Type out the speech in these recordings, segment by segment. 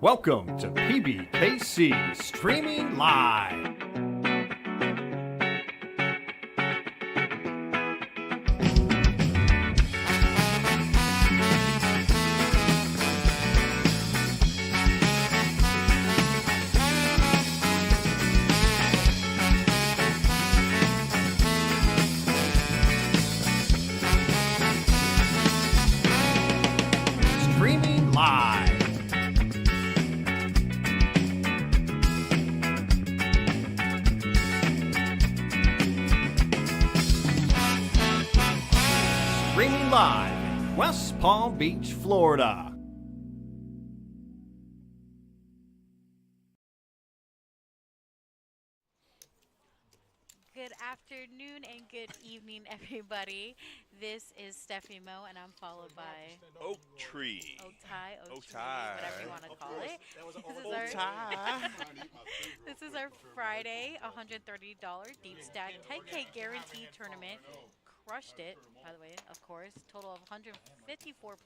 Welcome to PBKC Streaming Live. Streaming Live. Streaming live in West Palm Beach, Florida. Good afternoon and good evening, everybody. This is Stephanie Mo, and I'm followed by Oak Tree. Otai, Otai. whatever you want to call it. This is our Friday $130 deep stack 10K guaranteed tournament. Crushed it, by the way, of course. Total of 154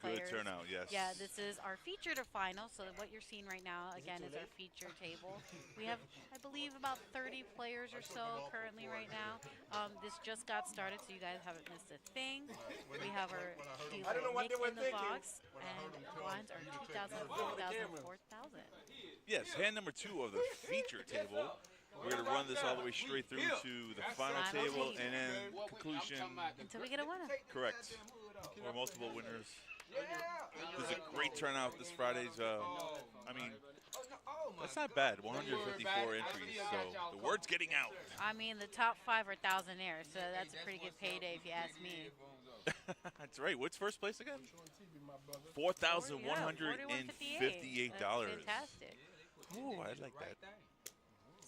players. Good turnout, yes. Yeah, this is our feature to final. So what you're seeing right now, again, is our feature table. We have, I believe, about 30 players or so currently right now. This just got started, so you guys haven't missed a thing. We have our dealer Nick in the box, and blinds are 2,000, 4,000, 4,000. Yes, hand number 2 of the feature table. We're going to run this all the way straight through to the final table and then conclusion. Until we get a winner. Correct. Or multiple winners. This is a great turnout this Friday's. I mean, that's not bad. 154 entries. So the word's getting out. I mean, the top 5 are thousandaires, so that's a pretty good payday if you ask me. That's right. What's first place again? $4,158. Fantastic. Oh, I like that.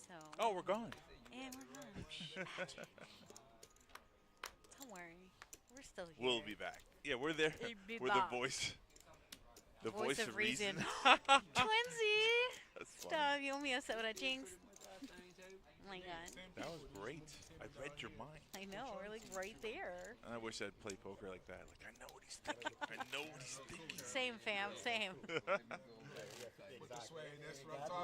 So. Oh, we're gone. And we're gone. Don't worry. We're still here. We'll be back. Yeah, we're there. We're the voice. The voice of reason. Twinsy! That's Stop. funny. You owe me a set with a jinx. Oh my god. That was great. I read your mind. I know. We're like right there. And I wish I'd play poker like that. Like, I know what he's thinking. I know what he's thinking. Same, fam. Same.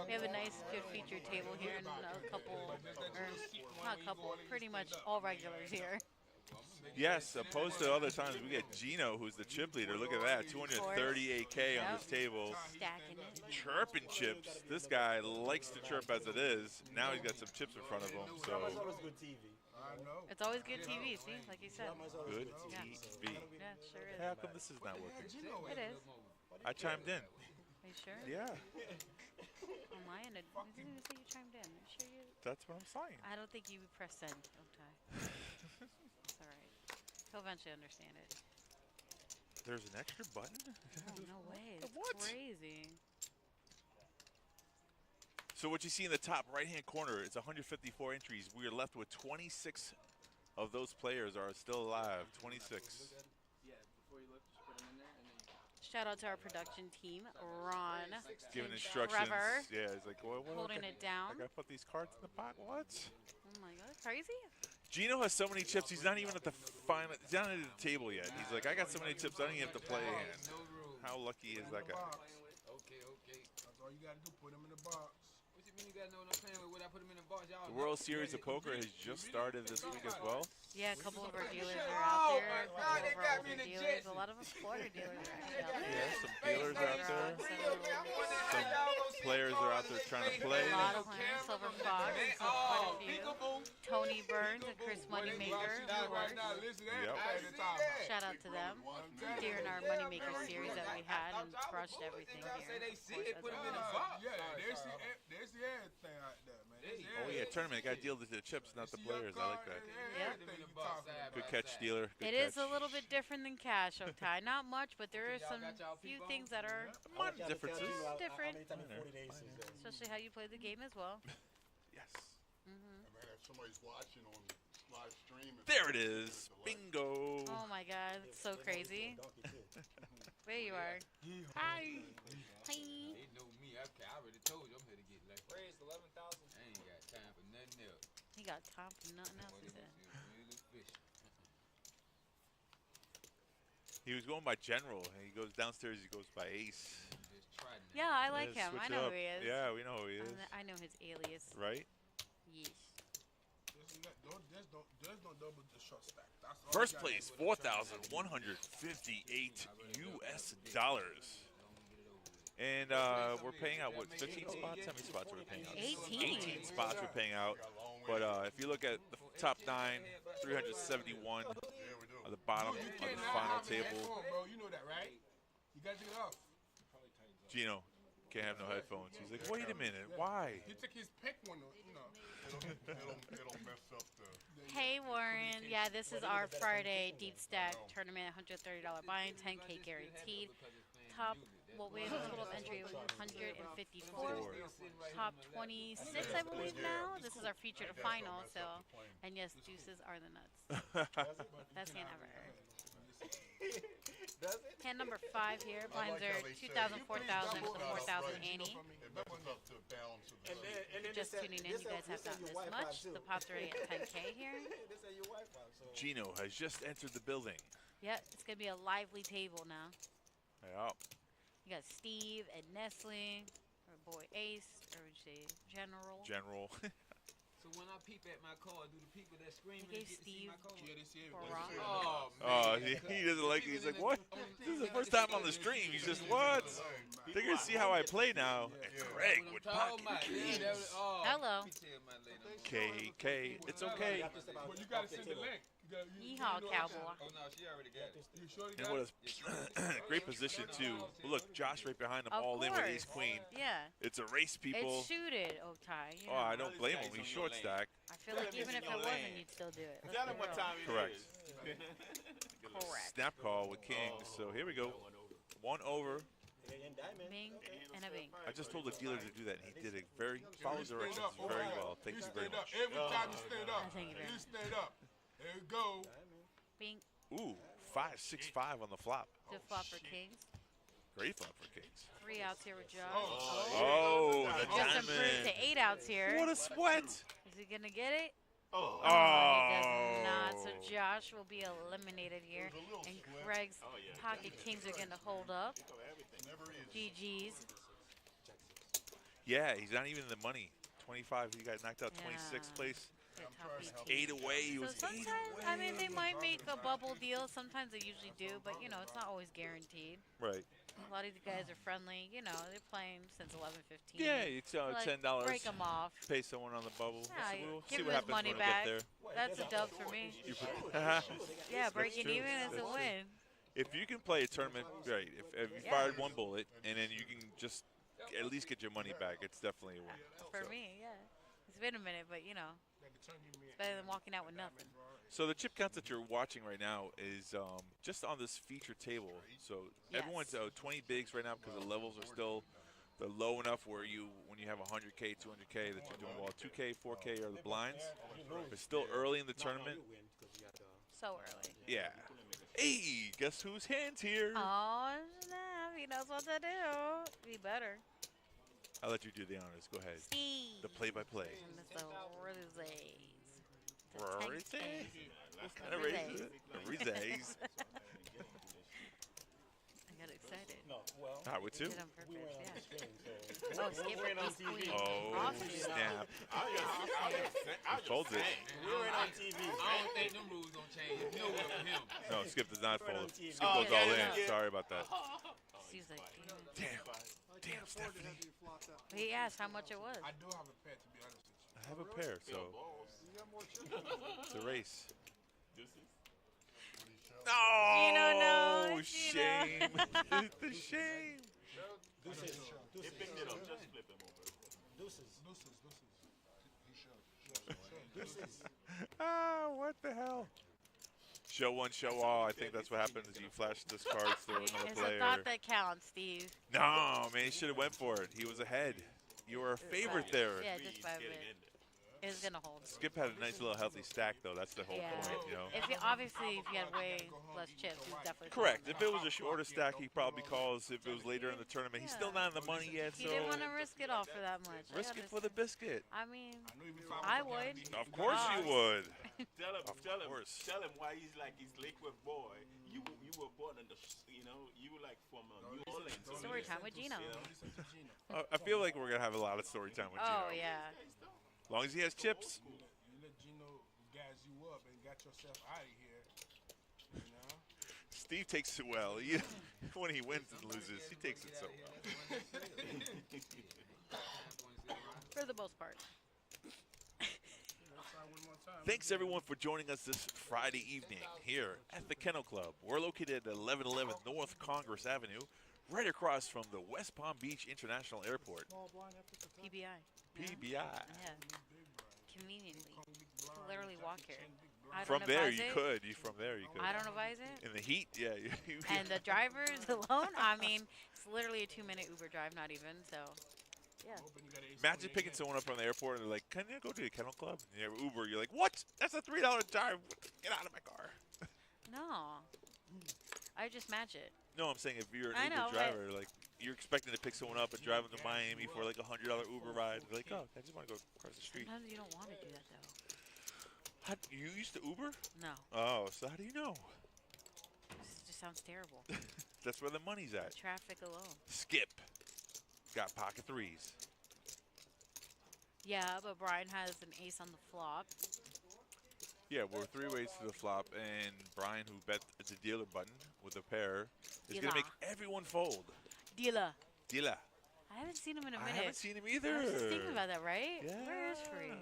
We have a nice, good feature table here and a couple, or not a couple, pretty much all regulars here. Yes, opposed to other times, we get Gino, who's the chip leader. Look at that, 238K on this table. Stacking it. Chirping chips. This guy likes to chirp as it is. Now he's got some chips in front of him. So It's always good TV, see, like you said. good Yeah. TV. Yeah, it sure is. How come this is not working? It is. I chimed in. Are you sure? Yeah, On my end, it didn't even say you chimed in. Are you sure you? that's what I'm saying. I don't think you press send, Okay. It's all right. He'll eventually understand it. There's an extra button? Oh, no way. That's What? crazy. So what you see in the top right-hand corner, it's 154 entries. We are left with 26 of those players are still alive. 26. Shout out to our production team, Ron, Giving and instructions. Trevor, Yeah, he's like, what? holding it down. I gotta put these cards in the pot. What? Oh my god, crazy. Gino has so many chips. He's not even at the final. He's not at the table yet. He's like, I got so many chips. I don't even have to play a hand. How lucky is that guy? Okay. That's all you gotta do. Put them in the box. What you mean you gotta know what I'm playing with? What I put them in the box, y'all? The World Series of Poker has just started this week as well. Yeah, a couple of our dealers are out there. A couple of our older dealers. A lot of us Florida dealers are actually out there. Yeah, some dealers are out there. Some players are out there trying to play. A lot of them. Silver Fox, and so quite a few. Tony Burns and Chris Moneymaker, of course. Shout out to them during our Moneymaker series that we had and crushed everything here. Of course, as always. Yeah, there's the everything out there, man. Oh yeah, tournament. Got to deal with the chips, not the players. I like that. Good catch, dealer. Good It catch. is a little bit different than cash, Otai. Not much, but there are some few things that are Minor differences. different. Especially how you play the game as well. Yes. Somebody's watching on live stream. There it is. Bingo. Oh my god, it's so crazy. There you are. Hi. Hi. They know me. I already told you I'm here to get lucky. Raised 11,000. I ain't got time for nothing else. He got time for nothing else, he said. He was going by general. And he goes downstairs. He goes by ace. Just try Yeah, I like Yeah, him. switch I it know up. who he is. Yeah, we know who he is. I know his alias. Right? Yeesh. Don't double the short stack. That's all First you gotta place, do with the 4,158 US dollars. And we're paying out, what, 15 spots? How many spots are we paying out? 18. 18 spots we're paying out. But if you look at the top 9, 371 Yeah, we do. at the bottom You of can't the have final a table. headphone, bro. You know that, right? You gotta take it off. Gino can't have no headphones. He's like, wait a minute, why? He took his pick one, you know. It'll mess up the. Hey Warren, yeah, this is our Friday deep stack tournament, $130 buy-in, 10K guaranteed. Top, what we have a total of entry of 154. Top 26, I believe now. This is our feature to final, so, and yes, juices are the nuts. Best hand ever. Hand number 5 here. Blinds are 2,000, 4,000, to 4,000 Annie. It messes up the balance of the. Just tuning in, you guys have gotten this much. The pot's already at 10K here. Gino has just entered the building. Yep, it's going to be a lively table now. Yeah. You got Steve and Nestling, or boy Ace, or would you say General. General. So when I peep at my card, do the people that scream He gave get to see Steve my card? Yeah, they see for everything. rock. Oh, Oh, man. he doesn't like it. He's like, what? This is the first time on the stream. He's just, what? They're going to see how I play now. And Craig What I'm with talking pocket about. Yeah, that was, oh, Hello. let me tell my lady. KK. It's okay. But you gotta send the link. Yeehaw, cowboy. Oh, no, she already got it. You sure you And got what it? a great position, too. Look, Josh right behind him, Of all in with course. ace-queen. Yeah. It's a race, people. It's suited, Otai. You Oh, know. I don't blame him. He's short stack. I feel like even if it wasn't, you'd still do it. Let's Tell be him what real. time it Correct. is. Correct. Snap call with kings. So here we go. 1 over. Bing and a bing. I just told the dealer to do that, and he did it very, followed directions very well. Thank you very much. Every time you stand up. Thank you very You much. stand up. There you go. Bing. Ooh, 5-6-5 on the flop. Good flop for kings. Great flop for kings. 3 outs here with Josh. Oh, He the just improved to diamond. 8 outs here. What a sweat. Is he gonna get it? Oh. He does not. So Josh will be eliminated here, There's a little and slip. Craig's pocket kings are gonna hold up. Never is. GG's. Yeah, he's not even in the money. 25, he got knocked out Yeah. 26th place. Good top 8 away, he So was 8 sometimes, away. I mean, they might make a bubble deal. Sometimes they usually do, but you know, it's not always guaranteed. Right. A lot of the guys are friendly. You know, they're playing since 11:15. Yeah, it's Like, $10. Break them off. Pay someone on the bubble. Yeah, We'll give see him what his happens money when back. we get That's a dub for me. there. Yeah, breaking true. even is a That's true. win. If you can play a tournament, right, if you Yeah. fired 1 bullet and then you can just at least get your money back, it's definitely a win. For So- me, yeah. It's been a minute, but you know, it's better than walking out with nothing. So the chip counts that you're watching right now is just on this feature table. So Yes. everyone's 20 bigs right now because the levels are still they're low enough where when you have 100K, 200K that you're doing well. 2K, 4K are the blinds. It's still early in the tournament. So early. Yeah. Hey, guess whose hand's here? Oh, snap. He knows what to do. Be better. I'll let you do the honors. Go ahead. Steve. The play-by-play. And Mr. Rizzays. Rizzays? What kind of race is it? Rizzays. I got excited. I would too. Did on purpose, yeah. Oh, skip with ace queen. Oh, Offsuit. snap. I He folds it. We were on TV. I don't think them rules gonna change. You know what for him. No, Skip does not fold. Skip Oh, goes all yeah, in. yeah. Sorry about that. Steve's like, Damn. Damn, Stephanie. he asked how much it was. I do have a pet, to be honest with you. I have a pair, so it's a race. Gino, No, no, shame. The shame. Ah, what the hell? Show one, show all. I think that's what happens. You flash this cards to another It's a player. thought that counts, Steve. No, man, he should have went for it. He was ahead. You were a favorite there. Yeah, just by a bit. It's gonna hold. Skip had a nice little healthy stack, though. That's the whole Yeah. point, you know. If you, obviously, if you had way less chips, you definitely. Correct. If it was a shorter stack, he probably calls. If it was later in the tournament, he's still not in the money yet. He So didn't want to risk it all for that much. risk it for the biscuit. I mean, I would. Of course you would. Tell him course. why he's like his liquid boy. You were born in the you were like from New Orleans. Story time with Gino. I feel like we're gonna have a lot of story time with Gino. Oh yeah. As long as he has chips. You let Gino gas you up and got yourself out of here. You know? Steve takes it well. When he wins and loses, he takes it so well. For the most part. Thanks everyone for joining us this Friday evening here at the Kennel Club. We're located at 1111 North Congress Avenue, right across from the West Palm Beach International Airport. PBI. PBI. Yeah. Conveniently. Literally walk here. I don't From there advise you it. could. From there you could. I don't advise it. In the heat, yeah. And the drivers alone, I mean, it's literally a 2-minute Uber drive, not even, so, yeah. Imagine picking someone up from the airport and they're like, "Can you go to the Kennel Club?" And you have Uber. You're like, "What? That's a $3 drive. Get out of my car." No. I just match it. No, I'm saying if you're an I Uber know, but- driver, like you're expecting to pick someone up and drive them to Miami for like a $100 Uber ride. They're like, "Oh, I just want to go across the street." Sometimes you don't want to do that, though. You used to Uber? No. Oh, so how do you know? This just sounds terrible. That's where the money's at. Traffic alone. Skip. Got pocket threes. Yeah, but Brian has an ace on the flop. Yeah, we're 3 ways to the flop, and Brian, who bet it's a dealer button with a pair, is going to make everyone fold. Dealer. Dealer. I haven't seen him in a I minute. haven't seen him either. I was just thinking about that, right? Yeah. Where is Free?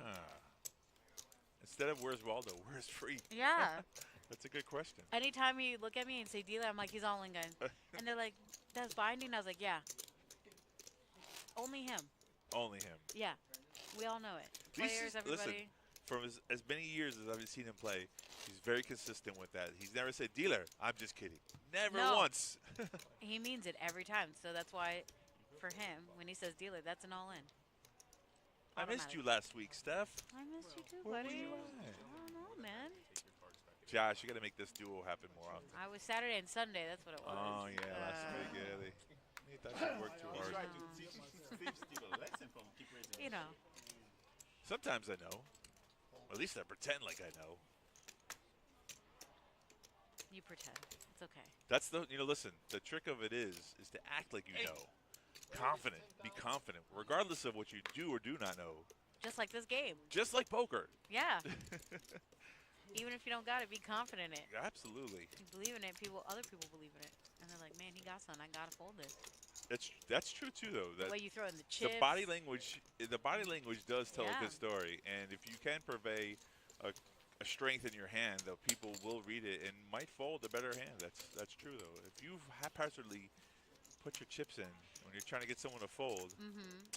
Instead of where's Waldo, where's Free? Yeah. That's a good question. Anytime you look at me and say dealer, I'm like, he's all in gun. And they're like, that's binding? I was like, yeah. Only him. Only him. Yeah. We all know it. Players, everybody. Listen, from as many years as I've seen him play, he's very consistent with that. He's never said, "Dealer, I'm just kidding." Never once. He means it every time. So that's why, for him, when he says dealer, that's an all-in. I missed you last week, Steph. I missed you too, Where buddy. were you at? I don't know, man. Josh, you got to make this duo happen more often. I was Saturday and Sunday. That's what it was. Oh, yeah, last week. Yeah, they thought you worked too hard. Try to teach Steve a lesson from keep raising. You know. Sometimes I know. At least I pretend like I know. You pretend. It's okay. That's listen, the trick of it is to act like you know. Confident. Be confident, regardless of what you do or do not know. Just like this game. Just like poker. Yeah. Even if you don't got it, be confident in it. Absolutely. You believe in it, other people believe in it. And they're like, man, he got something. I got to fold this. That's true, too, though. The way you throw in the chips. The body language does tell a Yeah. good story. And if you can purvey a strength in your hand, though, people will read it and might fold a better hand. That's true, though. If you haphazardly put your chips in when you're trying to get someone to fold.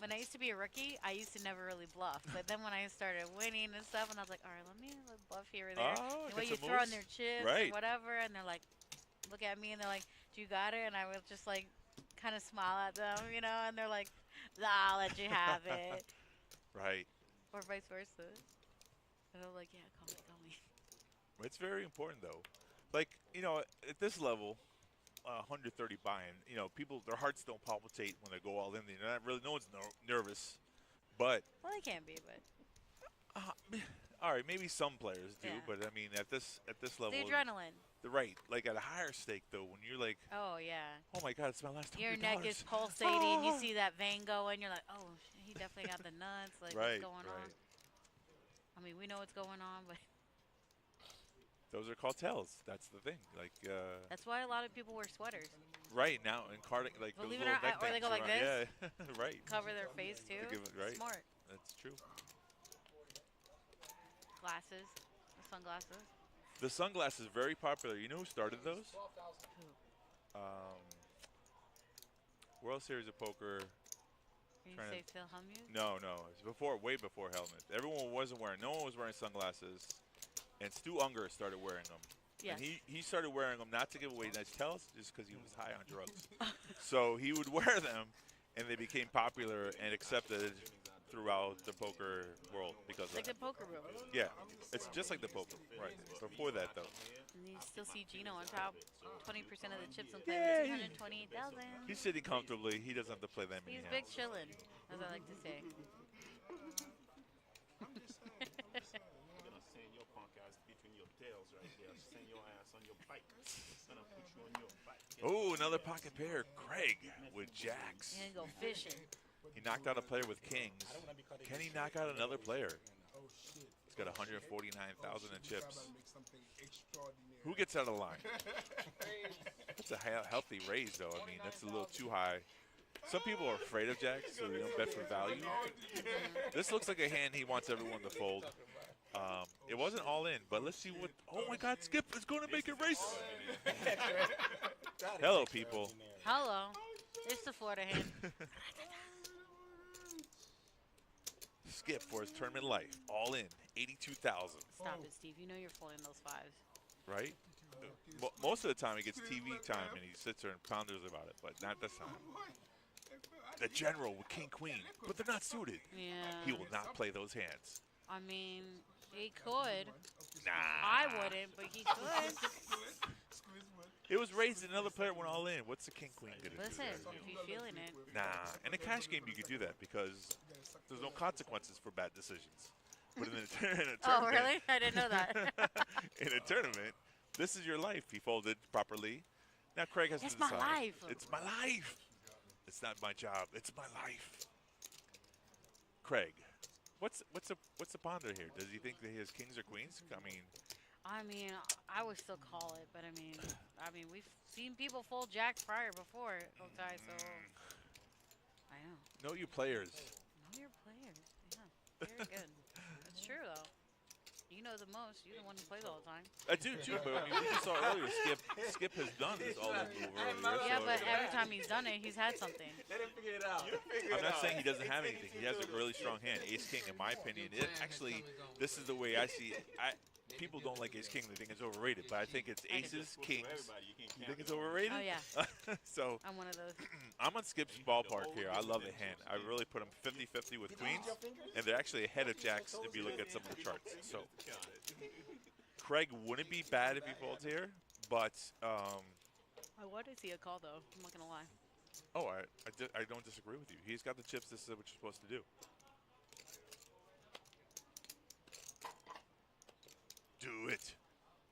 When I used to be a rookie, I used to never really bluff. But then when I started winning and stuff, and I was like, all right, let me bluff here or there. Oh, the way get you some throw in moves. their chips Right. or whatever, and they're like, look at me, and they're like, do you got it? And I would just like kind of smile at them, and they're like, nah, I'll let you have it. Right. Or vice versa. And I'm like, yeah, call me. It's very important, though. Like, at this level, 130 buy-in, people, their hearts don't palpitate when they go all in. They're not really, no one's nervous. But, Well, they can be, but all right, maybe some players do. Yeah. But, I mean, at this level. the adrenaline. Right. Like, at a higher stake, though, when you're like, Oh, yeah. oh, my God, it's my last $100. Your neck is pulsating. You see that vein going. You're like, oh, he definitely got the nuts. Like, Right, what's going on? I mean, we know what's going on, but Those are called tells. That's the thing. Like, that's why a lot of people wear sweaters. right now in carding, like those Believe it little or not, neck or they go things like around- this. Yeah, right. Cover their face, too. give it- right. Smart. That's true. Glasses. Sunglasses. The sunglasses very popular. You know who started those? Who? World Series of Poker. Can you Trying say to- Phil Hellmuth? No. It's way before Helmet. Everyone wasn't wearing. No one was wearing sunglasses, and Stu Unger started wearing them. Yes. And he started wearing them not to give away nice tells, just because he was high on drugs. So he would wear them, and they became popular and accepted throughout the poker world because Like of the poker room. yeah, it's just like the poker. Right. Before that though, And you still see Gino on top. 20% of the chips on play Yeah, with 228,000. he's sitting comfortably. He doesn't have to play that many He's hands. big chillin', as I like to say. You're gonna send your punk ass between your tails right there. Send your ass on your bike. Gonna put you on your bike. Oh, another pocket pair. Craig with jacks. And go fishing. He knocked out a player with kings. Can he knock out another player? Oh shit. He's got 149,000 in chips. About to make something extraordinary. Who gets out of line? That's a healthy raise, though. I mean, that's a little too high. Some people are afraid of jacks, so they don't bet for value. This looks like a hand he wants everyone to fold. It wasn't all in, but let's see what. Oh my God, Skip is going to make a race. Hello, people. Hello. It's the Florida hand. Skip for his tournament life, all in, 82,000. Stop it, Steve. You know you're folding those fives. Right? Most of the time he gets TV time and he sits there and ponders about it, but not this time. The general with king queen, but they're not suited. Yeah. He will not play those hands. I mean, he could. Nah. I wouldn't, but he could. It was raised and another player went all in. What's the king queen gonna Listen, do? if he's feeling it. Nah. In a cash game you could do that because there's no consequences for bad decisions. But in a tournament, Oh, really? I didn't know that. in a tournament, this is your life. He folded properly. Now Craig has It's to my decide. life. It's my life. It's not my job. It's my life. Craig, what's the ponder here? Does he think that he has kings or queens? I mean, I would still call it, but I mean, we've seen people fold jacks prior before, okay, so I know. know your players. Know your players. Yeah, very good. It's true though. You know the most. You're the one who plays all the time. I do too, but I mean, we just saw earlier. Skip has done this all in move earlier. Yeah, so but every time he's done it, he's had something. Let him figure it out. I'm not saying he doesn't have anything. He has a really strong hand. Ace King, in my opinion, actually, this is the way I see it. People don't like Ace King. They think it's overrated, but I think it's aces, kings. You think it's overrated? Oh yeah, So I'm one of those. I'm on Skip's ballpark here. I love the hand. I really put him 50-50 with queens, and they're actually ahead of jacks if you look at some of the charts. So Craig wouldn't be bad if he folds here, but I want to see a call though. I'm not gonna lie. oh, I don't disagree with you. He's got the chips. This is what you're supposed to do. Do it.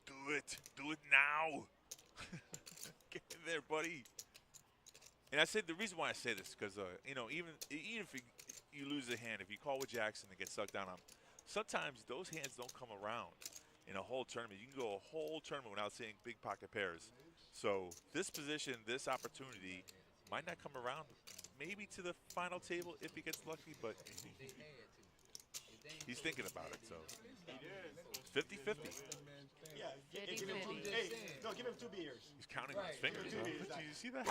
Do it. Do it now. Get in there, buddy. And I said the reason why I say this because even if you lose a hand, if you call with jacks and they get sucked down on, sometimes those hands don't come around in a whole tournament. You can go a whole tournament without seeing big pocket pairs. So this position, this opportunity might not come around. Maybe to the final table if he gets lucky, but he's thinking about it. So 50-50. Yeah, give him two. Hey, no, give him 2 beers. He's counting on his fingers. Huh? Did you see that?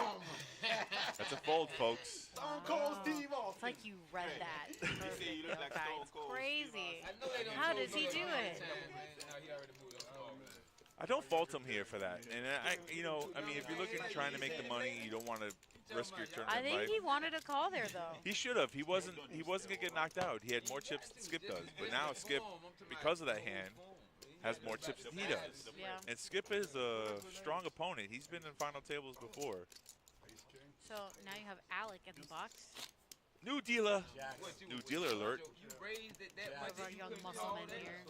That's a fold, folks. Stone Cold Steve Austin. It's like you read that. you look like Okay, Stone it's Cold. crazy. I know they don't How do does he do it? He already moved on. I don't fault him here for that. And if you're looking trying to make the money, you don't want to risk your I tournament think life. he wanted a call there though. He should have. He wasn't gonna get knocked out. He had more chips than Skip does. But now Skip, because of that hand, has more chips than he does. Yeah. And Skip is a strong opponent. He's been in final tables before. So now you have Alec in the box. New dealer. New dealer alert. You raised it that One much. of our young muscle men here.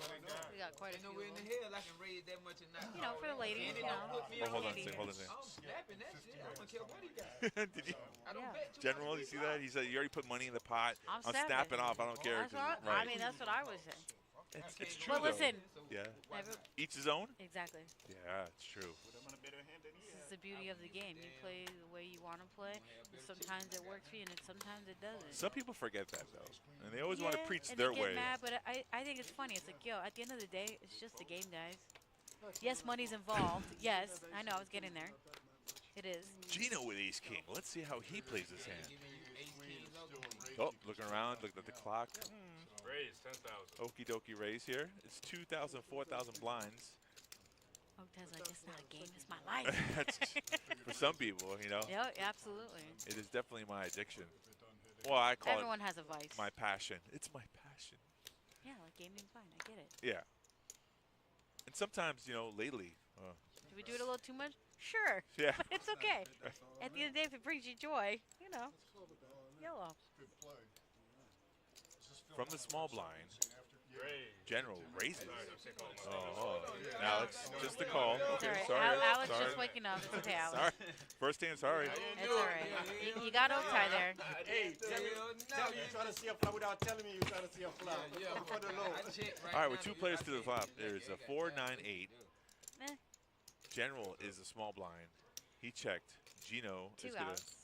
We got quite a Ain't few. nowhere in the hell I can raise that much and not. You know, for the ladies, you know. Oh, hold on a second. Hold on a I'm snapping that shit. I don't care what he got. second. Did you, I don't Yeah. bet too General, much. you see that? He said you already put money in the pot. I'm snapping off. I don't care. That's what, I mean, that's what I would say. It's true. But listen, Though. Yeah. every, Each his own. exactly. Yeah, it's true. This is the beauty of the game. You play the way you want to play. And sometimes it works for you, and sometimes it doesn't. Some people forget that though, and they always want to Yeah, preach and their they get way. mad, but I think it's funny. It's like, yo, at the end of the day, it's just a game, guys. Yes, money's involved. Yes, I know. I was getting there. It is. Gino with Ace King. Let's see how he plays this hand. Oh, looking around, looking at the clock. Raise 10,000. Okie dokie raise here. It's 2,000, 4,000 blinds. Octa's like, it's not a game. It's my life. That's for some people, Yeah, absolutely. It is definitely my addiction. Well, I call Everyone has a vice. it my passion. It's my passion. Yeah, like gaming, fine. I get it. Yeah. And sometimes, lately. Do we do it a little too much? Sure. Yeah. But it's okay. At the end of the day, if it brings you joy, yellow. Good play. From the small blind, Great. General raises. Oh, Oh, Alex, just a call. It's Okay, all right. sorry. Alex sorry. just waking up. It's okay, Alex. Sorry. First team, sorry. It's all right. You got Otai there. Hey, tell me you're trying to see a fly without telling me you're trying to see a fly. Yeah, For the low. All right, with 2 players to the top, there's a 4-9-8. Eh, General is a small blind. He checked. Gino 2 is going to outs.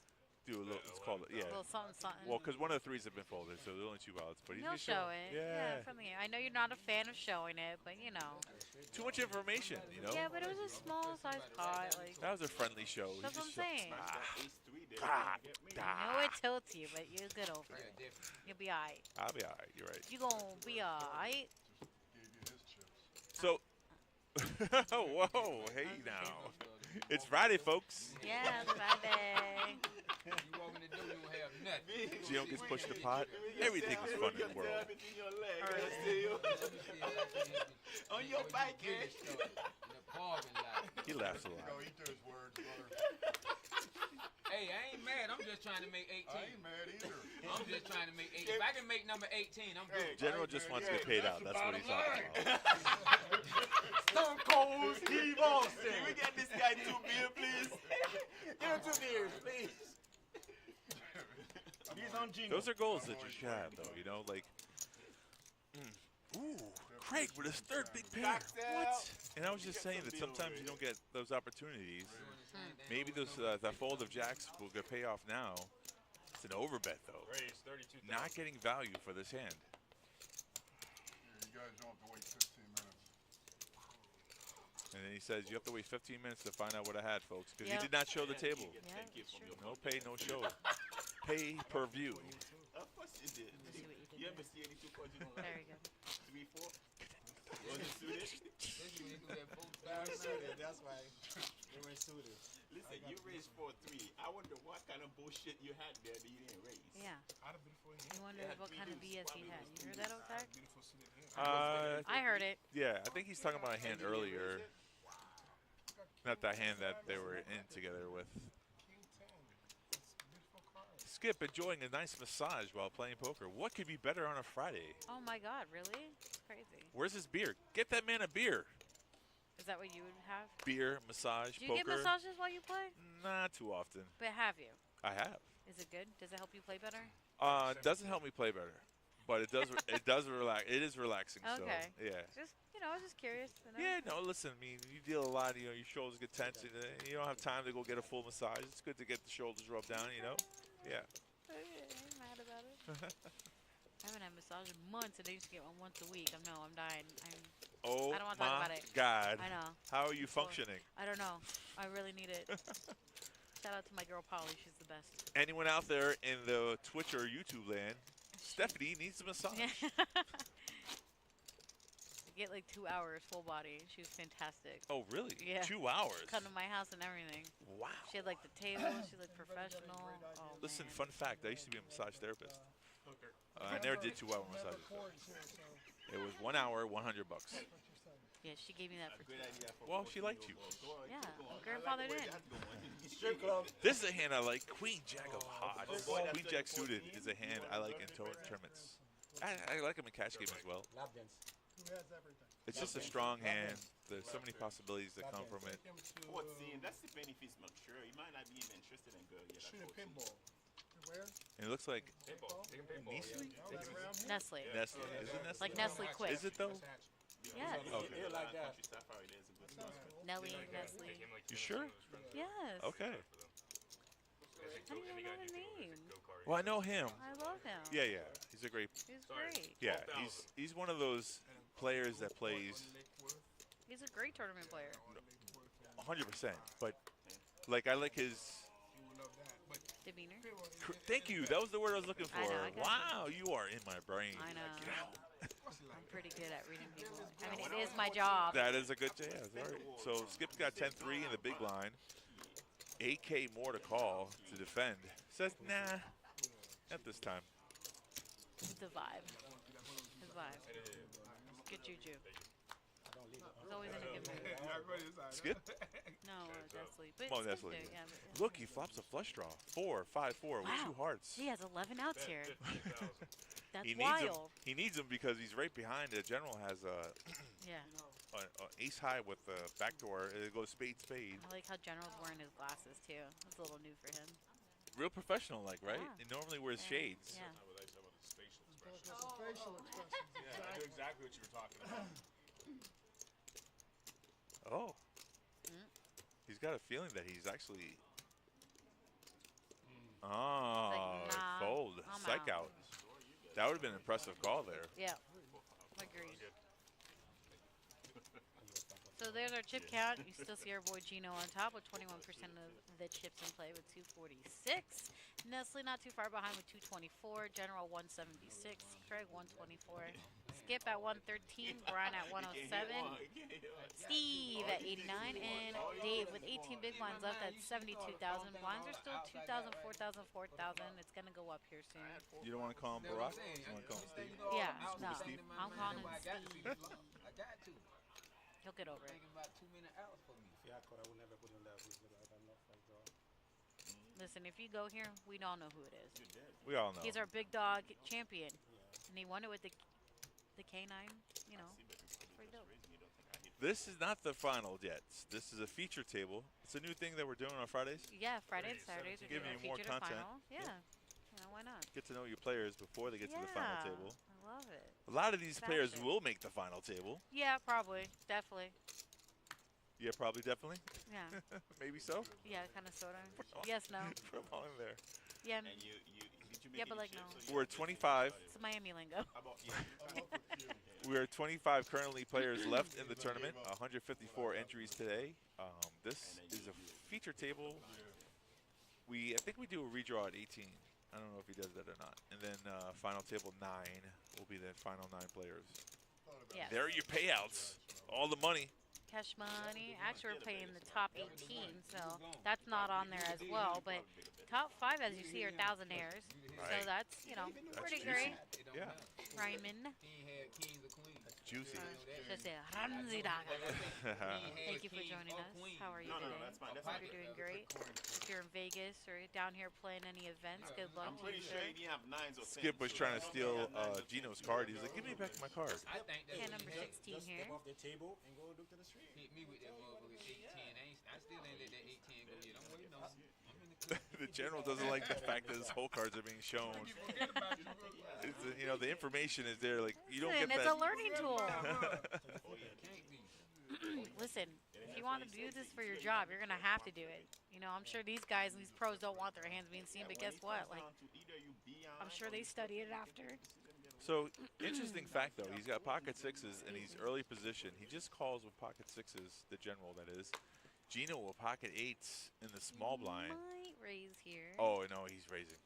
do a little, it's called, A little something, something. Well, because one of the 3s have been folded, so there's only 2 outs. But he's He'll been show showing- it. Yeah. From the game. I know you're not a fan of showing it, but Too much information, Yeah, but it was a small size pot. Like, That was a friendly show. He that's what I'm just showed- saying. Ah, I know it tilts you, but you'll get over it. You'll be alright. I'll be all right. You're right. You gonna be alright. Gave you his chips. So, whoa, hey now. It's Friday, folks. Yeah, it's Friday. You walk in the door, you don't have nothing. Gino gets pushed to pot. Everything is fun in the world. On your bike, eh? In the parking lot. He laughs a Go lot. eat those words, brother. Hey, I ain't mad. I'm just trying to make 18. I ain't mad either. I'm just trying to make 18. If I can make number 18, I'm good. General just wants to get paid out. That's what he's talking about. Stone Cold Steve Austin. Can we get this guy 2 beers, please? Give him 2 beers, please. He's on Gino. Those are goals that you should have, though. Ooh, Craig with his 3rd big pair. What? And I was just saying that sometimes you don't get those opportunities. Maybe those that fold of jacks will get pay off now. It's an overbet, though. Raise 32. Not getting value for this hand. Yeah, you guys don't have to wait 15 minutes. And then he says you have to wait 15 minutes to find out what I had, folks, because Yep. he did not show the table. Yeah, that's true. No pay, no show. Pay per view. Of course you did. Let's see what you did You there. ever see any 2 cards you don't There like? you go. 3, 4? Was it suited? Especially when you do that full They were style. suited, that's why they were suited. Listen, you raised 4-3. I wonder what kind of bullshit you had there that you didn't raise. Yeah. I'd have been for you. You wondered what kind of BS he had. You heard that, Otai? Beautiful suited hand. I heard it. Yeah, I think he's talking about a hand earlier. Not that hand that they were in together with. King 10. It's a beautiful card. Skip enjoying a nice massage while playing poker. What could be better on a Friday? Oh my God, really? It's crazy. Where's his beer? Get that man a beer. Is that what you would have? Beer, massage, Do you poker. get massages while you play? Not too often. But have you? I have. Is it good? Does it help you play better? It doesn't help me play better, but it does. It does relax. It is relaxing. Okay. So yeah. Just, I was just curious. Yeah. No. Listen. I mean, you deal a lot. Your shoulders get tense. And, you don't have time to go get a full massage. It's good to get the shoulders rubbed down. Yeah. I ain't mad about it. I haven't had massage in months, and I used to get one once a week. I'm dying. Oh I don't wanna talk my about it. God. I know. How are you functioning? I don't know. I really need it. Shout out to my girl Polly. She's the best. Anyone out there in the Twitch or YouTube land? Stephanie needs a massage. I get like 2 hours full body. She was fantastic. Oh, really? Yeah. 2 hours? Come to my house and everything. Wow. She had like the table. She looked professional. Oh, Listen, man. fun fact. I used to be a massage therapist. I never did 2 hour massages. It was 1 hour, $100. Yeah, she gave me that for Good idea for Well, she liked you. Yeah, grandfather did. Strip club. This is a hand I like. Queen Jack of Hearts. Queen Jack suited is a hand I like in tournaments. I like him in cash game as well. Lap dance. Who has everything? It's just a strong hand. There's so many possibilities that come from it. What's seeing? That's the benefits, I'm sure. You might not be even interested in girl yet. Shoot a pinball. Where? And it looks like Nestle? Nestle. Nestle. Is it Nestle? Like Nestle Quick. Is it though? Yes. Okay. Like that. Country Safari, there's a good one. Nelly, Nestle. You sure? Yes. Okay. How do you know the name? Well, I know him. I love him. Yeah. He's a great. He's great. Yeah, he's one of those players that plays He's a great tournament player. 100%. But like I like his. Demeanor. Thank you. That was the word I was looking for. I know, I got Wow, you are in my brain. I know. Get out. I'm pretty good at reading people. I mean, it is my job. That is a good jazz. All right. So Skip's got 10-3 in the big line. 8K more to call to defend. Says, nah. at this time. The vibe. His vibe. Good juju. He's always in a good mood. Skip. No, Nestle. But Come on, it's Nestle. good, yeah, but- Look, he flops a flush draw. 4, 5, 4 with Wow. 2 hearts. He has 11 outs here. That's He needs him. wild. He needs him because he's right behind. The general has a Yeah. ace high with the backdoor. It goes spade, spade. I like how General's wearing his glasses too. That's a little new for him. Real professional, like, right? Yeah. He normally wears shades. Yeah. I would like to have his facial expression. That's a facial expression. Yeah, I knew exactly what you were talking about. Oh. Mm. He's got a feeling that he's actually. Oh, nah, fold. I'm Psych out. That would have been an impressive call there. Yeah. Agreed. So there's our chip count. You still see our boy Gino on top with 21% of the chips in play with 246. Nestle not too far behind with 224. General 176. Craig 124. Skip at 113. Brian at 107. Steve at 89. And Dave with 18 big blinds left at 72,000. Blinds are still 2,000, 4,000, 4,000. It's going to go up here soon. You don't want to call him Barack? You want to call him Steve? Yeah, no. Steve? I'm calling him I got to Steve. be I got to. He'll get over it. Thinking about 2 minute hours for me. Yeah, I would never put him that week. I got enough like that. Listen, if you go here, we all know who it is. We all know. He's our big dog champion, and he won it with the K9. You know, pretty dope. This is not the final yet. This is a feature table. It's a new thing that we're doing on Fridays. Yeah, Friday and Saturdays are Giving doing you more feature to content. final. Yeah, you know, why not? Get to know your players before they get to the final table. I love it. A lot of these Good players action. will make the final table. Yeah, probably, definitely. Yeah, probably, definitely. Yeah, Maybe so. yeah, kind of, sorta. Yes, no. From on there. Yeah, And you did you make yeah, but any like no. chips or you We're just 25. It's Miami lingo. How about We are 25 currently players left in the tournament. 154 entries today. This is a feature table. I think we do a redraw at 18. I don't know if he does that or not. And then final table 9 will be the final 9 players. Yeah. There are your payouts. All the money. Cash money. Actually, we're playing the top 18, so that's not on there as well. But top 5, as you see, are thousandaires. So Right. that's, you know, pretty juicy. great. It don't Yeah. matter. Ryman. He ain't had kings or queens. Juicy. Just say, Ranzidaga. Thank Thank you for joining us. How are you No, no, today? that's fine. That's Hope fine. you're doing great. If you're in Vegas or down here playing any events, good luck I'm to pretty you, sure sir. he didn't have 9s or 10s. Skip was so trying to that's steal okay. Gino's card. He's like, give me back my card. I think that's Hand what number he had. 16 Just here. step off the table and go look to the street. Hit me with that motherfucker 810. I still ain't let that 810 go yet. I'm waiting on it. I'm in the club. The general doesn't like the fact that his whole cards are being shown. Forget about you. It's, you know, the information is there. Like, you don't Listen, get it's that. a learning tool. Can't be. Listen, if you want to do this for your job, you're going to have to do it. You know, I'm sure these guys, these pros don't want their hands being seen, but guess what? Like, I'm sure they study it after. So, interesting fact, though. He's got pocket 6s, and he's early position. He just calls with pocket 6s, the general, that is. Gino will pocket 8s in the small blind. Might raise here. Oh, no, he's raising.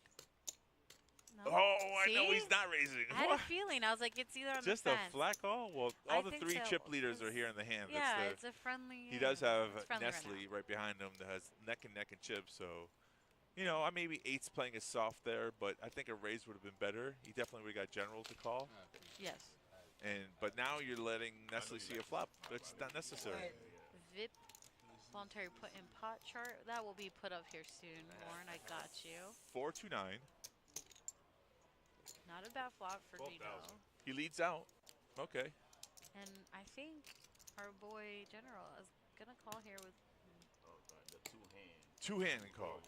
No? Oh, I know See? he's not raising. I had What? a feeling. I was like, it's either on Just the a fence. flat call? Well, I all the think 3 so. chip leaders are here in the hand. Yeah, That's it's a friendly. he does have it's friendly right Nestle now. right behind him that has neck and chips. So, you know, maybe 8's playing is soft there, but I think a raise would have been better. He definitely would have got general to call. Yes. But now you're letting Nestle see a flop. It's not necessary. VIP voluntary put in pot chart. That will be put up here soon, Warren. I got you. 4-2-9. Not a bad flop for Gino. He leads out. Okay. And I think our boy General is going to call here with. The 2-hand. Two-handed call.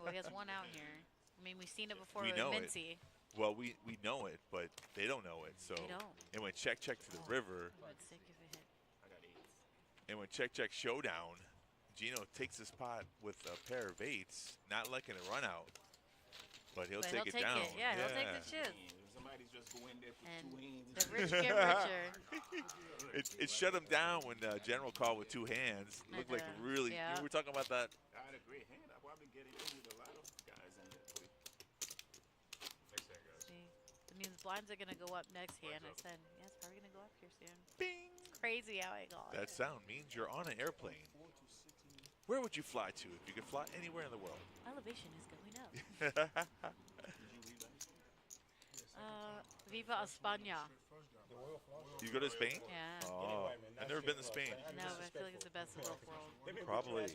Well, he has one out here. I mean, we've seen it before We with know it. Mincy. Well, we know it, but they don't know it. So They don't. and when check to the river, He would sick if it hit. I got 8s. and when check showdown, Gino takes his pot with a pair of 8s, not liking a run out, but he'll But take he'll it take down. it. Yeah, he'll take the chips. Somebody's just go in there for And 2 hands. the rich get richer. It shut him down when General called with 2 hands. It looked like did. really. Yeah. We were talking about that. I had a great hand. I probably get it with a lot of guys in there. See, it means blinds are gonna go up next hand. I said, yeah, it's probably gonna go up here soon. Bing. Crazy how I got That it. sound means you're on an airplane. Where would you fly to if you could fly anywhere in the world? Elevation is going up. Viva España. The Royal Flush. You go to Spain? Yeah. Oh, I've never been to Spain. No, but I feel like it's the best of both worlds. Probably.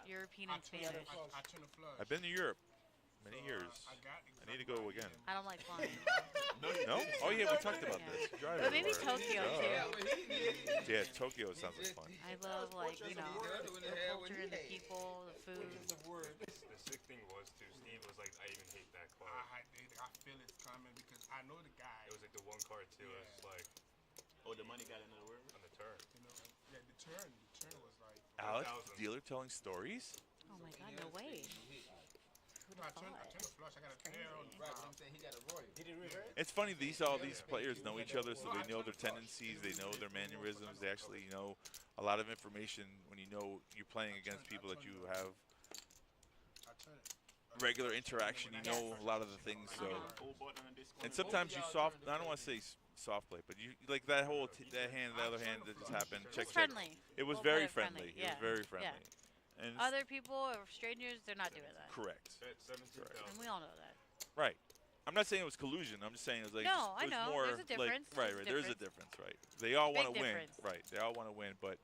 European and Spanish. I turn the flush. I've been to Europe many years. I need to go again. I don't like flying. No? Oh yeah, we talked about Yeah. this. You drive But maybe everywhere. Tokyo Duh. too. Yeah, Tokyo sounds like fun. I love like, you know, the culture and the people, the food. The sick thing was too, Steve was like, I even hate that car. I feel it's coming because I know the guy. It was like the one car too. I was like, Oh, the money got another word? on the turn. You know, yeah, the turn was like. Alex, 1,000. dealer telling stories? Oh my god, no way. Who'd I have turn thought? the flush. I got a pair on the Right, but I'm saying he got a royal. Did it revert? It's funny, all these players know each other, so they know their tendencies, they know their mannerisms, they actually know a lot of information when you know you're playing against people that you have I turn it. regular interaction, you know a lot of the things, so. Full button on this And sometimes you soft, I don't want to say soft play, but you like that whole, that hand, the other hand that just happened, check, It's check. friendly. It was We'll very play it friendly, friendly, it was yeah, very yeah. friendly. And Other people or strangers, they're not doing that. correct, Bet 17,000. And we all know that. right. I'm not saying it was collusion, I'm just saying it was like, No, I it was know. more There's a difference. like, right, There's a there's a difference. difference, right. They all want to Big win, difference. right, they all want to win, but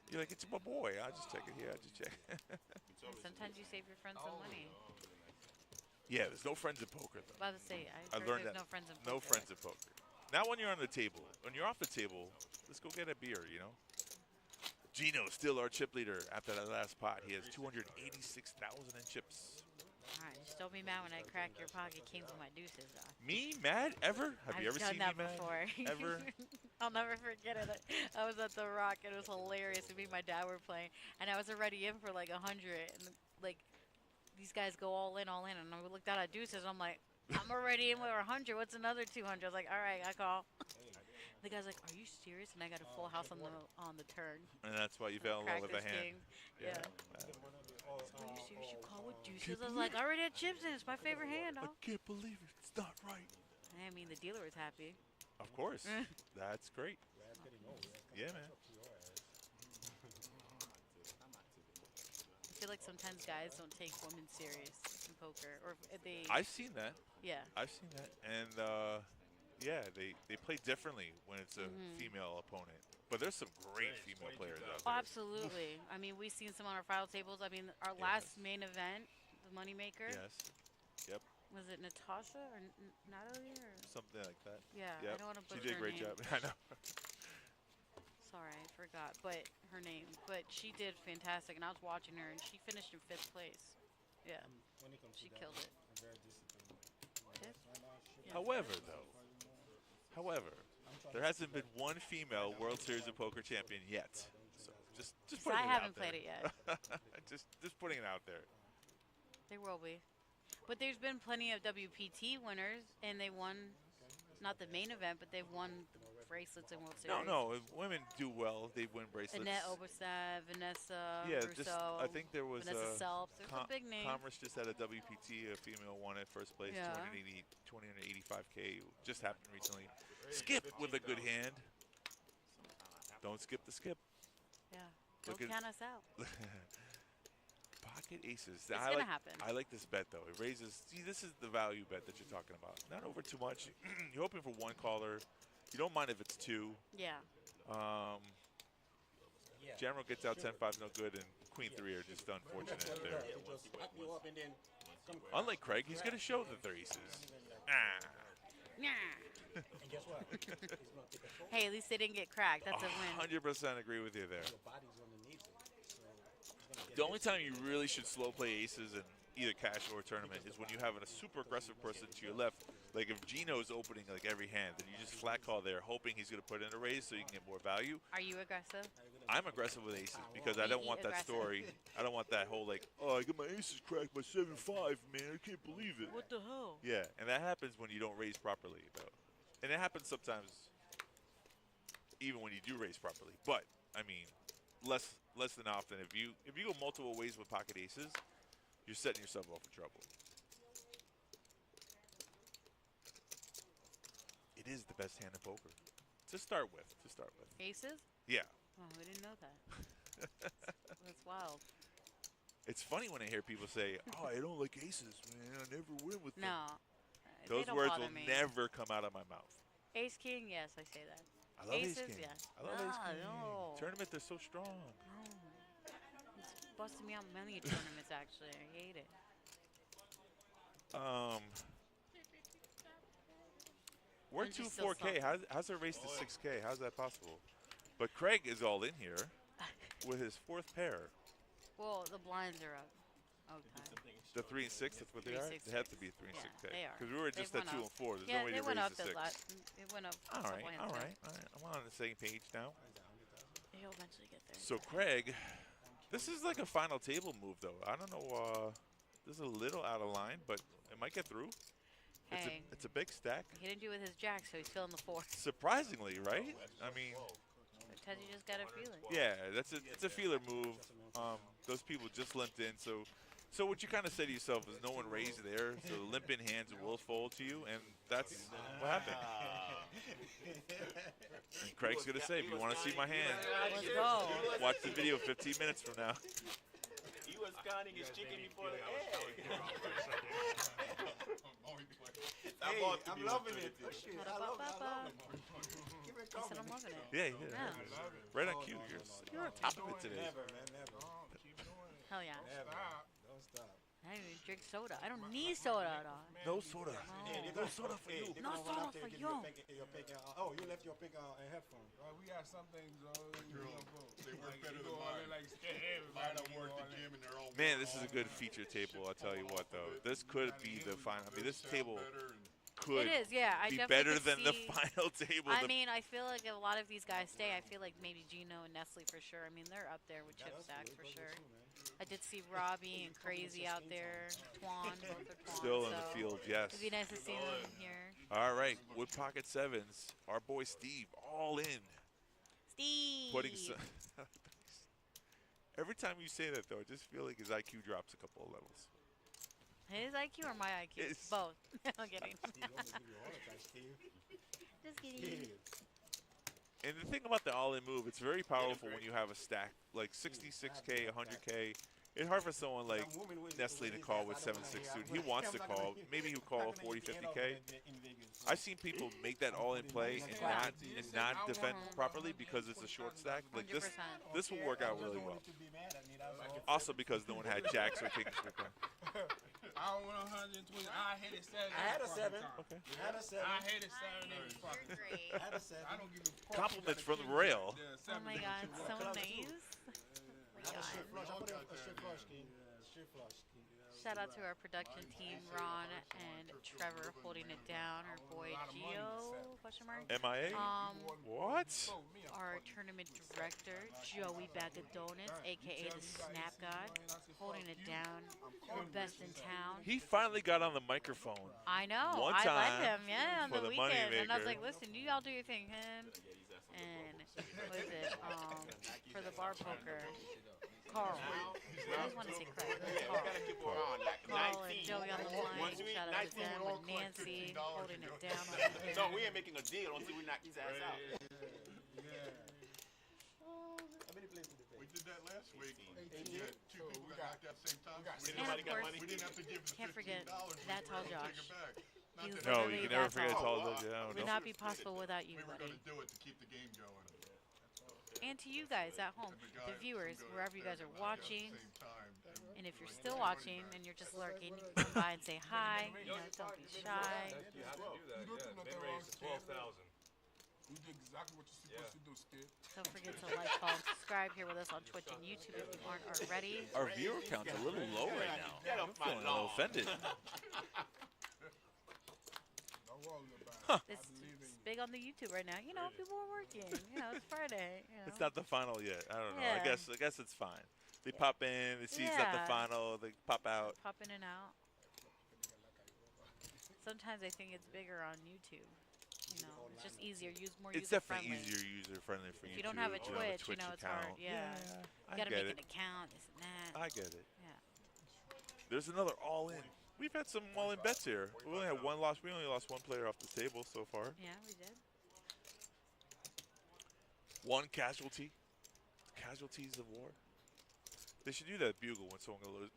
you're like, it's my boy, I'll just check it here, I'll just check. And sometimes you save your friends some money. Yeah, there's no friends in poker, though. About to say, I heard learned there's that. no friends in No poker. friends in poker. Not when you're on the table. When you're off the table, let's go get a beer, you know? Gino's still our chip leader after that last pot. He has 286,000 in chips. Alright, just don't be mad when I crack your pocket kings with my deuces, though. Me mad ever? Have you ever done seen that me mad? before. Ever? I'll never forget it. I was at the Rock and it was hilarious. Me and my dad were playing, and I was already in for like 100, and like these guys go all in, and I looked out at deuces. And I'm like, I'm already in with 100. What's another 200? I was like, all right, I call. The guy's like, are you serious? And I got a full house on the turn. And that's why you fell in love with the Practice hand. game. Yeah. Are you serious? You call with deuces? I was like, I already had chips in. It's my favorite hand, I dog. can't believe it. It's not right. I mean, the dealer was happy. Of course. That's great. Yeah, man. I feel like sometimes guys don't take women serious in poker, or if they. I've seen that. Yeah. I've seen that. And, yeah, they play differently when it's a female opponent. But there's some great female players out Oh, there. absolutely. I mean, we've seen some on our final tables. I mean, our last main event, the Moneymaker, Yes. Yep. was it Natasha or Natalie? Or? Something like that. Yeah, Yep. I don't want to She butcher did a her great name. job. I know. Sorry, I forgot, but her name. But she did fantastic, and I was watching her, and she finished in 5th place. Yeah, When it comes she to that, killed it. I'm very disciplined. Fifth? Yeah. However, there hasn't been one female World Series of Poker champion yet. So just So putting I it haven't out there. played it yet. just putting it out there. There will be. But there's been plenty of WPT winners, and they won, not the main event, but they've won the bracelets in World Series. No, if women do well, they win bracelets. Annette Oberstad, Vanessa Yeah, Rousseau, just I think there was Vanessa Selps. There's some big names. Commerce just had a WPT. A female won at first place, Yeah. 285K. Just happened recently. Skip with a good hand. Don't skip the skip. Yeah. Look Don't at- count us out. Pocket aces. It's gonna happen. I like this bet though. It raises. See, this is the value bet that you're talking about. Not over too much. You're hoping for one caller. You don't mind if it's two. Yeah. General gets out 10-5, no good, and Queen 3 are just unfortunate there. Just up you up and then come Unlike Craig, he's going to show the 3 aces. Nah. and guess what? He's gonna take a Hey, at least they didn't get cracked. That's a win. 100% agree with you there. your body's underneath it. So he's gonna get The only time you really should slow play aces in either cash or tournament is when you have a super aggressive person to your left. Like if Gino's opening like every hand, then you just flat call there, hoping he's going to put in a raise so you can get more value. Are you aggressive? I'm aggressive with aces because I You don't eat want that aggressive. story. I don't want that whole like, oh, I got my aces cracked by 7-5, man. I can't believe it. What the hell? Yeah, and that happens when you don't raise properly, though. And it happens sometimes even when you do raise properly. But I mean, less than often. If you go multiple ways with pocket aces, you're setting yourself up for trouble. It is the best hand in poker to start with. Aces? Yeah. Oh, we didn't know that. That's wild. It's funny when I hear people say, "Oh, I don't like aces, man. I never win with them." No. Those don't words bother will me. never come out of my mouth. Ace King, yes, I say that. I love Aces, Ace King. yeah. I love Ace King. No. Tournament, they're so strong. No. It's busting me out many tournaments, actually. I hate it. We're And 2 just still 4K. How's a race to 6K? How's that possible? But Craig is all in here with his 4th pair. Well, the blinds are up. Okay. The 3 and 6, that's what they 3, are? 6, They have to 6. be 3 and Yeah, 6K. they are. Because we were They've just at went 2 up. and 4. There's Yeah, no way they to went raise up to a 6. lot. It went up. All a couple right, hands, all yeah. right, all right. I'm on the same page now. He'll eventually get there. So Craig, this is like a final table move, though. I don't know. This is a little out of line, but it might get through. Hey. It's a big stack. He didn't do it with his jack, so he's still in the 4. Surprisingly, right? I mean, Because you just got to feel it. yeah, it's a feeler move. Those people just limped in, so what you kind of say to yourself is no one raised there, so the limp in hands will fold to you, and that's what happened. And Craig's gonna say, if you want to see my hand, Let's go. watch the video 15 minutes from now. He was counting his chicken before the egg. Hey, I'm loving it. Oh, shit, I love it. Keep it He said coming. I'm loving it. Yeah, he did. Yeah. Right on cue. You're on top of it today. Never, man, never. Hell yeah. Never. Don't stop. I don't even drink soda. I don't need soda at all. No soda. No soda for you. No soda for you. Oh, you left your pink headphone. We got some things, They work like, better you than go out mine. there like scare Mine everybody. don't work the gym and they're all Man, this is a good feature table. I'll tell you what, though. This could be the final. I mean, this table could It is, yeah. I be definitely better could than the see- final table. I The- mean, I feel like if a lot of these guys stay, I feel like maybe Gino and Nestle for sure. I mean, they're up there with chip stacks for sure. I did see Robbie and Crazy out there. Twan, both are Twan. Still in the so field, yes. It'd be nice to see them here. All right, Wood Pocket Sevens. Our boy Steve, all in. Steve. Putting some. Every time you say that, though, I just feel like his IQ drops a couple of levels. His IQ or my IQ? It's- Both. I'm kidding. Steve, I'm gonna give you all the time, Steve. Just kidding. And the thing about the all-in move, it's very powerful when you have a stack like 66K, 100K. It's hard for someone like Nestle to call with 7-6 suit. He wants to call. Maybe he'll call 40, 50K. I've seen people make that all-in play and not defend properly because it's a short stack. Like this 100%. this will work out really well. Also because no one had jacks or kings. I don't want 120. I hit it Saturday. I had a 7. Okay. I had a 7. I hit it Saturday. You're great. I had a 7. I don't give a fuck. Compliments from the rail. Oh my god, so nice. I had a straight flush. I put in a straight flush, King. Straight flush. Shout out to our production team, Ron and Trevor holding it down. Our boy Gio, question mark. MIA? What? Our tournament director, Joey Bag of Donuts, aka the Snap God, holding it down. We're best in town. He finally got on the microphone. I know. One I let time him, yeah, on for the the weekend. And I was moneymaker. like, listen, you all do your thing, him. And what is it? For the bar poker, Carl. I always want to say Craig. Carl and Joey on the line. Shout out to them with Nancy holding it down. No, we ain't making a deal until we knock his ass out. We did that last week. We had 2 people got knocked out at the same time. And of course, We didn't have to give the can't forget $15. that tall We were gonna Josh. take it back. Not He's that No, literally you can never that forget tall. tall. Yeah, Would no. not be possible without you, we were buddy. going to do it to keep the game going. And to you guys at home, the viewers, wherever you guys are watching. And if you're still watching and you're just lurking, you can come by and say hi. You know, don't be shy. You don't do nothing wrong, Skip. You did exactly what you're supposed to do, Skip. Don't forget to like, follow, and subscribe here with us on Twitch and YouTube if you aren't already. Our viewer count's a little low right now. I'm feeling a little offended. Don't worry about it. It's big on the YouTube right now. You know, people are working. You know, it's Friday. You know. It's not the final yet. I don't know. Yeah. I guess it's fine. They pop in. They see it's not the Yeah. final. They pop out. Pop in and out. Sometimes I think it's bigger on YouTube. You know, it's just easier. Use more It's user definitely friendly. easier user friendly for If you. you don't have a Twitch, you know, it's account. hard. Yeah. I You gotta get make it. an account, this and that. I get it. Yeah. There's another all in. We've had some all in bets here. We only had one loss. We only lost one player off the table so far. Yeah, we did. One casualty. Casualties of war. They should do that bugle when someone goes lose.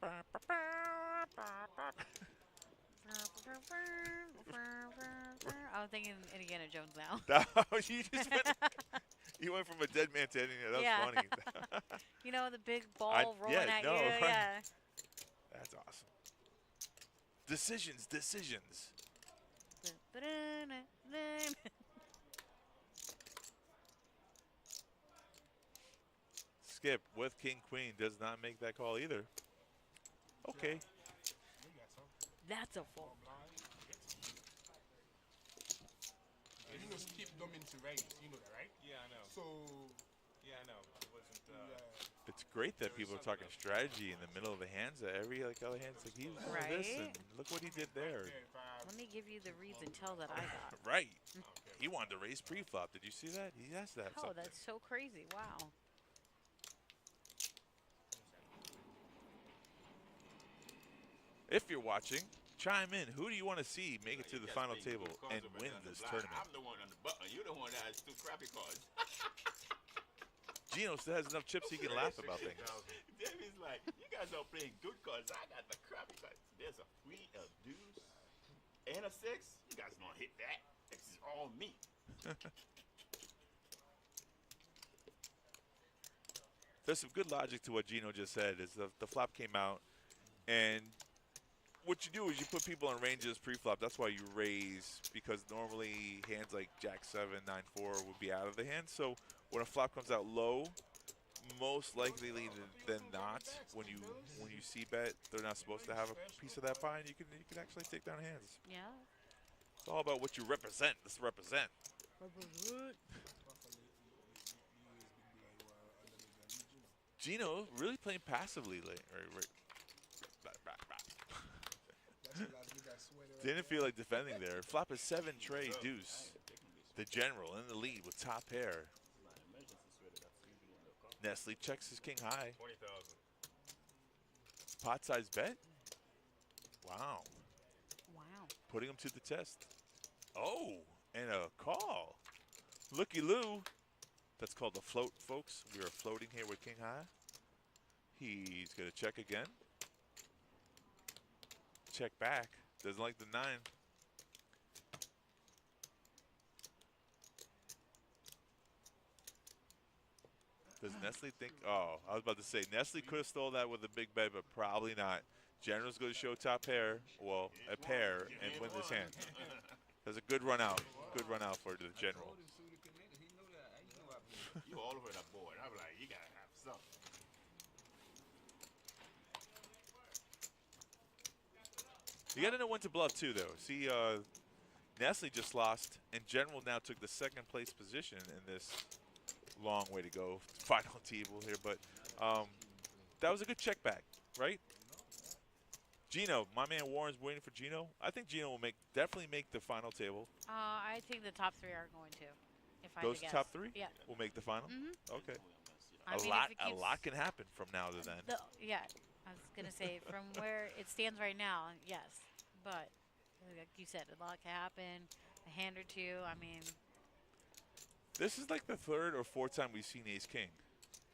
I'm thinking Indiana Jones now. you just went, you went from a dead man to Indiana. That was Yeah. funny. You know, the big ball rolling yeah, at no, you. right. Yeah. That's awesome. Decisions. Skip with King Queen does not make that call either. Okay. That's a fold. You know, skip them into raise. You know that, right? Yeah, I know. So, Yeah, I know. It wasn't. It's great that people are talking strategy in the middle of the hands. Every other hand's like, he was doing this, and look what he did there. Let me give you the reads and tell that I got. Right. He wanted to raise pre-flop. Did you see that? He has to have Oh, something. that's so crazy. Wow. If you're watching, chime in. Who do you want to see make it to the final table and win this tournament? I'm the one on the button. You're the one that has 2 crappy cards. Gino still has enough chips he can laugh about things. David's like, you guys are playing good cards. I got the crappy cards. There's a 3, a deuce, and a 6. You guys don't hit that. This is all me. There's some good logic to what Gino just said. Is the flop came out, and what you do is you put people in ranges pre-flop. That's why you raise, because normally hands like Jack 7, 9, 4 would be out of the hand. So when a flop comes out low, most likely than not, when you see bet, they're not supposed to have a piece of that pie, and you can actually take down hands. Yeah. It's all about what you represent. Let's represent. Gino really playing passively late. Didn't feel like defending there. Flop is 7 tray deuce. The general in the lead with top pair. Nestle checks his king high. 20,000. Pot size bet. Wow. Wow. Putting him to the test. Oh, and a call. Looky Lou. That's called a float, folks. We are floating here with king high. He's going to check again. Check back. Doesn't like the 9. Does Nestle think? Oh, I was about to say Nestle could have stole that with a big bet, but probably not. General's going to show top pair, well, a pair, and win this hand. There's a good run out. Good run out for the general. You all over the board. I'm like, you gotta have something. You got to know when to bluff too, though. See, Nestle just lost, and General now took the 2nd place position in this long way to go final table here. But that was a good check back, right? Gino, my man Warren's waiting for Gino. I think Gino will definitely make the final table. I think the top 3 are going to. If I had Those to guess. top 3 Yeah. will make the final. Mm-hmm. Okay. I mean, A lot can happen from now to then. Yeah, I was gonna say from where it stands right now, yes. But like you said, a lot can happen. A hand or two. I mean, This is like the 3rd or 4th time we've seen Ace King,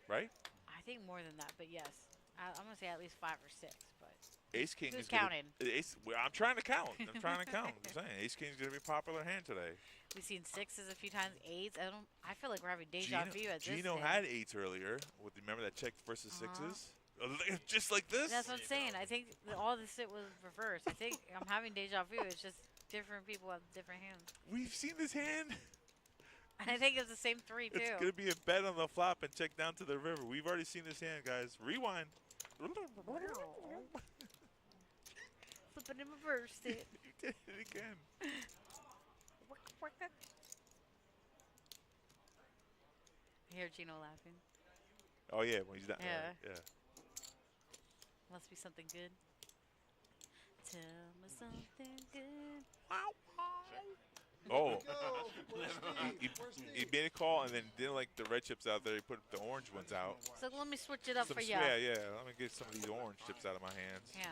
right? I think more than that. But yes, I'm gonna say at least 5 or 6. But Ace King who's is gonna, counting? I'm trying to count. I'm trying to count. I'm saying Ace King is going to be a popular hand today. We've seen 6s a few times, 8s. I feel like we're having deja vu at this. Gino thing. had 8s earlier. Remember that check versus 6s? Just like this? That's what I'm saying. I think all this shit was reversed. I think I'm having deja vu. It's just different people have different hands. We've seen this hand. And I think it's the same 3 too. It's going to be a bet on the flop and check down to the river. We've already seen this hand, guys. Rewind. Flip it and reverse it. You did it again. I hear Gino laughing. Oh, yeah, when he's not. Yeah. Yeah. Must be something good. Tell me something good. Oh. He made a call and then didn't like the red chips out there. He put the orange ones out. So let me switch it up for you. Yeah. Let me get some of these orange chips out of my hands. Yeah.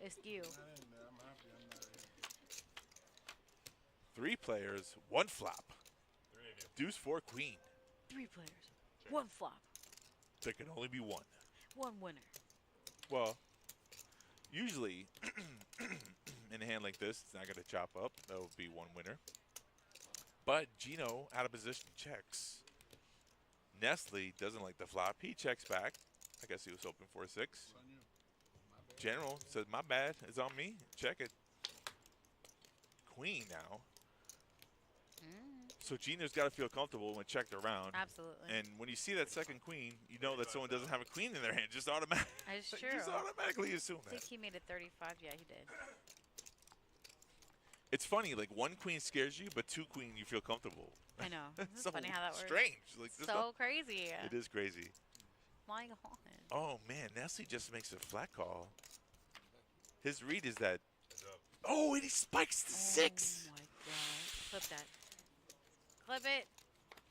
It's you. 3 players, 1 flop. Deuce 4 queen. 3 players. 1 flop. There can only be 1. 1 winner. Well, usually in a hand like this, it's not going to chop up. That would be one winner. But Gino, out of position, checks. Nestle doesn't like the flop. He checks back. I guess he was hoping for a 6. General says, my bad. It's on me. Check it. Queen now. So Gino's got to feel comfortable when checked around. Absolutely. And when you see that second queen, you know that someone doesn't have a queen in their hand. Just automatically. That's true. Just automatically assume I that. think he made it 35. Yeah, he did. It's funny, like 1 queen scares you, but 2 queen you feel comfortable. I know. It's So funny how that works. strange. Like, this So crazy. It is crazy. My God. Oh man, Nestle just makes a flat call. His read is that. Oh, and he spikes the 6. Oh my God. Clip that. Clip it.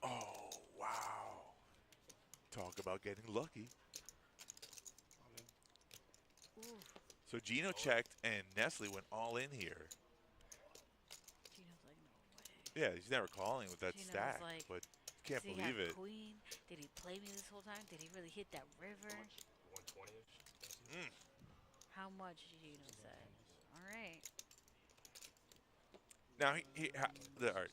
Oh wow. Talk about getting lucky. Ooh. So Gino checked and Nestle went all in here. Gino's like, no way. Yeah, he's never calling with that Gino's stack, like, but can't Does he believe have it. Queen? Did he play me this whole time? Did he really hit that river? 120-ish. How much, Gino said. All right. Now all right.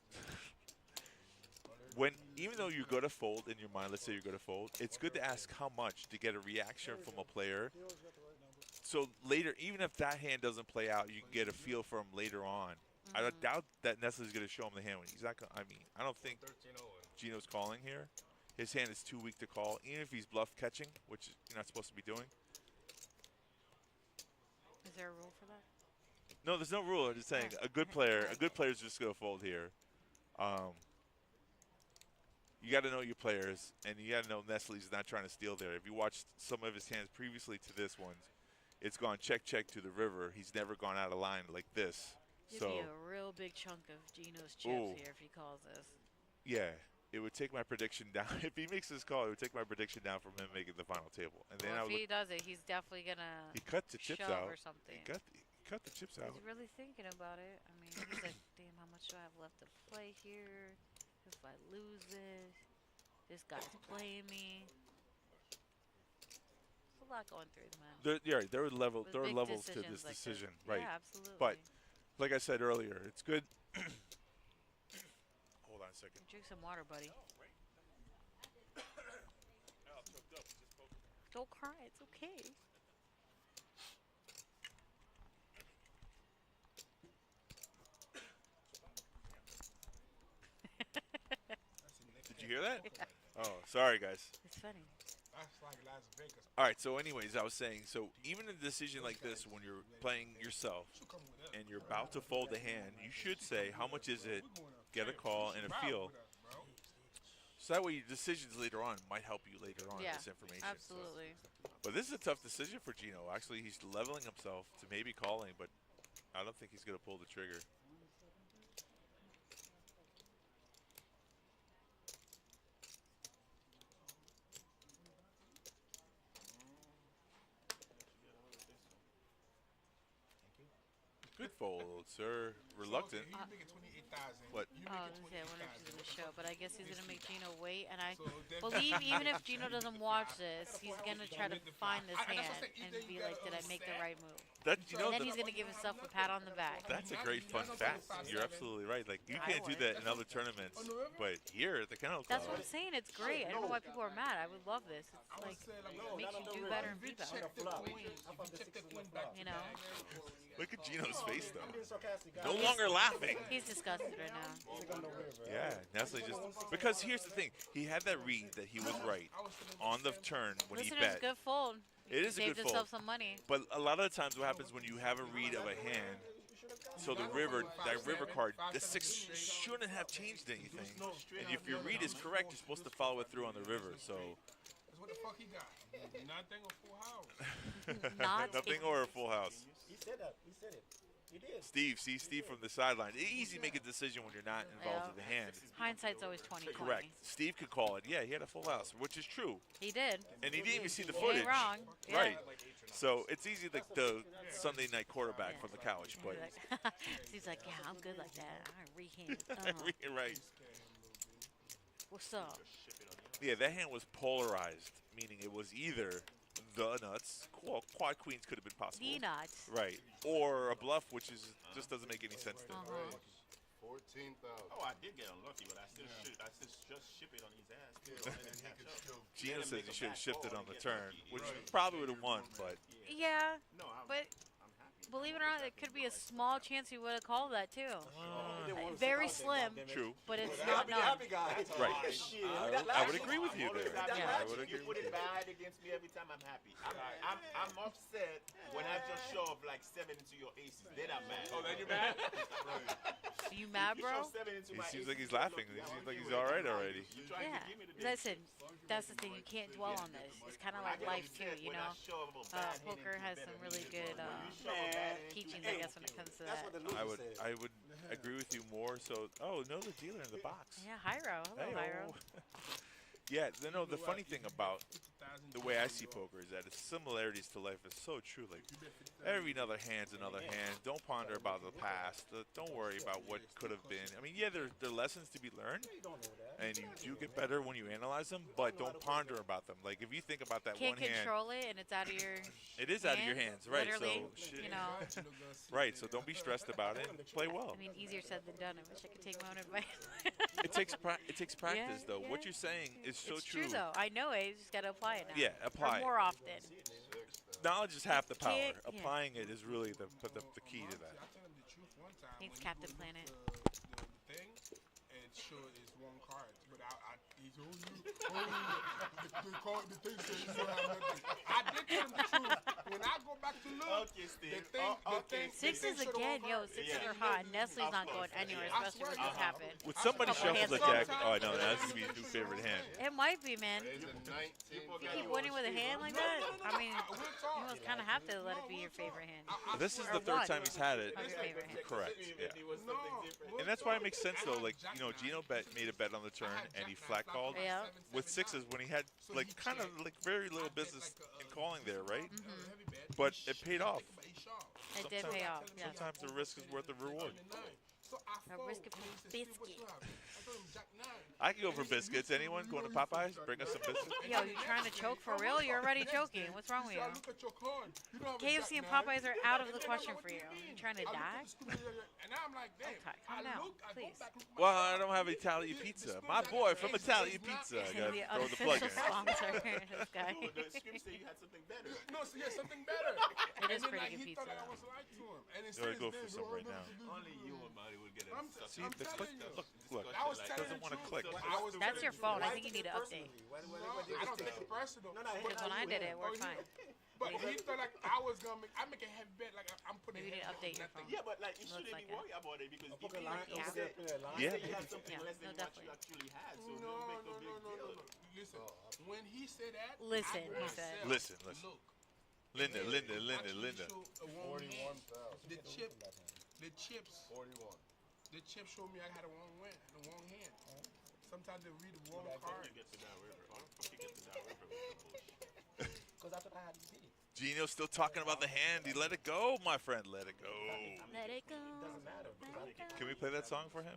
Even though you're going to fold in your mind, let's say you're going to fold, it's good to ask how much to get a reaction from a player. So later, even if that hand doesn't play out, you can get a feel for him later on. I doubt that Nestle's going to show him the hand when he's not going. I mean, I don't think Gino's calling here. His hand is too weak to call, even if he's bluff catching, which you're not supposed to be doing. Is there a rule for that? No, there's no rule. I'm just saying a good player is just going to fold here. You got to know your players, and you got to know Nestle's not trying to steal there. If you watched some of his hands previously to this one, it's gone check to the river. He's never gone out of line like this. Give me a real big chunk of Gino's chips here if he calls this. Yeah, it would take my prediction down. If he makes this call, it would take my prediction down from him making the final table. And then Well, if he does it, he's definitely gonna. He cut the chips shove out. or something. He cut the chips out. He's really thinking about it. I mean, he's like, damn, how much do I have left to play here? If I lose this guy's playing me. There's a lot going through his mind. There are levels to decisions this like decision, this. right? Yeah, absolutely. But like I said earlier, it's good. Hold on a second. Drink some water, buddy. Don't cry. It's okay. Did you hear that? Yeah. Oh, sorry, guys. It's funny. That's like Las Vegas. All right, so anyways, I was saying, so even a decision like this, when you're playing yourself and you're about to fold a hand, you should say, how much is it, get a call, and a feel. So that way your decisions later on might help you later on Yeah, this information. absolutely. But this is a tough decision for Gino. Actually, he's leveling himself to maybe calling, but I don't think he's going to pull the trigger. Good fold, sir. Reluctant. So, okay, he's making 28,000. What? You Oh, making I wonder if he's 28,000. gonna show, but I guess he's gonna make Gino wait, and I So believe even if Gino doesn't watch this, he's gonna try to find this hand and be like, did I make the right move? That, you know, And then he's gonna give himself a pat on the back. that's a great fun fact. You're absolutely right. Like, you can't do that in other tournaments, but here at the Kennel Club. That's what I'm saying. It's great. I don't know why people are mad. I would love this. It's like makes you do better and be better. You know? Look at Gino's face, though. No longer laughing. He's disgusted right now. Yeah, Nestle just because here's the thing. He had that read that he was right on the turn when he Listeners, bet. good fold. It is a Saved good himself fold. some money. But a lot of the times, what happens when you have a read of a hand? So the river, that river card, the 6 shouldn't have changed anything. And if your read is correct, you're supposed to follow it through on the river. So That's what the fuck he got. Nothing or full house. nothing or a full house. He said that. He said it. He did. Steve from the sideline. It's easy to make a decision when you're not involved in the hand. Hindsight's always 20/20. Correct. Steve could call it. Yeah, he had a full house, which is true. He did. And he didn't even see the He footage. ain't wrong. Yeah. Right. So it's easy, like the Sunday night quarterback from the couch, but He's like, yeah, I'm good like that. I rehand. right. What's up? Yeah, that hand was polarized, meaning it was either the nuts. Well, quad queens could have been possible. The nuts. Right. Or a bluff, which is just doesn't make any sense to me. 14,000. Oh, I did get unlucky, but I still just ship it on his ass. Gino says you should have shifted on the turn, which probably would have won, but Yeah, No, but I'm happy. believe it or not, it could be a small chance he would have called that too. Very slim, true. but it's I'll not be none. happy guy. Right. Shit. I would agree with you there. Yeah. I would agree You with put you. it bad against me every time I'm happy. I'm upset when I just shove like 7 into your aces. Then I'm mad. Oh, then you're mad? Are you mad, You bro? shove 7 into He my seems aces, like he's you're laughing. lucky. He I'm seems like okay he's with it. all right already. You trying Yeah. to give me the Listen, that's the thing. You can't dwell on this. It's kind of I like get life too, upset you when I know. shove a bad hand Poker into has better some hand. really good When you shove a bad hand into teachings, I better guess, when it comes to That's that. what the loser said. I would agree with you more. So, no, the dealer in the box. Yeah, Hyro. Hello, Hyro. Yeah, the funny thing about the way I see poker is that its similarities to life is so true. Like, every another hand's another hand. Don't ponder about the past. Don't worry about what could have been. I mean, yeah, there are lessons to be learned, You don't know that. and you do get better when you analyze them, but don't ponder about them. Like, if you think about that Can't one hand, control it, and it's out of your it is out of your hands, right? literally, So, shit. you know. Right, so don't be stressed about it. Play well. I mean, easier said than done. I wish I could take my own advice. It takes practice, though. yeah. What you're saying is so It's true, though. I know it. You just got to apply it now. Yeah, apply or it. more often. Knowledge is half the power. Can't- yeah. Applying it is really the key to that. I tell him the truth one time. Thanks, when Captain he Planet. the thing, and sure it's one card, but he's the thing says you don't have nothing. I did tell him the truth. When I go back to look, Okay, Steve. the thing Sixes should've again, won yo. cards. Sixes Yeah. are hot. Nestle's not going anywhere, I especially swear when this you- happened. Would somebody Couple shuffle the hands deck? Oh, I know. That's going to be his new favorite hand. It might be, man. It's a 19. You keep winning with a hand like that? I mean, you almost kind of have to let it be your favorite hand. This is Or the third one. time he's had it. Of your favorite hand. Correct. Yeah. No, And that's why it makes sense, though. Like, Gino made a bet on the turn, and he flat called. Yeah. With sixes when he had, like, kind of, like, very little business in calling there, right? Mm-hmm. But it paid off. It did pay off, yeah. Sometimes the risk is worth the reward. A risk of biscuit. I can go for biscuits. Anyone going to Popeyes? Bring us some biscuits. Yo, you trying to choke for real? You're already choking. What's wrong with you? KFC and Popeyes are out of the question for you. You trying to die? And I'm like, damn. Okay, calm down, please. Well, I don't have Italian pizza. My boy from Italian Pizza. I got to The throw the plug unofficial in. sponsor, this guy. The script said you had something better. No, so yeah, something better. It is And then, pretty like, good he thought pizza, that I though. was like to him. And it You wanna says go there, for some right now? Only you and Marty would get I'm it. See, the click. Look. I was It telling doesn't the want to truth. click. I was That's your telling phone. I the think you need to update. truth. I don't take it personal. No, But- Because when I did it, it worked fine. But he thought like I was gonna make. I make a heavy bet. Like I'm putting. Maybe you need to heavy update your on nothing. phone. Yeah, but like you Looks shouldn't like be it. worried about it because if Poker you line, Yeah. poker player line. Yeah. you have something Yeah, less no, than what definitely. you actually had, so No, don't make no, no no, big no, deal. no, no. Listen, when he said that, Listen, I he myself said. Listen. Look, Linda. actually show a wrong hand. 41,000. The chips 41. The chip showed me I had a wrong hand. Sometimes they read the wrong card. You get to that river. How the fuck you get to that river with the bullshit? Because I thought I had to beat it. Gino's still talking about the hand. He let it go, my friend. Let it go. Let it go. Doesn't matter. Let it go. Can we play that song for him?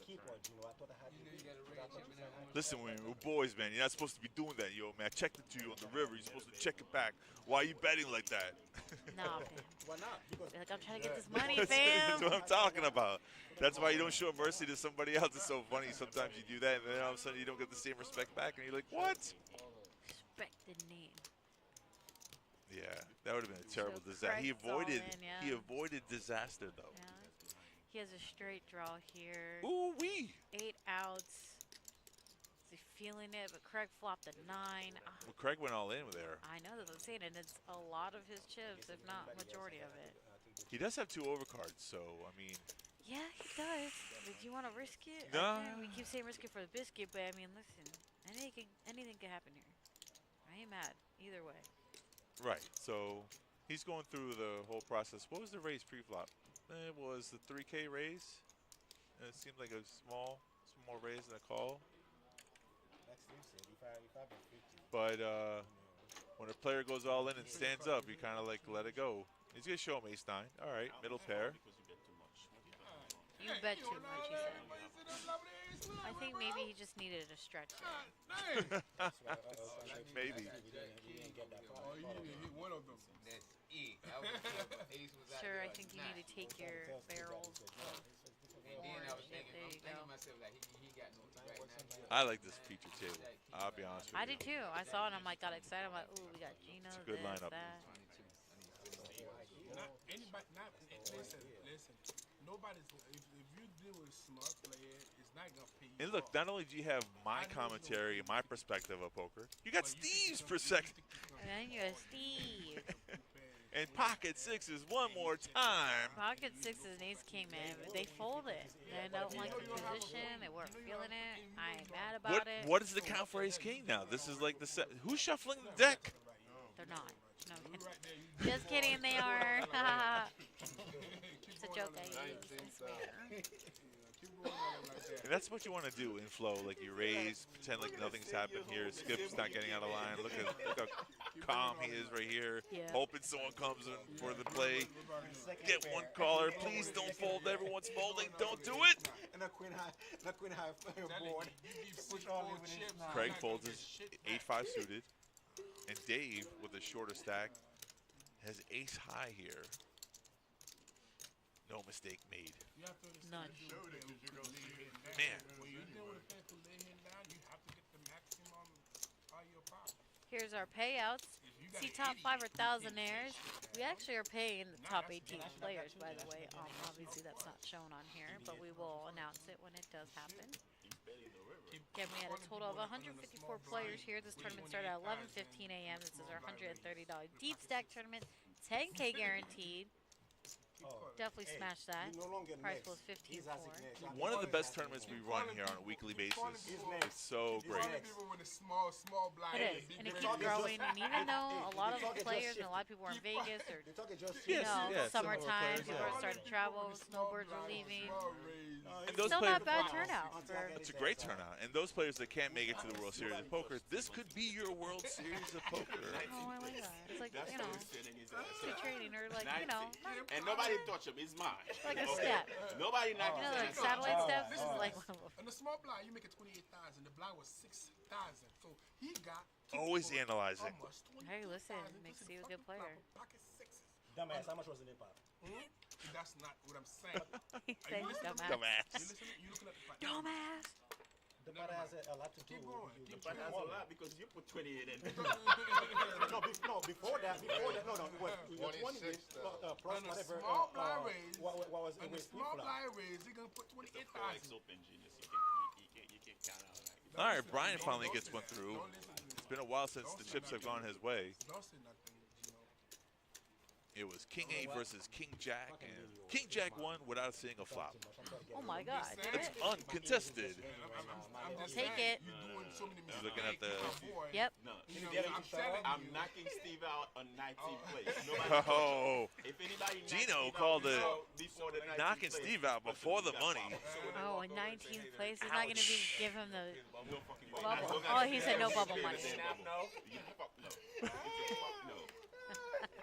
Keep on, Gino. I thought I had to beat it. Because I thought you said I had to. Listen, we're boys, man. You're not supposed to be doing that, yo, man. I checked it to you on the river. You're supposed to check it back. Why are you betting like that? Nah, fam. Why not? Because Like, I'm trying to get this money, That's fam. what I'm talking about. That's why you don't show mercy to somebody else. It's so funny. Sometimes you do that, and then all of a sudden you don't get the same respect back, and you're like, what? Respect the name. Yeah, that would have been a terrible So disaster. He Craig's all avoided. in, yeah. He avoided disaster, though. Yeah. He has a straight draw here. Ooh wee. 8 outs. Is he feeling it? But Craig flopped a 9. Ah, Well, Craig went all in there. I know that's what I'm saying, and it's a lot of his chips, if not majority of it. He does have 2 overcards, so I mean, Yeah, he does. But do you want to risk it? Nah. Again, we keep saying risk it for the biscuit, but I mean, listen, anything can happen here. I ain't mad either way. right. So he's going through the whole process. What was the raise pre-flop? It was the 3K raise. And it seemed like a small raise and a call. like Steve said, if I be 50. But when a player goes all in and stands up, you kind of like let it go. He's gonna show him ace-9. All right, middle pair. Because you bet too much. You bet too much, he said. I think maybe he just needed a stretch. Dang. Maybe. We didn't get that far. Oh, you didn't hit one of them. That's it. That was the ace was out Sure, there I think you all need to night. take your barrels of And then I was orange. thinking, There I'm you thinking go. myself like he got no right now. I like this feature table. I'll be honest with I you. did too. I saw it and I'm like, got excited. I'm like, ooh, we got Gino, It's a good this, lineup. that. Not anybody. Not listen. Nobody's. If you deal with a smart player, it's not gonna pay you. And look, not only do you have my commentary and my perspective of poker, you got Steve's perspective. And then you have Steve. And pocket sixes one more time. Pocket sixes and ace king, man. But they fold it. They don't like the position. They weren't feeling it. I ain't mad about it. What is the count for ace king now? This is like the set. Who's shuffling the deck? They're not. No, I'm kidding. Just kidding, they are. It's a joke, I swear. And that's what you want to do in flow. Like you raise, pretend like nothing's happened here. Skip's not getting out of line. Look how calm he is right here. Yeah. Hoping someone comes in for the play. Get one caller. Please don't fold. Everyone's folding. Don't do it. And the queen high board. Push all in with his nine. Craig folds his 8-5 suited. And Dave, with a shorter stack, has ace high here. No mistake made. None. Man. When you deal with a player who lay him down, you have to get the maximum out of your pocket. Here's our payouts. See top 5 are thousandaires. We actually are paying the top 18 players, by the way. Obviously, that's not shown on here, but we will announce it when it does happen. Again, we had a total of 154 players here. This tournament started at 11:15 a.m. This is our $130 deep stack tournament. 10K guaranteed. Definitely smash that. Price was 15.4. One of the best tournaments we run here on a weekly basis. It's so great. People with a small blind. It is, and it keeps growing. And even though a lot of the players and a lot of people are in Vegas or summertime, people are starting to travel, snowbirds are leaving. And those Still players, not bad turnout. it's a great turnout. And those players that can't make it to the World Series of Poker, this could be your World Series of Poker. Oh, I like that. It's like, you know, free trading or like, you know, And nobody touch him. It's mine. like a step. Nobody You knocking know, him. like satellite steps. This is like one of them. On the small blind, you make it 28,000. The blind was 6,000. So he got Always analyzing. almost 20,000. Hey, listen, makes you a good player. Pocket sixes. Dumbass, how much was the impact? That's not what I'm saying. He said he's dumbass. Dumbass. You looking at the fight. Dumbass. The butt has a lot to do Keep with going. you. Keep But that's a lot because you put 28 in. No, before that, it was 20 plus On a whatever. small blind raise, What was on it the with small flip-flop? blind raise, you're gonna put Forex 28,000. open genius. You can't count out like All right, Brian finally gets one through. Don't listen to It's been a while since the chips have gone his way. Don't say nothing, Gino. It was King 8 versus King Jack, and King Jack won without seeing a flop. Oh my God. Did It's it? uncontested. I'm just Take saying, it. You're doing so many He's looking at the. mistakes. Yep. no. You know, I'm telling I'm you. knocking Steve out on 19th place. Nobody Oh, if anybody knocks Gino Steve called out it before the 19th knocking place, Steve out before the money. Oh, in 19th place. He's not going to give him the No fucking way. bubble. Oh, he said no bubble money. No. You fuck no. You fuck no.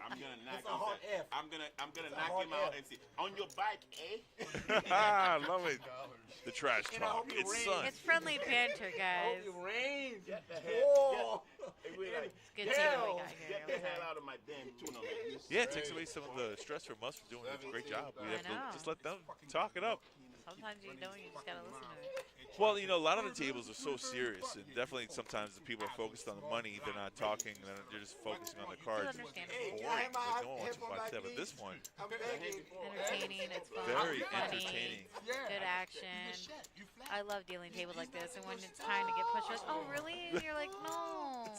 I'm gonna knock It's a hard him. F. I'm gonna a knock hard him out F. and see on your bike, eh? I love it. The trash And I talk. hope you It's rain. sun. It's friendly banter, guys. rains. Get the Whoa. Hey, we like, It's good seeing what we got here. get the hell out of my damn tournament. Yeah, it takes away some of the stress from us for doing a great job. We have know. to just let them talk it up. Sometimes you don't. You just got to listen to it. Well, you know, a lot of the tables are so serious, and definitely sometimes the people are focused on the money. They're not talking. They're just focusing on the cards. It's It's understandable. boring. Like no one wants to watch that. But this one, I'm begging. Entertaining. It's fun. very funny. entertaining. Good action. I love dealing tables like this, and when it's time to get pushed, like, oh really? And you're like, no.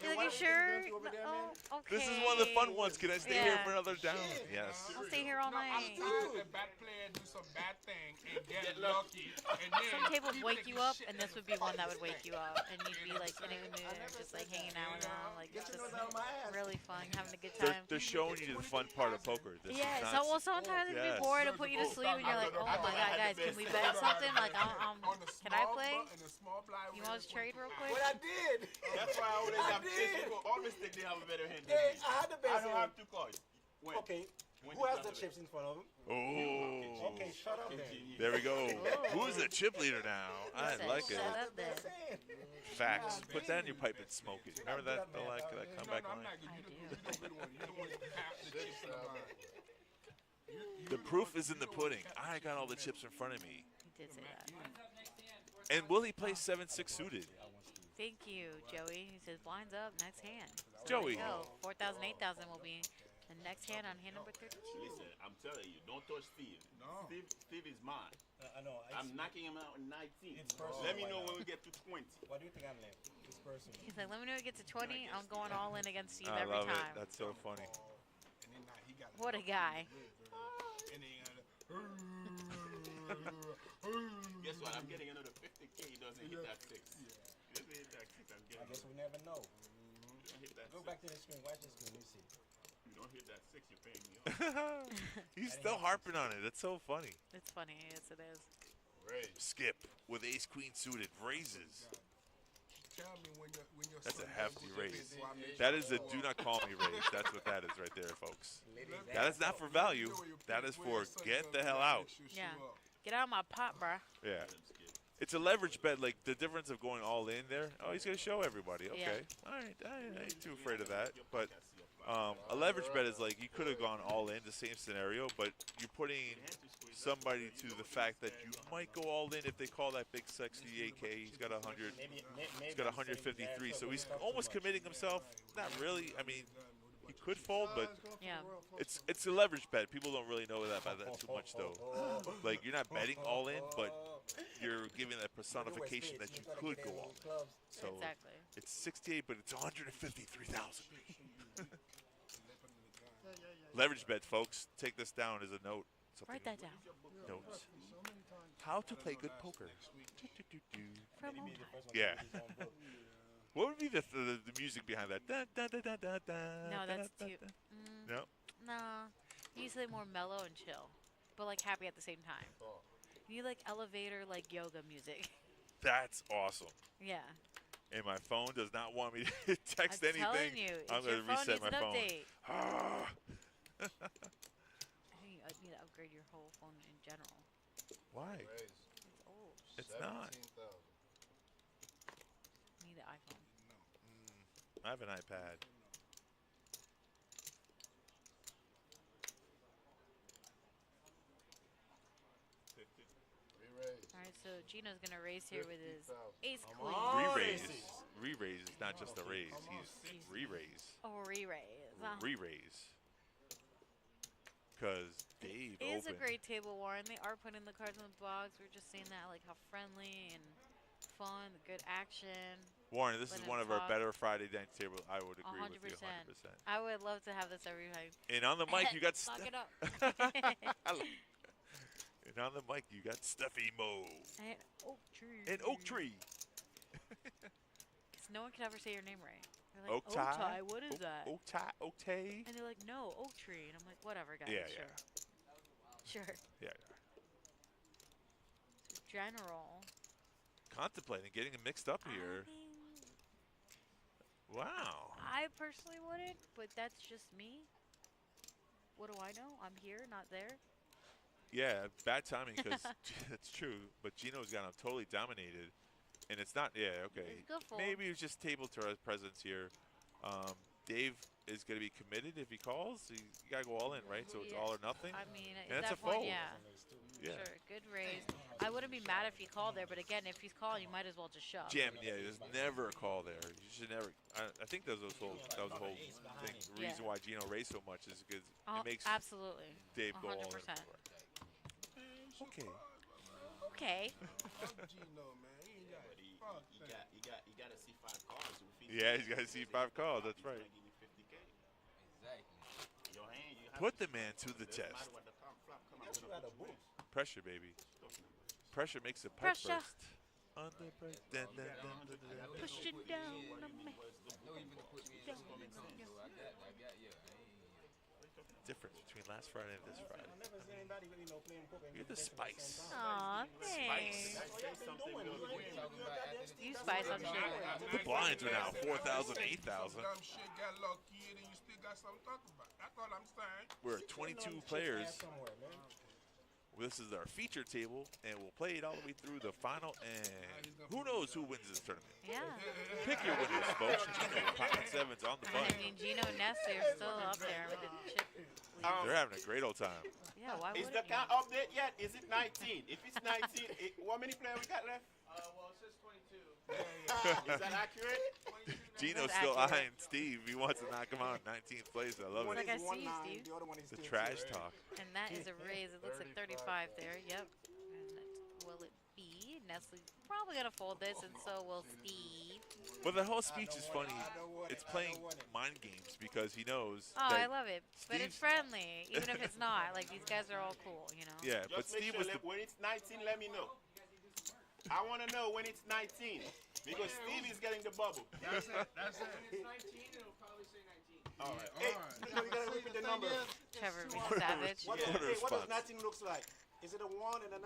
You're like, you sure? Oh, okay. This is one of the fun ones. Can I stay here Yeah. for another down? Yes. I'll stay here all I'm night. tired of a bad player do some bad thing and get lucky. And then Some tables keep wake you taking up, shit. and this would be one that would wake you up, and you'd be like in a good mood, just like hanging out with them, like it's just really fun, having a good time. They're showing you the fun part of poker. This Yeah, is so not, well sometimes it'd Yes. be bored to put you to sleep, and you're like, oh my god, guys, can we bet something? Like, On the can I small play? in the small blind You want to trade real quick? What I did. That's why I always I have did. people always think they have a better hand than Hey, me. I had the I best don't hand. have two cards. When? Okay. 20 Who has the times chips in front of him? Oh. Okay, shut up then. There we go. Who's the chip leader now? I said like it. shut up then. Facts. Put that in your pipe and smoke it. Remember that comeback I'm line? not gonna. You don't be the one. You don't want to have the chips in the line. The proof is in the pudding. I got all the chips in front of me. He did say that. And will he play 7-6 suited? Thank you, Joey. He says blinds up, next hand. Joey. Go. 4,000, 8,000 will be the next hand on hand number 32. Listen, I'm telling you, don't touch Steve. No. Steve is mine. I know. I'm knocking him out in 19. It's personal Let me right know now. when we get to 20. What do you think I'm left? It's personal. He's like, let me know when it gets to 20. I'm going all in against Steve I every love time. it. That's so funny. And then now he got What a guy. And then Guess what? I'm getting another 50K. He doesn't hit that 6. He doesn't hit that 6. I'm I getting guess we never know. You don't hit that Go 6. back to the screen. Watch the screen. You see. You don't hit that 6, you're paying me off. He's still harping on it. That's so funny. It's funny. Yes, it is. Skip with ace queen suited raises. tell me when your That's son a goes hefty to the raise. baseball, I make That sure is a you do are. not call me raise. That's what that is right there, folks. Ladies, That is not for value. That is for get the hell out. Yeah. Get out of my pot, bruh. Yeah. It's a leverage bet, like the difference of going all in there. Oh, he's going to show everybody. Okay. All right. I ain't too afraid of that. But a leverage bet is like you could have gone all in the same scenario, but you're putting somebody to the fact that you might go all in if they call that big sexy 8K. He's got 100. He's got 153, so he's almost committing himself. Not really. I mean, he could fold, but Yeah. it's a leverage bet. People don't really know that about that too much, though. Like you're not betting all in, but you're giving a personification that you could go all in. So Exactly. it's 68, but it's 153,000. Leverage bet, folks. Take this down as a note. Something Write that down. Notes. How to play good poker. From home. Yeah. What would be the music behind that? Da, da, da, da, da, da, No, that's da, too. da. No. Nah. Usually more mellow and chill, but like happy at the same time. You need like elevator, like yoga music. That's awesome. Yeah. And my phone does not want me to text I'm anything. telling you, I'm your going to phone reset needs my an phone. update. Ah. I think I need to upgrade your whole phone in general. Why? It's old. It's not. You need the iPhone. I have an iPad. All right, so Gino's gonna race here with his ace queen. Re-raise is not just a raise. He's re-raise. Oh, re-raise. Re-raise. Because Dave It is a opened. great table, Warren. They are putting the cards in the box. We're just saying that, like how friendly and fun, good action. Warren, this is Let one him of our talk. better Friday night table. I would agree with you 100%. I would love to have this every time. And on the mic, you got Lock it up. And on the mic, you got Steffi Mo. And Oak Tree. And Oak Tree. No one can ever say your name right. They're like, Oak tie. What is that? Oak tie. Oak tie. And they're like, no, Oak Tree. And I'm like, whatever, guys. Yeah, Sure. Sure. Yeah. General. Contemplating getting it mixed up here. I mean, Wow. I personally wouldn't, but that's just me. What do I know? I'm here, not there. Yeah, bad timing because that's true. But Gino's got him totally dominated. And it's not, yeah, okay. It's good fold. Maybe it's just table Thurs presence here. Dave is going to be committed if he calls. You got to go all in, right? So it's Yeah. all or nothing. I mean, And at that's that a point, fold. yeah. Yeah. Sure, good raise. I wouldn't be mad if he called there, but again, if he's calling, you might as well just shove. Jamming, yeah, there's never a call there. You should never. I think that was the whole thing. The Yeah. reason why Gino raised so much is because Oh, it makes absolutely. Dave go all in. 100%. Okay. Okay. Fuck Gino, man. He ain't got But fuck that. he got to see 5 cards. Yeah, he's got to see 5 calls. That's right. Give you 50K. Exactly. Your hand, you have Put to the man to the doesn't test. matter what the flop come out. You got a boost. Pressure, baby. Pressure makes the pipe Pressure. burst. Under pressure. Dun, dun, dun, dun, dun, dun. Push it down on me. No, you finna put me in the so I got, yeah. Difference between last Friday and this Friday. I never seen anybody really know playing poker. You're the spice. Aw, thanks. You spice up shit. The blinds are now 4,000, 8,000. Dumb shit got lucky and you still got something to talk about. That's all I'm saying. We're at 22 players. This is our feature table, and we'll play it all the way through the final, and who knows who wins this tournament. Yeah. Pick your winners, folks. Gino and Pocket Sevens on the I button. mean, Gino and Nestle are still up there with the chip lead. They're having a great old time. Yeah, why Is wouldn't the count update yet? Is it 19? If it's 19, how many players we got left? Well, it says 22. Is that accurate? Gino's That's still accurate. eyeing Steve. He wants to knock him out in 19th place. I love Like it. I see you, Steve. The other one is The still trash two. talk. And that is a raise. It looks like 35 there. Yep. And will it be? Nestle probably going to fold this, and so will Steve. Well, the whole speech is funny. I don't want it. It's I playing don't want it. mind games because he knows Oh, that I love it. But it's Steve's- friendly, even if it's not. Like, these guys are all cool, you know? yeah, but Just make Steve sure was the when it's 19, let me know. I want to know when it's 19 because Steve is getting the bubble. That's it. That's it. It's 19, it'll probably say 19. All right. Hey, you gotta repeat the number. Trevor being savage. What, What a hey, what does response. 19 looks like? Is it a 1 and a 9?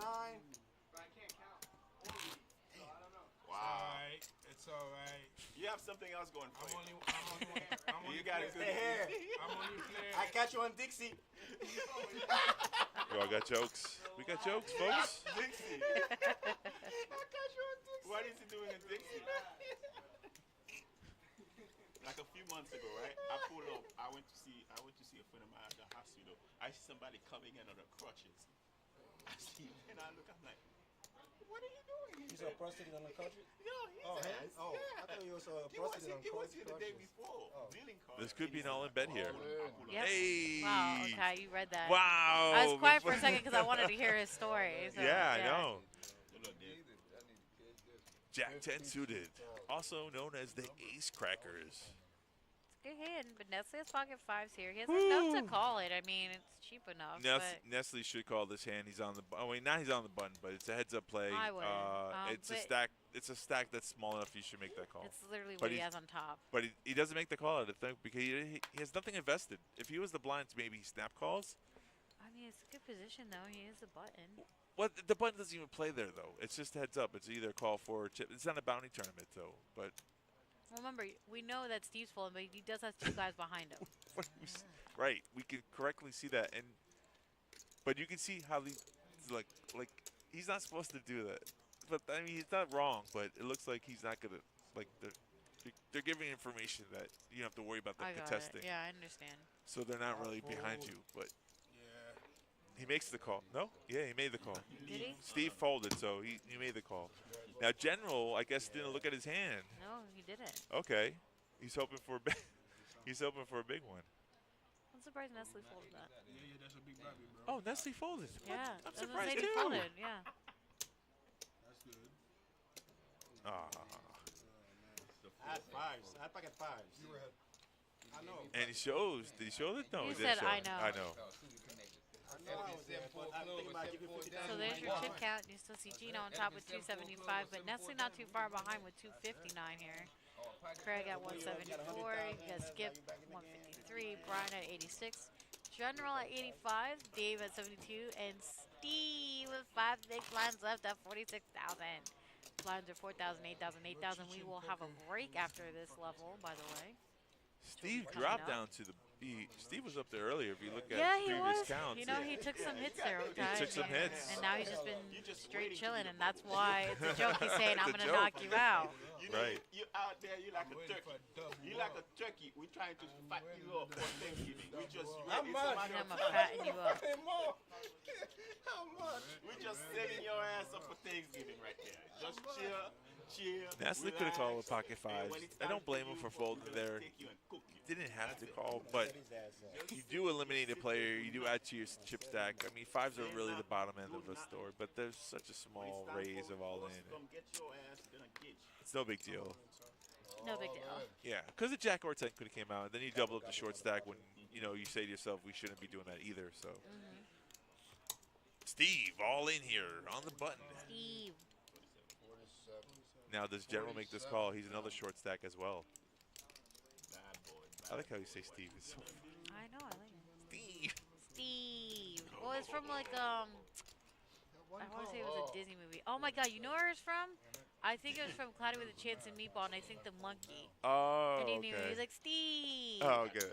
But I can't count. Only, so I don't know. All right. It's all right. You have something else going for you. I'm only You got it. Hey, I'm only playing. I catch you on Dixie. Yo, I got jokes. We got jokes, folks. Dixie. What is he doing in Dixie? Like a few months ago, right? I pulled up. I went to see a friend of mine at the hospital. I see somebody coming in on the crutches. I see him, and I look. I'm like, what are you doing? You saw a prostitute on the country? No, he's Oh, a- hands? Oh, I thought you saw a He was prostitute on he was here the day crutches. before. Oh. Dealing cards. This could be an all-in bet here. Yep. Hey. Wow, okay, you read that. Wow. I was quiet for a second because I wanted to hear his story. So, Yeah, I know. Look, dude. Jack 10 suited, also known as the Ace Crackers. Good hand, but Nestle has pocket fives here. He has enough to call it. I mean, it's cheap enough. but Nestle should call this hand. He's on the. Oh wait, now he's on the button, but it's a heads-up play. I would. It's a but stack. It's a stack that's small enough. You should make that call. it's literally But what he he's- has on top. But he doesn't make the call. I think because he has nothing invested. If he was the blinds, maybe he snap calls. I mean, it's a good position though. He is the button. Well, the button doesn't even play there though. It's just heads up. It's either call for or chip. It's not a bounty tournament though. But Remember, we know that Steve's folding, but he does have two guys behind him. right, we can correctly see that, but you can see how he like he's not supposed to do that. But I mean, he's not wrong. But it looks like he's not gonna like they're giving information that you don't have to worry about the I got contesting. it. Yeah, I understand. So they're not really behind you. But Yeah. he makes the call. No? Yeah, he made the call. Did he? Steve folded, so he made the call. Now, General, I guess, didn't look at his hand. No, he didn't. Okay, he's hoping for a big. He's hoping for a big one. I'm surprised Nestle folded that. Yeah, that's a big baby, bro. Oh, Nestle folded. What? Yeah, I'm I was gonna surprised say he too. folded. Yeah. That's good. Ah, I had fives. I had pocket fives. You were I know. and he shows. Did he show it? No, He he didn't said, show "I it. know." I know. I know I was there, but I'm thinking about giving 50,000. So there's your chip count. You still see Gino on top with 275, but Nestle not too far behind with 259 here. Craig at 174. You got Skip 153. Brian at 86. General at 85. Dave at 72. And Steve with 5 big blinds left at 46,000. Blinds are 4,000, 8,000, 8,000. We will have a break after this level, by the way. Steve Coming dropped up. down to the. Steve was up there earlier. If you look at Yeah, he previous was. counts, You know, he took some hits there, okay? took some hits. And now he's just been just straight waiting to chilling, be and that's why it's a joke. He's saying, I'm It's a going to knock joke. you out. You know, Right. you out there, you like a Waiting turkey. for a double You like a turkey. We're trying to fat you up for Thanksgiving. We just How it's a much? matter I'm of going to fatten you up. Hey, Mo. How much? We're just setting your ass up for Thanksgiving right there. Just chill. Nestle could have called with pocket and fives. when it's I time don't blame him you, for folding we're there. gonna take you and cook you. Didn't have to call, but His ass up. you do eliminate a player. You do add to your chip stack. I mean, fives are really the bottom end of a store, but there's such a small raise of all in. Come get your ass, gonna get you. It's no big deal. No big deal. Yeah, because the Jack or 10 could have came out, and then you double up the short stack when you say to yourself, we shouldn't be doing that either. So, Steve, all in here on the button. Steve. Now, does General make this call? He's another short stack as well. Bad boy. I like how you say Steve. It's so I know, I like it. Steve. Steve. Well, it's from like, I want to say it was a Disney movie. Oh my god, you know where it's from? I think it was from Cloudy with a Chance and Meatball, and I think the monkey. Oh, And he knew. He okay. was like, Steve. Oh, okay.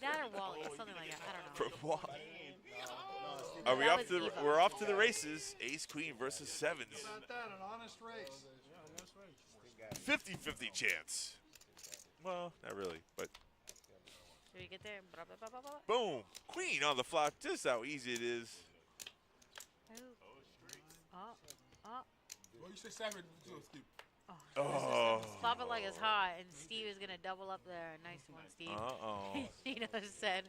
That or Wally, something like that. I don't know. For what? Are we That off was to the, Eva. we're off to the races. Ace Queen versus sevens. About that, an honest race. 50-50 chance. Well, not really, but Did we get there? Blah, blah, blah, blah, blah. boom. Queen on the flop. Just how easy it is. Oh. Well, you said 7 to Steve. Oh. Flop it like it's hot, and Steve is going to double up there. Nice one, Steve. Uh-oh. Gino said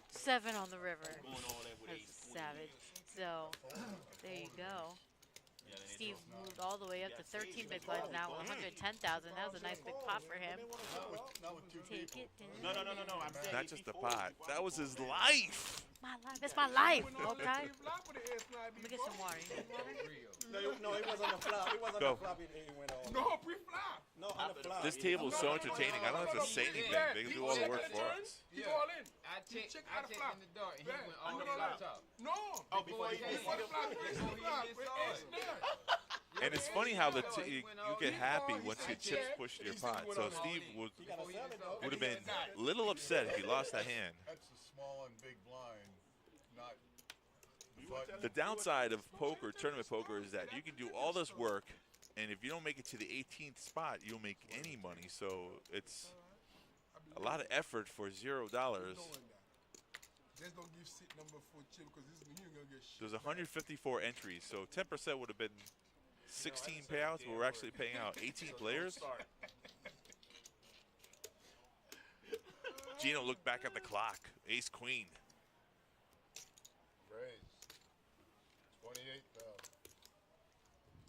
7 on the river. Going all that with That's ace queen. savage. So, there you go. Steve moved all the way up to 13 big blinds now, 110,000. That was a nice big pot for him. Take it down. No. I'm saying Not just a pot. That was his life. My life. That's my life. Okay. Block with the ass line. Let me get some water. You need water? No, it wasn't a flop. It wasn't Go. a flop. It went on. No, pre-flop. No, on the flop. This table is so entertaining. I don't have to say anything. They can do all the work for us. He's all in. I He checked checked out the flop. in the dark, and he Yeah, went all under the the way light. up. No. Oh, before he Before the flop, Before it's he the flop. even With saw ace it. And it's funny how you get happy once your chips push your pot. So Steve would have been a little upset if he lost that hand. That's a small and big blind, not the button. The downside of poker, tournament poker, is that you can do all this work, and if you don't make it to the 18th spot, you don't make any money. So it's a lot of effort for $0. Just don't give seat number 4 chip because this is gonna get shit. There's 154 entries, so 10% would have been 16 payouts, but we're actually paying out 18 players. Gino looked back at the clock. Ace Queen. Raise. 28,000.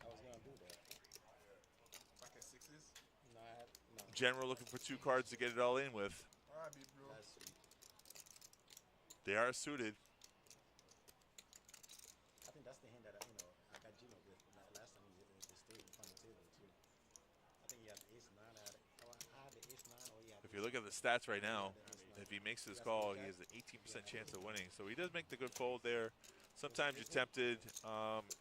I was gonna do that. Back at 6s. No. General looking for 2 cards to get it all in with. All right, big bro. That's sweet. They are suited. I think that's the hand that I got Gino with last time he stayed in front of the table too. I think he had the ace 9. I had the ace 9, or he had. If you look at the stats right now, if he makes this call, he has an 18% chance of winning. So he does make the good fold there. Sometimes you're tempted.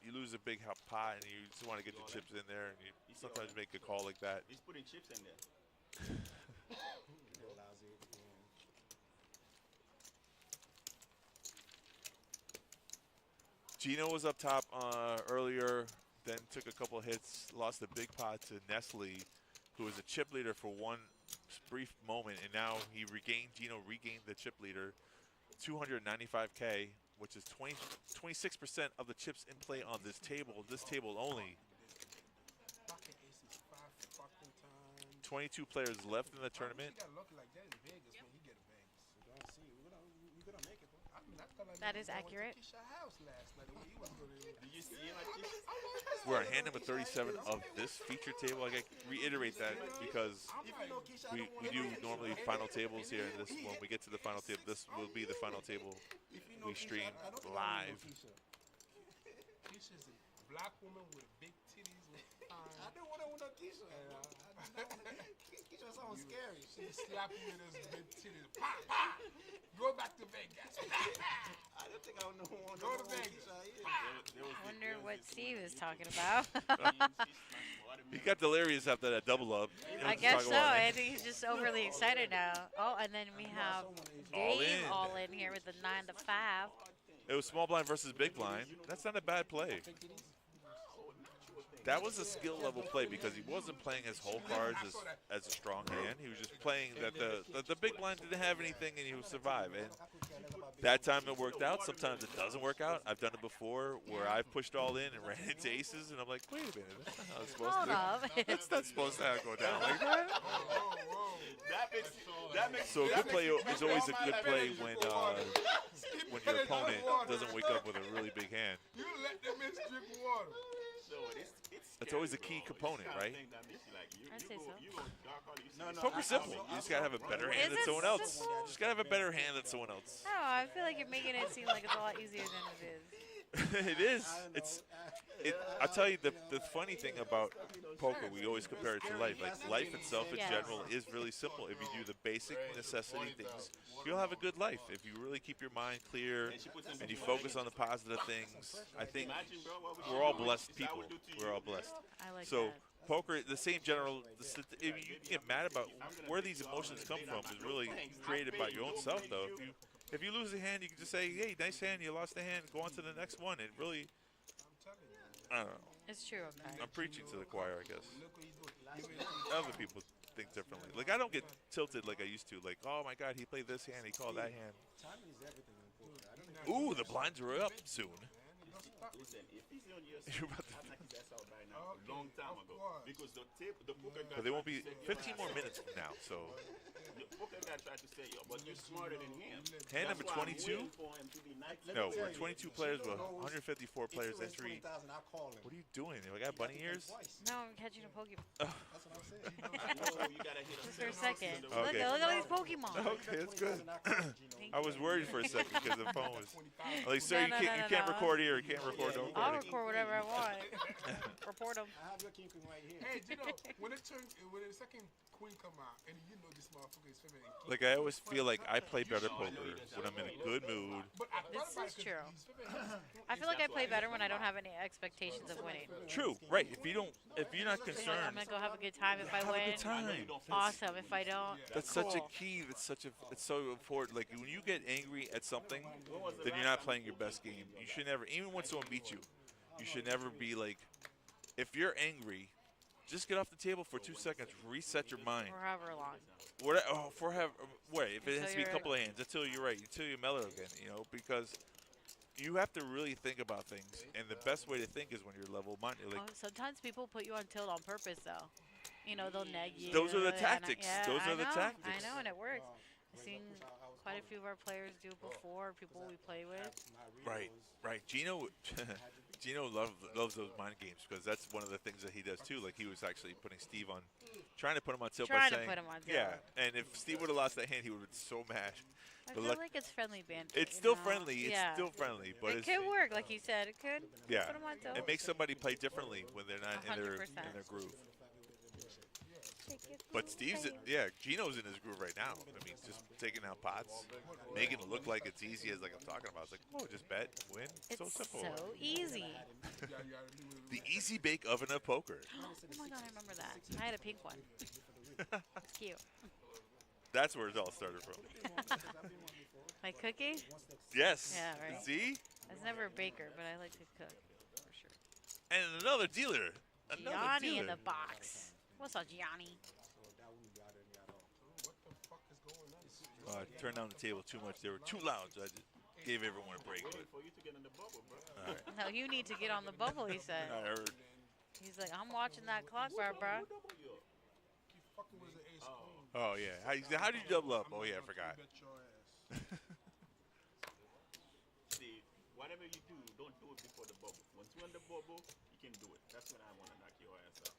You lose a big pot, and you just want to get your chips in there, and you sometimes make a call like that. He's putting chips in there. Lousy, Gino was up top earlier, then took a couple of hits, lost a big pot to Nestle, who was a chip leader for one brief moment, and now Gino regained the chip leader, 295K, which is 26% of the chips in play on this table only. Fucking aces 5 fucking times. 22 players left in the tournament. He got lucky like that in Vegas when he get a Vegas. We're gonna see. We're gonna make it, bro. I mean, I thought I That knew is he went to accurate. Keisha's house last night. The way he was going to. Did you see him at this? We're at hand number 37 of this feature table. I gotta reiterate that because we do normally final tables here. And this, when we get to the final table, this will be the final table we stream live. Keisha's a black woman with big titties. With I don't want to know Keisha. Keisha sounds scary. She slap you with those big titties. Pop, pop. Go back to Vegas. I don't think I want to Go know to who Vegas. Keisha is. I wonder what Steve is talking about. He got delirious after that double up. He I wants to guess talk so. about it. I think he's just overly excited now. Oh, and then we have All Dave in. all in here with the 9 to 5. It was small blind versus big blind. That's not a bad play. That was a skill level play because he wasn't playing his whole cards as a strong hand. He was just playing that the big blind didn't have anything and he would survive. And that time it worked out. Sometimes it doesn't work out. I've done it before where I've pushed all in and ran into aces, and I'm like, wait a minute, that's not how it's supposed Hold to. up. It's not supposed to go down like that. That makes So a good play is always a good play when your opponent doesn't wake up with a really big hand. You let them in drink water. That's always a key component, right? I'd say so. Poker's simple. You just gotta have a better hand Is than it someone else. simple? Just gotta have a better hand than someone else. Oh, I feel like you're making it seem like it's a lot easier than it is. It is. I'll tell you the funny thing about poker, we always compare it to life. Like life itself in Yes. general is really simple. If you do the basic necessity things, you'll have a good life. If you really keep your mind clear and you focus on the positive things, I think we're all blessed people. We're all blessed. I like So that. poker, the same general. If you get mad about where these emotions come from, is really created by your own self, though. If you lose a hand, you can just say, "Hey, nice hand. You lost a hand. Go on to the next one." It really, I don't know. It's true, okay. I'm preaching to the choir, I guess. Other people think differently. Like, I don't get tilted like I used to. Like, oh my God, he played this hand, he called that hand. Timing is everything in poker. I don't know. Ooh, the blinds are up soon. Listen, if he's on your You're side, about to- I'll knock his ass out right now. A long time ago. Because the poker guy But there won't tried be to set you 15 up. more minutes from now, so. The poker guy tried to set you up, but you're smarter than him. Hand number That's why I'm 22? waiting for him to be nice. No, we're 22 players with 154 players entry. 20,000, I'll call him. What are you doing? You got bunny ears? Twice. No, I'm catching a Pokemon. That's what I'm saying. I know you gotta hit Just him. for a second. Okay. Look at all these Pokemon. Okay, that's good. Thank I was you. worried for a second because the phone was. Like, sir, No, you can't no. record here. You can't record. Don't I'll record. record whatever I want. Report them. I have your king queen right here. Hey, when the second queen come out, and you know this motherfucker is favorite. Like, I always feel like I play better poker when I'm in a good mood. But I thought This about is it 'cause true. he's favorite. I feel like I play better when I don't have any expectations of winning. True, right? If you're not I feel like I'm concerned, gonna go have a good time if I have a win. good time. Awesome. If I don't, That's such a cool. key. It's so important. Like, when you get angry at something, then you're not playing your best game. You should never, even when someone beats you, you should never be like, if you're angry, just get off the table for 2 seconds, reset your mind. For however long. Wait, if it has to be a you're- couple of hands, until you're right, until you're mellow again, because you have to really think about things, and the best way to think is when you're level-minded. Like, Sometimes people put you on tilt on purpose, though. They'll neg you. Those are the and tactics. yeah, Those I are the know, tactics. I know, and it works. I've seen quite a few of our players do it before, people we play with. right. Gino loves those mind games because that's one of the things that he does too. Like, he was actually putting Steve on, trying to put him on tilt by Trying to saying, put him on tilt. yeah. And if Steve would have lost that hand, he would have been so mad. I But feel luck- like it's friendly banter. It's you still know? friendly. It's Yeah. still friendly, but It could work, like you said. It could. yeah, Put 'em on tilt. it makes somebody play differently when they're not in their 100%. groove. Shake it, But Steve's, Gino's in his groove right now. I mean, just taking out pots, making it look like it's easy as like I'm talking about. It's like, oh, just bet, win. It's so simple. so easy. The easy bake oven of poker. Oh my god, I remember that. I had a pink one. It's cute. That's where it all started from. My cookie? Yes. Yeah, right. See? I was never a baker, but I like to cook, for sure. And another dealer. Another Gianni dealer. in the box. What's up, Gianni? I turned down the table too much. They were too loud, so I just gave everyone a break. But, For you to get in the bubble, bro. all right. No, you need to get on the bubble, he said. I heard. He's like, I'm watching that clock bar, bro. Fucking was an ace queen. Oh, yeah. How did you double up? Oh, yeah, I forgot. Bet your ass. See, whatever you do, don't do it before the bubble. Once you're in the bubble, you can do it. That's when I want to knock your ass out.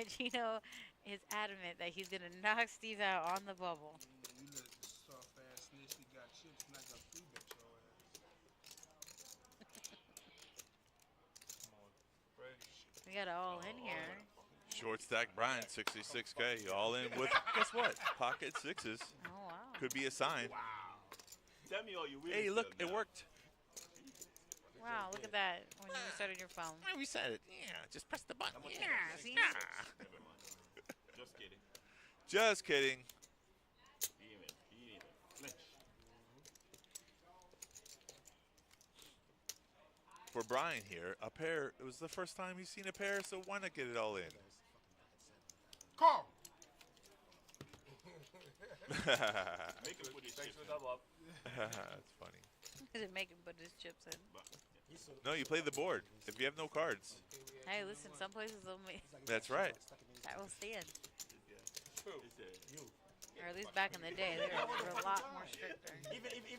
Gino is adamant that he's going to knock Steve out on the bubble. You let the soft ass snitch who got chips not gonna free bet your ass. We got it all in here. Short stack Brian, 66K. All in with, guess what? Pocket sixes. Oh, wow. Could be a sign. Tell me all you really Hey, look, feel it now. worked. Wow, look at that when you restarted your phone. We said it. Yeah, just press the button. Yeah, see? Yeah. Never mind. Just kidding. Just kidding. He even flinch. For Brian here, a pair, it was the first time he's seen a pair, so why not get it all in? Call. Make him put his chips in. That's funny. Didn't make him put his chips in. No, you play the board. If you have no cards. Hey, listen, some places will make That's right. that will stand. It's Or at least back in the day, they were a lot more stricter. Even if you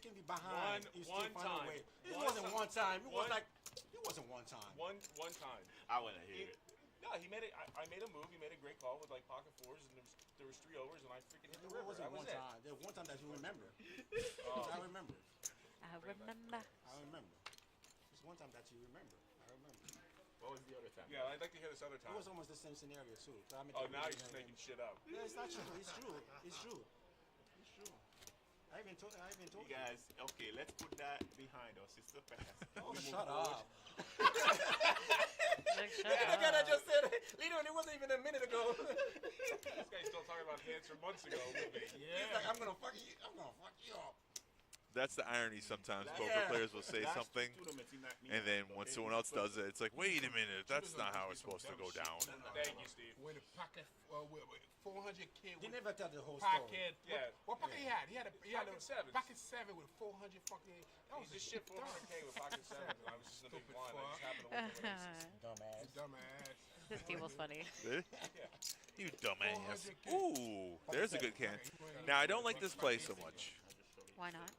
can be behind, you still one find time. a way. It wasn't one time. It was like it wasn't one time. One time. I want to hear it. No, he made it. I made a move. He made a great call with like pocket fours, and there was 3 overs, and I freaking hit the It river. wasn't That was one it. time. There was one time that you remember. Oh. I remember. I remember. I remember. There's one time that you remember. I remember. What was the other time? Yeah, I'd like to hear this other It time. was almost the same scenario too. So I mean, Oh, now you're just making shit up. Yeah, it's not true. It's true. It's true. It's true. I even told You guys, okay, let's put that behind us. It's the past. Oh, We move shut forward. up. Like, shut Look at I up. just said it. Literally, it wasn't even a minute ago. This guy's still talking about hands from months ago. He's like, I'm gonna fuck you up. That's the irony sometimes. Poker Yeah. players will say something, and then when someone else does it, it's like, wait a minute, that's not how it's supposed to go down. Thank you, Steve. With a pocket, with 400K. They with never tell the whole story. pocket. Yeah. What pocket he had? He had a Pocket sevens. pocket 7 with 400 fucking. That was This shit 400K with pocket sevens. I was just a big blind. I just happened to win the races. Dumbass. dumbass. This table's funny. You dumbass. Ooh, there's a good can. Now, I don't like this play so much. Why not?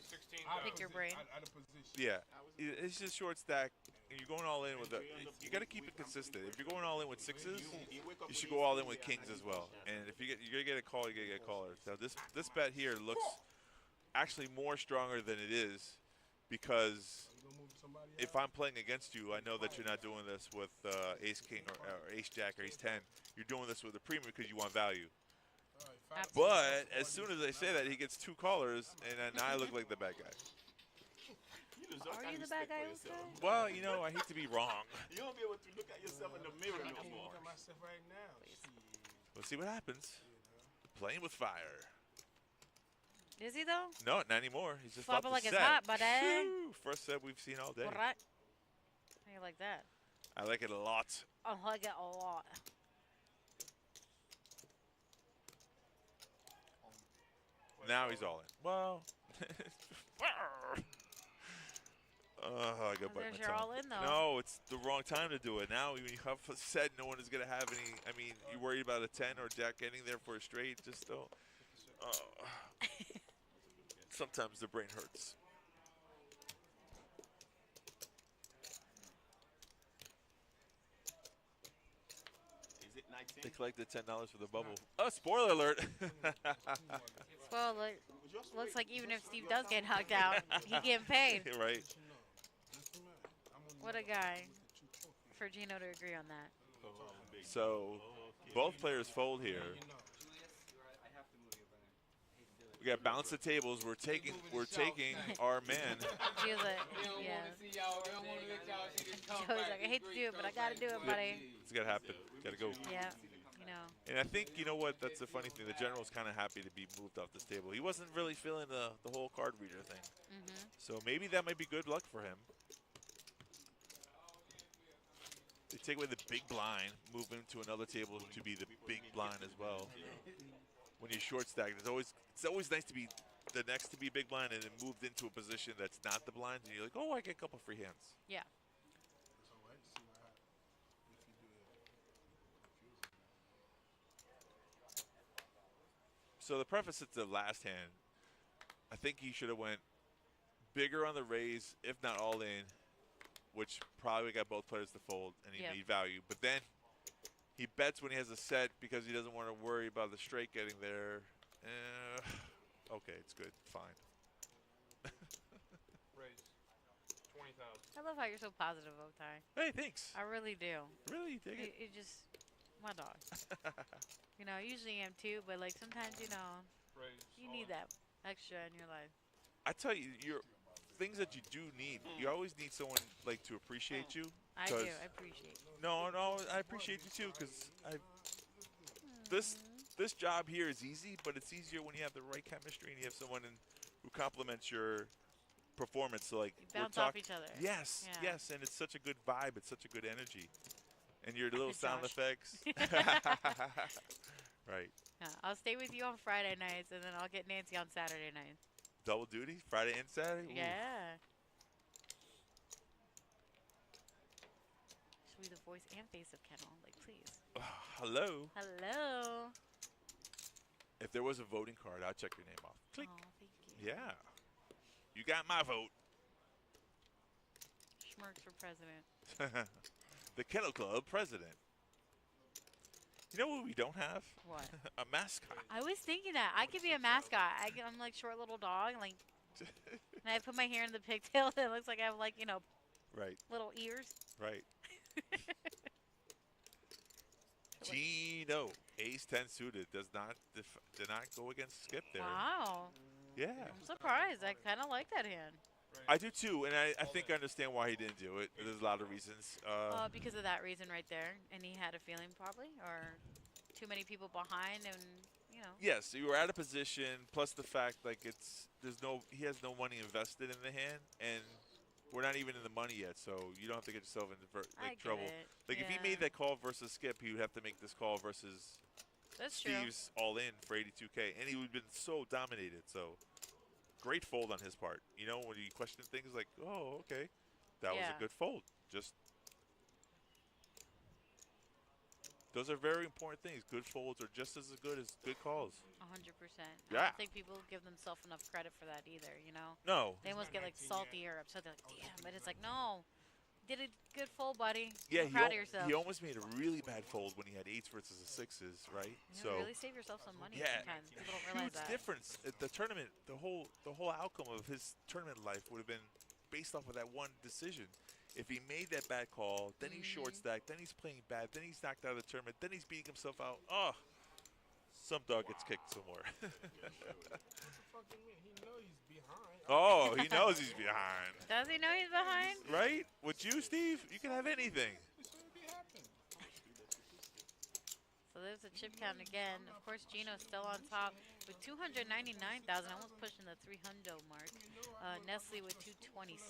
16. Pick your brain. Out of position. Yeah, it's just short stack. And you're going all in with you got to keep it consistent. If you're going all in with sixes, you should go all in with kings as well. And if you're gonna get a call, you're gonna get a caller. So this bet here looks actually more stronger than it is, because You gonna move somebody if I'm playing against you, I know that you're not doing this with ace king or ace jack or ace 10. You're doing this with a premium because you want value. But as soon as I say that, he gets 2 callers, and then I look like the bad guy. Are you the bad guy also? Well, you know, I hate to be wrong. You won't be able to look at yourself in the mirror no I'm more. looking at myself right now. We'll see what happens. Playing with fire. Is he though? No, not anymore. He's just Flop it off the like it's set. hot, buddy. Phew, first set we've seen all day. Alright. How you like that? I like it a lot. I like it a lot. Now he's all in. Well. I got bite There's my your tongue. all in though. No, it's the wrong time to do it. Now, when you have a set, no one is going to have any. I mean, you worried about a 10 or jack getting there for a straight. Just don't. Sometimes the brain hurts. Is it 19? They collected $10 for the bubble. Oh, spoiler alert! Well, looks like even if Steve does get knocked out, he getting paid. Right. What a guy. For Gino to agree on that. So, both players fold here. We got bounce the tables. We're taking our man. Gio's like, yeah. Joey's like, I hate to do it, but I gotta do it, buddy. It's gotta happen. Gotta go. Yeah, you know. And I think, you know what, that's the funny thing. The general's kind of happy to be moved off this table. He wasn't really feeling the whole card reader thing. So maybe that might be good luck for him. They take away the big blind, move him to another table to be the big blind as well. When you're short stacked, it's always nice to be the next to be big blind and then moved into a position that's not the blind, and you're like, oh, I get a couple free hands. Yeah. So the preface at the last hand, I think he should have went bigger on the raise, if not all in, which probably got both players to fold, and he made value. But then he bets when he has a set because he doesn't want to worry about the straight getting there. Okay, it's good. Fine. Raise. 20,000. I love how you're so positive, Otai. Hey, thanks. I really do. Really? Dig it? It just, my dog. You know, I usually am too, but like sometimes, you know, Raise. you need that extra in your life. I tell you, things that you do need. You always need someone like to appreciate you. I do. I appreciate you. No, I appreciate you too, because this job here is easy, but it's easier when you have the right chemistry and you have someone who complements your performance. So like You bounce off each other. Yes, Yeah. yes, and it's such a good vibe. It's such a good energy, and your little sound Josh. effects. Right. Yeah, I'll stay with you on Friday nights, and then I'll get Nancy on Saturday nights. Double duty, Friday and Saturday. Ooh. Yeah. Should be the voice and face of Kennel. Like, please. Hello. Hello. If there was a voting card, I'd check your name off. Click. Oh, thank you. Yeah. You got my vote. Schmirks for president. The Kennel Club president. You know what we don't have? What? A mascot. I was thinking that. I could be a mascot. I'm like short little dog. Like, and I put my hair in the pigtails. It looks like I have like, you know, Right. little ears. Right. Gino, ace 10 suited, did not go against Skip there. Wow. Yeah. I'm surprised. I kind of like that hand. I do too, and I think I understand why he didn't do it. There's a lot of reasons. Because of that reason right there, and he had a feeling probably, or too many people behind, and you know. Yes, you were out of position. Plus the fact like he has no money invested in the hand, and we're not even in the money yet, so you don't have to get yourself into trouble. It. Like if he made that call versus Skip, he would have to make this call versus That's Steve's all in for 82K, and he would have been so dominated. So great fold on his part. You know, when you question things like, oh, okay, that was a good fold. Just those are very important things. Good folds are just as good as good calls. 100%. Yeah. I don't think people give themselves enough credit for that either, you know? No. They almost get like salty or upset. They're like, damn, but it's like, no. Did a good fold, buddy. Yeah, Be proud of yourself. he almost made a really bad fold when he had 8s versus the 6s, right? You So really save yourself some money sometimes. People don't realize huge that. difference. At the tournament, the whole outcome of his tournament life would have been based off of that one decision. If he made that bad call, then he's short stacked, then he's playing bad, then he's knocked out of the tournament, then he's beating himself out. Oh, some dog gets kicked somewhere. What the fuck you mean? He knows he's behind. Oh, he knows he's behind. Does he know he's behind? Right? With you, Steve, you can have anything. This would be happening. So there's a chip count again. Of course, Gino's still on top with 299,000, almost pushing the 300 mark. Nestle with 227,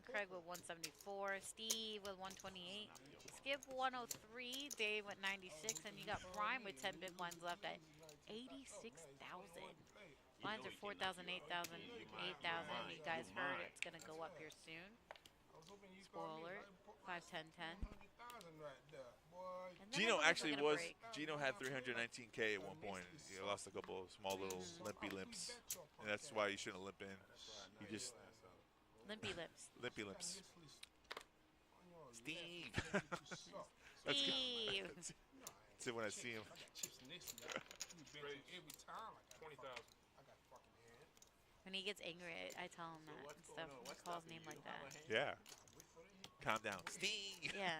Craig with 174, Steve with 128, Skip 103, Dave with 96, and you got Prime with 10 big blinds left at 86,000. Blinds are 4,000, 8,000, 8,000. You guys heard it's going to go up here soon. Spoiler, 5, 10, 10. Gino actually was. Gino had 319K at one point. He lost a couple of small little limpy limps, and that's why you shouldn't limp in. You just limpy lips. Limpy lips. Steve. Steve. That's it when I see him. When he gets angry, I tell him that and stuff. He calls name like that. Yeah. Calm down. Steve. Yeah.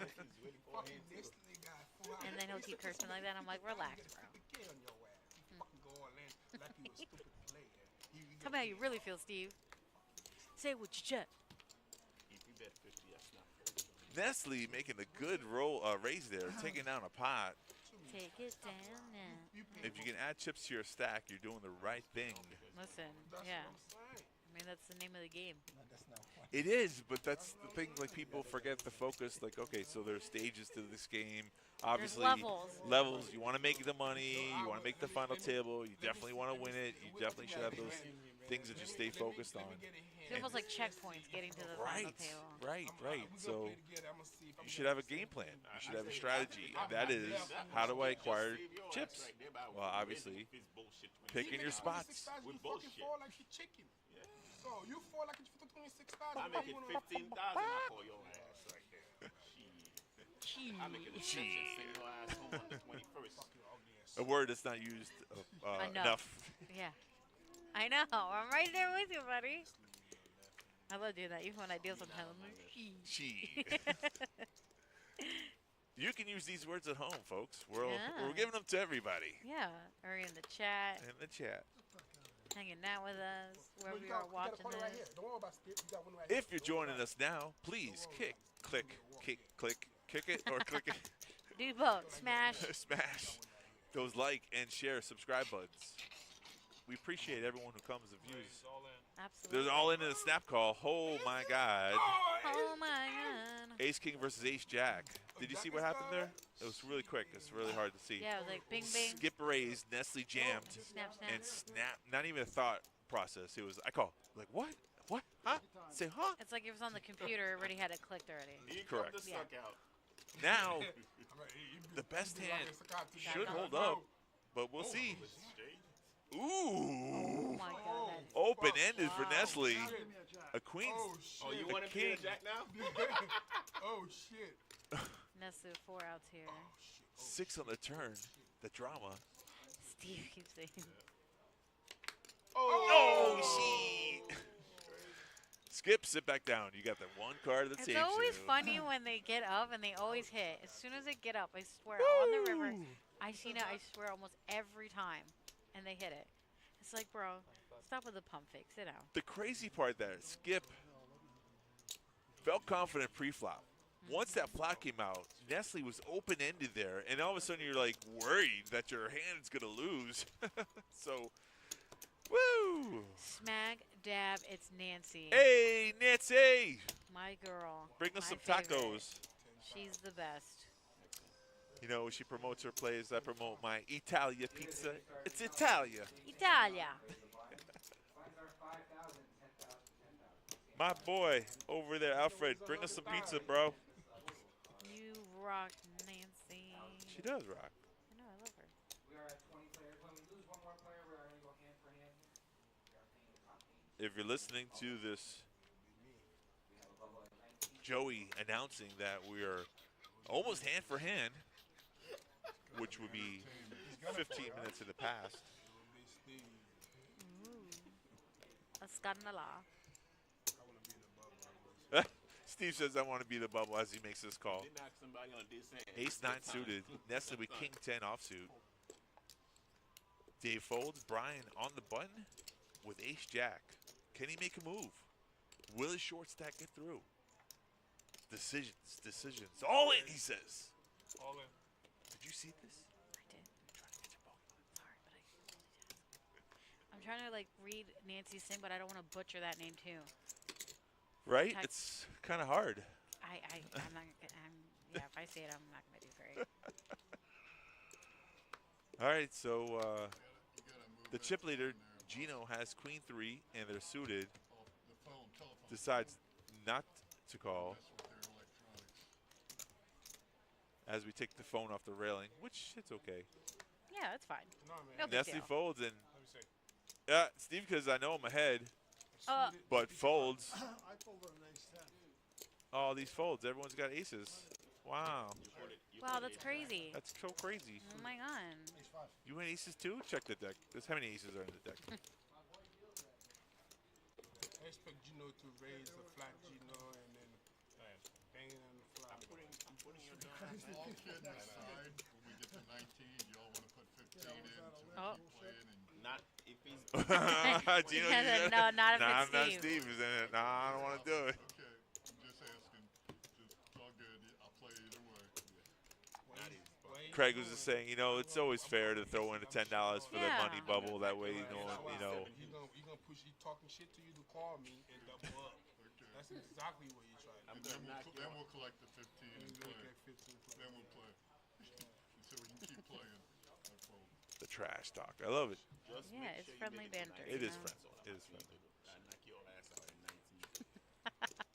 And then he'll keep cursing like that. I'm like, relax, bro. Tell me how you really feel, Steve. Say it with your chest. Nestle making a good raise there, taking down a pot. Take it down now. If you can add chips to your stack, you're doing the right thing. Listen, yeah. I mean, that's the name of the game. It is, but that's the thing. Like people forget the focus. Like, okay, so there's stages to this game. Obviously, levels. You want to make the money. You want to make the final table. You definitely want to win it. You definitely should have those things that you stay focused on. It's almost like checkpoints getting to the final table. Right. So you should have a game plan. You should have a strategy. And that is, how do I acquire chips? Well, obviously, picking your spots. So you fall like it's 26,000. I make it 15,000. I call your ass right there. I make it a send your ass home on the 21st. A word that's not used enough. Yeah. I know. I'm right there with you, buddy. I love doing that. Even when I deal sometimes, I'm like, she. You can use these words at home, folks. We're giving them to everybody. Yeah. Or in the chat. In the chat. Hanging out with us, wherever you are watching this. If you're joining us now, please kick it, or click it. Do both. Smash. Smash those like and share, subscribe buttons. We appreciate everyone who comes and views. Absolutely. They're all in the snap call. Oh my God. Oh my God. Ace King versus Ace Jack. Did you see what happened there? It was really quick. It's really hard to see. Yeah, it was like bing bing. Skip raised, Nestle jammed. Snap. And snap. Not even a thought process. It was, I call, like, what? What? Huh? Say, huh? It's like it was on the computer, it already had it clicked already. Correct. Yeah. Now, the best hand should hold up, but we'll see. Ooh. Oh my God. Open-ended for Nestle. A queen. Oh, you want to be a jack now? Oh, shit. Nestle 4 outs here. 6 on the turn. The drama. Steve keeps saying. Oh, shit. Skip, sit back down. You got that one card that saves you. It's always funny when they get up and they always hit. As soon as they get up, I swear, on the river, I've seen it, I swear, almost every time. And they hit it. It's like, bro, stop with the pump fake. Sit down. The crazy part there, Skip felt confident pre-flop. Once that flop came out, Nestle was open-ended there, and all of a sudden you're like worried that your hand's gonna lose. So, woo! Smack dab, it's Nancy. Hey, Nancy! My girl. Bring us my some favorite. tacos. She's the best. You know, she promotes her plays. I promote my Italia pizza. It's Italia. Italia. My boy over there, Alfred, bring us some pizza, bro. You rock, Nancy. She does rock. I know, I love her. If you're listening to this, Joey announcing that we are almost hand for hand, which would be 15 minutes in the past. A scandala. Steve says I want to be the bubble as he makes this call. They knock somebody on this hand. Ace 9 suited. Nestle with King 10 offsuit. Dave folds. Brian on the button with Ace Jack. Can he make a move? Will his short stack get through? Decisions. All in, he says. All in. Did you see this? I did. Sorry, but I'm trying to like read Nancy's thing, but I don't want to butcher that name too. Right? Text. It's kind of hard. I'm not. Yeah, if I say it, I'm not gonna do great. All right, so the chip leader, Gino, has Queen 3, and they're suited. Decides not to call as we take the phone off the railing, which it's okay. Yeah, that's fine. No, man. No big Nestle deal. folds, and Let me see. Steve, because I know I'm ahead, Uh, but folds. I told her a nice 10. Oh, these folds. Everyone's got aces. Wow. wow, that's crazy. That's so crazy. Oh my god. You win aces too? Check the deck. There's how many aces are in the deck? I expect Gino to raise a flat Gino and then bang it on the flop. I'm putting your All kidding aside, when we get to 19, y'all want to put 15 in to Oh. keep playing and not if he's Gino, Yeah, you said- no, not if nah, it's I'm not Steve. Steve. He's in it. Nah, I don't want to do it. okay, I'm just asking. It's all good. I'll play either way. Craig was just saying, you know, it's always fair to throw in the $10 for the Yeah. money bubble. That way, you know. He gonna push. He talking shit to you to call me and double up. Okay. That's exactly what you try to And do. then we'll collect the 15 and Look play. at 15 play. Then we'll play. So we can keep playing. I fold. The trash talk. I love it. just Yeah, make it's sure you friendly make banter. It you is know? friendly. It is friendly. I knock your ass out at 19.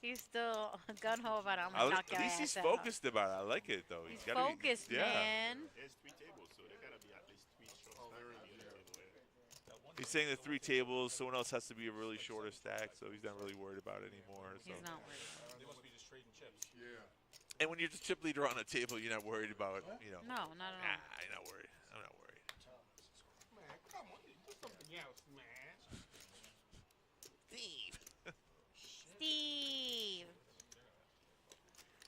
He's still gun ho about I'm At gonna knock your least he's ass out. focused about it. I like it though. He's gotta focused, be, yeah. man. There's 3 tables, so there gotta be at least 3 short stacks on the other table. He's saying the 3 tables. Someone else has to be a really shorter stack, so he's not really worried about it anymore. So. He's not worried. They must be just trading chips. Yeah. And when you're just chip leader on a table, you're not worried about, you know. No, not at Nah, all. I'm not worried. I'm not worried. Man, come on, do something else, man. Steve. Steve.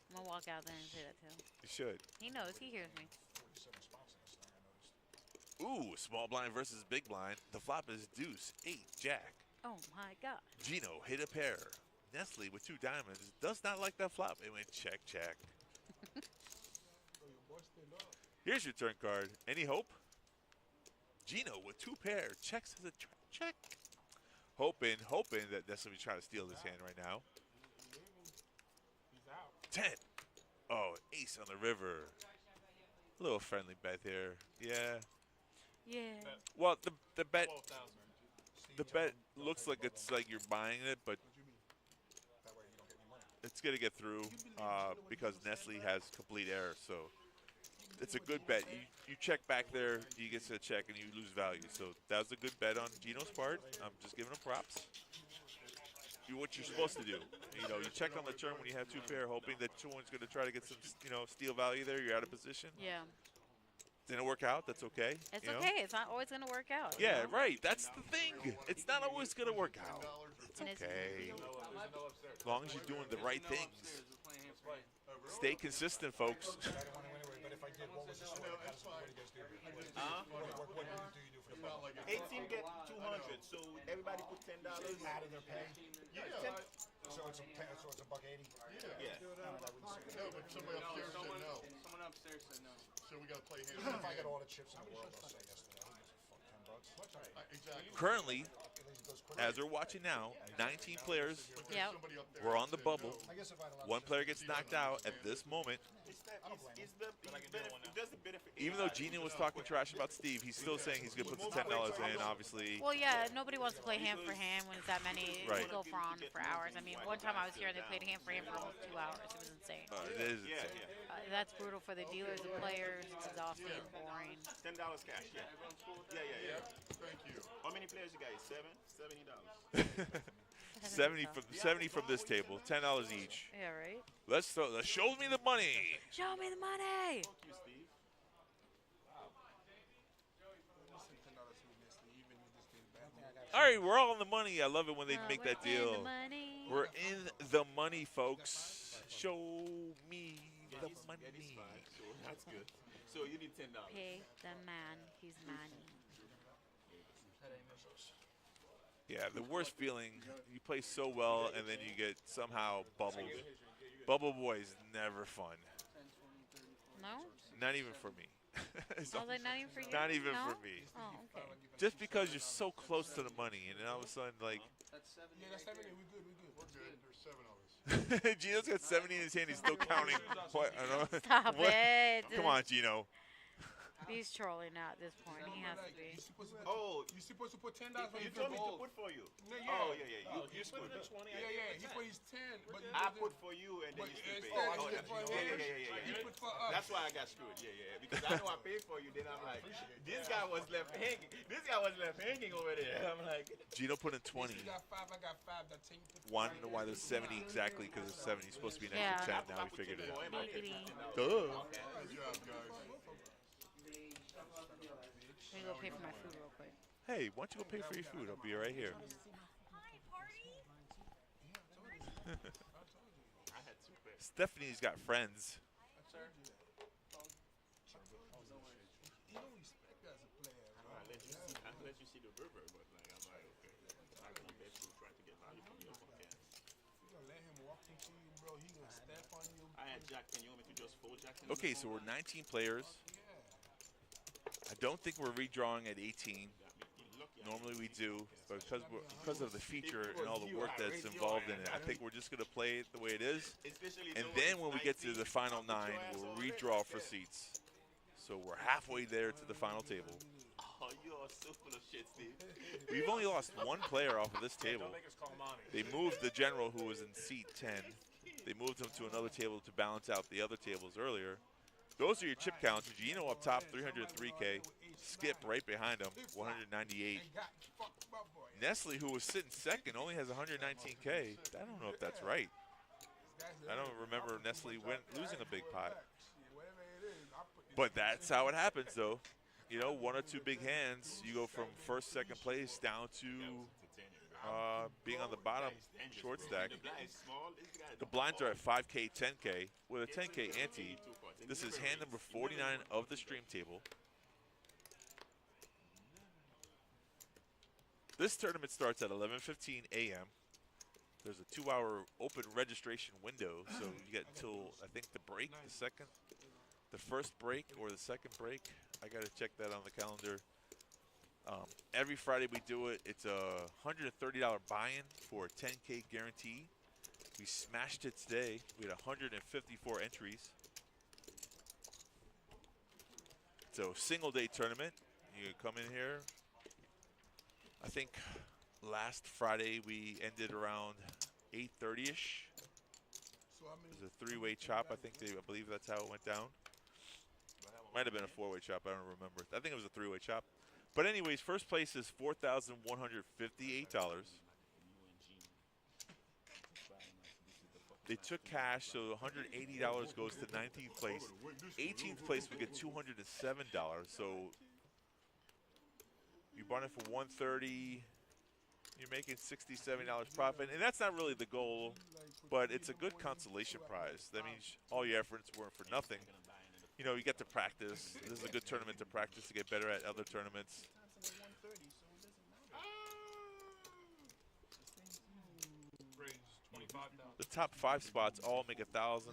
I'm gonna walk out there and say that to him. You should. He knows. He hears me. Ooh, small blind versus big blind. The flop is deuce, 8, jack. Oh my god. Gino hit a pair. Nestle with 2 diamonds does not like that flop. It went check, check. So your boy stand up. Here's your turn card. Any hope? Gino with 2 pair. Checks as a check. Hoping that Nestle trying to steal this hand right now. He's out. 10. Oh, ace on the river. A little friendly bet here. Yeah. Yeah. Well, the bet 12,000. the bet looks like it's like you're buying it, but it's gonna get through because Nestle has complete error. So it's a good bet. You check back there, you get to check, and you lose value. So that was a good bet on Gino's part. I'm just giving him props. Do what you're supposed to do. You know, you check on the turn when you have 2 pair, hoping that someone's gonna try to get some, steal value there. You're out of position. Yeah. Didn't work out. That's okay. It's you know? okay. It's not always gonna work out. you Yeah, know? right. That's the thing. It's not always gonna work out. It's And it's- okay. As long as you're doing the right things. Stay consistent, folks. But if I did, what was the score? What do you guys do? Huh? What do you do for the bubble? 18 get 200, so everybody put $10. Out of their pay? Yeah, So it's a buck 80. Yeah. No, but somebody upstairs said no. Someone upstairs said no. So we gotta play Even hand. if I got all the chips in the world, I'll say yes to that. Who gives a fuck, $10? Exactly. Currently, At least it goes quick. as we're watching now, 19 players But there's Yep. somebody up there were that on the said bubble. no. I guess if I had a lot of One chips, player gets knocked out at this moment. It doesn't benefit. Even though Gino was talking trash about Steve, he's still saying he's going to put the $10 in, obviously. Well, yeah, nobody wants to play hand for hand when it's that many. Right. We go for hours. I mean, one time I was here and they played hand for almost 2 hours. It was insane. It is Yeah, insane. yeah. That's brutal for the dealers and players. It's exhausting and boring. $10 cash. Yeah. Yeah. Thank you. How many players you guys? $70. 70 from this table, $10 each. Yeah, right? Let's show me the money. Show me the money. Fuck you, Steve. All right, we're all in the money. I love it when they make We're that in the deal. money. We're in the money, folks. Show me the money. Yeah, this fine. So that's good. So you need $10. Pay the man his money. Yeah, the worst feeling, you play so well and then you get somehow bubbled. Bubble boy is never fun. No? Not even for me. I was like, not even for you? Not even No? for me. Oh, okay. Just because you're so close to the money and then all of a sudden, like, Yeah, that's 70. We good. We're good. There's 7 of us. Gino's got 70 in his hand. He's still counting. What? I don't know. Stop What? it. Come on, Gino. He's trolling now at this point. He has to be. You're supposed to put $10 when You you told me to gold. put for you. No, yeah. Oh, yeah. You Put it at 20. Yeah. He put his 10, but you I didn't- put for you and then but you still pay. instead Oh, you put for him, yeah. you put for us. That's why I got screwed. Yeah. Because I know I paid for you. Then I'm like, this guy was left hanging over there. I'm like, Gino put in 20. You got 5, I got 5. That's 10. Wanted to know why there's 70 exactly because there's 70. It's supposed to be an extra Yeah. 10. Now we figured it out. Giggity. Duh. Good job, guys. Let me go pay for my food real quick. Hey, why don't you go pay for your food? I'll be right here. I had 2 pairs. Stephanie's got friends. You don't respect as a player, bro. I let you see the river, but like I'm like, okay, I'm gonna bet you try to get value from your podcast. You gonna let him walk into you, bro. He gonna step on you. I had Jack. Can you want me to just fold Jack? Okay, so we're 19 players. I don't think we're redrawing at 18. Normally we do, but because of the feature and all the work that's involved in it, I think we're just going to play it the way it is. And then when we get to the final 9, we'll redraw for seats. So we're halfway there to the final table. Oh, you are so full of shit, Steve. We've only lost 1 player off of this table. They moved the general who was in seat 10. They moved him to another table to balance out the other tables earlier. Those are your chip counts. Gino up top, 303K. Skip right behind him, 198. Nestle, who was sitting second, only has 119K. I don't know if that's right. I don't remember Nestle losing a big pot. But that's how it happens, though. You know, 1 or 2 big hands, you go from first, second place down to being on the bottom short stack. The blinds are at 5K, 10K. With a 10K ante, this is hand number 49 of the stream table. This tournament starts at 11:15 a.m. There's a 2-hour open registration window, so you get until, I think, the break, the first break or the second break. I got to check that on the calendar. Every Friday we do it. It's a $130 buy-in for a 10K guarantee. We smashed it today. We had 154 entries. So single-day tournament. You come in here. I think last Friday we ended around 8:30ish. It was a 3-way chop. I believe that's how it went down. Might have been a 4-way chop. I don't remember. I think it was a 3-way chop. But anyways, first place is $4,158. They took cash, so $180 goes to 19th place. 18th place would get $207. So you bought it for $130. You're making $60, $70 profit, and that's not really the goal, but it's a good consolation prize. That means all your efforts weren't for nothing. You know, you get to practice. This is a good tournament to practice to get better at other tournaments. The top 5 spots all make $1,000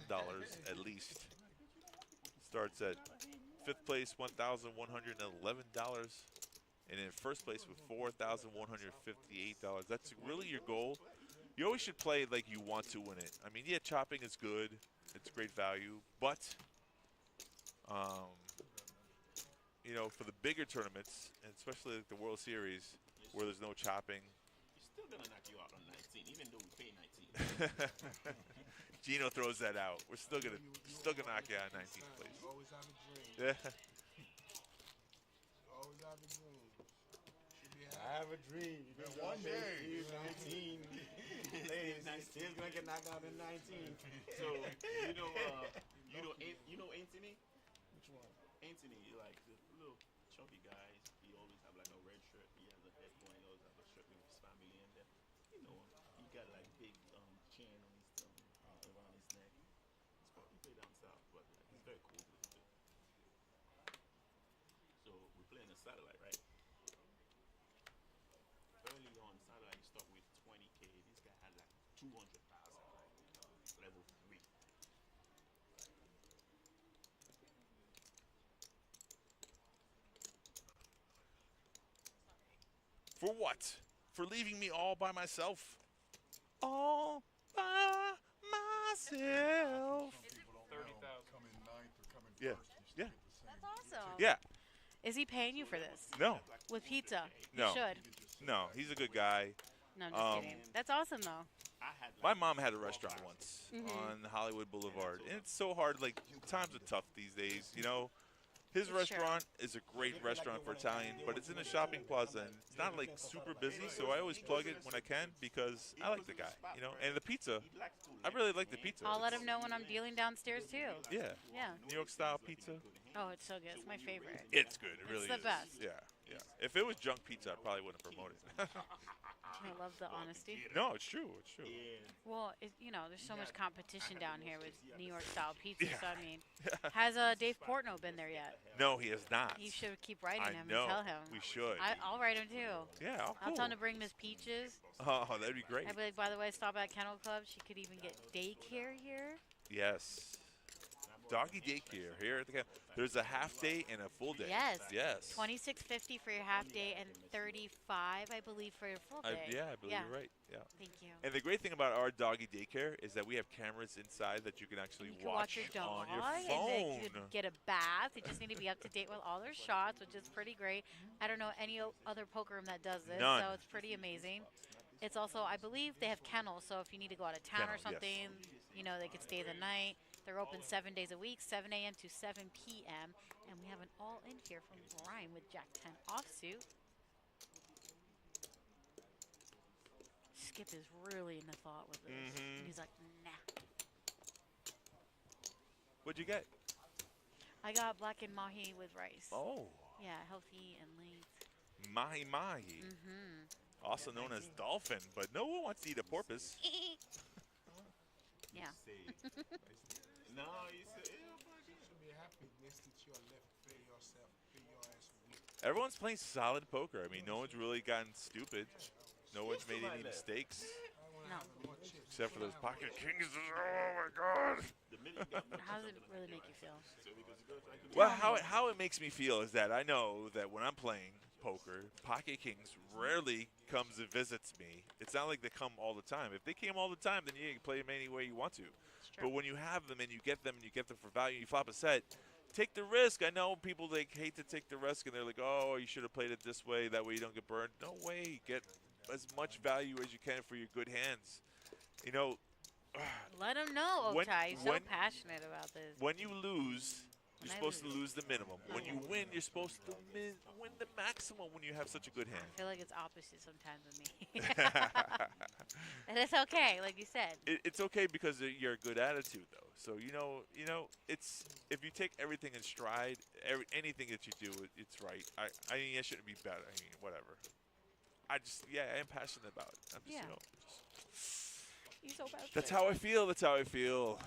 at least. Starts at 5th place, $1,111. And in first place with $4,158. That's really your goal. You always should play like you want to win it. I mean, yeah, chopping is good. It's great value. But, you know, for the bigger tournaments, and especially like the World Series, where there's no chopping. He's still going to knock you out on 19, even though we pay 19. Gino throws that out. We're still gonna knock you out 19th place. Always have a dream. Yeah. Always have a dream. Should be I have a dream. One day, he's 19. He's still gonna get knocked out in 19. So you know Anthony? Which one? Anthony, like the little chubby guy. He always have like a red shirt. He has a headphone. He always have a shirt with his family in there. You know, he got like big chain on his around his neck. He's probably play down south, but he's very cool with it. So we're playing a satellite, right? Early on satellite, you start with 20K. This guy had like 200,000, level 3. For what? For leaving me all by myself? All by myself. Come in ninth or come in Yeah. first, you Yeah. still get the same. That's awesome. Yeah. Is he paying you for this? No. With pizza? No. You should. No. He's a good guy. No, I'm just kidding. That's awesome, though. I had like My mom had a restaurant once Mm-hmm. on Hollywood Boulevard, and it's so hard. Like, times are tough these days, you know. His Sure. restaurant is a great restaurant for Italian, but it's in a shopping plaza, and it's not like super busy, so I always plug it when I can because I like the guy, you know. And the pizza, I really like the pizza. I'll let It's- him know when I'm dealing downstairs, too. Yeah. Yeah. New York style pizza. Oh, it's so good. It's my favorite. It's good. It really the is. best. Yeah. Yeah. If it was junk pizza, I probably wouldn't promote it. I love the honesty. No, it's true. It's true. Well, you know, there's so much competition down here with New York style pizza. Yeah. So I mean, has Dave Portnoy been there yet? No, he has not. You should keep writing I him know. and tell him. We should. I'll write him too. Yeah, oh, I'll cool. tell him to bring Miss Peaches. Oh, that'd be great. I'd be like, by the way, stop at Kennel Club. She could even get daycare here. Yes. Doggy daycare here at the camp. There's a half day and a full day. Yes. Yes. $26.50 for your half day and $35, I believe, for your full day. Yeah, I believe you're right. Yeah. Thank you. And the great thing about our doggy daycare is that we have cameras inside that you can actually You can watch your on dog, your and phone. they could get a bath. They just need to be up to date with all their shots, which is pretty great. I don't know any other poker room that does this, None. so it's pretty amazing. It's also, I believe, they have kennels, so if you need to go out of town Kennel, or something, you know, they could stay the night. They're open 7 days a week, 7 a.m. to 7 p.m. And we have an all-in here from Brian with Jack 10 offsuit. Skip is really in the thought with this. Mhm. And he's like, nah. What'd you get? I got blackened mahi with rice. Oh, Yeah, healthy and light. mahi mahi, Mm-hmm. also known as dolphin, but no one wants to eat a porpoise. Yeah. No, you say, Should be happy next to your left. Pay yourself. Pay your ass weak. Everyone's playing solid poker. I mean, no one's really gotten stupid. No one's made any mistakes, I want to No. have more chips. except for those pocket kings. Oh my God! How does it really make you feel? Well, how it makes me feel is that I know that when I'm playing poker, pocket kings rarely comes and visits me. It's not like they come all the time. If they came all the time, then you can play them any way you want to. It's true. But when you have them and you get them for value, you flop a set. Take the risk. I know people hate to take the risk and they're like, oh, you should have played it this way. That way you don't get burned. No way. Get as much value as you can for your good hands. You know, Let him know, When- Otai. You're so when- passionate about this. when you lose, you're When I supposed to lose. lose the minimum. When you win, you're supposed to win the maximum when you have such a good I hand. feel like it's opposite sometimes with me. And it's okay, like you said. It's okay because you're a good attitude, though. So you know, it's if you take everything in stride, anything that you do, it's right. I mean, I shouldn't be bad. I mean, whatever. I am passionate about it. I'm just, Yeah. You're so passionate. that's how I feel. That's how I feel.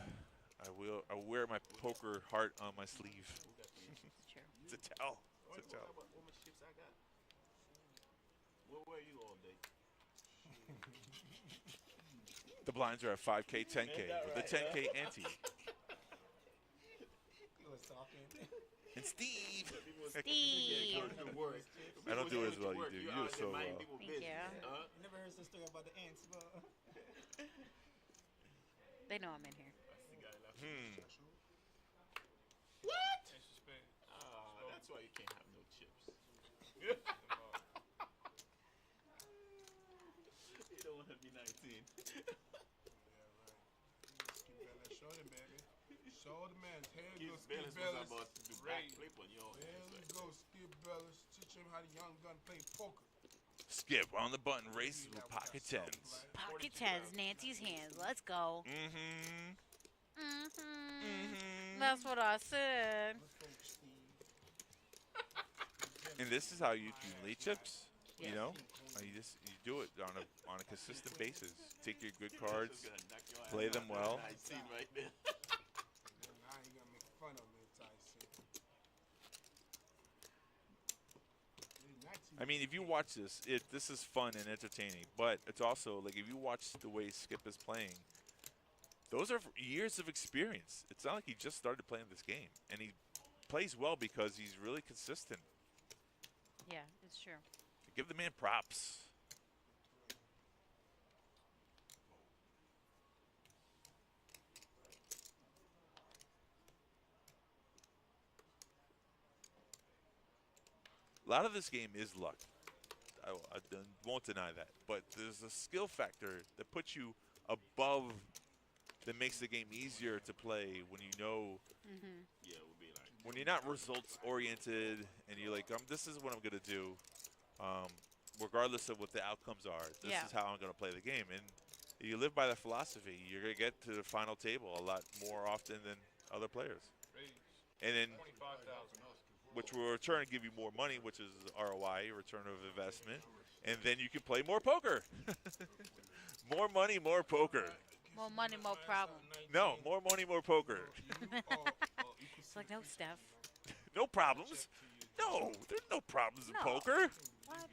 I wear my poker heart on my sleeve. It's true. It's a tell. It's a tell. what much chips I got? Where were you all day? The blinds are at 5K, 10K with the 10K ante. He was talking. And Steve. Steve. I don't do it as well you do. You do it so well. Thank you. You never heard the story about the ants, bro? They know I'm in here. What? That's why you can't have no chips. You don't want to be 19. Show them, baby. Show the man. Here Skip go Skip Bayless was Bayless. about to do backflip on your There ass. we Like, go, Skip Bayless. Teach him how the young gun play poker. Skip on the button, races with pocket tens. Pocket tens, Nancy's hands. Let's go. Mm-hmm. That's what I said. And this is how you lead chips. You Yes. know, you do it on a consistent basis. Take your good cards, play them well. 19 right there. Now you gonna make fun of me, Tyson. I mean, if you watch this, this is fun and entertaining. But it's also like if you watch the way Skip is playing, those are years of experience. It's not like he just started playing this game, and he plays well because he's really consistent. Yeah, it's true. Give the man props. A lot of this game is luck. I won't deny that. But there's a skill factor that puts you above, that makes the game easier to play when you know, Yeah, it would be like. when you're not results oriented and you're like, this is what I'm going to do, regardless of what the outcomes are. This is how I'm going to play the game. And you live by that philosophy, you're going to get to the final table a lot more often than other players. And then, which will return give you more money, which is ROI, return of investment. And then you can play more poker. More money, more poker. More money, more problem. No, more money, more poker. It's like, no, Steph. No problems. No, there's no problems in No. poker. What?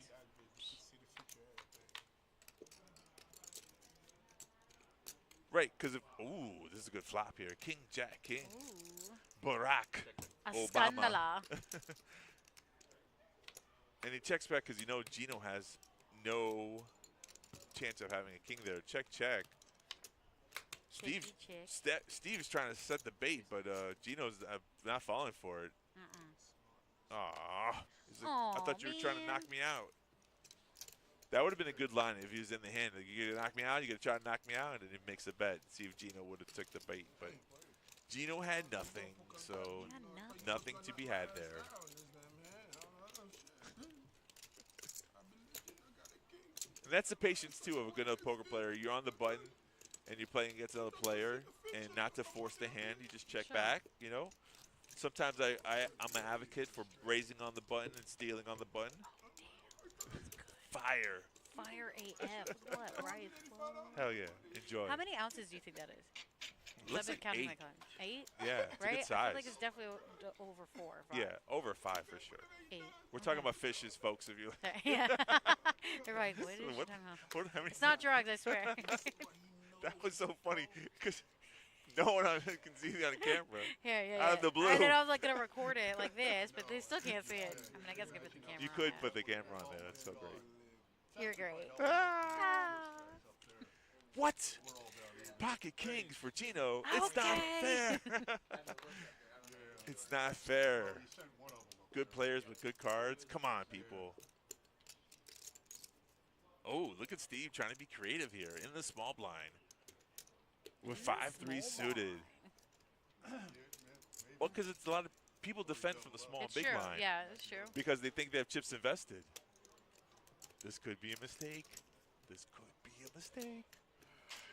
Right, because ooh, this is a good flop here. King, Jack, King. Ooh. Barack A Obama. scandala. And he checks back because you know Gino has no chance of having a king there. Check, check. Steve's trying to set the bait, but Gino's not falling for it. Aw. I thought you were trying to knock me out. That would have been a good line if he was in the hand. Like, you're going to knock me out, you're going to try to knock me out, and then he makes a bet. See if Gino would have took the bait. But Gino had nothing, so nothing to be had there. And that's the patience, too, of a good poker player. You're on the button, and you're playing against another player, and not to force the hand. You just check back, you know. Sometimes I'm an advocate for raising on the button and stealing on the button. Fire. Fire AF. What, right? Hell yeah. Enjoy. How many ounces do you think that is? Looks I've been like counting 8. my cards. 8? Yeah, it's right? a good size. I feel like it's definitely over 4 or 5. Yeah, over 5 for sure. 8. We're talking about fishes, folks. If you Yeah. They're like, what is she What- talking about? how many- It's not drugs, I swear. That was so funny because no one can see it on camera. Yeah. Out of the blue. And then I was like going to record it like this, but they still can't see it. I mean, I guess I could put the camera You on could that. put the camera on there. That's so great. You're great. What? Pocket kings for Gino. It's not Okay. fair. It's not fair. Good players with good cards. Come on, people. Oh, look at Steve trying to be creative here in the small blind. With 5-3 suited. Well, because it's a lot of people defend from the small It's big true. blind. Yeah, it's true. Because they think they have chips invested. This could be a mistake. This could be a mistake.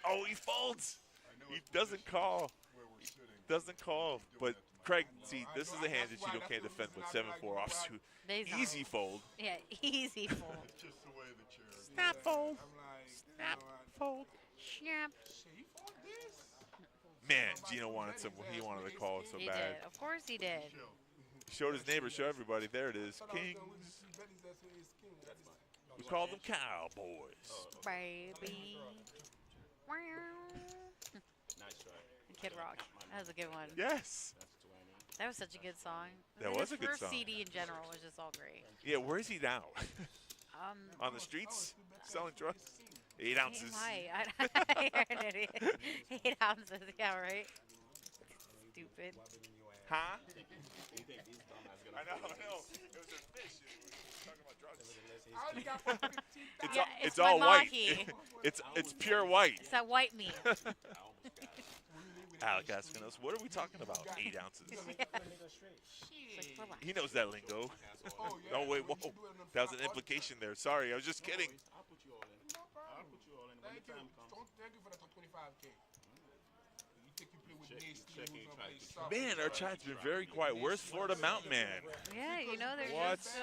Oh, he folds. He doesn't call. He doesn't call. But Craig, see, this is a hand that you can't defend with 7-4 offsuit. Easy fold. Yeah, easy fold. Just the way the chair is. Snap fold. I'm like, Snap fold. Snap. he fought this? Man, Gino wanted some. He wanted to call it so He bad. did. Of course he did. He showed his neighbor. Show everybody. There it is. Kings. We call them cowboys. Baby. Nice try. Kid Rock. That was a good one. Yes. That's 20. That was such a good song. That And was his a good first song. CD in general was just all great. Yeah, where is he now? On the streets? Selling drugs? 8 ounces. I heard it. 8 ounces. Yeah, right. Stupid. Huh? You think these dumbass I gonna know. It was a fish. We were talking about drugs. I only got 15,000. Yeah, It's my all white. mahi. It's pure white. It's that white meat. I almost got it. Alec asking us, what are we talking about? 8 ounces. It's like, relax. He knows that lingo. Oh, yeah. No, wait, whoa. That was an implication there. Sorry, I was just kidding. I'll put you all in. No problem. I'll put you all in when Thank the you. time comes. Thank you for that 25K. You think you play with Check- Nasty check who's ain't gonna tried play to- soft. Man, our chat's been very quiet. Where's Florida Mountain Man? Yeah, you know, they're What? just,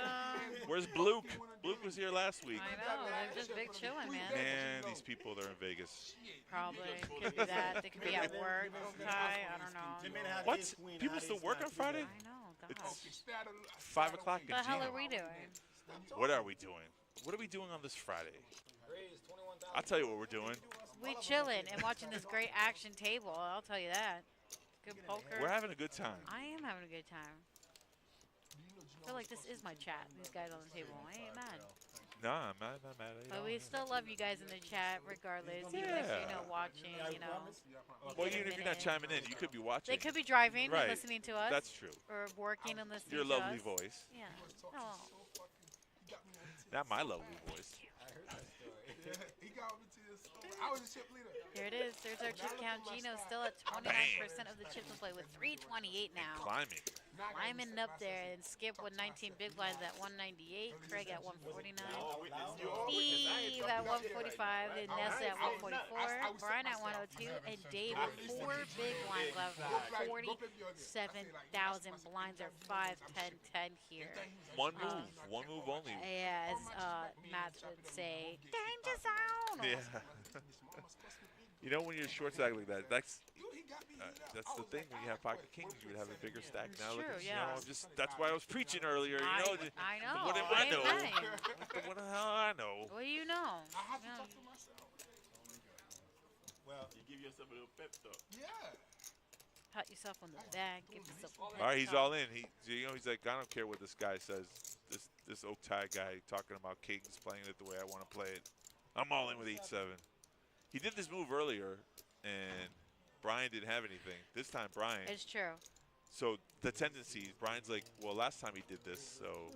Where's Bluke? Bluke was here last week. I know, they're just big chilling, man. Man, these people, they're in Vegas. Probably. Could be that. They could be at work. Okay, I don't know. What? People still work on Friday? I know, gosh. It's 5 o'clock in What the hell Gino. are we doing? What are we doing? What are we doing on this Friday? I'll tell you what we're doing. We chilling and watching this great action table. I'll tell you that. Good poker. We're having a good time. I am having a good time. I feel like this is my chat. These guys on the table. I ain't mad. Nah, I'm not mad at But you. we still love you guys in the chat, regardless. Even if you're watching, Well, even if you're not chiming in, you could be watching. They could be driving Right. and listening to us. That's true. Or working and listening Your to lovely us. voice. Yeah. Oh. Not my lovely voice. Yeah, he got me to this. I was a chip leader. Here it is. There's our chip count. Gino's still at 29% of the chips in play with 328 now. Climbing. Lyman up there and Skip with 19 big blinds at 198. Craig at 149. Steve at 145. And Nessa at 144. Brian at 102. And Dave with 4 big blinds left. 47,000 blinds are 5, 10, 10 here. One move. One move only. Yeah, as Matt would say, danger zone. Yeah. You know when you're short stack like that, that's the thing. When you have pocket kings, you would have a bigger stack. Now look at, yeah. that's why I was preaching earlier. You know, I know. What do I know? Ain't lying. What the hell I know? What do you know? I have to talk to myself. Well, you give yourself a little pep talk. Yeah. Pat yourself on the back. Give yourself a All right, he's all in. He's like, I don't care what this guy says. This Oak Tide guy talking about kings playing it the way I want to play it. I'm all in with 8-7. He did this move earlier, and Brian didn't have anything. This time, Brian. It's true. So the tendency, Brian's like, well, last time he did this, so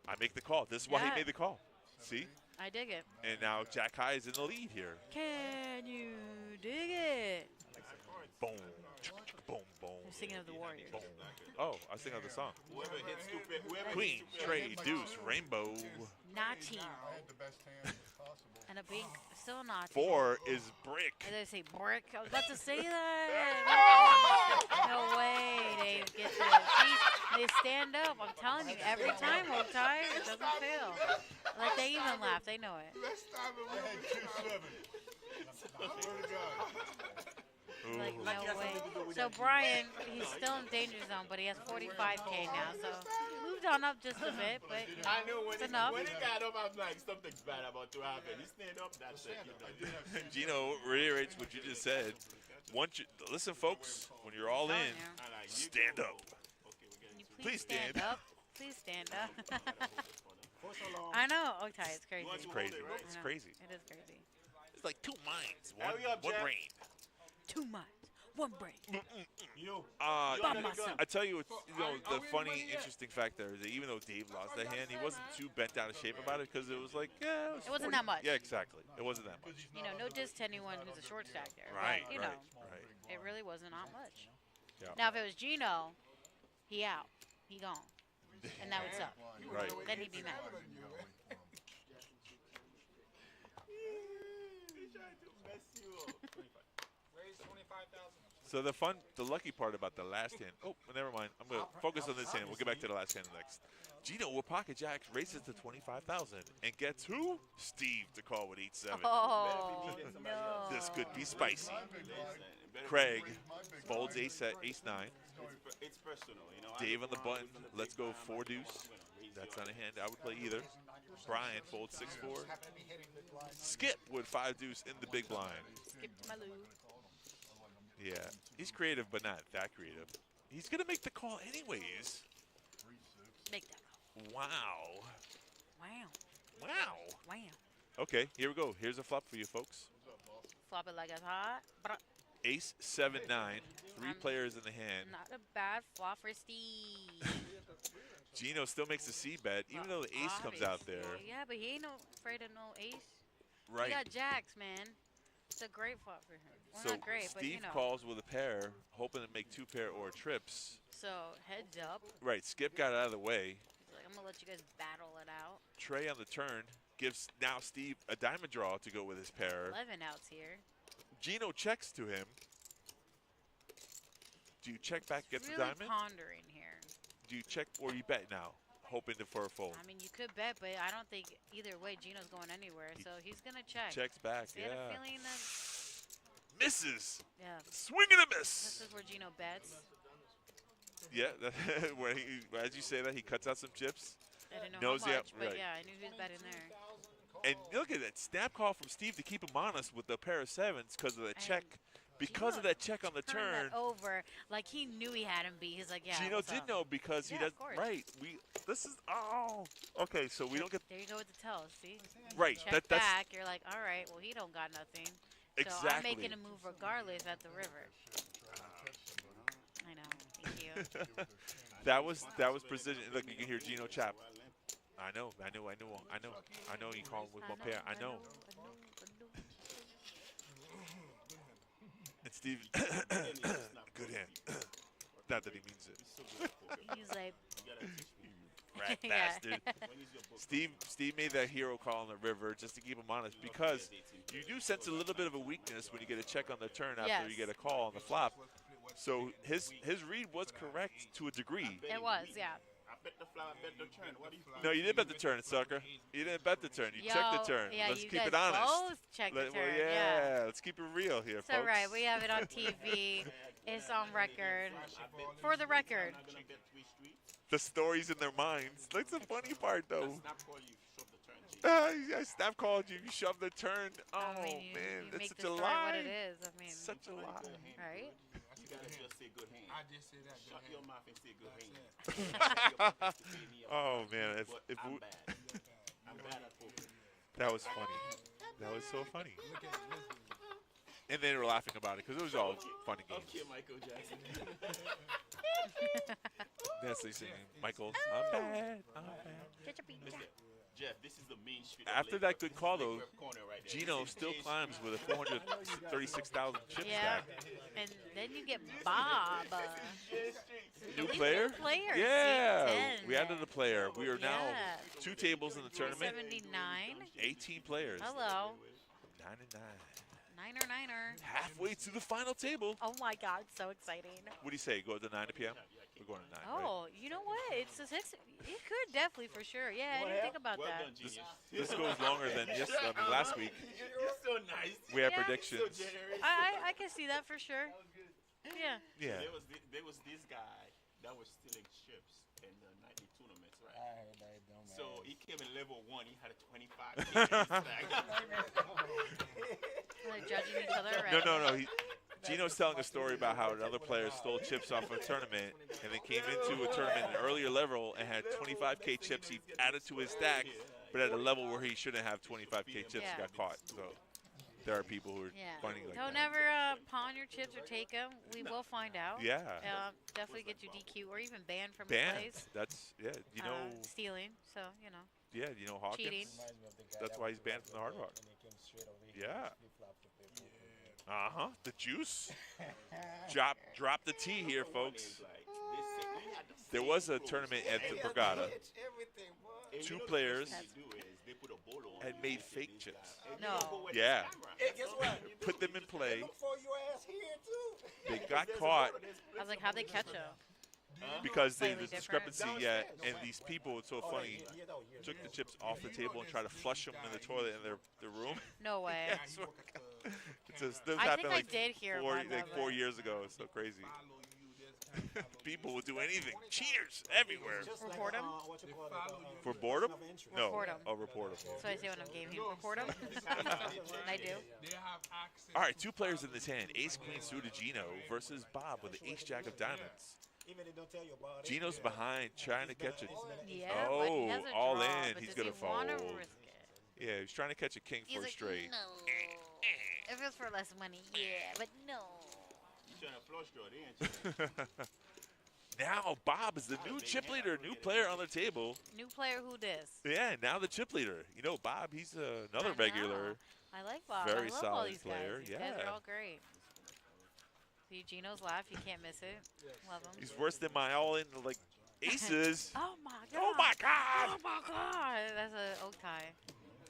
I make the call. This is why he made the call. See? I dig it. And now Jack High is in the lead here. Can you dig it? Boom. Boom, boom. I'm singing of the Warriors. Boom. Oh, I was thinking of the song. Whoever hits stupid, whoever Queen, hits stupid. Trey, Deuce, Rainbow. Nachi. I had the best hand possible. And a bink. Still not. 4 is brick. Did I say brick? I was about to say that. No way they get this. See, they stand up. I'm telling you, every time, Oak Tide, it doesn't fail. Like, they even laugh. They know it. Let's stop it. I had 2-7. Swear to God. Like, no way. So, Brian, he's still in danger zone, but he has 45K now. So, he moved on up just a bit, but I know when it's he, enough. when he got up, I'm like, something's bad about to happen. He stand up, that's it. Gino reiterates what you just said. Listen, folks, when you're all in, Yeah. stand up. Can you Please stand. up? Please stand up. I know. Oak Tide, it's crazy. It's crazy. I It's know. crazy. It is crazy. It's like 2 minds, Hurry up, one Jeff. brain. 2 minds, 1 brain. You. By myself. I tell you, the funny, interesting fact there is that even though Dave lost that hand, he wasn't too bent out of shape about it because it was like, yeah, It wasn't that much. Yeah, exactly. It wasn't that much. You know, no diss to anyone who's a short stack there. Right, But, you right, know, right. it really wasn't not much. Yeah. Now, if it was Gino, he out. He gone. And that would suck. Right. Then he'd be mad. He's trying to mess you up. So the lucky part about the last hand. Oh, never mind. I'm gonna focus on this hand. We'll get back to the last hand next. Gino with pocket jacks raises to 25,000 and gets who? Steve to call with 8-7. Oh, no. This could be spicy. Better Craig folds ace 9. It's personal, you know. Dave on the button. Let's go 4 deuce. That's not a hand I would play either. Brian folds 6-4. Skip with 5 deuce in the big blind. Skip my loo. Yeah, he's creative, but not that creative. He's gonna make the call anyways. Make that call. Wow. Wow. Wow. Wow. Okay, here we go. Here's a flop for you folks. Flop it like it's hot. Ace 7-9. 3 players in the hand. Not a bad flop for Steve. Gino still makes a C bet, even though the ace comes out there. Yeah, but he ain't no afraid of no ace. Right. He got jacks, man. It's a great flop for him. Well, So not great, but Steve you know. calls with a pair, hoping to make 2 pair or trips. So heads up. Right, Skip got it out of the way. He's like, I'm gonna let you guys battle it out. Trey on the turn gives now Steve a diamond draw to go with his pair. 11 outs here. Gino checks to him. Do you check back, get really the diamond? Pondering here. Do you check or you bet now, hoping for a fold? I mean, you could bet, but I don't think either way Gino's going anywhere. So he's gonna check. Checks back, I had a yeah. feeling that. Misses. Yeah. Swing and a miss. This is where Gino bets. Yeah, when he, as you say that, he cuts out some chips. I didn't know Knows how the- much, but right. yeah, I knew he was betting there. And look at that snap call from Steve to keep him honest with the pair of 7s because of that And check. Because Gino of that check on the Turn turn. that over like he knew he had him beat. He's like, yeah. Gino what's did up? know because he Yeah, does. of course. Right. This is. Oh. Okay. So we don't get. There you go with the tells. See. Right. Check That's back. You're like, all right. Well, he don't got nothing. So exactly. I'm making a move regardless at the river. I know. Thank you. that was precision. Look, you can hear Gino chap. I know. You call with one pair. I know. And Steve, good hand. Not that he means it. He's like, Rat Yeah. bastard. Steve made that hero call on the river just to keep him honest because you do sense a little bit of a weakness when you get a check on the turn after you get a call on the flop. So his read was correct to a degree. it was, yeah. I bet the flop, I bet the turn. What do you No, you didn't bet the turn, sucker. You didn't bet the turn. You checked the turn. Yeah, Let's you keep guys it honest. both checked the turn. Well, yeah, let's keep it real here, It's folks. all right. We have it on TV. It's on record. For the record. I'm gonna bet 3 streets? The stories in their minds. That's the funny part, though. Snap call you, shove the turn. I snap called you. You shoved the turn. Oh, I mean, you man. That's make such the a story lie. what it is. I mean, Such a lie. right? You gotta just say good hand. I just said that. Shut your mouth and say good hand. Oh, man. But If I'm we, bad. I'm bad at poker. that was funny. That was so funny. Look at it. Listen. And they were laughing about it because it was all fun and Okay, games. Michael Jackson. Nancy singing, Michael, I'm bad. I'm bad. Get your beat. Listen, Jeff, this is the main street. After that good call, though, corner right there. Gino This is still J climbs Street. with a 436,000 chip Yeah. stack. And then you get Bob. New player? Player. Yeah. C10. We added a player. We are now Yeah. 2 tables in the tournament. 79. 18 players. Hello. 9 and 9. Niner. Halfway to the final table. Oh my God, so exciting. What do you say? Go to 9 p.m.? We're going to 9, right? Oh, you know what? It's a 6. You could definitely for sure. Yeah, I didn't think about Well that. done, genius. This goes longer than last week. You're so nice. We had Yeah. predictions. So generous. I can see that for sure. Yeah. Yeah. There was this guy that was stealing chips in the nightly tournaments, right? I heard that dumb So ass. he came in level 1. He had a 25K stack. They're judging each other, right? No. Gino's telling a story about how another player stole chips off a tournament and then came into a tournament at an earlier level and had 25K chips he added to his stack, but at a level where he shouldn't have 25K chips, Yeah. got caught. So there are people who are Yeah. funny like Don't that. ever pawn your chips or take them. We will find out. Yeah. Definitely get you DQ or even banned from Banned. the place. That's, yeah, you know, Stealing. So, you know. yeah, you know Hawkins. Cheating. Reminds me of the guy That's that why was he's banned from the Hard Rock. and he came straight over here Yeah. with his flip-flops to play poker. Uh-huh. The juice. Drop the T here, folks. There was a tournament at the Borgata. Everything, boy. 2 players What they do is they put a bolo on had it. made fake chips. No. Yeah. Hey, guess what? Put them in play. Look for your ass here, too. They got caught I was like, how'd they catch him? because Slightly there's different. discrepancy yet, and these people, it's so funny, took the chips off the table and tried to flush them in the toilet in their room. No way. I swear to God. This I happened think I like did hear about that, 4 but- years ago. It's so crazy. Follow you, this People will do anything. Cheaters everywhere. Just Report like, 'em? what you They call it, follow you. For boredom? of interest. No. Report 'em. Oh, report 'em. So I say when I'm gaming. You know Report them. what I'm saying? I do. They have access. All right, to two players in follow this you. hand. Ace Queen suited Gino versus Bob with the Ace Jack of Diamonds. Even they don't tell you about it. Gino's behind, trying to catch it. Yeah, but he has a all draw, in. but He's does gonna he wanna fold. risk it? Yeah, he's trying to catch a king He's for a like, straight. no. If it's for less money, yeah, but no. You trying to flush draw, ain't you? Now Bob is the new chip leader, new player on the table. New player, who dis? Yeah, now the chip leader. You know, Bob, he's another I regular. know. I like Bob. Very I love all solid these player, guys. These guys yeah. are all great. See, Gino's laugh, you can't miss it. Love him. He's worse than my all-in like aces. Oh my god. Oh my God! Oh my god. That's a oak tie.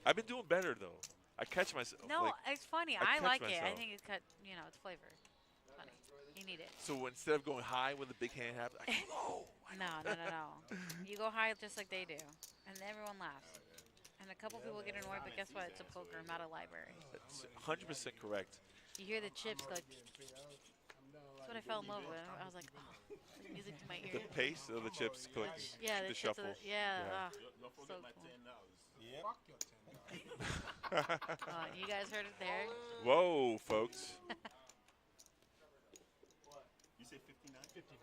I've been doing better though. I catch myself. No, like, it's funny. I I catch like it. I myself. think it's cut. It's flavor. Funny. You need it. so instead of going high when the big hand happens, I go low. No. You go high just like they do, and everyone laughs. And a couple people get annoyed, but guess what? It's a poker, not a library. That's 100% correct. You hear the chips go. That's what I fell in love with. I was like, oh, like music to my The ears. pace of the chips click. Yeah, the chips shuffle. Of yeah. Yeah. Don't So forget my cool. $10. Fuck your $10. You guys heard it there. Whoa, folks. You say 59? 59.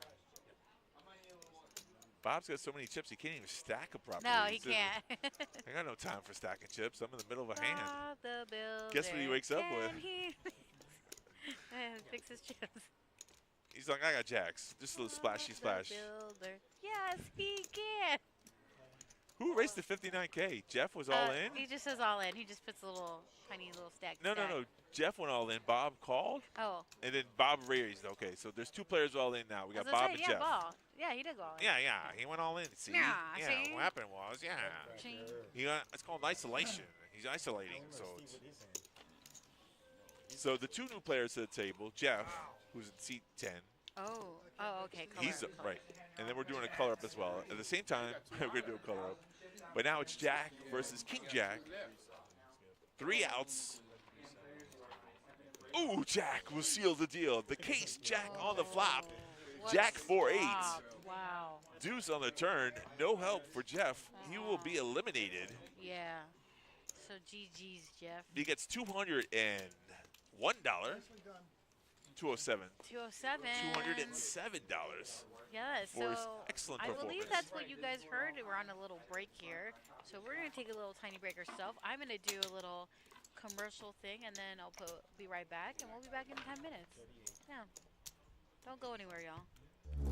Bob's got so many chips he can't even stack them properly. No, he He's in- can't. I got no time for stacking chips. I'm in the middle of a hand. Bob the Builder. Guess what he wakes up with? Can he fix his chips. He's like, I got jacks. Just a little splashy Bob splash. the Builder. Yes, he can. Who raced the 59K? Jeff was all in? He just says all in. He just puts a little tiny little stack. No. Jeff went all in. Bob called, Oh. and then Bob raised. Okay, so there's two players all in now. We got I was Bob gonna and say, Jeff. Ball. Yeah, he did go all in. Yeah, he went all in. See? Yeah, see? What happened was, Ching. it's called isolation. He's isolating. So the two new players to the table, Jeff, who's in seat 10. Oh, okay. Color He's up. right, and then we're doing a color up as well. At the same time, we're gonna do a color up. But now it's Jack versus King Jack. 3 outs. Ooh, Jack will seal the deal. The case, Jack on the flop. What Jack 4-8. flop. Wow. Deuce on the turn. No help for Jeff. He will be eliminated. Yeah. So GG's, Jeff. He gets $201. 207. 207. $207. Yeah, for his so excellent I believe performance. that's what you guys heard. We're on a little break here. So we're going to take a little tiny break ourselves. I'm going to do a little commercial thing, and then I'll be right back, and we'll be back in 10 minutes. Yeah. Don't go anywhere, y'all.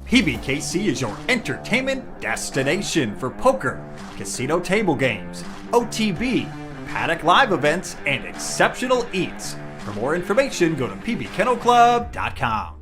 PBKC is your entertainment destination for poker, casino table games, OTB, paddock live events, and exceptional eats. For more information, go to pbkennelclub.com.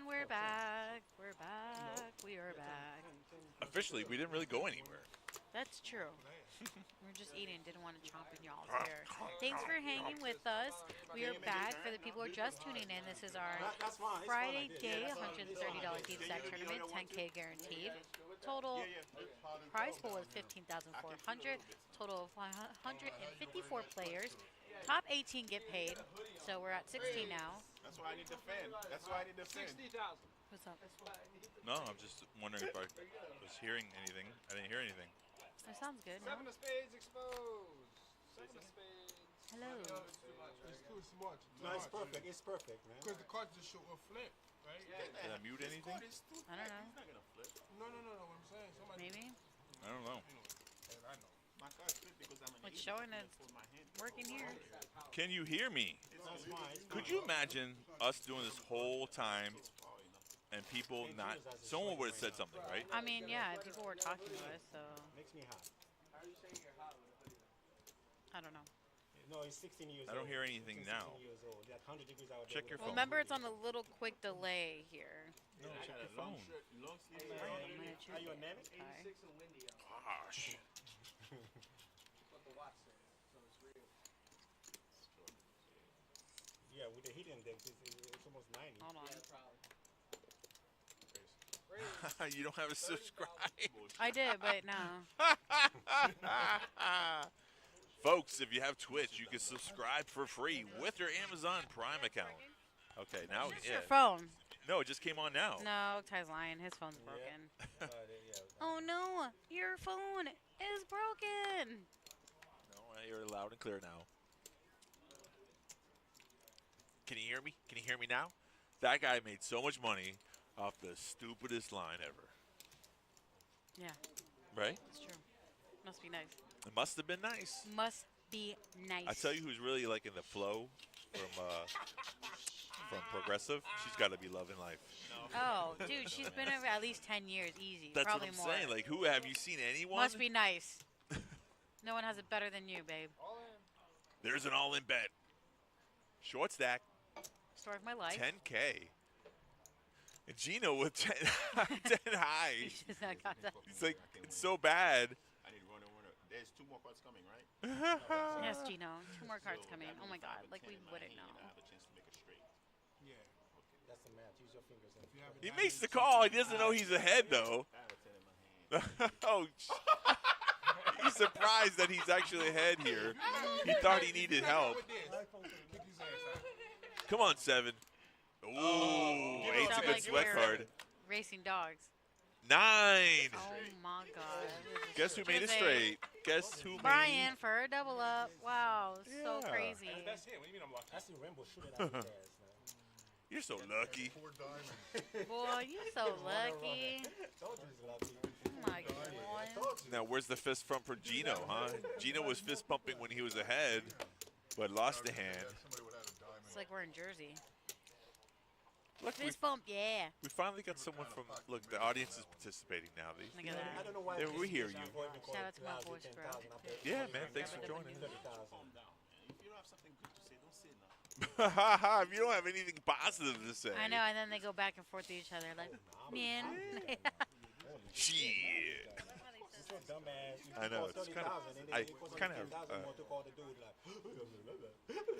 And we're back. We're back. We are back. Officially, we didn't really go anywhere. That's true. We're just eating. Didn't want to chomp in y'all's ear. Thanks for hanging with us. We are back. For the people who are just tuning in, this is our Friday day $130 deep stack tournament, 10K guaranteed. Total prize pool is $15,400. Total of 154 players. Top 18 get paid. So we're at 16 now. That's why I need to fan. That's why I need to fan. What's up? No, I'm just wondering if I was hearing anything. I didn't hear anything. That sounds good. Seven of spades exposed. Seven of spades. Hello. It's too much. No, it's perfect. It's perfect, man. Because the cards just show a flip, right? Did I mute anything? I don't know. He's not gonna flip. No. What I'm saying, somebody. Maybe. I don't know. I know. My card flip because I'm an It's idiot. showing I it's fold my hand. working here. Can you hear me? That's fine. It's Could fine. you imagine us doing this whole time and people not? Someone would have said something, right? I mean, yeah, people were talking to us, so Makes me hot. I don't know. No, he's 16 years old. I don't hear anything 16 now. Years old. Like 100 degrees out Check there your with phone. Remember, it's on a little quick delay here. No, I check got your a long phone. shirt, long sleeve. I'm gonna choose Are you a it. mammoth? Okay. Gosh. Yeah, with the heat index, it's almost 90. Hold on. You don't have a subscribe. I did, but no. Folks, if you have Twitch, you can subscribe for free with your Amazon Prime account. Okay, now, It's yeah. your phone. No, it just came on now. No, Ty's lying. His phone's broken. Oh no, your phone is broken. No, I hear it loud and clear now. Can you hear me? Can you hear me now? That guy made so much money off the stupidest line ever. Yeah, Right? it's true. Must be nice. It must have been nice. Must be nice. I tell you who's really like in the flow from Progressive. She's got to be loving life. Oh, dude, she's been over at least 10 years, easy. That's Probably what I'm more. saying. Like, who have you seen anyone? Must be nice. No one has it better than you, babe. There's an all-in bet. Short stack, Story of my life. 10K. And Gino with 10, 10 high. He just got that. He's like, it's so bad. I need runner. There's 2 more cards coming, right? Yes, Gino. 2 more cards coming. Oh my God, like we wouldn't know. I have a chance to make a straight. Yeah. That's the match. Use your fingers. If you have a He diamond, makes the call. He doesn't know he's ahead, though. I have a 10 in my hand. Oh, he's surprised that he's actually ahead here. He thought he needed help. with this. Kick his ass out. Come on, 7. Ooh, 8's a Sound good like sweat we're card. Racing dogs. 9. Oh my God. Guess who made it straight? Guess who Brian for a double up. Wow, so Yeah. crazy. That's it. What do you mean I'm lucky? I see Rainbow shoot it out his ass, man. You're so lucky. Poor diamond. Boy, you so lucky. Told you he's lucky. Oh my God. Now, where's the fist pump for Gino, huh? Gino was fist pumping when he was ahead, but lost a hand. Somebody would have a diamond. It's like we're in Jersey. Look, Fist bump, yeah. we finally got someone from. Look, the audience is participating now. Look at I that. don't know why. Yeah, we hear you. Shout out to my voice, bro. Yeah, man. Thanks for joining. Calm down, man. If you don't have something good to say, don't say nothing. If you don't have anything positive to say. I know, and then they go back and forth to each other like, man. Shit. So dumbass. I know, it's kind of-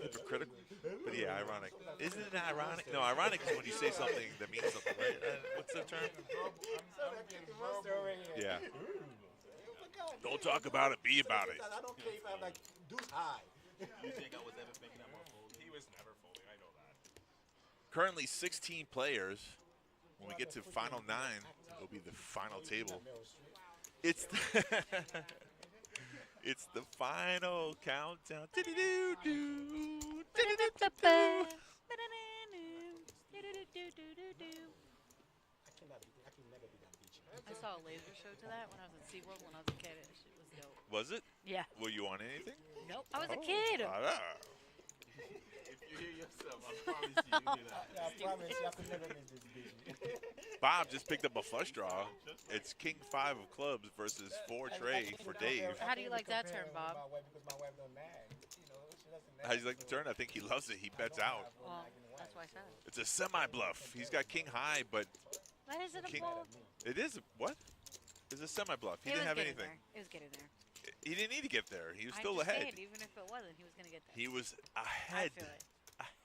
Hypocritical. But yeah, ironic. Isn't it ironic? No, ironic is when you say something that means something, right? What's the term? Yeah. Don't talk about it, be about it. I don't care if I'm like deuce high. You think I was ever thinking about folding? He was never folding. I know that. Currently 16 players. When we get to final 9, it'll be the final table. It's the, it's the final countdown. Do-do-do-do. Do-do-do-do-do. I can never be that bitch. I saw a laser show to that when I was in SeaWorld when I was a kid. It was dope. Was it? Yeah. Were you on anything? Nope. I was a kid. If you hear yourself, I promise you, you do that. I promise you, I could never miss this bitch. Bob just picked up a flush draw. It's King 5 of clubs versus 4 tray for Dave. How do you like that term, Bob? Because my wife don't nag. You know, she doesn't nag. How do you like the turn? I think he loves it. He bets out. Well, That's why I said it. It's a semi-bluff. He's got king high, but That isn't a king. bluff. It is what? It's a semi-bluff. He It didn't was have getting anything. There. It was getting there. He didn't need to get there. He was still I'm just ahead. saying, even if it wasn't, he was gonna get there. He was I ahead. feel it.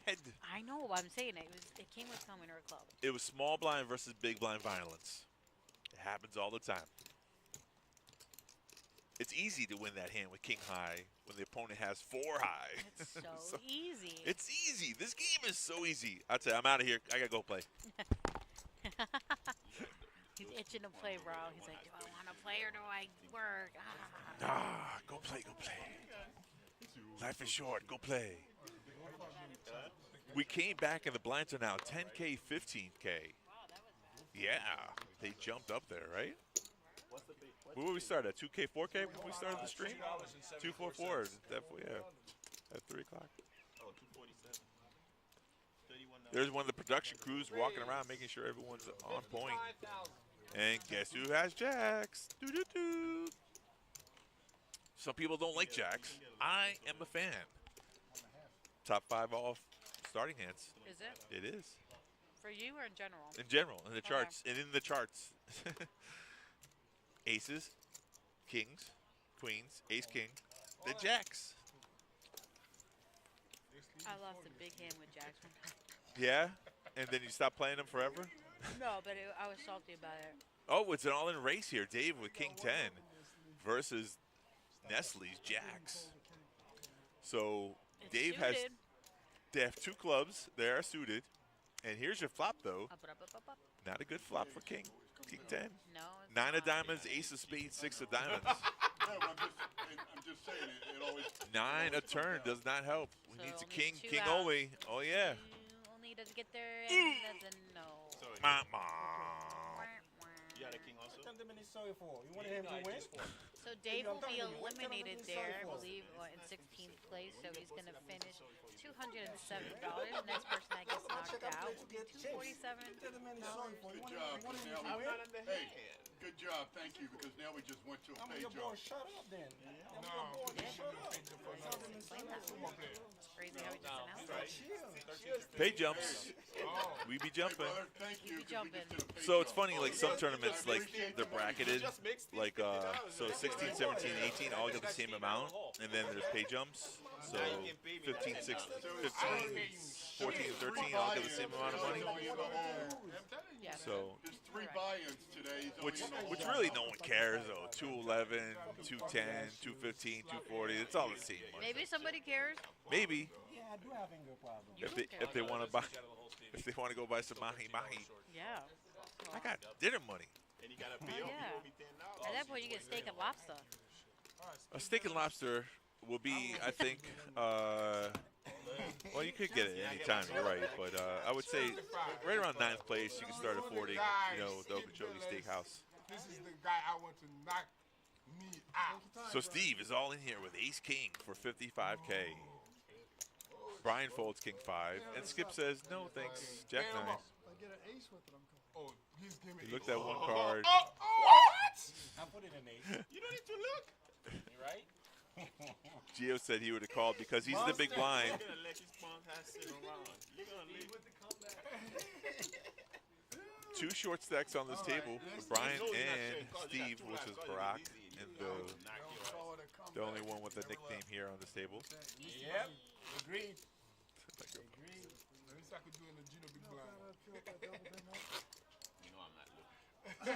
Ahead. I know, but I'm saying it. It came with coming or a club. It was small blind versus big blind violence. It happens all the time. It's easy to win that hand with king high when the opponent has 4 high. It's so easy. It's easy. This game is so easy. I'd say I'm out of here. I gotta go play. He's itching to play, bro. He's like, do I want to play or do I work? Go play, go play. Life is short. Go play. We came back and the blinds are now 10K, 15K. Yeah, they jumped up there, right? Where would we start at? 2K, 4K when we started the stream? 244, definitely, yeah. At 3 o'clock. Oh, 247. There's one of the production crews walking around making sure everyone's on point. And guess who has jacks? Doo-doo-doo. Some people don't like jacks. I am a fan. Top 5 off starting hands. Is it? It is. For you or in general? In general, in the charts. And in the charts. Aces, kings, queens, ace, king, the jacks. I lost a big hand with jacks one time. Yeah? And then you stop playing them forever? No, but I was salty about it. Oh, it's an all-in race here. Dave with king 10 versus Nestle's jacks. So It's Dave has, suited. they have 2 clubs. They are suited. And here's your flop, though. Up. Not a good flop for king 10. No, it's 9 of not. diamonds, ace of spades, 6 of diamonds. No, I'm just saying, it always... 9 a turn does not help. We So need a only king, 2 king outs. only. Oh, yeah. Only doesn't get there and doesn't know. Sorry. Ma. You got a king also? Tell them he's sorry for. You wanted him to win? So Dave will be eliminated there, I believe, in 16th place. So he's going to finish $207. Next person that gets knocked out will be $247. Tell them he's sorry for. You Good wanted job. him to Now win? hey, good job. Thank you, because now we just went to a I'm page your boy. off. Shut up then. I'm No, your boy. yeah. Shut up. Tell them he's sorry for. It's crazy how he just announced it. Chill. Pay jumps. We be Hey, jumping. brother, thank you. 'cause we jumping. just did a page So it's off. funny, like some tournaments, like they're bracketed, like so 16, 17, 18 all get the same amount, and then there's pay jumps. So 15, 16, 15, 14, 13 all get the same amount of money. Yeah. So, There's 3 buy-ins today. which really no one cares though. 211, 210, 215, 240. It's all the same money. Maybe somebody cares. Maybe Yeah, I do have anger problems. You if don't they care. want to buy, if they want to go buy some mahi mahi. Yeah. I got dinner money. And you got a Oh, bill. yeah. You owe me $10. At that point, you get steak and lobster. A steak and lobster will be, I think, well, you could get it any time, you're right, but I would say right around 9th place, you can start affording, the Okeechobee Steakhouse. This is the guy I want to knock me out. So Steve is all in here with Ace King for 55K. Brian folds King 5, and Skip says, no thanks, Jack 9. Oh, he's giving me. He looked at one card. I put it in ace. You don't need to look. You right? Gio said he would have called because he's the big blind. You're going to let these pawns have sit around. You're going to leave. 2 short stacks on this table for Brian and Steve, which is Barack, and the only one with a nickname here on this table. Yep. Agreed. At least I could do it in the Gino Big Blind. You know I'm not looking. I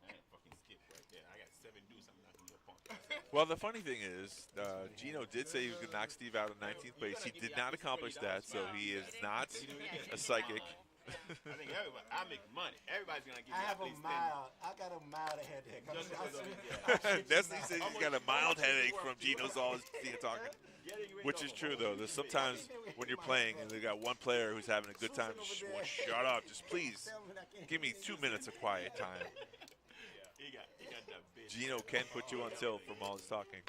ain't fucking skip right there. I got 7 deuce. I'm knocking your punk. Well, the funny thing is, Gino did say he was going to knock Steve out in 19th place. He did not accomplish that, so he is not a psychic. I think everybody, I make money. Everybody's going to give I me have at a least I got a mild headache. Just because of it, Destiny says he's got a mild headache from Gino's always talking. Which is true, though. There's sometimes when you're playing and they got one player who's having a good time, just shut up. Just please give me 2 minutes of quiet time. He got that bitch. Gino can put you on tilt from all his talking.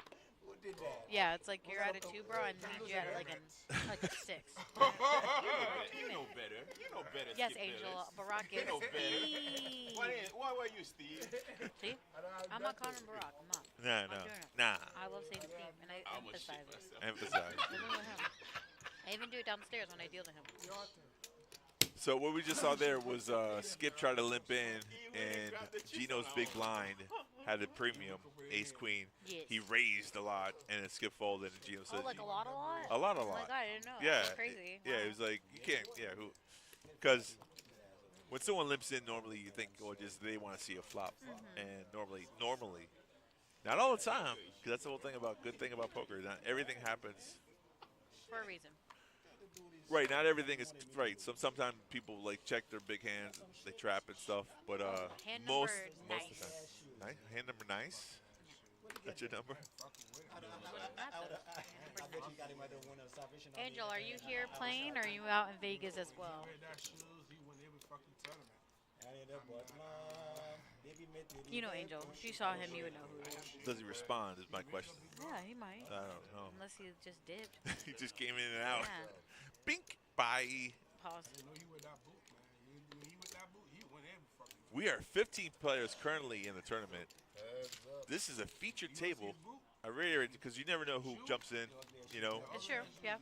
Who did that? Yeah, it's like you're at a 2, bro. I need you at like a 6. You know better. You know better. Yes, Skip Angel. Bayless. Barack You is know better. Steve. What were you, Steve? See? I'm not calling him Barack. I'm not. Nah, no. doing it. Nah. I love saying Steve, and I I'm gonna shit emphasize it. myself. Emphasize. Even with him. I even do do it downstairs when I deal to him. So what we just saw there was Skip try to limp in, and Gino's big blind had a premium, ace queen. Yes. He raised a lot, and then Skip folded, and Gino said, Oh, like a lot? A lot. Oh my God, I didn't know. Yeah. That's crazy. Yeah, it was like, you can't, because when someone limps in, normally you think, oh, just they want to see a flop. And normally, not all the time, because that's the whole thing good thing about poker. Not everything happens. For a reason. Right, not everything is right. Sometimes people like check their big hands, and they trap and stuff. But Hand most number of the time, hand number nice. That's your number. Angel, are you here playing, or are you out in Vegas as well? You know Angel. If you saw him, you would know who he is. Does he respond? Is my question. Yeah, he might. I don't know. Unless he just dipped. He just came in and out. Yeah. Bink. Bye. Pause. We are 15 players currently in the tournament. This is a featured table. I reiterate because you never know who jumps in. You know. It's true. Yeah.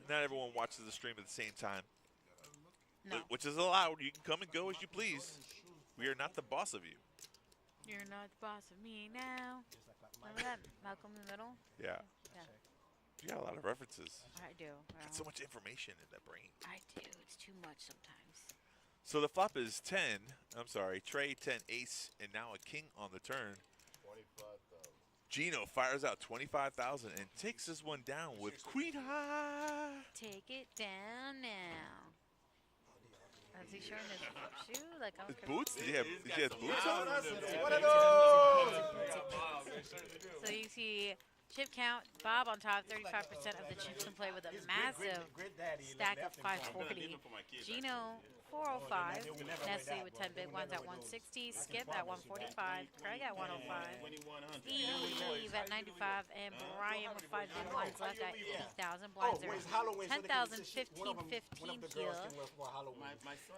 Not everyone watches the stream at the same time. No. Which is allowed. You can come and go as you please. We are not the boss of you. You're not the boss of me now. Remember that? Malcolm in the Middle? Yeah. Yeah. You got a lot of references. I do. Got so much information in that brain. I do. It's too much sometimes. So the flop is 10. I'm sorry. Trey, 10, ace, and now a king on the turn. 25,000. Gino fires out 25,000 and takes this one down with queen high. Take it down now. Is he showing his shoe? Like His boots? Did he have boots on? What are those? So you see chip count, Bob on top, 35% of the chips in play with a massive stack of 540. Gino, 405. Nestle with 10 big ones at 160. Skip at 145. Craig at 105. Steve at 95. And Brian with 5 big ones left at 80,000. Blinds are 10,000, 15, 15 here.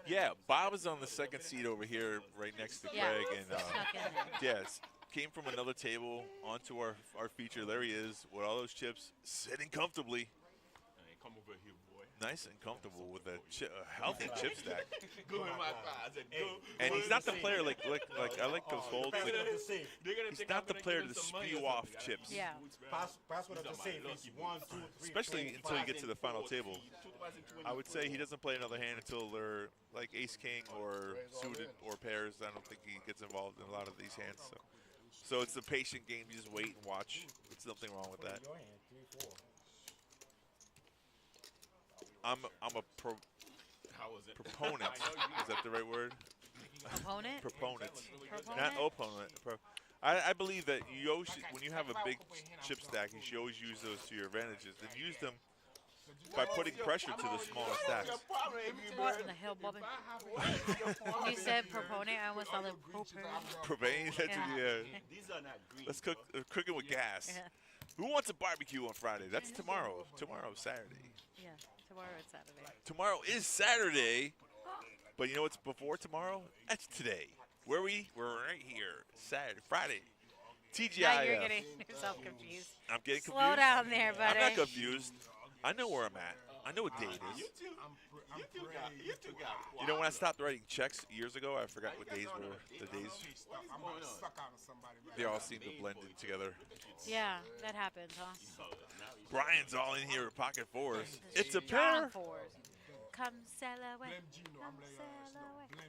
Yeah, Bob is on the second seat over here right next to Craig. And Snuck in there. yes, came from another table onto our feature. There he is with all those chips, sitting comfortably. Come over here, boy. Nice and comfortable with a healthy chip stack. Go in my thighs and go. And he's not the player like I like those folds. Like, he's not the player to spew off chips. Yeah. Password of the safe is 1, 2, 3. Especially until you get to the final table. I would say he doesn't play another hand until they're like ace king or suited or pairs. I don't think he gets involved in a lot of these hands. So it's a patient game. You just wait and watch. There's nothing wrong with that. I'm a proponent. Is that the right word? Opponent? Proponent. Proponent? Not opponent. I believe that you always when you have a big chip stack, you should always use those to your advantages. And use them by putting pressure to the smaller stacks. What in the hell, Bobby? You said proponent. I almost sounded propane. Propane? Yeah. These are not green. Let's cook cooking with gas. Yeah. Who wants a barbecue on Friday? That's tomorrow. Tomorrow's Saturday. Yeah. Tomorrow it's Saturday. Tomorrow is Saturday. But you know what's before tomorrow? That's today. We're right here. Saturday, Friday. TGI. Now you're getting yourself confused. I'm getting confused. Slow down there, buddy. I'm not confused. I know where I'm at. I know what day it is. You two got it. You know, when I stopped writing checks years ago, I forgot what days were the days. They all seem to blend in together. Yeah, that happens, huh? Brian's all in here with pocket fours. It's a John pair. fours. Come sail away. Come sail away.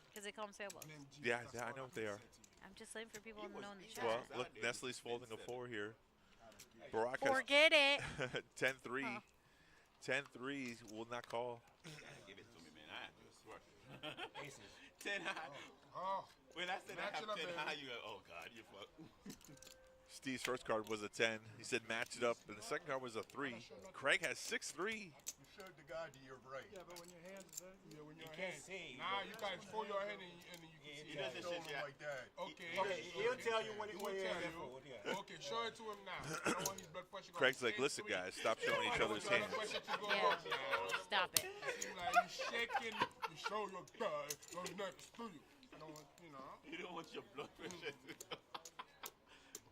Because they call them sailboats. Yeah, I know what they are. I'm just saying for people to know in the chat. Well, look, Nestle's folding a 4 here. Barack Forget it. has 10-3. 10-3 will not call. Give it to me, man. I swear. 10 high. When I said I have 10 high, you go, oh, God, you fuck. Steve's first card was a 10. He said match it up, and the second card was a 3. Craig has 6-3. You showed the guy to your right. Yeah, but when your hands are there, yeah, when your can't hands. see. Nah, you guys fold your hand and you can see. He doesn't Show shit him yet. like that. Okay. He'll tell you when He you're will in tell there you. for. Yeah. Okay, show it to him now. I don't want his blood pressure going Craig's like, straight listen, to you. guys, stop showing each other's Blood hands. pressure to go Yeah. up now. Stop it. Seem like you shaking. You show your blood next to you. I don't want, you know. You don't want your blood pressure to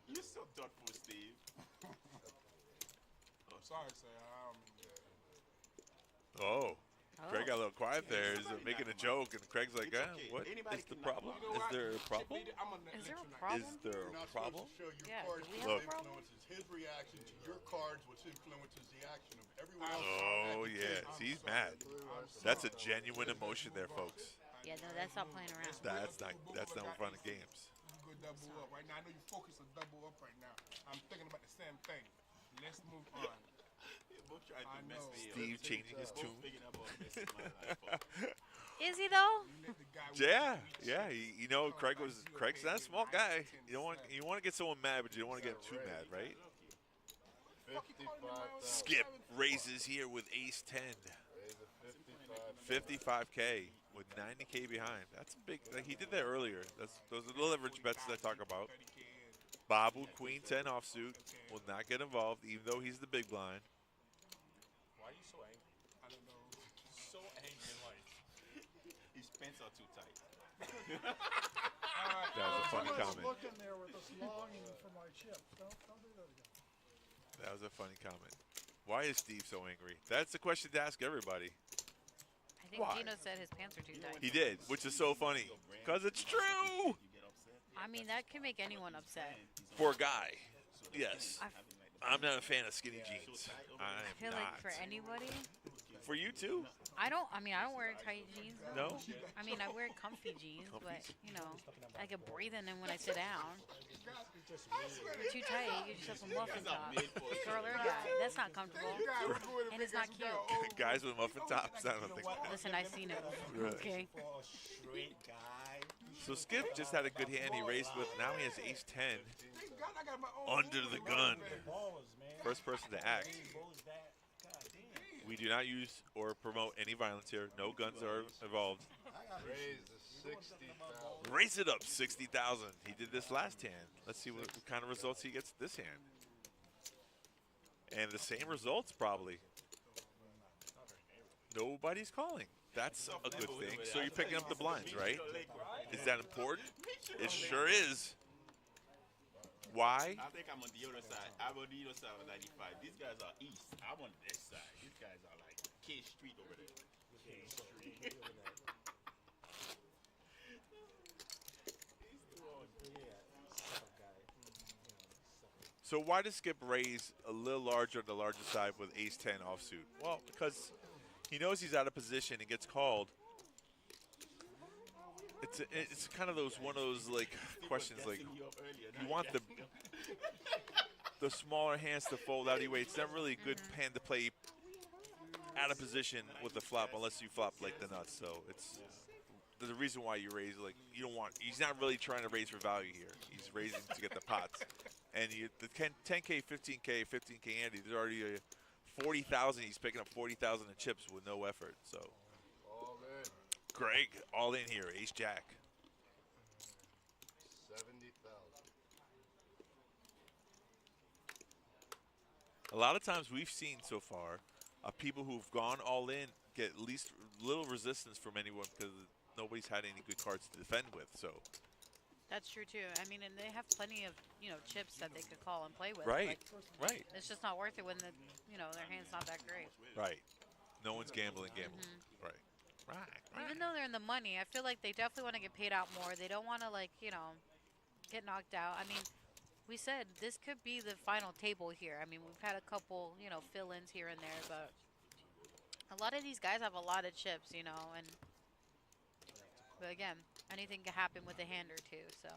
You're so thoughtful, Steve. Oh, sorry, sir. Oh. Craig got a little quiet there. He's making a joke, and Craig's like, what is the problem? Is there a problem? Is there a problem? Is there a problem? Yeah, do we have Look. a problem? Influences his reaction to your cards, which influences the action of everyone else. Oh, yeah. See, he's mad. That's a genuine emotion there, folks. Yeah, no, that's not playing around. That's not fun of games. You go double up right now. I know you focus on double up right now. I'm thinking about the same thing. Let's move on. Steve changing his tune. Is he though? Yeah. You know, Craig's not a small guy. You want to get someone mad, but you don't want to get him too mad, right? 55,000. Skip raises here with ace 10. 55K with 90K behind. That's big. Like he did that earlier. Those are the leverage bets that I talk about. Babu, queen 10 offsuit, will not get involved, even though he's the big blind. Why are you so angry? I don't know. So angry in life. His pants are too tight. That was a funny comment. Looking there with us longing for my chip. Don't do that again. That was a funny comment. Why is Steve so angry? That's the question to ask everybody. I think Why? Gino said his pants are too tight. He did, which is so funny. Because it's true! I mean, that can make anyone upset. For a guy, yes. I'm not a fan of skinny jeans. I feel I'm like not. for anybody, For you too? I don't wear tight jeans. No? I mean, I wear comfy jeans, but, you know, I can breathe in them when I sit down. They're too tight. You just have a muffin top. Girl or guy. That's not comfortable. And it's not cute. Guys with muffin tops? I don't think so. Listen, I've seen it. Right. Okay. So Skip just had a good hand. He raised with, now he has ace 10 under the gun. First person to act. We do not use or promote any violence here. No guns are involved. Raise to 60,000. Raise it up, 60,000. He did this last hand. Let's see what kind of results he gets this hand. And the same results, probably. Nobody's calling. That's a good thing. So you're picking up the blinds, right? Is that important? It sure is. Why? I think I'm on the other side. I'm on the other side of 95. These guys are east. I'm on this side. These guys are like K Street over there. K Street. So why does Skip raise a little larger on the larger side with ace 10 offsuit? Well, because he knows he's out of position and gets called. It's kind of one of those like questions like you want the smaller hands to fold out anyway. It's not really a good hand to play out of position with the flop unless you flop like the nuts. So there's a reason why you raise. Like you don't want. He's not really trying to raise for value here. He's raising to get the pots. And the 10K, 15K, 15K Andy, there's already 40,000. He's picking up 40,000 in chips with no effort. So. All in. Greg, all in here, ace jack. 70,000. A lot of times we've seen so far people who've gone all in get at least little resistance from anyone because nobody's had any good cards to defend with. So That's true too. I mean, and they have plenty of chips that they could call and play with. Right, Like, right, It's just not worth it when their hand's not that great. right. No one's gambling. Right. Even though they're in the money, I feel like they definitely want to get paid out more. They don't want to get knocked out. I mean, we said this could be the final table here. I mean, we've had a couple, fill-ins here and there, but a lot of these guys have a lot of chips, but again, anything can happen with a hand or two, so.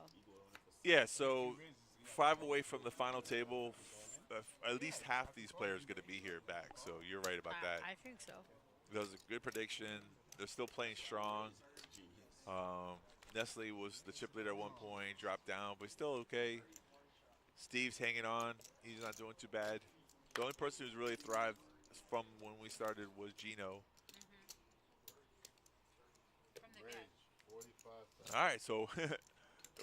Yeah, so 5 away from the final table. At least half these players going to be here back, so you're right about that. I think so. That was a good prediction. They're still playing strong. Nestle was the chip leader at one point, dropped down, but still okay. Steve's hanging on. He's not doing too bad. The only person who's really thrived from when we started was Gino. All right, so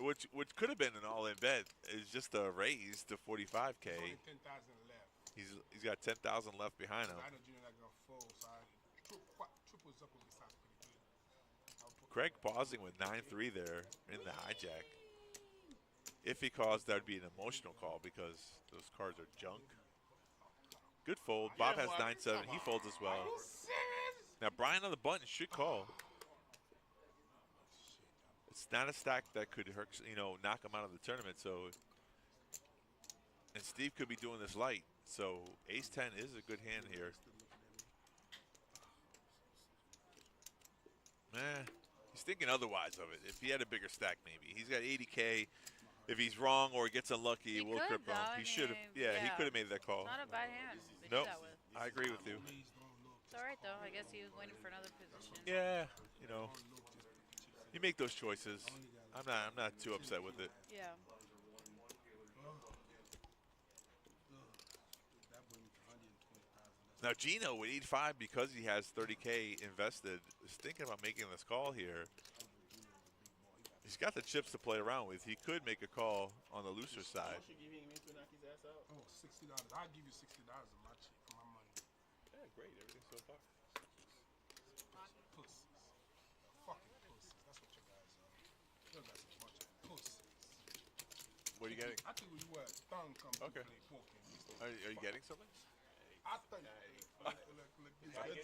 which could have been an all-in bet is just a raise to 45K. Only 10,000 left. He's got 10,000 left behind him. I know Junior not gonna fold, so triples up with the sounds pretty good. Craig pausing with 9-3 there in the hijack. If he calls, that would be an emotional call because those cards are junk. Good fold. Bob has 9-7. He folds as well. Now Brian on the button should call. It's not a stack that could hurt, knock him out of the tournament. So, and Steve could be doing this light. So ace-10 is a good hand here. He's thinking otherwise of it. If he had a bigger stack, maybe. He's got 80K. If he's wrong or gets unlucky, we'll cripple him. He should have. Yeah, he could have made that call. Not a bad hand. Nope. I agree with you. It's all right though. I guess he was waiting for another position. Yeah, you make those choices. I'm not too upset with it. Yeah. Now Gino with 85, because he has 30K invested, is thinking about making this call here. He's got the chips to play around with. He could make a call on the looser side. $60. I'll give you $60 of my chip for my money. Yeah, great. Everything so far. Pussies. Fucking pussies. That's what you guys are. You guys are a bunch of pussies. What are you getting? I think we were tongue come to play poker. Are you getting something? I think. Look.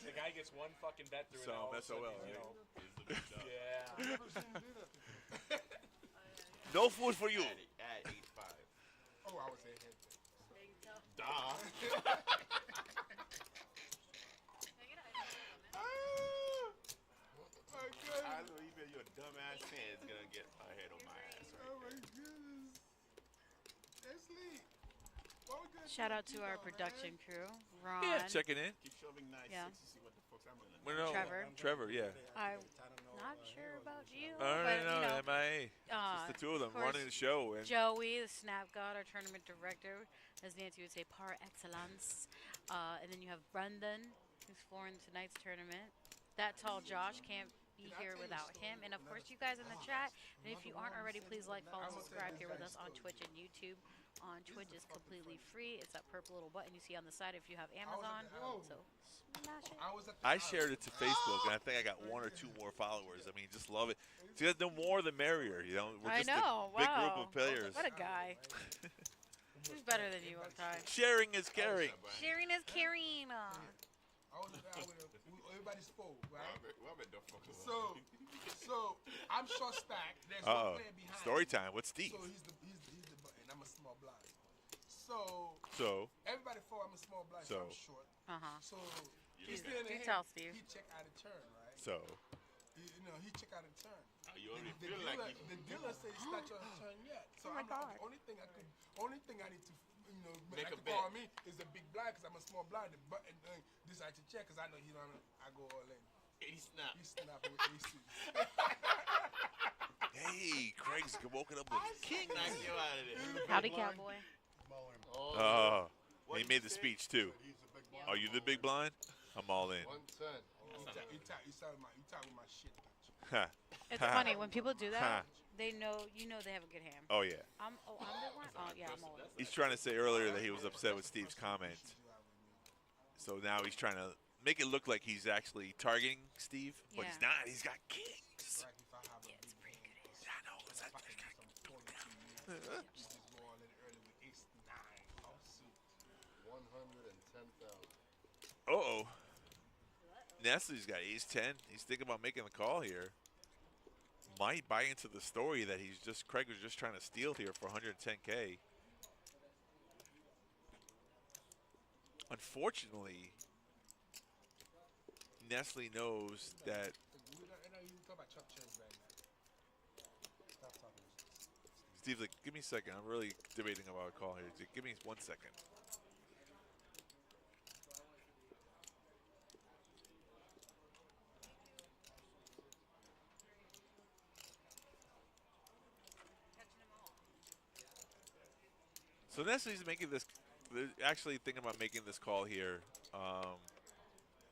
The guy gets one fucking bet through So, it. SOL, right? Yeah. No food for you. At 8-5. Oh, I was ahead. Duh. I know even your dumbass hand is gonna get ahead on my ass. Oh my goodness. Leslie. Shout out to our production crew, Ron. Yeah, checking in. Keep shoving nice Yeah. to see what the fuck's I'm gonna do. Well, no, Trevor, yeah. I'm not sure about you, I but don't know, MIA. uh, Just the two of them course, running the show. And Joey, the Snap God, our tournament director, as Nancy would say, par excellence. And then you have Brendan, who's for tonight's tournament. That tall Josh can't be here without him. And of course, you guys in the chat. And if you aren't already, please like, follow, subscribe here with us on Twitch and YouTube. On Twitch is completely free. It's that purple little button you see on the side if you have Amazon. So smash it. I shared it to Facebook, and I think I got 1 or 2 more followers. I mean, just love it. See, the more the merrier. We're just a big group of players. What a guy. Who's better than you, okay? Sharing is caring. Sharing is caring. Everybody's full, right? So I'm short stack. There's Uh-oh. one player behind. Story time. What's Steve? So he's the button. I'm a small blind. So everybody full. I'm a small blind. So I'm short. So he's still in the hand. Tell Steve. He check out of turn, right? So he check out of turn. You already The feel dealer, like the dealer says it's not your turn yet. So Oh my God. the only thing I need to Make a to call bet. me is the big blind because I'm a small blind. The button decide to check because I know he don't. I go all in. He snap. He snap with aces. Hey, Craig's woken up with king. Knock you out of there. Howdy, cowboy. He made the speech too. Are you the big blind? I'm all in. 110. He talking my shit. It's funny when people do that. They know, they have a good hand. Oh yeah. I'm the one. Oh yeah, I'm all in. He's trying to say earlier that he was upset with Steve's comment. So now he's trying to make it look like he's actually targeting Steve, but he's not. He's got kings. Yeah, it's pretty good. Yeah, I know. It's like, uh-oh. Nestle's got ace-10. He's thinking about making the call here. Might buy into the story that Craig was just trying to steal here for 110K. Unfortunately, Nestle knows that. Steve's like, give me a second. I'm really debating about a call here. Give me 1 second. So Nestle's making this, actually thinking about making this call here.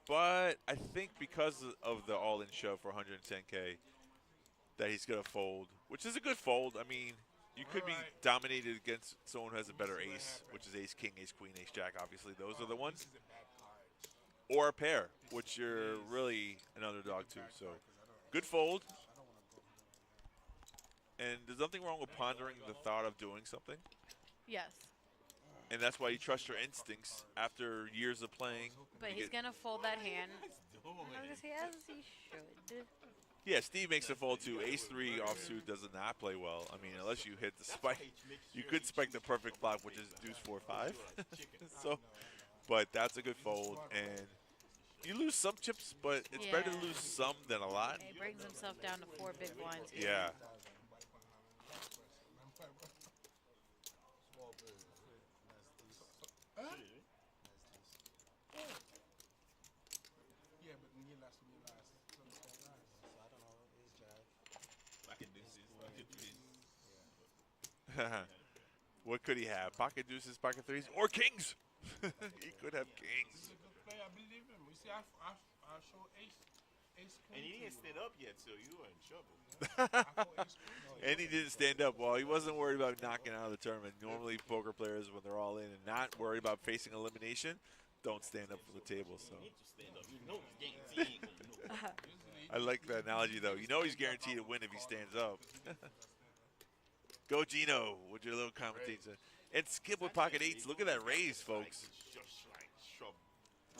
But I think because of the all-in shove for 110K, that he's going to fold, which is a good fold. I mean, you could be dominated against someone who has a better ace, which is ace-king, ace-queen, ace-jack, obviously. Those are the ones. Or a pair, which you're really an underdog to. So, good fold. And there's nothing wrong with pondering the thought of doing something. Yes. And that's why you trust your instincts after years of playing. But he's going to fold that hand. As he should. Yeah, Steve makes a fold too. Ace-3 offsuit does not play well. I mean, unless you hit the spike. You could spike the perfect flop, which is deuce-4-5. So, but that's a good fold. And you lose some chips, but it's better to lose some than a lot. He brings himself down to 4 big blinds here. Yeah. What could he have? Pocket deuces, pocket threes, or kings? He could have kings. I believe him. You see, I show ace and he didn't stand up yet, so you were in trouble. And he didn't stand up. Well, he wasn't worried about knocking out of the tournament. Normally, poker players, when they're all in and not worried about facing elimination, don't stand up for the table. So. I like that analogy, though. You know he's guaranteed to win if he stands up. Go Gino with your little commentation. And Skip with pocket eights. Look at that raise, folks.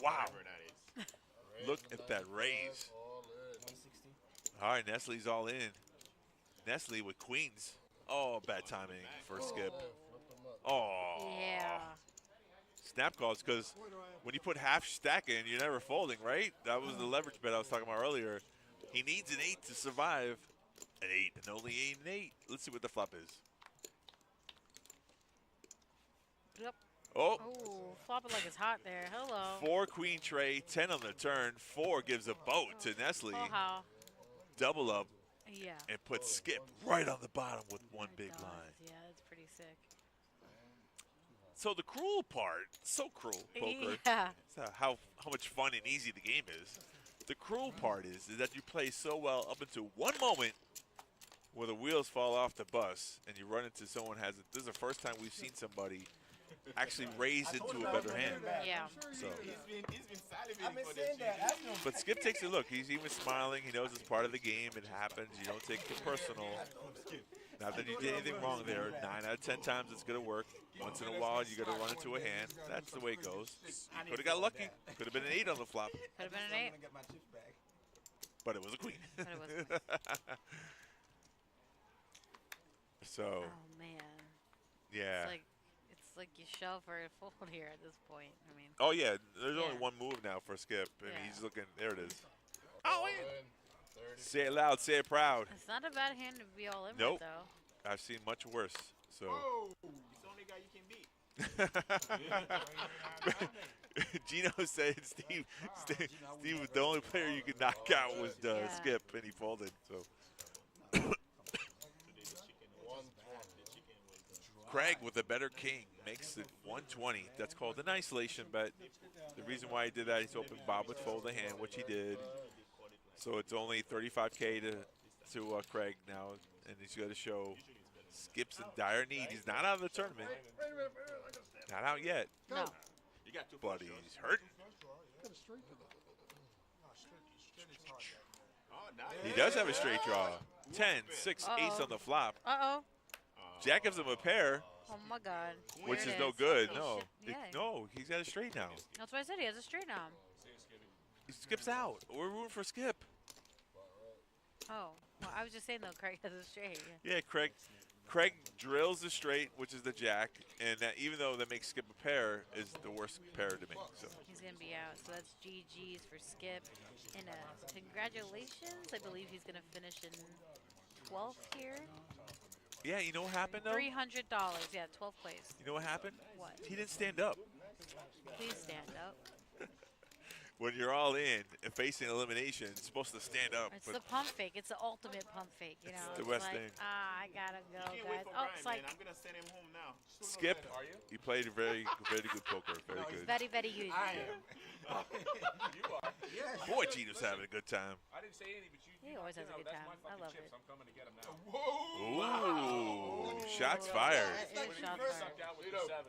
Wow. Look at that raise. All right, Nestle's all in. Nestle with queens. Oh, bad timing for Skip. Oh. Yeah. Snap calls, because when you put half stack in, you're never folding, right? That was the leverage bet I was talking about earlier. He needs an 8 to survive. An 8, and only an 8. Let's see what the flop is. Yep. Oh. Oh, flopping like it's hot there. Hello. 4 queen tray, 10 on the turn. 4 gives a boat to Nestle. Oh, how? Double up. Yeah. And put Skip right on the bottom with one big line. Yeah, that's pretty sick. So the cruel part, so cruel, poker. Yeah. It's how much fun and easy the game is. The cruel part is that you play so well up until one moment where the wheels fall off the bus and you run into someone has it. This is the first time we've seen somebody actually raise into a better hand. Yeah. So. He's been salivating I've been for saying this. that. But Skip takes a look. He's even smiling. He knows it's part of the game. It happens. You don't take it personal. Not that you did anything wrong there. 9 out of 10 times it's going to work. Once in a while, you got to run into a hand. That's the way it goes. Could have got lucky. Could have been an 8 on the flop. Could have been an 8. But it was a queen. But it was a queen. So. Oh man. Yeah. It's like you shove or fold here at this point. I mean. Oh yeah. There's only one move now for Skip, and he's looking. There it is. Oh in. Say it loud. Say it proud. It's not a bad hand to be all in Nope. with, though. I've seen much worse. So. He's the only guy you can beat. Gino said Steve, the only player you could knock out was Skip, and he folded. So. Craig with a better king makes it 120. That's called an isolation bet. The reason why he did that, he's hoping Bob would fold a hand, which he did. So it's only 35K to Craig now, and he's got to show Skip's in dire need. He's not out of the tournament. Not out yet. No. But he's hurting. He does have a straight draw. 10, 6, ace on the flop. Uh-oh. Jack gives him a pair. Oh, my God. Which There is it no is. good. He No. should- yeah. No, he's got a straight now. That's what I said. He has a straight now. He skips out. We're rooting for Skip. Oh. Well, I was just saying, though, Craig has a straight. Yeah, Craig drills the straight, which is the jack, and that, even though that makes Skip a pair, is the worst pair to make. So He's going to be out. So that's GG's for Skip. And congratulations. I believe he's going to finish in 12th here. yeah, you know what happened though? $300. Yeah, 12th place. You know what happened? What? He didn't stand up. Please stand up. When you're all in and facing elimination, it's supposed to stand up. It's but the pump fake. It's the ultimate pump fake. You know, the it's best like, thing. I gotta go, Can't wait guys. for Oh, Brian, it's like man. I'm gonna send him home now. Skip, he played very, very good poker. Very good. very, very good. I am. You are. Yes. Boy, Gino's having a good time. I didn't say anything, but He always has a good that's time. my I fucking love chips. it. I'm coming to get them now. Ooh, shots fired. That is shot fired. Sucked out with the 7.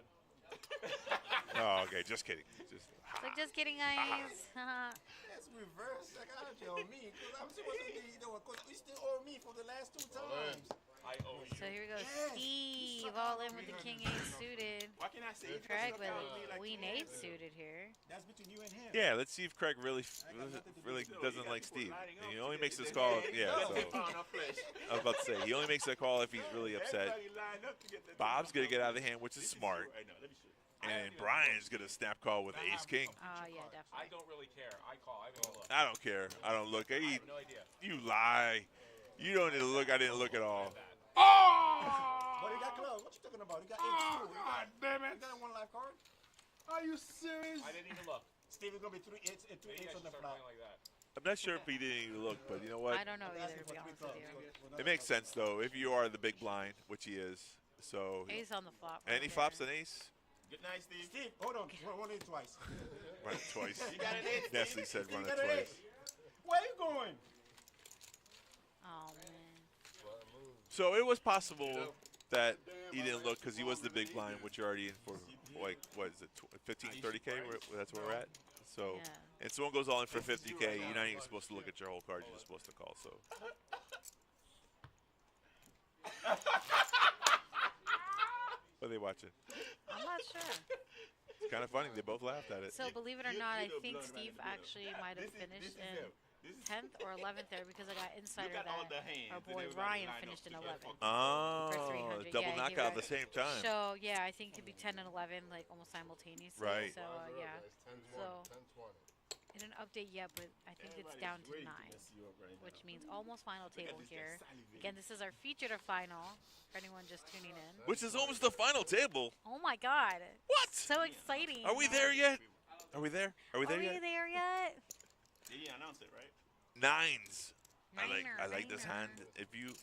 Oh, okay, just kidding. Just, It's like, just kidding, guys. That's reverse psychology on me. Because I'm supposed to be, because you still owe me for the last 2 times. I owe you. So here we go. Yes, Steve all in with the king 8 suited. What can I say? If Craig you with look at me like queen you 8 know, suited here. That's between you and him. Yeah, let's see if Craig really doesn't like Steve. He only makes this call. Yeah, so I was about to say he only makes that call if he's really upset. Bob's gonna get out of the hand, which is smart. And Brian's gonna snap call with Ace King. Yeah, definitely. I don't really care. I call. I don't look. I don't care. I don't look. I have no idea. You lie. You don't need to look. I didn't look at all. But he got close. What you talking about? He got 8 too. God damn it. You got a 1 life card? Are you serious? I didn't even look. Steve is going to be 3 8s and 2 Maybe I 8s should on the start flop. playing like that. I'm not sure if he didn't even look, but you know what? I don't know either, to be honest with you. It makes sense though if you are the big blind, which he is. So. Ace on the flop. And he flops an ace. Good night, Steve. Steve, hold on. Run it twice. Run it twice. You got an 8. Nestle said Steve run got it an twice. 8. Where you going? Oh, man. So it was possible that he didn't look because he was the big blind, which you're already in for, like, what is it, 15, 30K? That's where we're at. So, Yeah. and someone goes all in for 50K, you're not even supposed to look at your whole card. You're just supposed to call. So. What are they watching? I'm not sure. It's kind of funny. They both laughed at it. So believe it or not, I think Steve actually might have finished in 10th or 11th there because I got insider that our boy Ryan finished in 11th. Oh, for 300. double Yeah, knockout at he the same time. So yeah, I think it could be 10 and 11 like almost simultaneously. Right. So yeah. So it didn't update yet, but I think it's down to 9, which means almost final table here. Again, this is our feature to final for anyone just tuning in. Which is almost the final table. Oh my God! What? So exciting! Are we there yet? Are we there? Are we there Are yet? we there yet? Did he announce it, right? Nines. I Niner, like this niner. hand. If you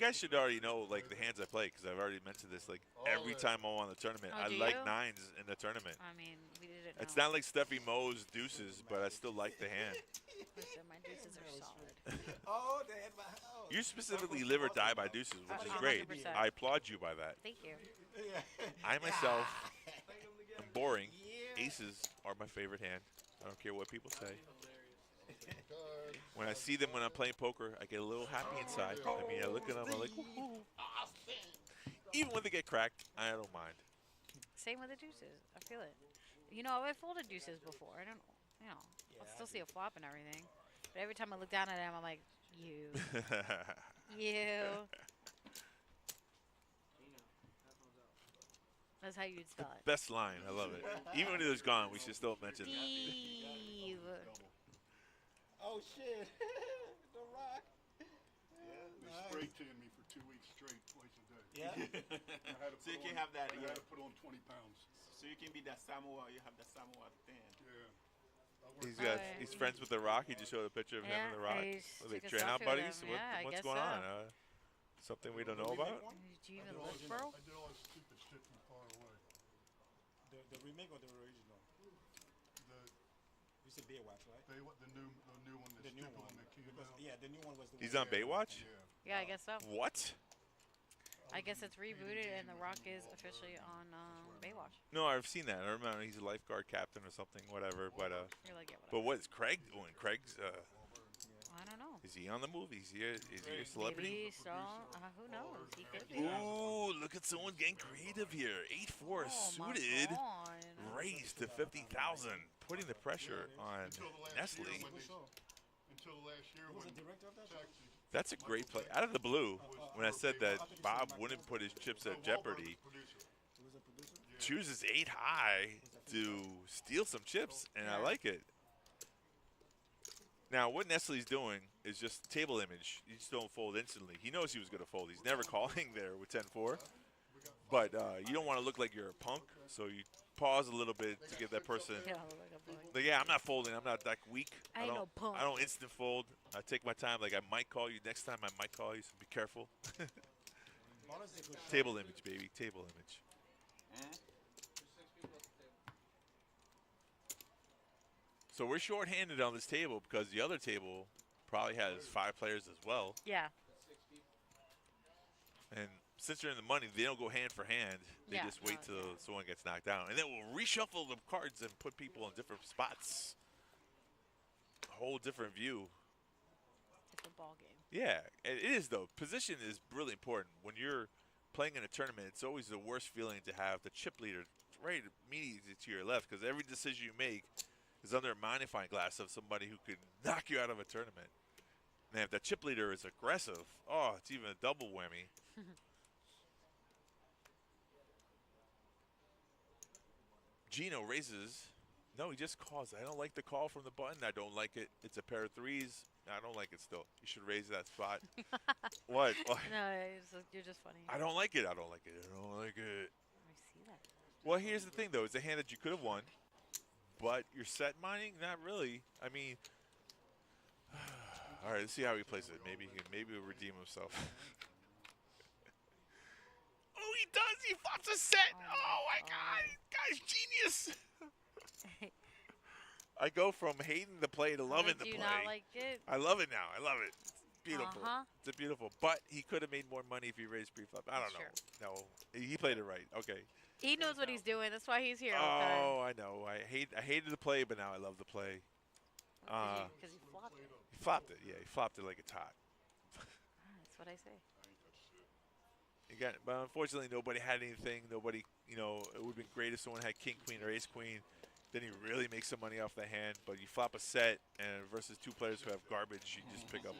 guys should already know like the hands I play because I've already mentioned this like every time I'm on the tournament. Oh, I do like you? nines in the tournament. I mean, we didn't. It's know. not like Steffi Mo's deuces, but I still like the hand. Listen, my deuces are solid. Oh, they had my house. You specifically live or die by deuces, which is 100%. great. I applaud you by that. Thank you. I myself am boring. Aces are my favorite hand. I don't care what people say. When I see them when I'm playing poker, I get a little happy inside. I mean, I look at them, I'm like, woohoo. Even when they get cracked, I don't mind. Same with the deuces. I feel it. You know, I've folded deuces before. I don't, you know, I'll still see a flop and everything. But every time I look down at them, I'm like, you. You. That's how you'd spell it. Best line. I love it. Even when it was gone, we should still mention that. Steve. Oh, shit. The Rock. They spray tanned me for 2 weeks straight, twice a day. Yeah? I had to So you put can on- have that, I yeah. had to put on 20 pounds. So you can be that Samoa. You have the Samoa thing. Yeah. He's friends with The Rock. He just showed a picture of him and The Rock. I Are they took a train out selfie with buddies? him. Yeah, I What's guess going so. on? Something we don't know about? Did you even I look, did bro? I did all that stupid shit from far away. The remake or the original? The You said Baywatch, right? the new one, the new stupid one. one that came Because, out. yeah, the new one was the He's one. on Baywatch? Yeah. Yeah, I guess so. What? I guess it's rebooted and The Rock is officially on Baywatch. No, I've seen that. I remember he's a lifeguard captain or something, whatever. But You're like, yeah, but whatever. what is Craig doing? Craig's I don't know. is he on the move? Is he a celebrity? Maybe so. Who knows? He could be. Ooh, look at someone getting creative here. 8-4 Oh, my suited, God. raised to 50,000, putting the pressure on Nestle. Until the last year Who was when the director of that? Taxi. That's a great play. Out of the blue, when I said that Bob wouldn't put his chips at jeopardy, Who was the producer? chooses 8 high to steal some chips, and I like it. Now, what Nestle's doing is just table image. You just don't fold instantly. He knows he was going to fold. He's never calling there with 10-4. But you don't want to look like you're a punk, so you pause a little bit to give that person. Yeah, like a boy. Like, yeah, I'm not folding. I'm not that weak. I ain't no punk. I don't instant fold. I take my time. Like, I might call you next time. I might call you, so be careful. Honestly, good shot. Table image, baby. Table image. So we're short-handed on this table because the other table probably has 5 players as well. Yeah. And since they're in the money, they don't go hand for hand. They Yeah, just wait no, till someone gets knocked down. And then we'll reshuffle the cards and put people in different spots. A whole different view. Different ball game. Yeah, it is though. Position is really important. When you're playing in a tournament, it's always the worst feeling to have the chip leader right immediately to your left because every decision you make is under a magnifying glass of somebody who could knock you out of a tournament. And if the chip leader is aggressive, oh, it's even a double whammy. Gino raises. No, he just calls. I don't like the call from the button. I don't like it. It's a pair of threes. I don't like it still. You should raise that spot. What? No, you're just funny. I don't like it. I don't like it. I don't like it. I see that. Well, here's the thing, though. It's a hand that you could have won, but you're set mining? Not really. I mean, all right, let's see how he plays it. Maybe he'll redeem himself. Oh, he does. He flops a set. Oh, my God. Guy's genius. I go from hating the play to loving the play. Do you not like it? I love it now. I love it. It's beautiful. It's beautiful. But he could have made more money if he raised pre-flop. I don't know. No, he played it right. Okay. He knows what he's doing. That's why he's here. Oh, I know. I hated the play, but now I love the play. Because he flopped it. He flopped it. Yeah, he flopped it like it's hot. That's what I say. Again, but unfortunately, nobody had anything. Nobody, it would have been great if someone had king, queen, or ace, queen. Then you really make some money off the hand. But you flop a set, and versus two players who have garbage, you just pick up.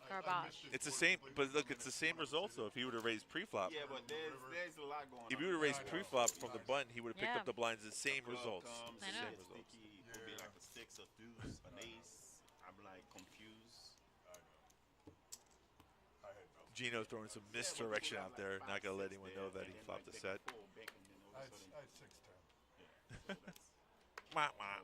Garbage. It's the same, but look, it's the same results though. If he would have raised pre-flop. Yeah, but there's a lot going on. If he would have raised pre-flop from the button, he would have picked up the blinds. The same results. I know. Same results. It would be like a 6 of deuce, an ace. I'm like confused. Gino's throwing some misdirection out there. Not gonna let anyone know that he flopped a set. I had 6-10. Wah, wah.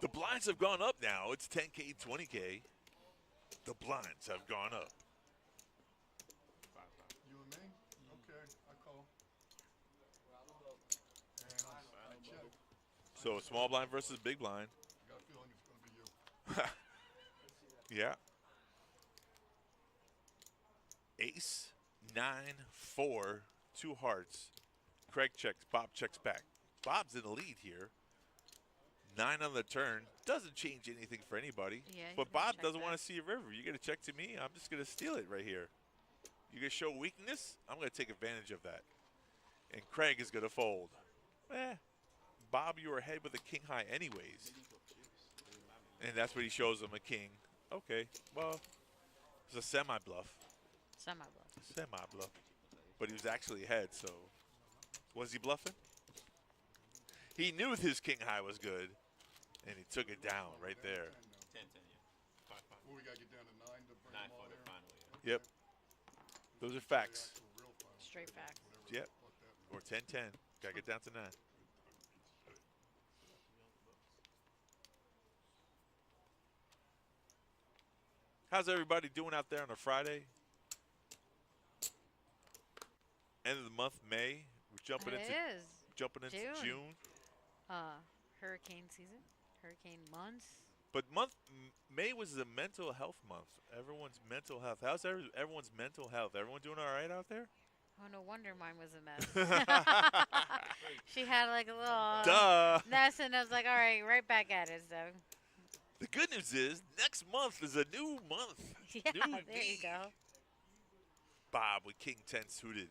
The blinds have gone up now. It's 10K, 20K. The blinds have gone up. You and me? Okay, I call. And I check. So small blind versus big blind. I got a feeling it's going to be you. Yeah. Ace, 9, 4, 2 hearts. Craig checks, Bob checks back. Bob's in the lead here. 9 on the turn. Doesn't change anything for anybody. Yeah, but Bob doesn't want to see a river. You're going to check to me. I'm just going to steal it right here. You're going to show weakness. I'm going to take advantage of that. And Craig is going to fold. Bob, you were ahead with a king high anyways. And that's what he shows him, a king. Okay, well, it's a semi-bluff. Semi-bluff. Semi-bluff. But he was actually ahead, so. Was he bluffing? He knew his king high was good, and he took it down right there. 10, yeah. 5, 5. Well, we got to get down to 9 to bring 9 them all for the there. final, yeah. Yep. Those are facts. Straight facts. Yep. Or 10-10. Got to get down to 9. How's everybody doing out there on a Friday? End of the month, May. We're jumping into June. Hurricane season, hurricane months. But May was the mental health month. Everyone's mental health. How's everyone's mental health? Everyone doing all right out there? Oh, no wonder mine was a mess. She had like a little mess, and I was like, all right, right back at it. So. The good news is next month is a new month. Yeah, new there you go. Bob with King 10 suited.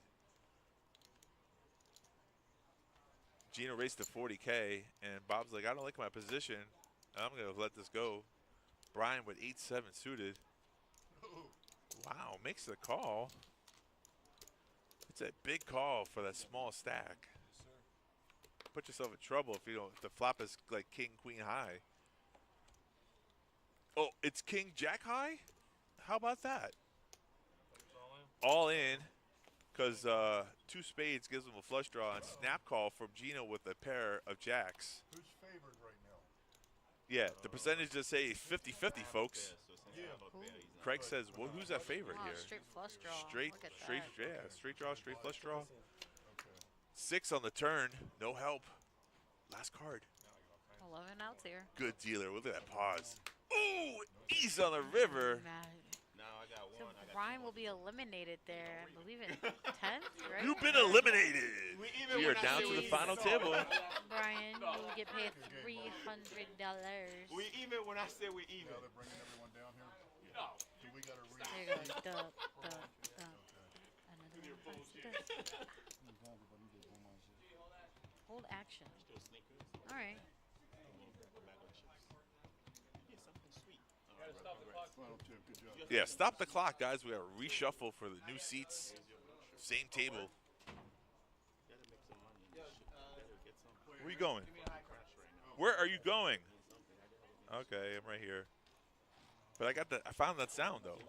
Gino raced to 40K, and Bob's like, I don't like my position. I'm going to let this go. Brian with 8-7 suited. Wow, makes the call. It's a big call for that small stack. Put yourself in trouble if the flop is like king, queen high. Oh, it's king, jack high? How about that? All in. Because 2 spades gives him a flush draw and snap call from Gino with a pair of jacks. Who's favored right now? Yeah, the percentage just say 50-50, folks. Craig says, well, who's that favorite here? Straight flush draw. Straight draw, straight flush draw. 6 on the turn, no help. Last card. 11 outs here. Good dealer, look at that pause. Ooh, ease on the river. Now I got So Brian will be eliminated there, I believe in 10th, right? You've been eliminated. We are down to the final table. Brian, you will get paid $300. We even when I say we even. Now they're bringing everyone down here? No. Do we got to read? There you go. Another one. Hold action. All right. Yeah, stop the clock, guys. We got to reshuffle for the new seats. Same table. Where are you going? Where are you going? Okay, I'm right here. But I found that sound though.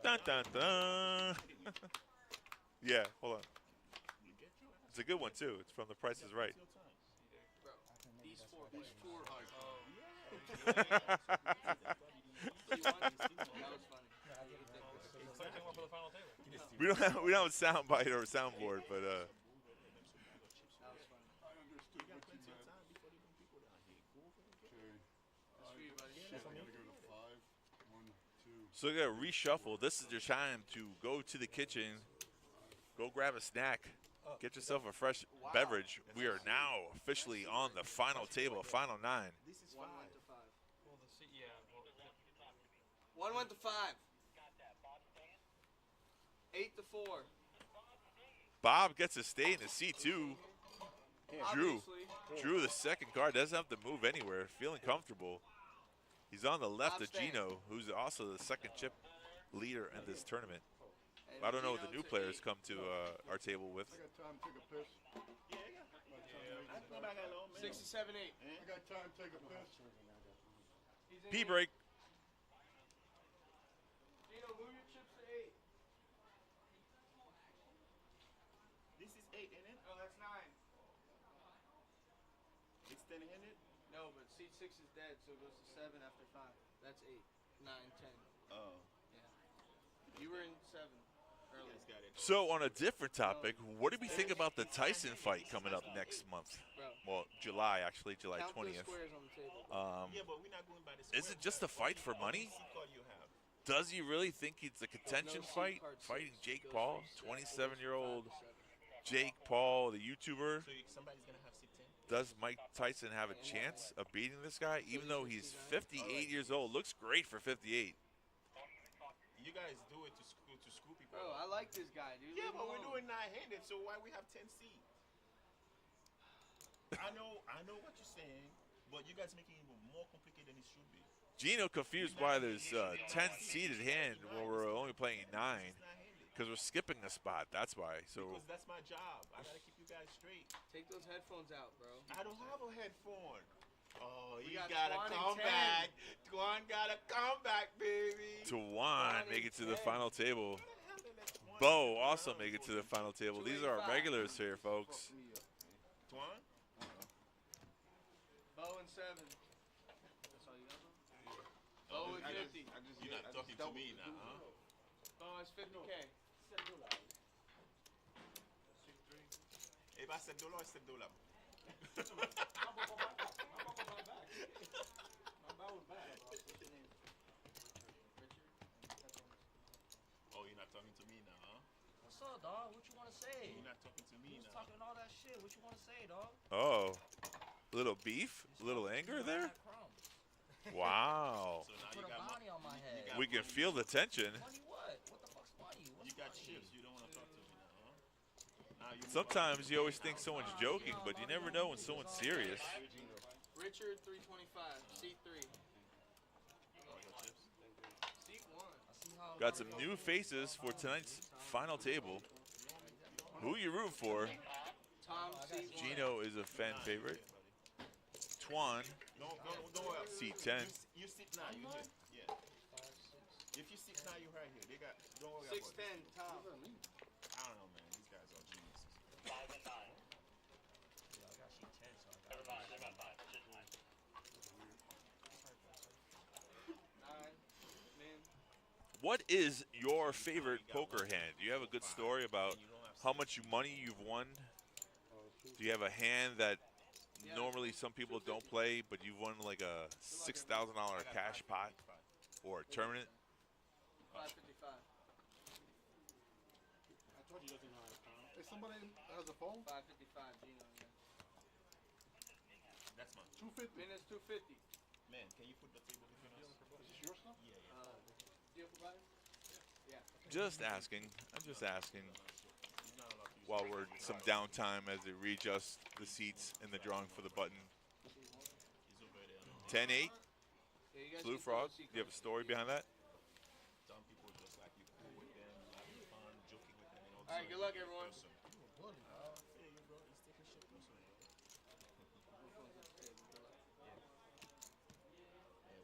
Dun dun dun. Yeah, hold on. It's a good one too. It's from The Price is Right. We don't have a sound bite or a soundboard, but so we gotta reshuffle. This is your time to go to the kitchen, go grab a snack, get yourself a fresh beverage. We are now officially on the final table, final 9. This is 5. Well, the seat, yeah. 1 went to 5. 8 to 4. Bob gets to stay in the seat too. Drew, the second card, doesn't have to move anywhere, feeling comfortable. He's on the left of Gino, who's also the second chip leader in this tournament. I don't know what the new players come to our table with. I got time to take a piss. 6 to 7, 8. I got time to take a piss. P break. Gino, move your chips to 8. This is 8, isn't it? Oh, that's 9. It's 10, isn't it? No, but seat 6 is dead, so it goes to 7 after 5. That's 8, 9, 10. Oh. Yeah. You were in 7 earlier. So on a different topic, what do we think about the Tyson fight coming up next month? Well, July, actually, July 20th. Yeah, but we're not going by the squares. Is it just a fight for money? Does he really think it's a contention fight, fighting Jake Paul, 27-year-old Jake Paul, the YouTuber? So somebody's going to have 16? Does Mike Tyson have a chance of beating this guy, even though he's 58 years old? Looks great for 58. You guys do it to screw people. Bro, I like this guy, dude. Yeah, but we're doing 9-handed, so why we have 10 seats? I know what you're saying, but you guys making it even more complicated than it should be. Gino confused why there's 10 seated hand when we're only playing 9, because we're skipping a spot. That's why. So. Because that's my job. I gotta keep you guys straight. Take those headphones out, bro. I don't have a headphone. Oh, We you got gotta Twan come and 10. back. Twan gotta come back, baby. Tawan make it to the final table. Bo also make it to the final table. These are our regulars here, folks. Twan? Bo and 7. That's all you got, bro? Bo with 50. You're not talking to me now, huh? Bo has 50K. If I said $7, I said $. Oh, you're not talking to me now, huh? What's up, dog? What you want to say? You're not talking to me You was now. talking all that shit. What you want to say, dog? Oh, little beef, little anger there. Wow. So now Put you a got bounty on my head. We can feel the tension. Money what? What the fuck's money? What's You got money? chips. You don't want to talk to me now, huh? Now you Sometimes you always think someone's joking, but you never know when someone's serious. Richard, 325. Seat 3. Seat 1. Got some new faces for tonight's final table. Who you root for? Tom, seat 1. Gino is a fan favorite. Twan, seat 10. You sit now. You here. Yeah. If you sit now, you're right here. They got. Don't worry about 610, Tom. I don't know, man. These guys are geniuses. 5 and 9. Yeah, I got sheet 10, so I got 9. Man. What is your favorite poker hand? Do you have a good story about how much money you've won? Do you have a hand that normally some people don't play, but you've won like a $6,000 cash pot or a tournament? 555. somebody has a phone? 555, Gino, yeah. That's mine. 250. Minus 250. Man, can you put the table between us? Is this your stuff? Yeah, Deal for buyer? Yeah. Just asking. I'm just asking. While we're some downtime as they readjust the seats in the drawing for the button. 10-8. Yeah, you guys Blue can Frog. follow Do you have a story behind that? Some people just like you cool with them, having fun, joking with them. All right, good luck, everyone.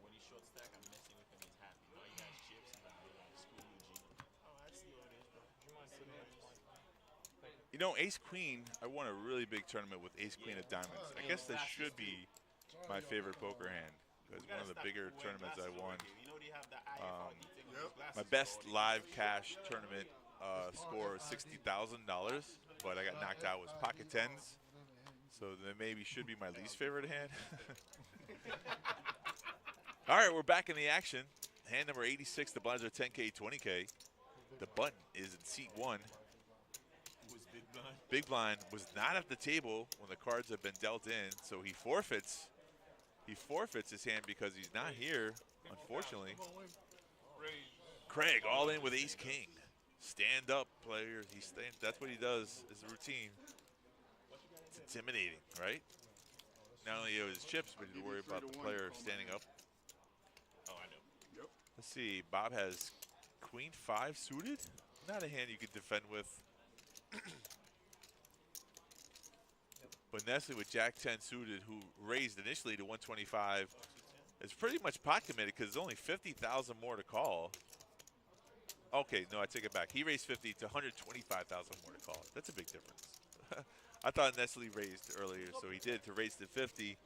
When he's short stack, I'm messing with him. He's happy. Now he has chips. He's like, screw you, Gino. Oh, I see what it is, bro. Do you mind sitting there? You know, Ace Queen, I won a really big tournament with Ace Queen of Diamonds. I guess that should be my favorite poker hand. Because one of the bigger tournaments I won. My best live cash tournament score was $60,000, but I got knocked out with pocket tens. So that maybe should be my least favorite hand. All right, we're back in the action. Hand number 86, the blinds are 10K, 20K. The button is in seat 1. Big blind was not at the table when the cards have been dealt in, so he forfeits. He forfeits his hand because he's not here, unfortunately. Craig all in with Ace King. Stand up, player. That's what he does. Is a routine. It's intimidating, right? Not only his chips, but you worry about the player standing up. Oh, I know. Yep. Let's see. Bob has Queen 5 suited. Not a hand you could defend with. But Nestle with Jack 10 suited, who raised initially to 125, is pretty much pot committed because there's only 50,000 more to call. Okay, no, I take it back. He raised 50 to 125,000 more to call. That's a big difference. I thought Nestle raised earlier, so he did to raise to 50.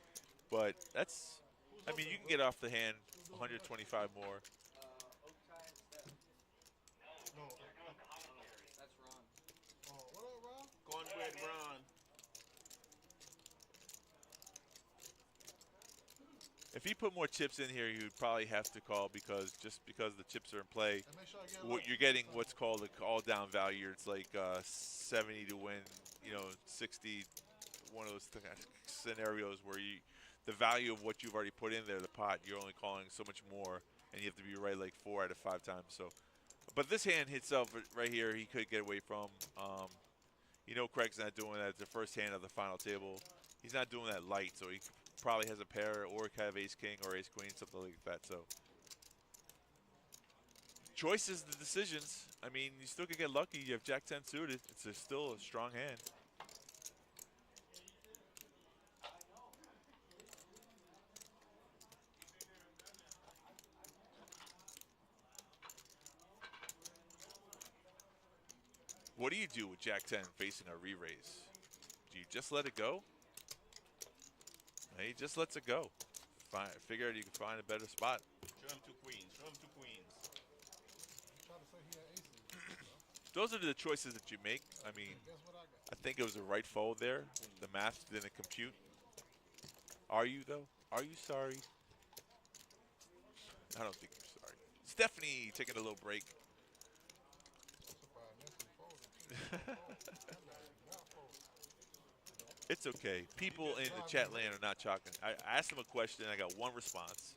But that's, I mean, you can get off the hand 125 more. That's Ron. Oh, what up, Ron? Cornbread Ron. If he put more chips in here, he would probably have to call because the chips are in play. You're getting what's called a call down value. It's like 70 to win, 60. One of those scenarios where the value of what you've already put in there, the pot, you're only calling so much more, and you have to be right like 4 out of 5 times. So, but this hand itself right here, he could get away from. Craig's not doing that. It's the first hand of the final table. He's not doing that light, so he probably has a pair or could have Ace King or Ace Queen, something like that. So choices, the decisions. I mean, you still could get lucky. You have Jack 10 suited. It's still a strong hand. What do you do with Jack 10 facing a re-raise? Do you just let it go? He just lets it go. Figured you could find a better spot. Show him 2 queens. Show him 2 queens. Those are the choices that you make. I mean, I think it was the right fold there. The math didn't compute. Are you, though? Are you sorry? I don't think you're sorry. Stephanie taking a little break. It's okay. People in the chat land are not chalking. I asked them a question. I got one response.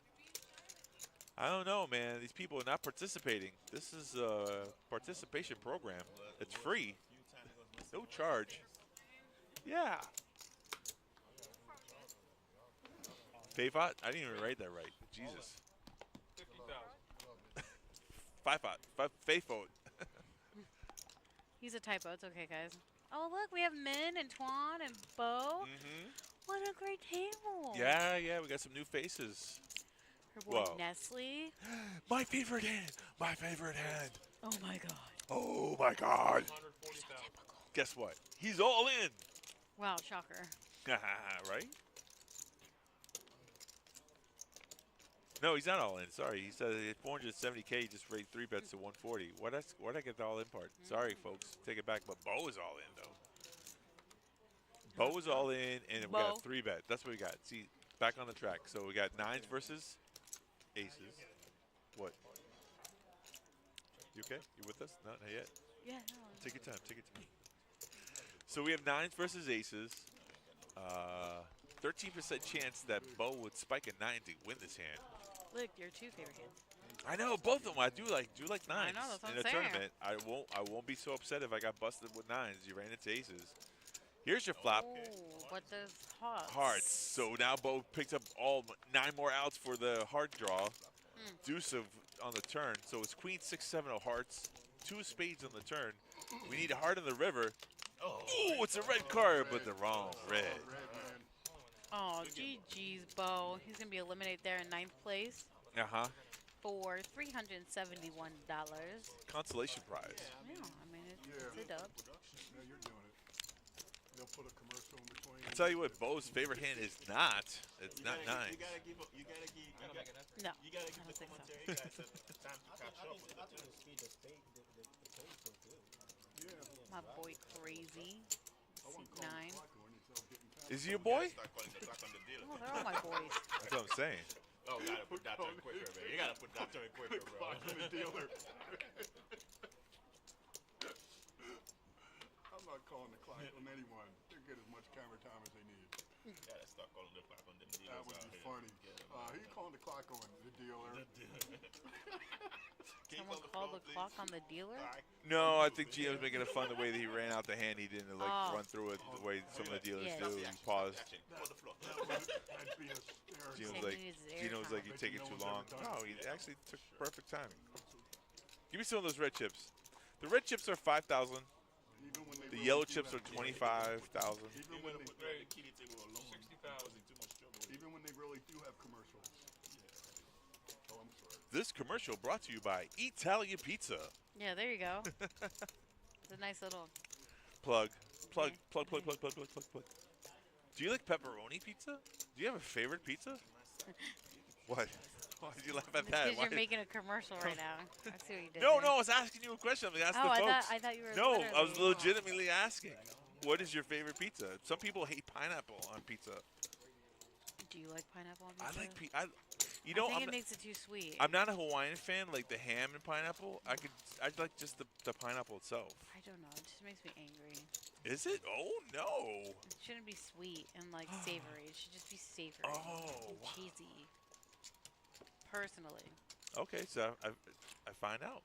I don't know, man. These people are not participating. This is a participation program. It's free. No charge. Yeah. Favot? I didn't even write that right. Jesus. 50,000. Favot. He's a typo. It's okay, guys. Oh, look, we have Min and Twan and Bo. What a great table. Yeah, we got some new faces. Her boy Nestle. My favorite hand. My favorite hand. Oh, my God. Oh, my God. Guess what? He's all in. Wow, shocker. Right? No, he's not all in. Sorry. He said at 470K, he just raised 3 bets to 140. Why'd I get the all in part? Sorry, folks. Take it back. But Bo is all in, though. Bo is all in, and we got 3 bet. That's what we got. See, back on the track. So we got 9s versus aces. What? You okay? You with us? No, not yet. Yeah, no. Take your time. Take your time. So we have 9s versus aces. 13% chance that Bo would spike a 9 to win this hand. Look, your 2 favorite hands. I know both of them. I do like 9s I know, that's what in I'm a saying. tournament. I won't be so upset if I got busted with 9s. You ran into aces. Here's your flop. Oh, but there's hearts. Hearts. So now Bo picked up all 9 more outs for the heart draw. Deuce of on the turn. So it's queen 6, 7 of hearts. 2 spades on the turn. We need a heart in the river. Ooh, it's a red card, but the wrong red. Oh, GG's, Bo. He's going to be eliminated there in 9th place Uh-huh. for $371. Consolation prize. Yeah, I mean, it's a dub. Yeah, you're doing it. They'll put a commercial in between. I'll tell you what, Bo's favorite hand is not. It's not 9. You gotta give No, the I don't think so. commentary guys time to catch up with I the think the speed, the spade so good. My boy Crazy. I wouldn't C9. call it clock when you start getting tired. Is he your boy? Start calling the clock on the dealer. Oh, they're all my boys. That's what I'm saying. Oh, gotta put that turn quicker, man. You gotta put that turn quicker, bro. Clock on the dealer. I'm not calling the clock on anyone. They get as much camera time as they need. You gotta start calling the clock on them dealers. That would be funny. He calling the clock on the dealer. Someone called the clock on the dealer? No, I think Gio's making it fun the way that he ran out the hand. He didn't run through it the way some of the dealers do. He paused. That'd be hysterical. Gino's like, you're taking too long. No, he actually took perfect timing. Give me some of those red chips. The red chips are 5,000. The yellow chips are 25,000. Even when they really do have commercials. Oh, I'm sorry. This commercial brought to you by Italia Pizza. Yeah, there you go. It's a nice little... Plug. Plug. Do you like pepperoni pizza? Do you have a favorite pizza? What? Why did you laugh at that? Because you're making a commercial right now. I see what you did No, there. I was asking you a question. I'm asking Oh, the folks. I thought you were No, I was literally- legitimately asking. What is your favorite pizza? Some people hate pineapple on pizza. Do you like pineapple on I pizza? like I think I'm it makes it too sweet. I'm not a Hawaiian fan, like the ham and pineapple. I'd like just the pineapple itself. I don't know. It just makes me angry. Is it? Oh no. It shouldn't be sweet and like savory. It should just be savory and cheesy. Personally. Okay, so I find out.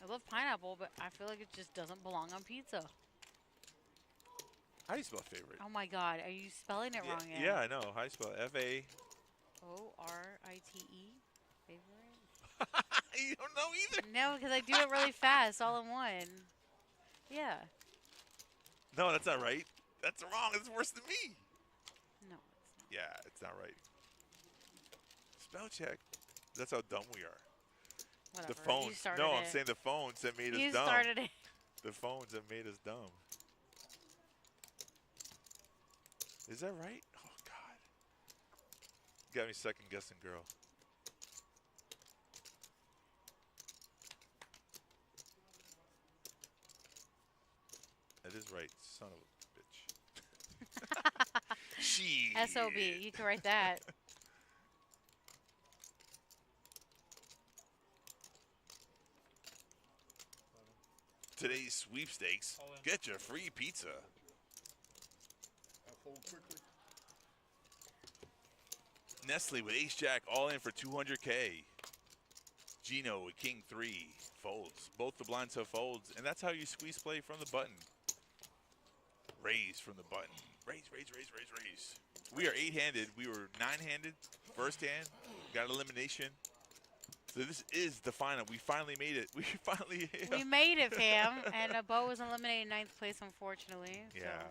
I love pineapple, but I feel like it just doesn't belong on pizza. How do you spell favorite? Oh my god, are you spelling it wrong yet? Yeah, I know. How do you spell it? F-A... O-R-I-T-E? Favorite? You don't know either? No, because I do it really fast, all in one. Yeah. No, that's not right. That's wrong. It's worse than me. No, it's not. Yeah, it's not right. Spell check. That's how dumb we are. Whatever. The phones. You started No, it. I'm saying the phones that made us You dumb. started it. The phones that made us dumb. Is that right? Oh, God. Got me second guessing, girl. That is right, son of a bitch. She. SOB. You can write that. Today's sweepstakes. Get your free pizza. Fold quickly. Nestle with Ace Jack all in for 200K. Gino with King 3 folds. Both the blinds have folds, and that's how you squeeze play from the button. Raise from the button. Raise. We are 8-handed. We were 9-handed. First hand. Got elimination. So this is the final. We finally made it. We finally. We made it, fam. And Bo was eliminated in 9th place, unfortunately. So. Yeah.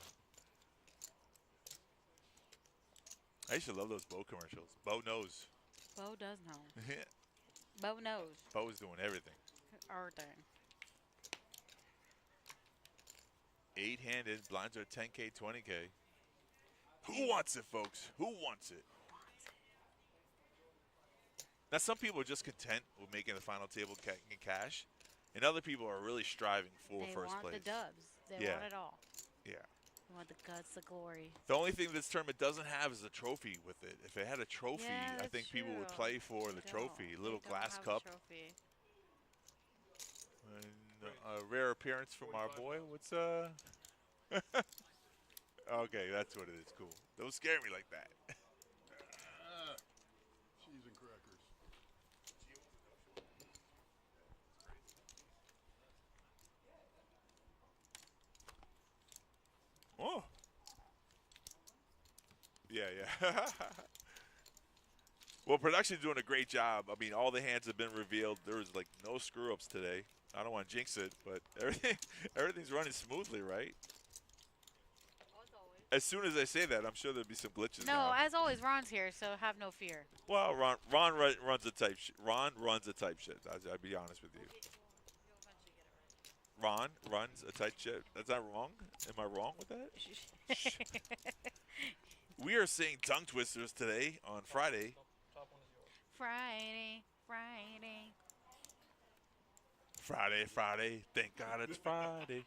I used to love those Bo commercials. Bo knows. Bo does know. Bo knows. Bo is doing everything. Everything. 8-handed. Blinds are 10K, 20K. Who wants it, folks? Who wants it? Now, some people are just content with making the final table in cash, and other people are really striving for first place. They want the dubs. They want it all. Yeah. They want the guts, the glory. The only thing this tournament doesn't have is a trophy with it. If it had a trophy, Yeah, I think that's people would true. play for the They trophy. don't. Little They don't glass have a cup. trophy. And a rare appearance from our boy. What's Okay, that's what it is. Cool. Don't scare me like that. Cheese and crackers. Oh. Yeah, yeah. Well, production's doing a great job. I mean, all the hands have been revealed. There was like no screw ups today. I don't want to jinx it, but everything's running smoothly, right? As soon as I say that, I'm sure there'll be some glitches. No, now. as always, Ron's here, so have no fear. Well, Ron runs a type. Ron runs a type shit. I'll be honest with you. Ron runs a tight ship. That's not wrong. Am I wrong with that? We are seeing tongue twisters today on Friday. Friday. Friday. Thank God it's Friday.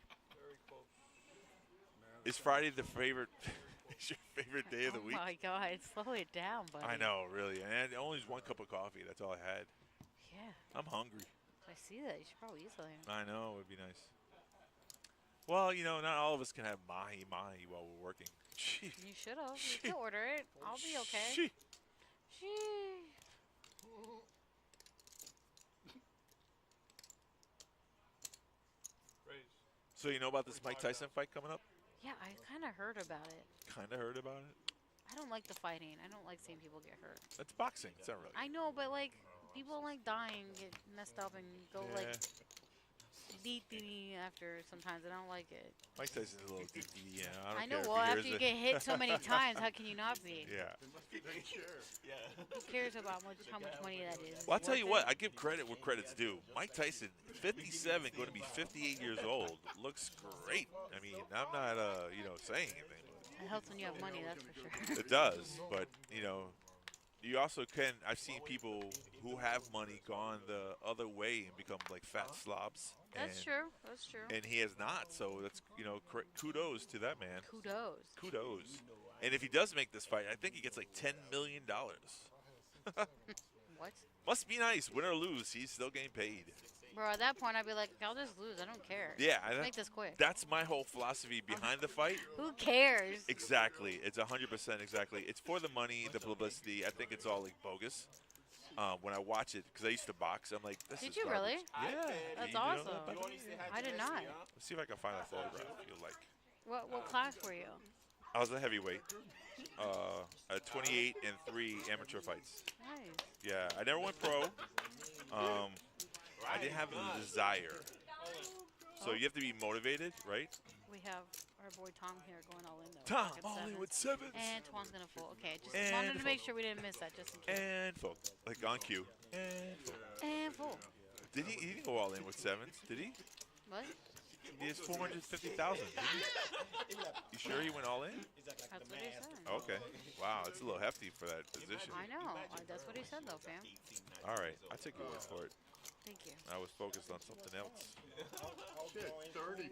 Is Friday the favorite? Is your favorite day of the week? Oh my God, slow it down, buddy. I know, really. And only one cup of coffee. That's all I had. Yeah. I'm hungry. I see that. You should probably eat something. I know. It would be nice. Well, you know, not all of us can have mahi while we're working. Gee. You should have. You can order it. I'll be okay. Gee. So you know about this Mike Tyson fight coming up? Yeah, I kind of heard about it. Kind of heard about it? I don't like the fighting. I don't like seeing people get hurt. It's boxing. It's not really. I know, but like people like dying, get messed up, and go like deep after sometimes. I don't like it. Mike Tyson's a little deep, yeah. I know. Well, after you get hit so many times, how can you not be? Yeah. Who cares about how much money that is? Well, I'll tell you what. I give credit where credit's due. Mike Tyson, 57, going to be 58 years old. Looks great. I mean, I'm not, saying anything. It helps when you have money, that's for sure. It does, but you also can. I've seen people who have money gone the other way and become like fat slobs. That's true. That's true. And he has not. So that's kudos to that man. Kudos. And if he does make this fight, I think he gets like $10 million. What? Must be nice. Win or lose, he's still getting paid. Bro, at that point, I'd be like, I'll just lose. I don't care. Yeah, make this quick. That's my whole philosophy behind the fight. Who cares? Exactly. It's 100% exactly. It's for the money, the publicity. I think it's all like bogus. When I watch it, because I used to box, I'm like, this is Did you garbage. really? Yeah. That's You know awesome. that? I did not. Let's see if I can find a photograph you like. What class were you? I was a heavyweight. At 28 and 3 amateur fights. Nice. Yeah, I never went pro. I didn't have the desire. So you have to be motivated, right? We have our boy Tom here going all in though. Tom, all in with 7s. And Tom's gonna full. Okay, just And wanted to full. make sure we didn't miss that, just in case. And full, like on cue. And full. And full. Did he? He didn't go all in with 7s, did he? What? He has 450,000. You sure he went all in? That's what he said. Okay. Wow, it's a little hefty for that position. I know. That's what he said though, fam. All right, I take your word for it. Thank you. I was focused on something else. Shit, 35.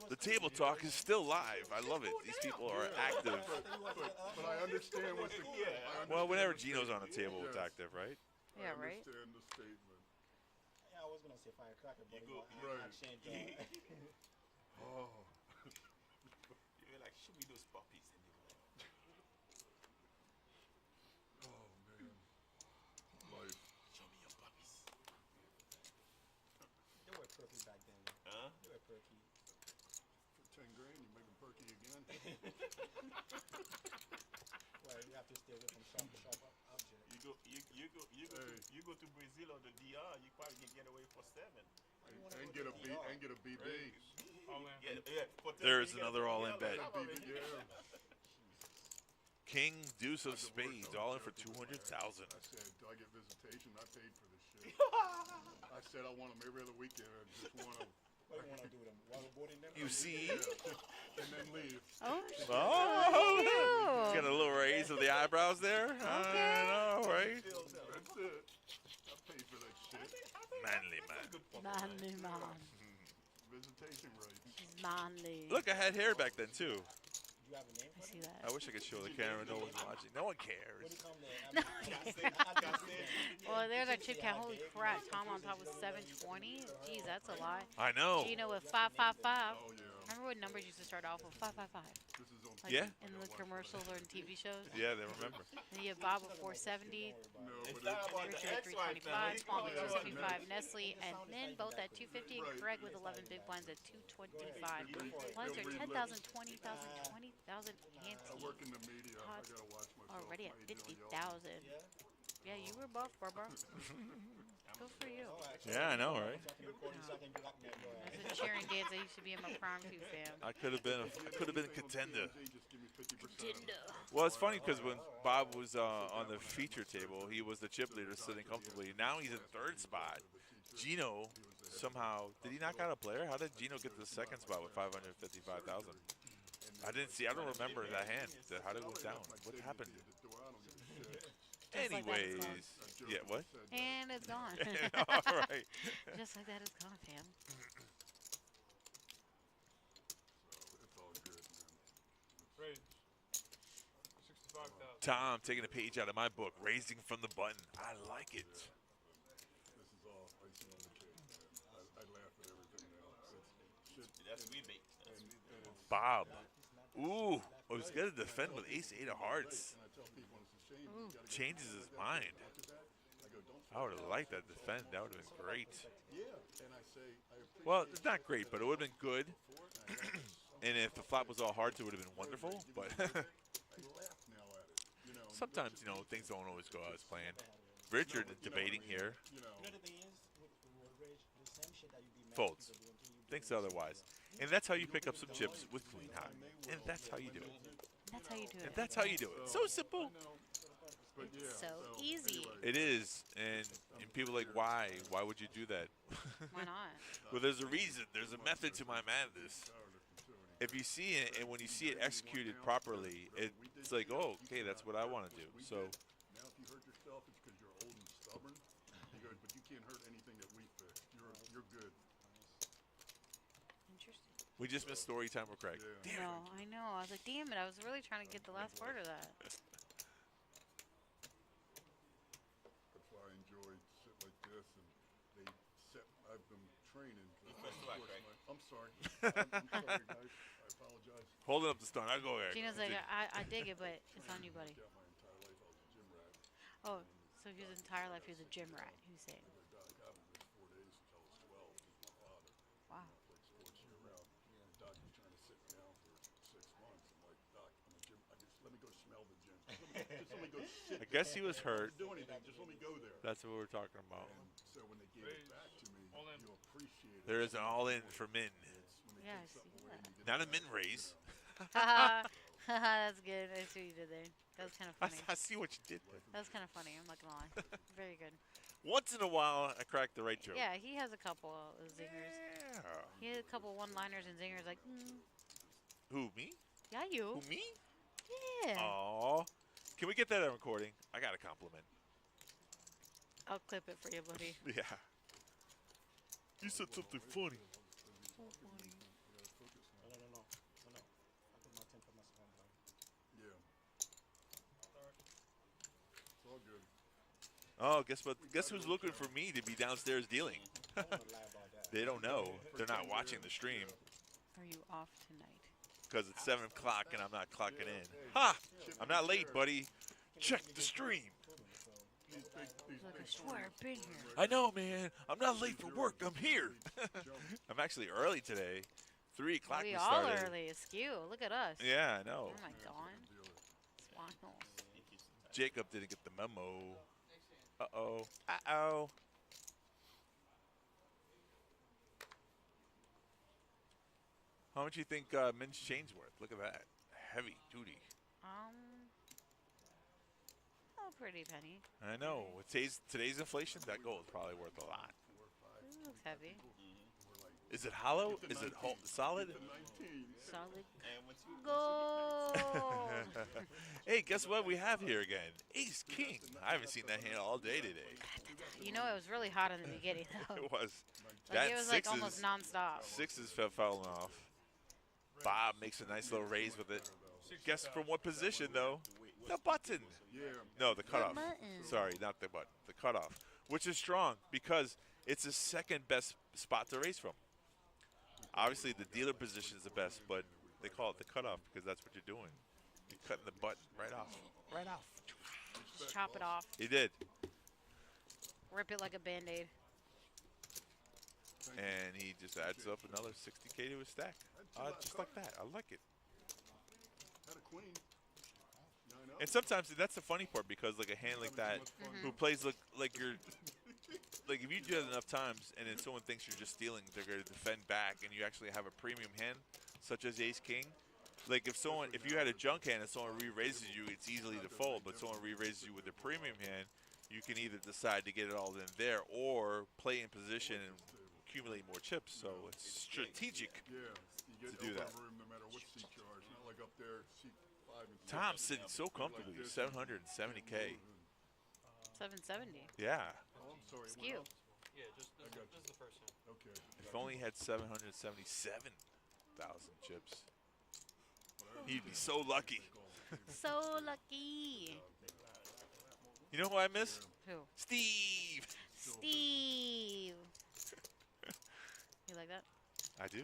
The table talk is still live. I love it. These people are active. But I understand what's the Well, whenever Gino's on the table, it's active, right? Yeah, right. I understand the statement. Yeah, I was gonna say firecracker, but Right. Oh. You're like, show me those puppies. And they go like, Oh, man. Life. show me your puppies. They were perky back then. Huh? They were perky. For 10 grand, you make them perky again. Well, you have to stay away from sharp objects. You go to Brazil or the DR, you probably can get away for 7. And get a BB. There's another all-in bet. Yeah. King Deuce of Spades, all in for 200,000. I said, do I get visitation? I paid for this shit. I said I want them every other weekend. I just want them. What do you want to do with them? Waterboarding them? You see? And then leave. Oh, Oh! Got a little raise of the eyebrows there. Okay. I know, right? That's it. I paid for that shit. Manly man. manly man. Visitation rights. Manly. Look, I had hair back then too. you have a name I for see them? that. I wish I could show the camera. No one's watching. No one What do cares. you call them? I mean, Well, there's our chip count. Holy crap. Tom on top with 720. Jeez, that's a lot. I know. Gino with 555. Oh, yeah. Remember when numbers used to start off with 555? This is on Like Yeah. in the commercials or in TV shows? Yeah, they remember. And you have Bob with 470, No, It's but not about the Richard at ex-wife 325, now. Spawn with Yeah. 265, Nestle, and then both at 250, and Craig with 11 big blinds at 225. Blinds are 10,000, 20,000, 20,000, I and work in the media. I gotta watch myself. already at play, Joe, y'all. 50,000. Yeah, you were buff, Barbara. Good for you. Yeah, I know, right? That's a cheering dance. I used to be in my prime too, fam. I could have been a contender. Just give me 50%. Well, it's funny because when Bob was on the feature table, he was the chip leader sitting comfortably. Now he's in third spot. Gino somehow, did he knock out a player? How did Gino get to the second spot with 555,000? I didn't see. I don't remember that hand. How did it go down? What happened? Just like that, it's Anyways, gone. yeah, what? And it's gone. All right. Just like that, it's gone, fam. It's all good, man. Range. 65,000. Tom taking a page out of my book, Raising from the Button. I like it. This is all icing on the cake, man. I laugh at everything now. It's shit. That's rebate. That's And it's, Bob. Ooh, I was going to defend with ace-8 of hearts. and I tell people it's a shame. You gotta go Changes his mind. after that. I go, don't I would have liked that defend. That would have been great. Yeah, and I say, I appreciate Well, it's not great, but it would have been good. And if the flop was all hearts, it would have been wonderful. But I laugh now at it. You know, sometimes, things don't always go as planned. Richard is debating here. you know, You know the thing is, with Rich, the same shit that you be mad Folds. people doing to you. Thinks otherwise. And that's how you pick up some chips with queen high. And that's how you do it. That's how you do And it. that's how you do it. So simple. but yeah. So easy. It is. And people are like, why? Why would you do that? Why not? Well, there's a reason. There's a method to my madness. If you see it, and when you see it executed properly, it's like, oh, okay, that's what I want to do. So Now, if you hurt yourself, it's because you're old and stubborn. He goes, but you can't hurt anything that we fix. You're good. Interesting. we just missed story time with Craig. Yeah. No, I know. I was like, damn it. I was really trying to get the last part of that. That's why I enjoy shit like this, and they set. I've been training. First try, Craig. I'm sorry. I'm sorry, guys. I apologize. Hold it up to start. I'll go there. Gino's like, I dig it, but it's on you, buddy. Got my entire life. I was a gym rat. Oh, so his entire life he was a gym rat. Who's saying? Doc, I haven't missed 4 days since I was 12 with my father. Wow. I played sports year round. And Doc was trying to sit me down for 6 months. I'm like, Doc, I'm a gym. Let me go smell the gym. Just let me go sit. I guess he was hurt. Don't do anything. Just let me go there. That's what we're talking about. And so when they gave it back to me, you'll appreciate it. There is an all-in for Min. When they Yeah, I take see something away that. and you get Not a it Min back. raise. That's good. I see what you did there. That was kind of funny. I see what you did there. That was kind of funny. I'm not gonna lie. Very good. Once in a while, I crack the right joke. Yeah, he has a couple of zingers. Yeah. He had a couple one-liners and zingers like, Who, me? yeah, you. Who, me? Yeah. Aw. Can we get that on recording? I got a compliment. I'll clip it for you, buddy. Yeah. You said something funny. So funny. No. I put my 10 for my spawn blind. Yeah. It's all good. Oh, guess what? Guess who's looking for me to be downstairs dealing? I don't wanna lie about that. They don't know. They're not watching the stream Are you off tonight? because it's 7 o'clock and I'm not clocking in. Ha! I'm not late, buddy. Check the stream. Look, I swear I've been here. I know, man. I'm not late for work. I'm here. I'm actually early today. 3 o'clock We we all started. early. Askew. Look at us. Yeah, I know. Oh my god. It's wild. Jacob didn't get the memo. Uh-oh. Uh-oh. How much do you think Min's chain's worth? Look at that. Heavy duty. Oh, pretty penny. I know. With today's inflation, that gold is probably worth a lot. It looks heavy. Is it hollow? Is it solid? Solid And once you gold. Hey, guess what we have here again? Ace King. I haven't seen that hand all day today. You know, it was really hot in the beginning, though. It was. Like, it was like almost nonstop. Sixes fell falling off. Bob makes a nice little raise with it. Guess from what position, though? The button. Yeah. No, the cutoff. button. Sorry, not the button. The cutoff, which is strong because it's the second best spot to raise from. Obviously, the dealer position is the best, but they call it the cutoff because that's what you're doing. You're cutting the button right off. Right off. Just chop it off. He did. Rip it like a Band-Aid. And he just adds up another 60K to his stack. Just like that. I like it. Had a queen. And sometimes that's the funny part because like a hand like that who plays like you're like if you do it enough times and then someone thinks you're just stealing, they're going to defend back and you actually have a premium hand such as ace king. Like if you had a junk hand and someone re-raises you, it's easily to fold, but someone re-raises you with a premium hand, you can either decide to get it all in there or play in position and accumulate more chips. So it's strategic Yeah, you get to do that. room no matter what seat you are. It's not like up there, seat 5 and 6. Tom's sitting so comfortably, 770K. 770. Yeah. Oh, I'm sorry. Skew. Yeah, just the first hand. Okay. If only he had 777,000 chips. He'd be so lucky. So lucky. You know who I miss? Who? Steve. Steve. You like that? I do.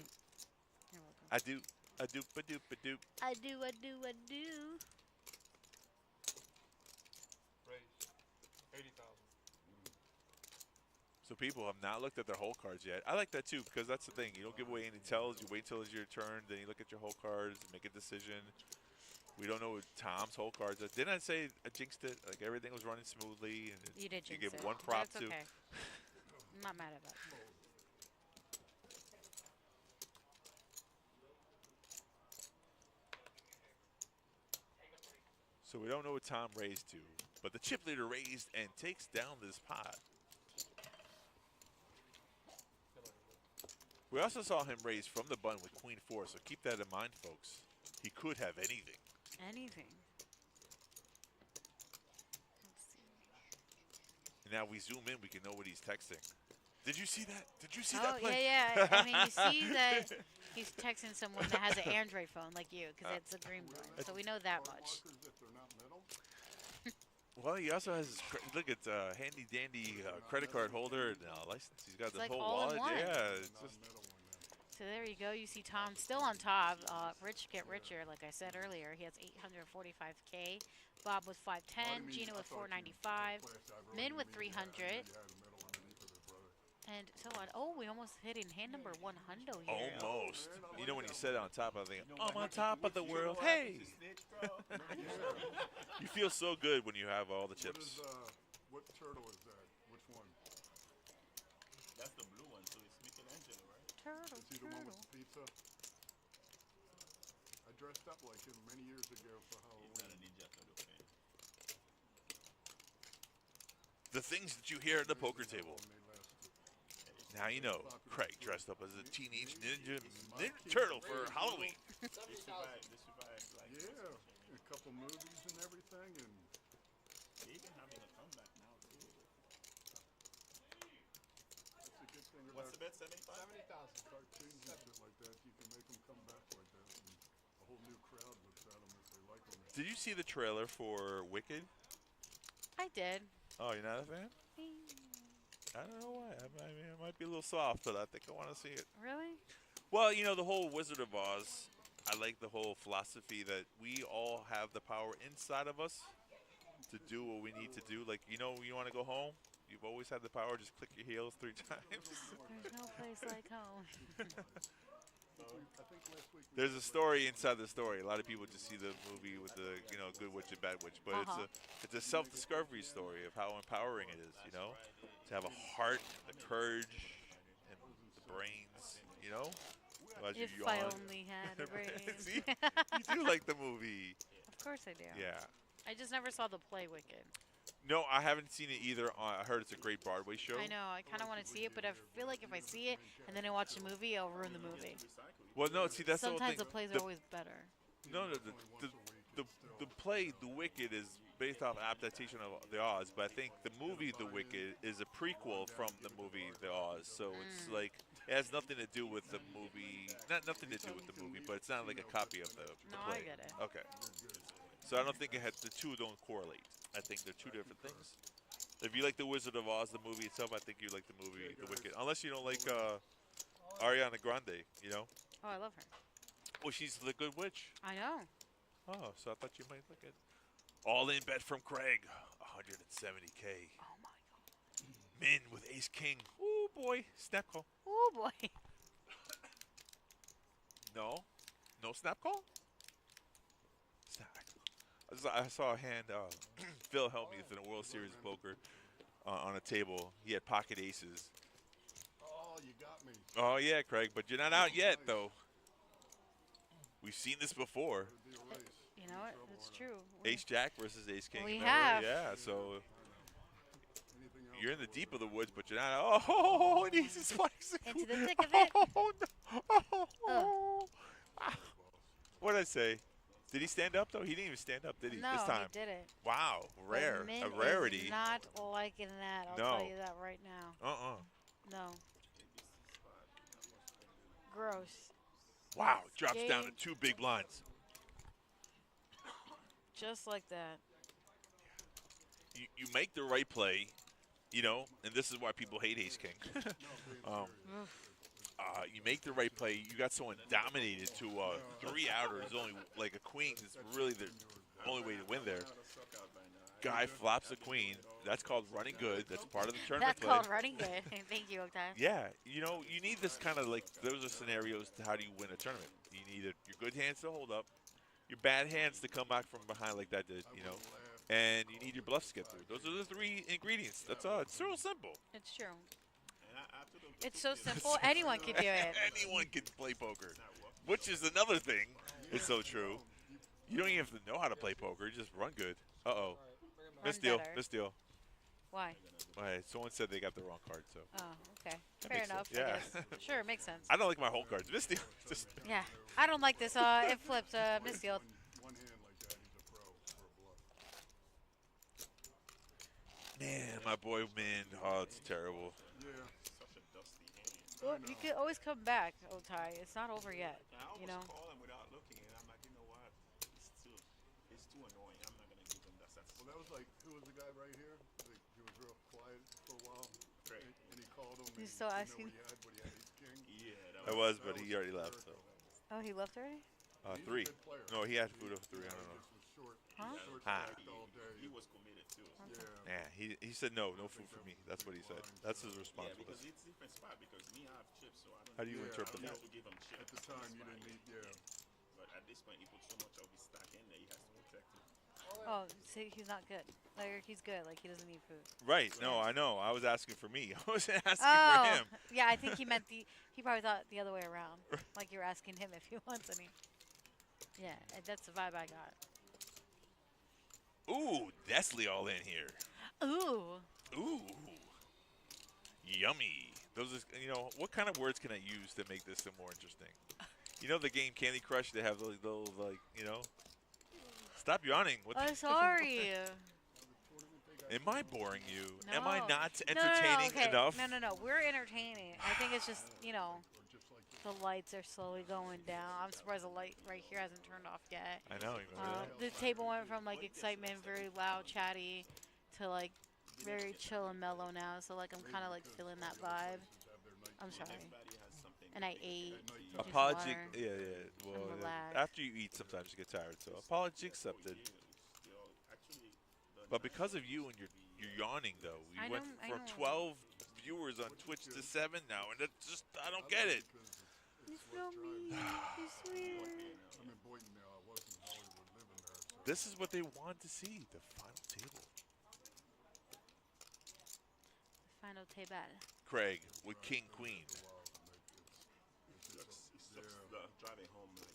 You're welcome. I do. I do. Ba-do. Ba-do. I do. Raise 80,000. So people have not looked at their whole cards yet. I like that too because that's the thing. You don't give away any tells. You wait till it's your turn. Then you look at your whole cards and make a decision. We don't know what Tom's whole cards are. Didn't I say I jinxed it? Like everything was running smoothly. And You did you jinx give it. one prop That's to. okay. I'm not mad at that. So we don't know what Tom raised to, but the chip leader raised and takes down this pot. We also saw him raise from the button with Queen 4, so keep that in mind, folks. He could have anything. Anything. And now we zoom in, we can know what he's texting. Did you see that? Did you see Oh, that play? yeah. I mean, you see that he's texting someone that has an Android phone like you because it's a green one. So we know that much. Well, he also has his, look at handy dandy credit card holder and license. He's got It's the like whole all in wallet. one. Yeah, it's just So there you go. You see Tom still on top. Rich get richer, like I said earlier. He has 845K. Bob with 510. Gina with 495. Min with 300. And so on. Oh, we almost hit in hand number 100 here. almost. You know when you said it on top, I think, I'm on top of the world. Hey! You feel so good when you have all the chips. What turtle is that? Which one? That's the blue one, so it's Michelangelo, right? Turtle, Is he the one with the pizza? I dressed up like him many years ago for Halloween. He's not a Ninja Turtle fan. The things that you hear at the poker table. Now you know, Craig dressed up as a teenage ninja turtle for Halloween. They survived like Yeah, a couple movies and everything, and they're even having a comeback now too. that's a good thing What's about the bet? 75? 70,000. cartoons and shit like that. You can make them come back like that, and a whole new crowd looks at them if they like them. Did you see the trailer for Wicked? I did. Oh, you're not a fan? I don't know why. I mean, it might be a little soft, but I think I want to see it. Really? Well, you know, the whole Wizard of Oz, I like the whole philosophy that we all have the power inside of us to do what we need to do. Like, you know, you want to go home? You've always had the power. Just click your heels 3 times. There's no place like home. I think last week we There's a story inside the story. A lot of people just see the movie with the, you know, good witch and bad witch, but it's a self-discovery story of how empowering it is, you know, to have a heart, the courage, and the brains, you know. As you If I yawn. only had a brain. See, you do like the movie. Of course I do. Yeah. I just never saw the play Wicked. No, I haven't seen it either. I heard it's a great Broadway show. I know. I kind of want to see it, but I feel like if I see it and then I watch the movie, I'll ruin the movie. Well, no, see, that's Sometimes the the plays are the, always better. No, the play, The Wicked, is based off adaptation of The Oz, but I think the movie The Wicked is a prequel from the movie The Oz. So it's like It has nothing to do with the movie. Not nothing to do with the movie, but it's not like a copy of the No, play. I get it. Okay. So I don't think it had the two don't correlate. I think they're two different things. If you like the Wizard of Oz, the movie itself, I think you like the movie The Wicked. Unless you don't like Ariana Grande, you know. Oh, I love her. Well, she's the Good Witch. I know. Oh, so I thought you might look at. All in bet from Craig, 170K. Oh my God. Min with Ace King. Ooh boy, snap call. Oh boy. No, no snap call. I saw a hand. Phil helped me in a World Series of poker on a table. He had pocket aces. Oh, you got me. Oh yeah, Craig, but you're not out yet, though. We've seen this before. You know what? It's true. Ace Jack versus Ace King. We have. Yeah, so you're in the deep of the woods, but you're not. Oh, and he's spikes. Into the thick of it. Oh, no. What did I say? Did he stand up, though? He didn't even stand up, did he? No, this time. he didn't. Wow, rare. But Min A rarity. is not liking that. I'll No. tell you that right now. No. Gross. Wow, drops down to Game. 2 big blinds. Just like that. You make the right play, you know, and this is why people hate Ace King. You make the right play. You got someone dominated to 3 outers, only like a queen is really the only way to win there. Guy flops a queen. That's called running good. That's part of the tournament That's play. called running good. Thank you, Octave. Yeah, you know, you need this kind of like, those are scenarios to how do you win a tournament. You need your good hands to hold up, your bad hands to come back from behind like that did, you know, and you need your bluffs to get through. Those are the 3 ingredients. That's all. It's real simple. It's true. It's so simple. Anyone can do it. Anyone can play poker, which is another thing. It's so true. You don't even have to know how to play poker. You just run good. Uh-oh. Misdeal. Misdeal. Why? Right, someone said they got the wrong card, so. Oh, okay. That Fair makes enough. sense. Yeah. I guess. Sure, it makes sense. I don't like my whole cards. Misdeal. Just Yeah. I don't like this. It flipped. Misfield. One hand like that, he's a pro for a bluff. Man, my boy Min. Oh, it's terrible. Yeah. Such a dusty hand. Well, you can always come back, Otai. It's not over yet. I You know. almost call him without looking, and I'm like, you know what? It's too annoying. I'm not gonna give him that. Well, that was like, who was the guy right here? Like, he was real quiet for a while, and he called him. He's and still you know asking. what he had, but he had Ace King. Yeah, I was, but he already left, so. Oh, he left already? 3. No, he had food of 3. I don't know. Huh? He was committed too. Yeah, he said no food for me. That's what he said. That's his response. Yeah, because it's a different spot. Because me, I have chips, so I don't. How do you interpret I that? don't have to give him chips. At the time, you didn't need, But at this point, he put so much of his stock in there, he has to protect it. Oh, see, he's not good. Like, he's good. Like, he doesn't need food. Right. No, I know. I was asking for me. I wasn't asking Oh, for him. yeah, I think he meant he probably thought the other way around. Like, you're asking him if he wants any. Yeah, that's the vibe I got. Ooh, Nestle all in here. Ooh. Ooh. Yummy. Those is, you know, what kind of words can I use to make this more interesting? You know the game Candy Crush, they have those little, like, you know? Stop yawning. What Oh, sorry. Am I boring you? No. Am I not No, entertaining okay. enough? No. We're entertaining. I think it's just, you know, the lights are slowly going down. I'm surprised the light right here hasn't turned off yet. I know. You remember that? The table went from, like, excitement, very loud, chatty, to, like, very chill and mellow now. So, like, I'm kind of, like, feeling that vibe. I'm sorry. And I ate. Apology. Water. Yeah. Well, I'm relaxed. after you eat, sometimes you get tired. So apology accepted. But because of you and you're yawning though, we I went know, I from know. 12 viewers on Twitch to 7 now, and it's just I don't get it. He's so mean. He's weird. I'm in Boynton now. I was in Hollywood living there. So. This is what they want to see, the final table. Final table. Craig with King Queen. Driving home like.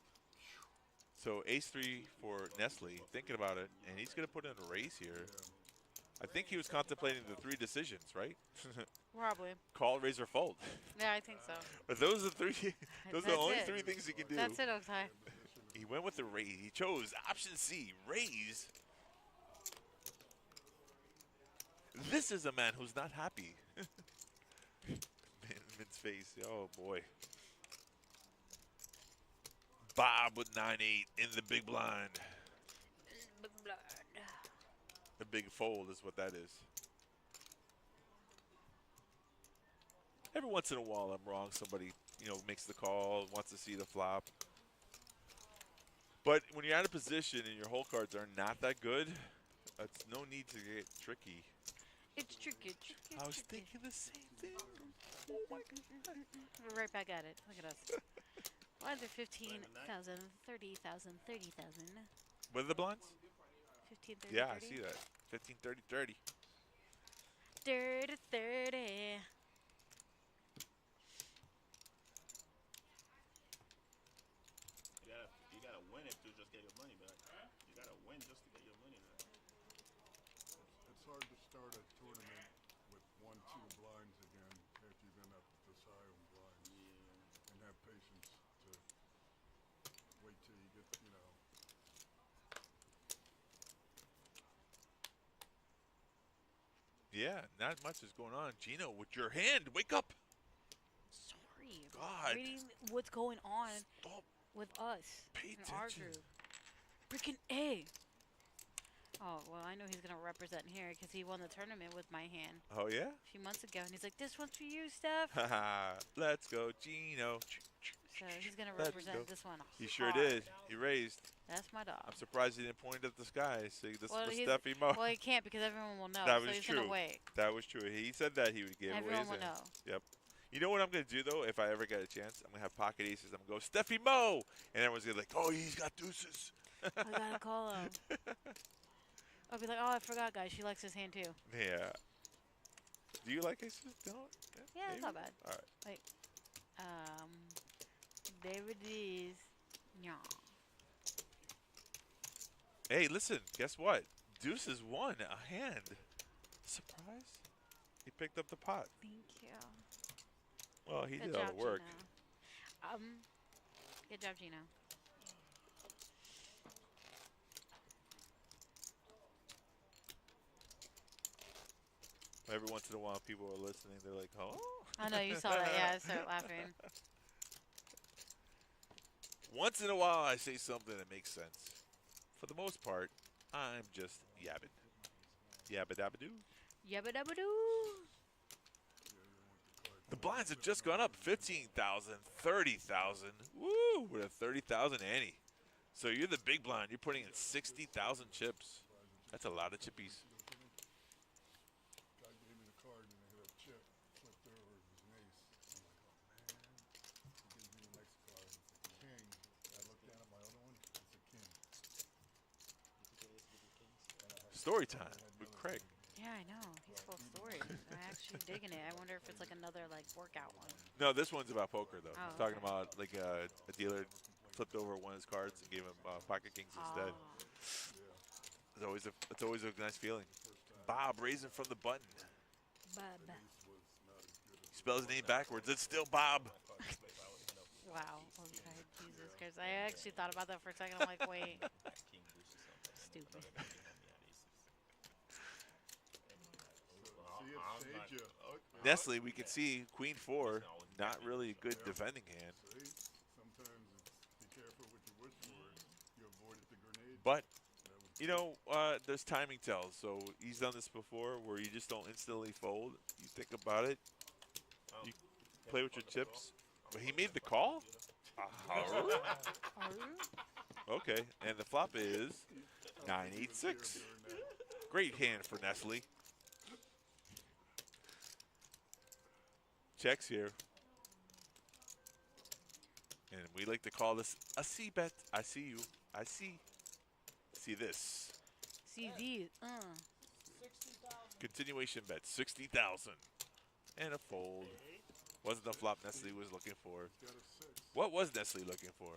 So ace-3 for Nestle, thinking about it, and he's going to put in a raise here. I think he was contemplating the 3 decisions, right? Probably. Call, raise, or fold. Yeah, I think so. But those are 3. Those are the That's only it. 3 things he can do. That's it, Otai. He went with the raise. He chose option C, raise. This is a man who's not happy. Min's face. Oh, boy. Bob with 9-8 in the big blind. The big fold is what that is. Every once in a while, I'm wrong. Somebody, makes the call, wants to see the flop. But when you're out of position and your hole cards are not that good, it's no need to get tricky. It's tricky. I was thinking the same thing. Oh my God. We're right back at it. Look at us. Blinds are 15,000, 30,000, 30,000. What are the blinds? 15, 30, Yeah, 30. I see that. 15, 30, 30. 30, 30. You gotta win it to just get your money back. You gotta win just to get your money back. It's hard to start a tournament with 1-2 blinds again after you've been up to silent blinds. And have patience to wait till you get, Yeah, not much is going on. Gino, with your hand, wake up. Sorry. God. Reading what's going on with us Pay in our attention. group. Freaking A. Oh, well, I know he's going to represent here because he won the tournament with my hand Oh, yeah? a few months ago. And he's like, this one's for you, Steph. Haha. Let's go, Gino. So he's going to Let's represent go. this one. He sure hard. did. He raised. That's my dog. I'm surprised he didn't point at the sky. Say, this Well, was he's- Steffi Mo. Well, he can't because everyone will know. That so was he's true. going to wait. That was true. He said that he would give away Everyone his will hand. know. Yep. You know what I'm going to do, though, if I ever get a chance? I'm going to have pocket aces. I'm going to go, Steffi Mo! And everyone's going to be like, oh, he's got deuces. I got to call him. I'll be like, oh, I forgot, guys. She likes his hand, too. Yeah. Do you like aces? Don't? Yeah, it's not bad. All right. Wait. There it is. Yeah. Hey, listen. Guess what? Deuces won a hand. Surprise. He picked up the pot. Thank you. Well, he Good did all job, the work. Gino. Good job, Gino. Every once in a while, people are listening. They're like, oh. I know, you saw that. Yeah, I started laughing. Once in a while, I say something that makes sense. For the most part, I'm just yabbing. Yabba dabba doo. Yabba dabba doo. The blinds have just gone up 15,000, 30,000. Woo! With a 30,000 ante. So you're the big blind. You're putting in 60,000 chips. That's a lot of chippies. guy gave me the card and I hit a chip, flipped over, it was an ace. I'm like, oh man. He gives me the next card, it's a king. I look down at my other one, it's a king. Story time with Craig. Yeah, I know. He's full of stories. I'm actually digging it. I wonder if it's like another workout one. No, this one's about poker, though. Oh, He's talking about like a dealer flipped over one of his cards and gave him pocket kings instead. It's always a nice feeling. Bob raising from the button. Bob. He spells his name backwards. It's still Bob. Wow. Okay. Jesus Christ. I actually thought about that for a second. I'm like, wait. Stupid. Nestle, we can see Queen 4, not really a good defending hand. Sometimes it's be careful what you wish for. You avoided the grenade. But, there's timing tells. So he's done this before where you just don't instantly fold. You think about it. You play with your chips. But he made the call? Okay, and the flop is 9-8-6. Great hand for Nestle. Checks here. And we like to call this a C bet. I see you. I see. See this. See these. Continuation bet, 60,000. And a fold. Wasn't the flop Nestle was looking for. What was Nestle looking for?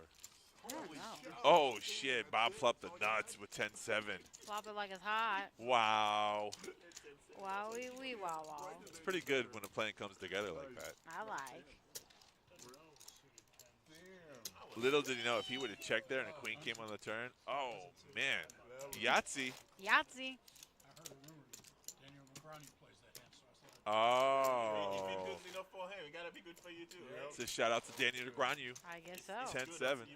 I don't know. Oh, shit. Bob flopped the nuts with 10-7. Flop it like it's hot. Wow. Wowie wee wow wow. It's pretty good when a plan comes together like that. I like. Little did he know if he would have checked there and a queen came on the turn. Oh, man. Yahtzee. Yahtzee. I heard a rumor that Daniel McCarney plays that hand, so I thought I'd Oh. If it's good enough for him, it gotta be good for you too, right? It's a shout out to Daniel Negreanu. I guess so. 10-7.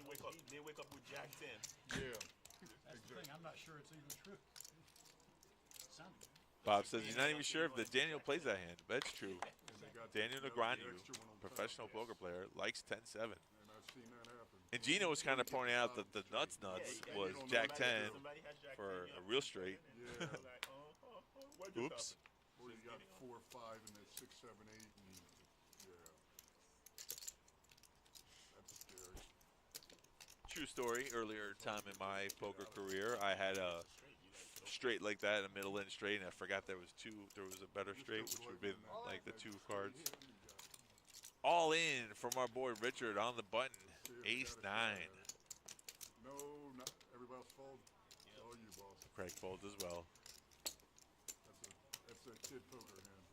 They wake up with Jack 10. Yeah. That's the thing. I'm not sure it's even true. Sounded good. Bob says he's not even sure if the Daniel plays that hand. That's true. And they got Daniel the Negreanu, extra one on professional top. poker player, likes 10-7. And I've seen that happen. And Gino was kind of pointing out that the nuts was Jack 10 Somebody has Jack for 10, a real straight. Yeah. Like, what just Oops. Or you got 4, 5, and then 6, 7, 8, and yeah. That's scary. True story. Earlier time in my poker career, I had a straight like that, a middle end straight, and I forgot there was two. There was a better straight, which would have been like the 2 cards. All in from our boy Richard on the button. Ace 9. No, not everybody else fold. It's all you, boss. Craig folds as well. That's a kid poker hand.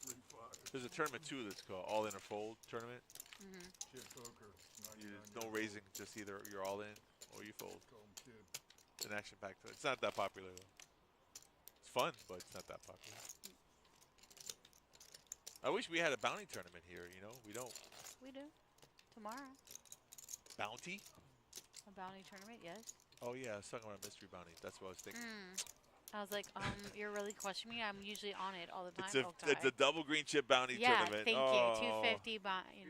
3, 5. There's a tournament too that's called All In or Fold tournament. Kid poker. No raising, just either you're all in or you fold. Call him kid. It's an action packed. It's not that popular though. It's fun, but it's not that popular. I wish we had a bounty tournament here. You know, we don't. We do. Tomorrow. Bounty? A bounty tournament, yes. Oh yeah, I was talking about a mystery bounty. That's what I was thinking. I was like, you're really questioning me? I'm usually on it all the time. It's a double green chip bounty tournament. Thank oh. you. 250 bounty.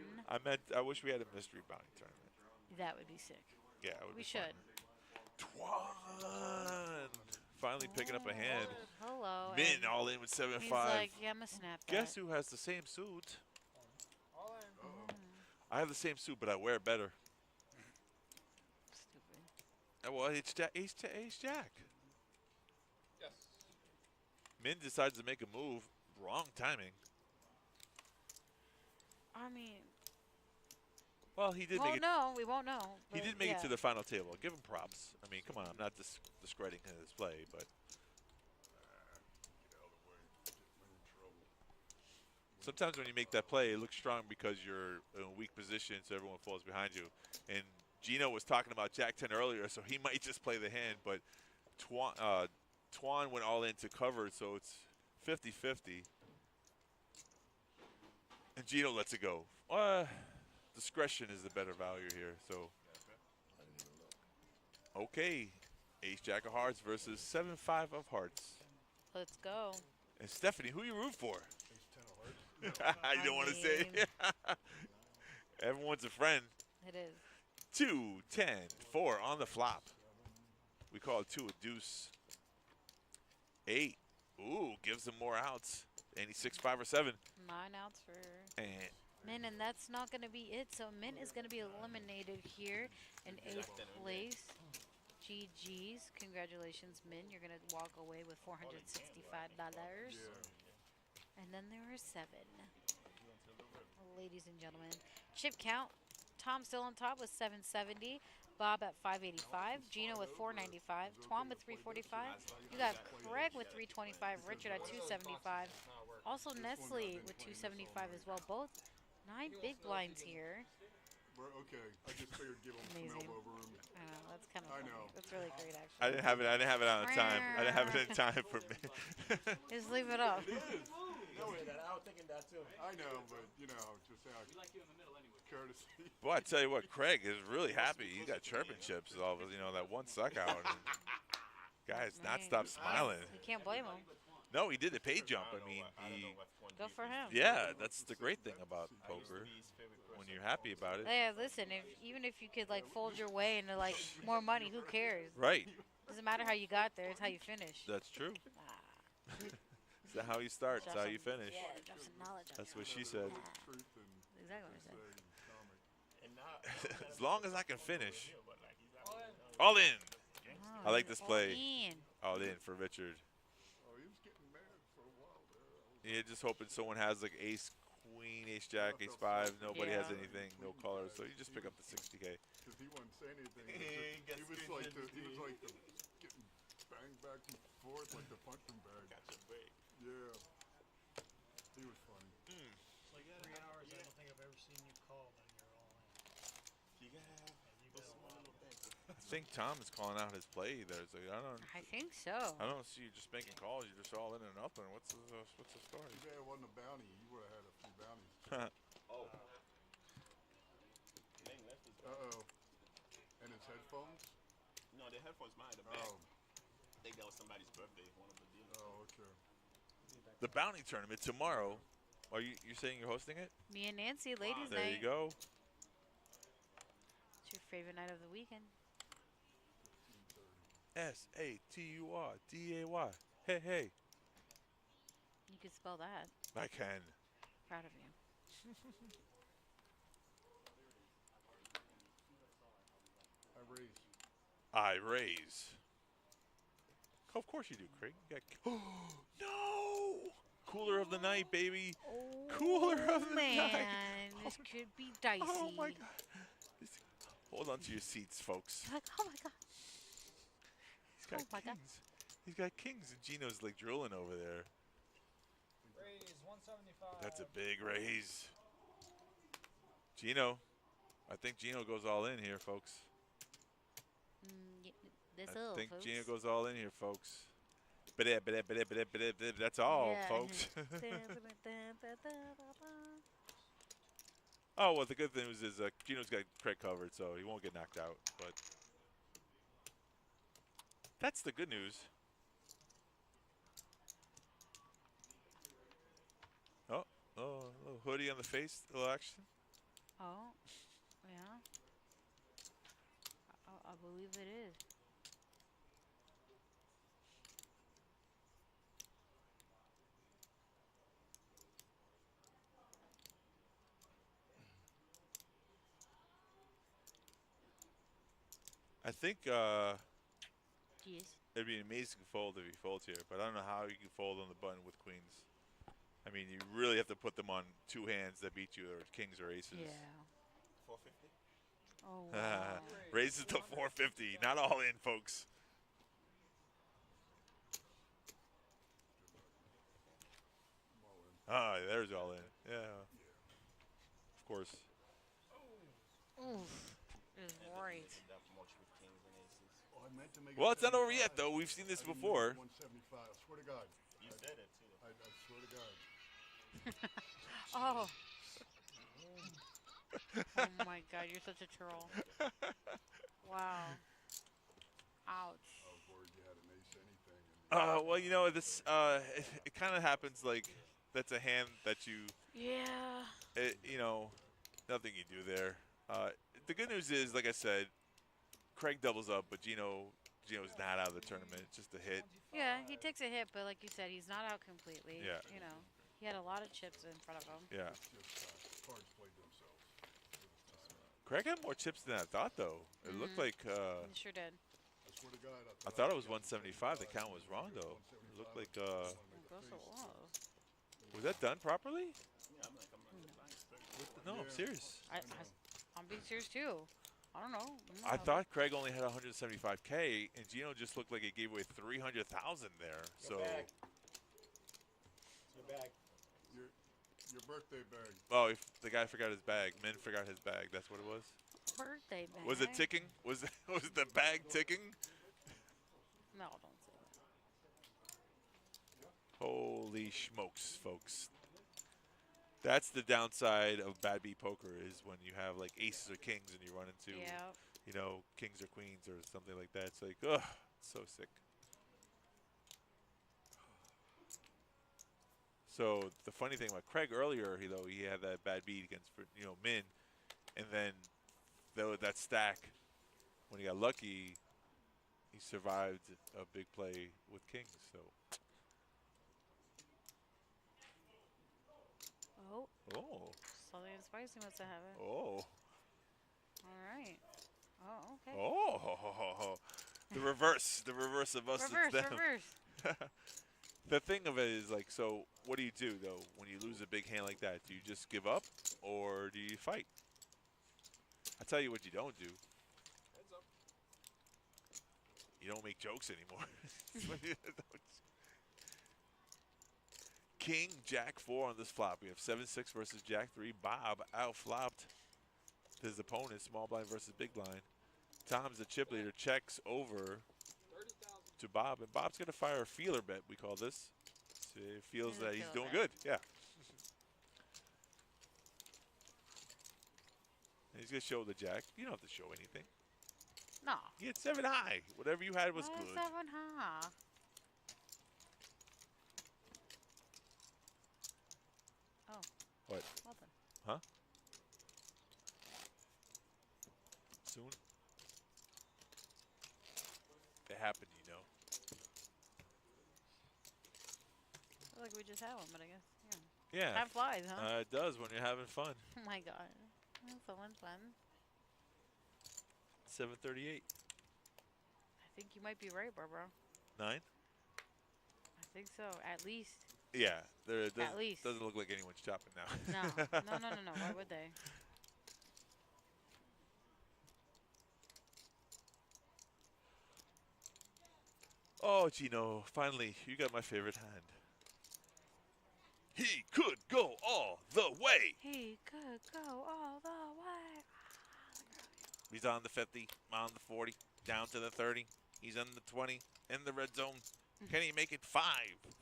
I wish we had a mystery bounty tournament. That would be sick. Yeah, it would we be should. Twan finally picking up a hand. Hello. Min all in with 7-5. He's like, yeah, I'm gonna snap that. Guess who has the same suit? I have the same suit, but I wear it better. Stupid. Well, it's Ace Jack. Yes. Min decides to make a move. Wrong timing. I mean. Well, he did make it. We won't know. He did make it to the final table. Give him props. I mean, come on. I'm not discrediting his play, but. Get out of the way. Get in trouble. Sometimes when you make that play, it looks strong because you're in a weak position, so everyone falls behind you. And Gino was talking about Jack 10 earlier, so he might just play the hand, but Twan went all in to cover, so it's 50-50. And Gino lets it go. Discretion is the better value here, so. Okay, Ace Jack of Hearts versus 7-5 of Hearts. Let's go. And Stephanie, who you root for? Ace 10 of hearts. You don't want to say. Everyone's a friend. It is. 2, 10, 4 on the flop. We call it 2 a deuce. 8. Ooh, gives him more outs. Any 6, 5, or 7. 9 outs for And Min, and that's not going to be it. So Min is going to be eliminated here in 8th place. GG's. Congratulations, Min. You're going to walk away with $465. And then there are 7. Ladies and gentlemen. Chip count. Tom still on top with 770. Bob at 585. Gino with 495. Twan with 345. You got Craig with 325. Richard at 275. Also Nestle with 275 as well. Both 9 big blinds here. Okay, I just figured give him some elbow room. I know, that's kind of I funny. know. That's really great, actually. I didn't have it on time. I didn't have it in time for me. Just leave it up. No way, I was thinking that too. I know, but you know, just out. We like you in the middle anyway. Courtesy. Boy, I tell you what, Craig is really happy. He got chirping chips. All of that one suck out. And guys, not stop smiling. You can't blame him. No, he did the pay jump. I mean, Go for him. yeah, that's the great thing about poker. When you're happy about it. Yeah, listen, even if you could like fold your way into like more money, who cares? Right. Doesn't matter how you got there, it's how you finish. That's true. It's not how you start, it's how you finish. Yeah, drop some knowledge on That's you. what she said. Exactly what I said. As long as I can finish. All in. I like this play. All in for Richard. Oh, he was getting mad for a while there. Yeah, just hoping someone has like ace, queen, ace, jack, ace, 5. Nobody has anything, no colors. So you just pick up the 60K. Because he wouldn't say anything. He was like getting banged back and forth like the punching bag. Gotcha break. Yeah. He was funny. It's like 3 hours. I don't think I've ever seen you call when you're all in. You gotta have You got a lot of think Tom is calling out his play. There's like, I think so. I don't see you just making calls. You're just all in and nothing. What's the story? Too bad it wasn't a bounty. You would have had a few bounties. Oh. Lang left his Uh-oh. And his headphones? No, the headphones mine, the back. Oh. I think that was somebody's birthday, one of the dealers. Oh, okay. The bounty tournament tomorrow. Are you saying you're hosting it? Me and Nancy, ladies' There night. you go. It's your favorite night of the weekend. SATURDAY. Hey, hey. You can spell that. I can. Proud of you. I raise. Of course you do, Craig. You got no! Cooler of the night, baby. Oh, Cooler of the man. night. This could be dicey. Oh, my God. Hold on to your seats, folks. Like, oh, my God. He's got my God. kings. He's got kings, and Gino's like drilling over there. Raise 175. That's a big raise. Gino. I think Gino goes all in here, folks. This I think folks. Gino goes all in here, folks. That's all, Yeah. folks. Oh, well, the good news is Gino's got Craig covered, so he won't get knocked out. But that's the good news. Oh, a little hoodie on the face, a little action. Oh, yeah. I believe it is. I think Yes. it'd be an amazing fold if he folds here, but I don't know how you can fold on the button with queens. I mean, you really have to put them on two hands that beat you, or kings or aces. Yeah. 450? Oh, wow. Raises to 450. Not all in, folks. Ah, there's all in. Yeah. Of course. Oof. Is right. That much with kings and aces. Oh, I meant to make Well, it it's not over 75. yet, though. We've seen this I didn't before. make it 175. I swear to God. You said it too. I swear to God. Oh. Oh my God, you're such a troll. Wow. Ouch. I was worried you had an ace anything. Well, you know, this it kind of happens like that's a hand that you, Yeah. you know, nothing you do there. The good news is, like I said, Craig doubles up, but Gino's not out of the tournament. It's just a hit. Yeah, he takes a hit, but like you said, he's not out completely. Yeah. You know, he had a lot of chips in front of him. Yeah. Just cards played themselves. Craig had more chips than I thought, though. It looked like He sure did. I swear to God. I thought it was 175. The count was wrong, though. It looked like I guess it was. was that done properly? Yeah, I'm like, No, I'm serious. I'm being serious too. I don't know. I thought Craig only had 175K, and Gino just looked like he gave away 300,000 there. So, Bag. Your bag. Your birthday bag. oh, if the guy forgot his bag. Min forgot his bag. That's what it was. Birthday bag. Was it ticking? Was the bag ticking? No, don't say that. Holy smokes, folks. That's the downside of bad beat poker is when you have like aces or kings and you run into, you know, kings or queens or something like that. It's like, ugh, it's so sick. So the funny thing about Craig earlier, he had that bad beat against, you know, Min, and then that stack, when he got lucky, he survived a big play with kings. So. Oh. Oh. Something spicy must have happened. Oh. All right. Oh, okay. Oh. The reverse of us. Reverse, it's them. reverse. The thing of it is, like, so what do you do, though, when you lose a big hand like that? Do you just give up, or do you fight? I tell you what you don't do. Heads up. You don't make jokes anymore. King, Jack 4 on this flop. We have 7-6 versus Jack 3. Bob outflopped his opponent, small blind versus big blind. Tom's the chip leader, checks over to Bob, and Bob's going to fire a feeler bet, we call this. So he feels that he's doing good. Yeah. And he's going to show the jack. You don't have to show anything. No. You had 7 high. Whatever you had was good. 7 high. Oh. What? Nothing. Huh? Soon? It happened, you know. I feel like we just had one, but I guess, yeah. Yeah. Time flies, huh? It does when you're having fun. Oh my god. That's so much fun. 7:38. I think you might be right, bro. 9? I think so, at least. Yeah. It At least. doesn't look like anyone's chopping now. No. No. Why would they? Oh, Gino, finally, you got my favorite hand. He could go all the way. He could go all the way. He's on the 50, on the 40, down to the 30. He's in the 20, in the red zone. Can he make it 5,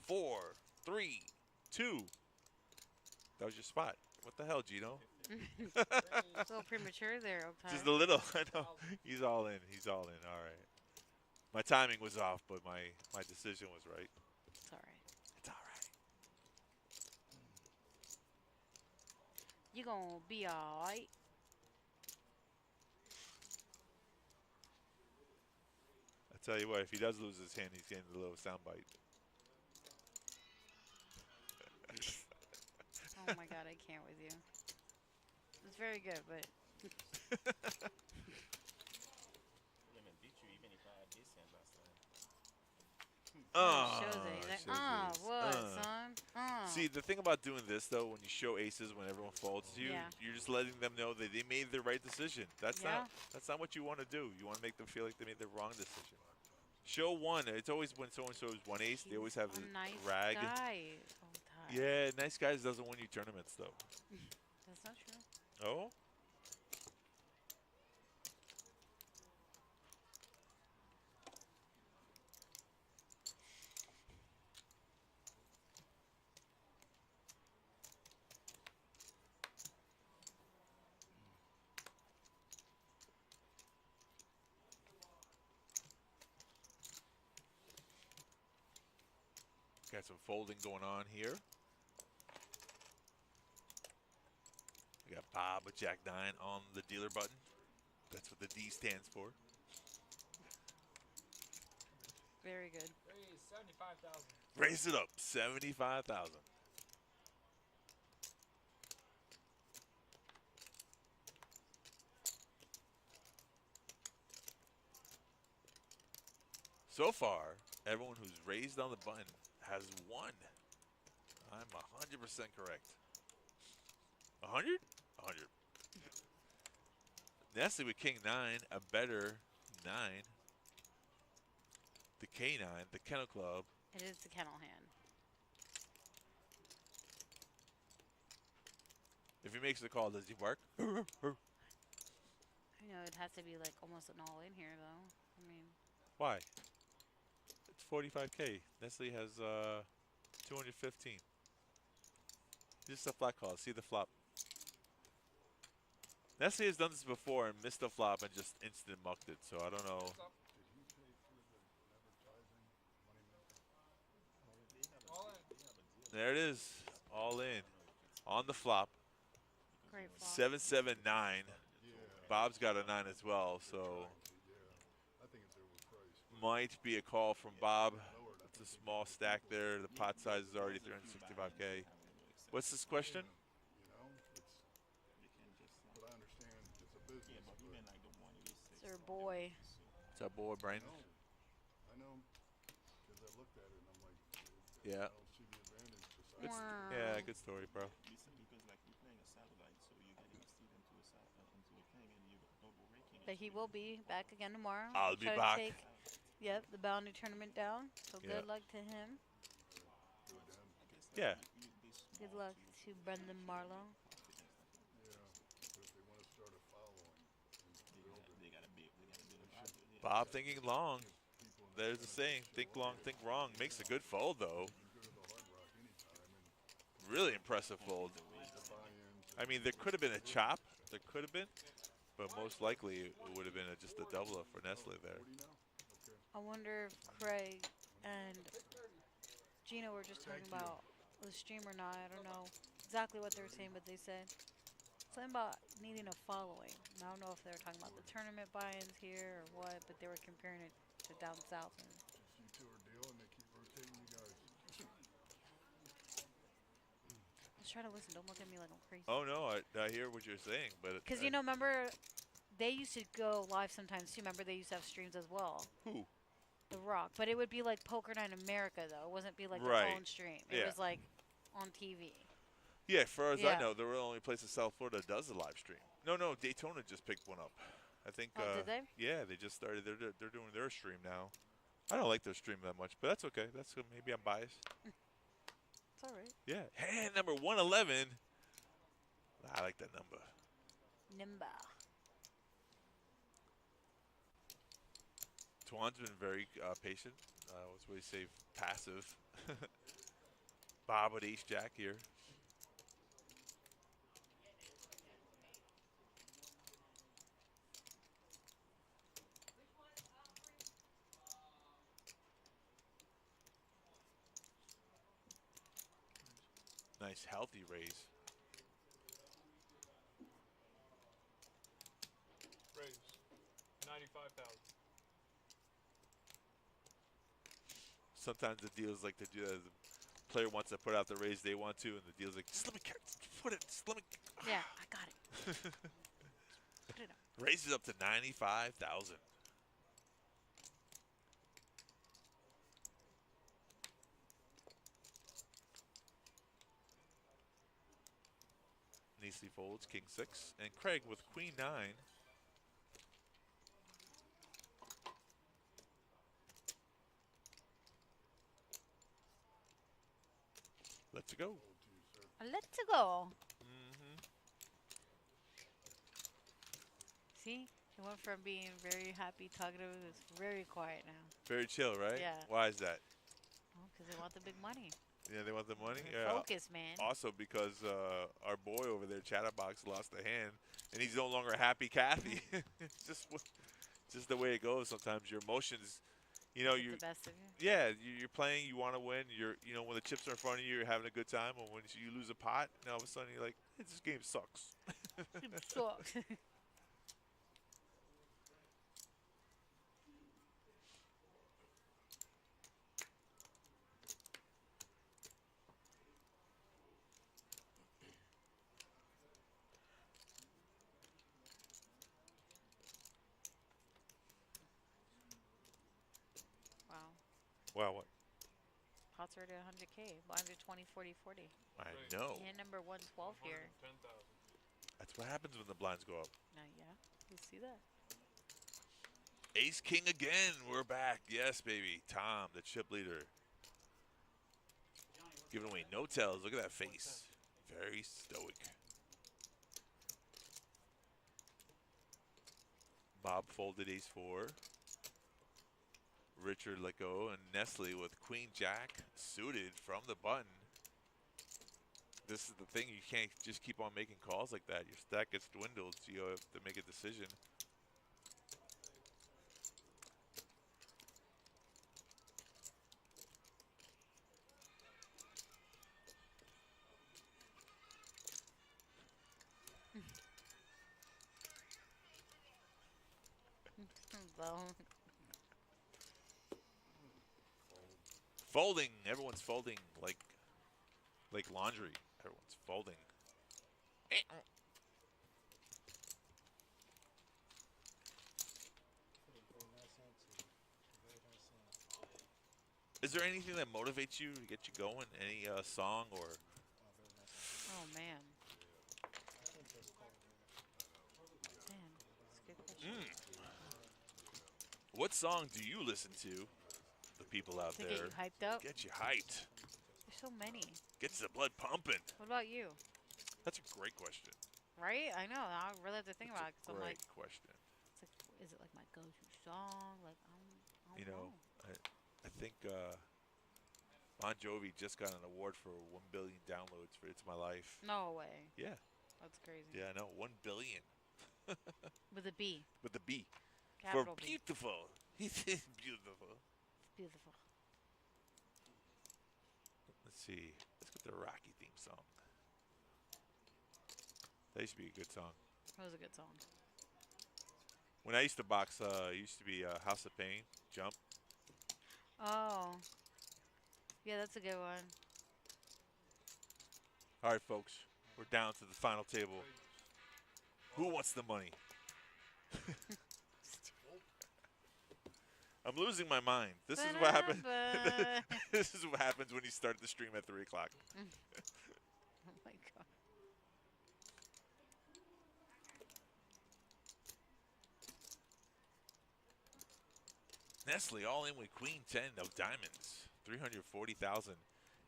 4, 3, 2? That was your spot. What the hell, Gino? A little premature there, okay. Just a little. I know. He's all in. He's all in. All right. My timing was off, but my decision was right. It's all right. It's all right. You gonna be all right. I tell you what, if he does lose his hand, he's getting a little soundbite. Oh my god, I can't with you. It's very good, but shows it. He's like, what, son? See, the thing about doing this, though, when you show aces when everyone folds to you, you're just letting them know that they made the right decision. That's not what you want to do. You want to make them feel like they made the wrong decision. Show one. It's always when someone shows one ace, they always have a nice rag. guy. Yeah, nice guys doesn't win you tournaments, though. That's not true. Oh? Got some folding going on here. We got Bob with Jack 9 on the dealer button. That's what the D stands for. Very good. Raise 75,000. Raise it up, 75,000. So far, everyone who's raised on the button has won. I'm 100% correct. 100? 100. Nestle with King 9, a better 9. The K9, the Kennel Club. It is the kennel hand. If he makes the call, does he bark? You know, it has to be like almost an all in here, though. I mean, Why? It's 45K. Nestle has 215. Just a flat call. See the flop. Nestle has done this before and missed the flop and just instant mucked it, so I don't know. There it is. All in. On the flop. great flop. 779. Bob's got a 9 as well, so might be a call from Bob. It's a small stack there. The pot size is already 365K. What's this question? It's our boy. It's our boy, Brandon. I know, because I looked at it and I'm like, Yeah. I don't see the advantage. Good, yeah, good story, bro. But he will be back again tomorrow. I'll be Try to back. take, yep, the bounty tournament down. So Yeah. good luck to him. Yeah. Good luck to Brendan Marlowe. Yeah, but if they want to start a following and build it, Bob thinking long. There's a saying, think long, think wrong. Makes a good fold, though. Really impressive fold. I mean, there could have been a chop. There could have been. But most likely, it would have been just a double up for Nestle there. I wonder if Craig and Gino were just talking about the stream or not. I don't know exactly what they were saying, but they said something about needing a following. And I don't know if they were talking about the tournament buy-ins here or what, but they were comparing it to down south. And You two are dealing, they keep rotating you guys. just try to listen. Don't look at me like I'm crazy. Oh, no, I hear what you're saying. But Because, you know, remember, they used to go live sometimes, too. Remember, they used to have streams as well. Who? The Rock. But it would be like Poker Night America, though. It wouldn't be like Right. their own stream. It was like on TV. Yeah, as far as I Yeah. know, they're the only place in South Florida that does a live stream. No, Daytona just picked one up. I think. Oh, did they? Yeah, they just started. They're doing their stream now. I don't like their stream that much, but that's okay. That's maybe I'm biased. It's all right. Yeah, hand number 111. I like that number. Nimba. Tuan's been very patient. What's what he say? Passive. Bob with ace jack here. Nice healthy raise. Raise 95,000. Sometimes the deals like to do that. The player wants to put out the raise they want to, and the deal's like, just let me put it. Just let me. Yeah, I got it. Put it up. Raises up to 95,000. Nicely folds, king 6, and Craig with queen 9. Let's go. Let's go. Mm-hmm. See? It went from being very happy, talkative, it's very quiet now. Very chill, right? Yeah. Why is that? Oh, because they want the big money. Yeah, they want the money? Yeah. Focus, man. Also because our boy over there, Chatterbox, lost a hand, and he's no longer happy Kathy. It's just the way it goes sometimes. Your emotions, you know, The best of you. yeah, you're playing, you want to win. You know, when the chips are in front of you, you're having a good time. And when you lose a pot, and all of a sudden you're like, hey, this game sucks. It sucks. Wow. Wow, what? Pots are at 100K. Blinds are 20, 40, 40. I know. Hand number 112 here. 110,000. That's what happens when the blinds go up. Now, yeah, you see that. Ace King again. We're back. Yes, baby. Tom, the chip leader. Giving away no tells. Look at that face. Very stoic. Bob folded ace 4. Richard let go, and Nestle with queen jack suited from the button. This is the thing, you can't just keep on making calls like that. Your stack gets dwindled, so you have to make a decision. Folding. Everyone's folding like laundry. Everyone's folding. Is there anything that motivates you to get you going? Any song or? Oh, man. Man, that's a good question. What song do you listen to? The people out To there. get you hyped up? Get you hyped. There's so many. Gets the blood pumping. What about you? That's a great question. Right? I know. I really have to think about it. 'Cause I'm Great like, question. it's like, is it like my go-to song. Like, I don't You know, I think Bon Jovi just got an award for 1 billion downloads for "It's My Life." No way. Yeah. That's crazy. Yeah, I know. 1 billion. With a B. With a B. Capital For B. beautiful. He says beautiful. It's beautiful. Let's see. Let's get the Rocky theme song. That used to be a good song. That was a good song. When I used to box, it used to be House of Pain, Jump. Oh. Yeah, that's a good one. All right, folks. We're down to the final table. Who wants the money? I'm losing my mind. This is what happens. This is what happens when you start the stream at 3 o'clock. Oh my god. Nestle all in with Queen 10 of diamonds, 340,000.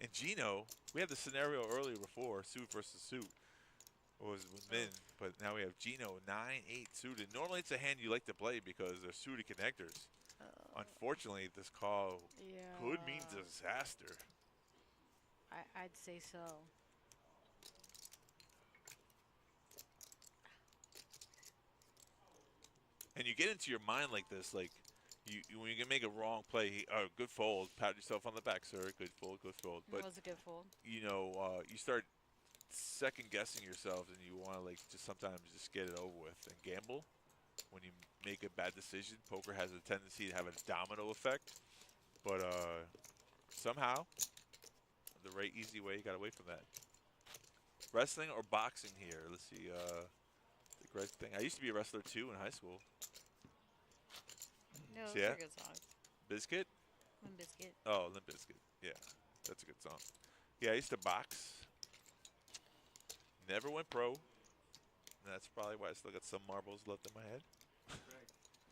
And Gino, we had the scenario earlier before, suit versus suit, was with men, but now we have Gino 9-8 suited. Normally it's a hand you like to play because they're suited connectors. Unfortunately, this call could mean disaster. I'd say so. And you get into your mind like this, like when you can make a wrong play, good fold, pat yourself on the back, sir. Good fold, good fold. But That was a good fold. you know, you start second guessing yourself, and you want to like just sometimes just get it over with and gamble. When you make a bad decision, poker has a tendency to have a domino effect. But somehow, the right easy way, you got away from that. Wrestling or boxing here? Let's see. The great thing. I used to be a wrestler too in high school. No, those Yeah? are good songs. Biscuit? Limp Bizkit. Oh, Limp Bizkit. Yeah, that's a good song. Yeah, I used to box. Never went pro. And that's probably why I still got some marbles left in my head.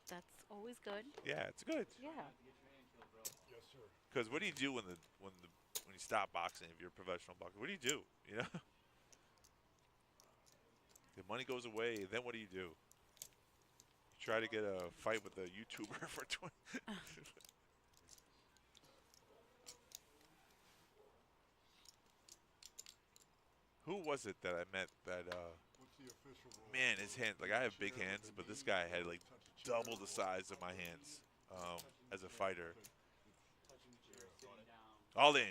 That's always good. Yeah, it's good. Yeah. Yes, sir. Because what do you do when you stop boxing? If you're a professional boxer, what do you do? You know, the money goes away. Then what do? You try to get a fight with a YouTuber for 20. Who was it that I met that? What's the official rule? Man, his hands. Like I have big hands, but this guy had like double the size of my hands as a fighter. All in.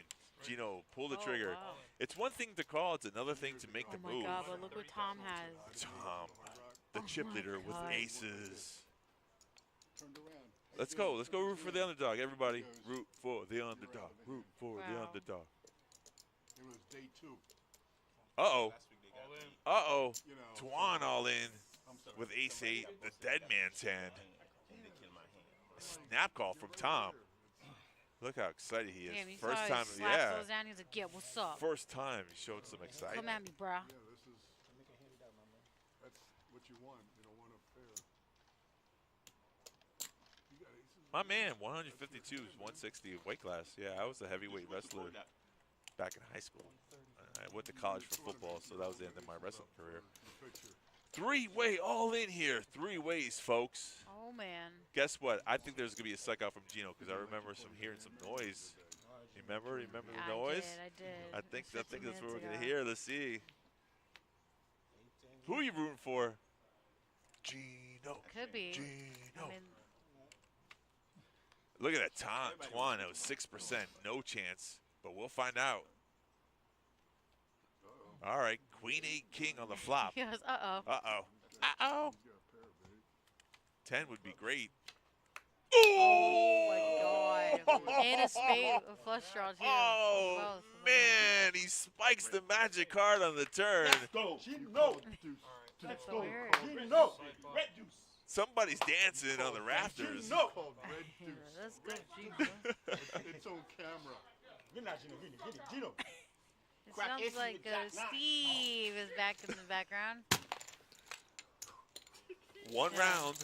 Gino, pull the trigger. Wow. It's one thing to call, it's another thing to make the Oh my move. god, but look what Tom has. Tom, the chip leader with aces. Turned around. Let's go. Let's go root for the underdog. Everybody, root for the underdog. Root for the Wow. underdog. It was day 2. Uh-oh. Uh-oh. You know, Tuan all in I'm sorry. with ace-8, the dead man's hand. Snap call from Tom. Look how excited he is. Damn, you First saw time, he slaps yeah. those down. He's like, yeah, what's up? First time he showed some excitement. Come at me, bruh. Yeah, this is. That's what you want. You don't want a pair. You got aces. My man, 152 is 160 weight class. Yeah, I was a heavyweight wrestler back in high school. I went to college for football, so that was the end of my wrestling career. Three-way all in here. 3 ways, folks. Oh, man. Guess what? I think there's going to be a suck out from Gino because I remember hearing some noise. You remember the noise? I did. I think 15 that's what we're minutes going to ago. hear. Let's see. Who are you rooting for? Gino. Could be. Gino. I mean, Look at that Tuan. That was 6%. No chance. But we'll find out. All right. Queen 8 King on the flop. he goes, uh-oh. Uh-oh. Uh-oh. 10 would be great. Oh, my God. And a spade, a flush draw, too. Oh, Both. man. He spikes the magic card on the turn. Go. No. That's so weird. No. Red juice. Somebody's dancing on the rafters. No. Red Yeah, juice. that's good, Gino. It's on camera. It sounds like Steve is back in the background. One round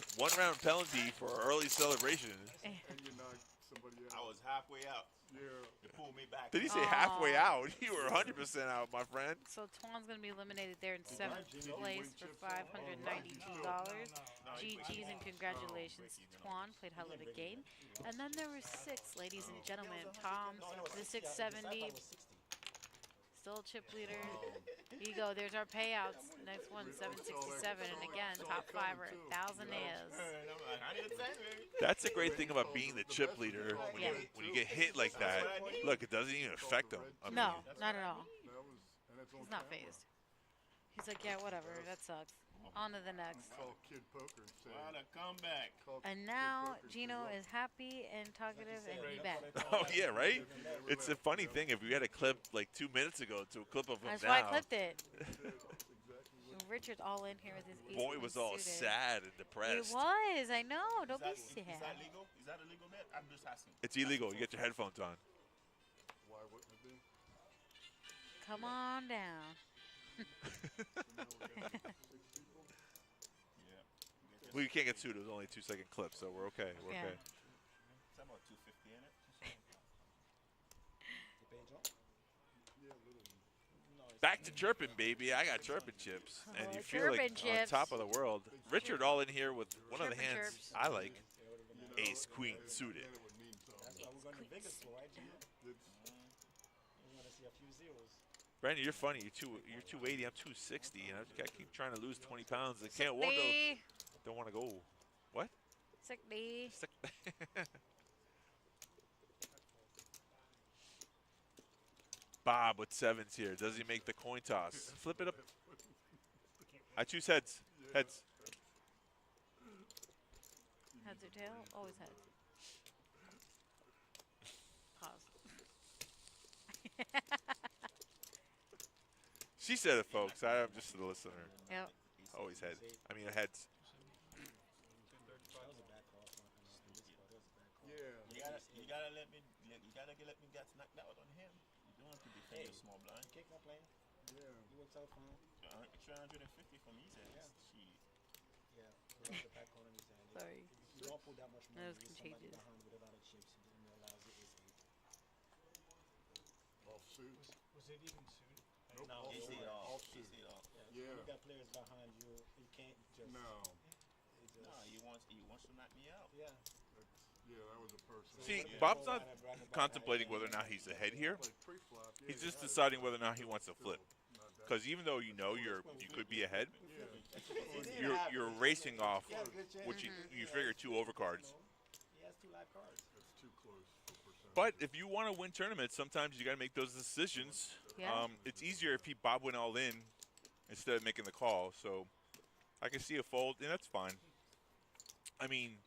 penalty for early celebration. And you knocked somebody I out. was halfway out. Yeah. You pulled me back. Did he say halfway out? You were 100% out, my friend. So Tuan's going to be eliminated there in 7th place for $592. GG's and congratulations. Twan played hell of a game. And then there were 6, ladies and gentlemen. Tom, the 670. Still chip leader. Here you go. There's our payouts. Next one, 767. And again, top 5 are 1,000 is. That's the great thing about being the chip leader. When you get hit like that, look, it doesn't even affect him. I No, not at all. He's not phased. He's like, yeah, whatever. That sucks. On to the next. What a comeback. And now Gino is happy and talkative and he bet. Oh, yeah, right? It's a funny thing. If we had a clip like 2 minutes ago to a clip of him That's now. why I clipped it. Richard's all in here with his ace Boy was all suited. sad and depressed. It was. I know. Don't be sad. Is that legal? Is that a legal bet? I'm just asking. It's illegal. You get your headphones on. Why wouldn't it be? Come on down. Well, you can't get sued. It was only a 2-second clip, so we're okay. We're okay. It's about 250 in it. Back to chirping, baby. I got chirping chips. And you feel like on top of the world. Richard all in here with one of the hands chirps. I like. Ace, queen, suited. That's why we're going to Vegas for, right, Jimmy? We want to see a few zeros. Brandon, you're funny. You're 280. I'm 260, and I just keep trying to lose 20 pounds. I can't walk. Don't want to go. What? Sick D. Sick. Bob with 7s here. Does he make the coin toss? Flip it up. I choose heads. Heads. Heads or tail? Always heads. Pause. She said it, folks. I'm just the listener. Yep. Always heads. I mean, heads. You gotta let me get knocked out on him. You don't have to defend your small blind. Kick not playing. Yeah. You worked out fine. 350 from his end. Yeah. Without the back corner in his hand. Sorry. You don't put that much money. That was with somebody contagious. behind with a lot of chips. You didn't realize it is eight. Off suit. Was it even suited? Nope. No, Is it off? Off suit. Is it off? Yeah. You got players behind you. You can't just. No. It just, No, he wants to knock me out. Yeah. Yeah, that was a person. See, Bob's not contemplating whether or not he's ahead here. Like pre-flop. Yeah, He's just deciding whether or not he wants to flip. Because even though you know you could be ahead, you're racing off, which you figure 2 overcards. He has 2 live cards. It's too close for percentage. But if you want to win tournaments, sometimes you got to make those decisions. Yeah. It's easier if Bob went all in instead of making the call. So I can see a fold, and that's fine. I mean,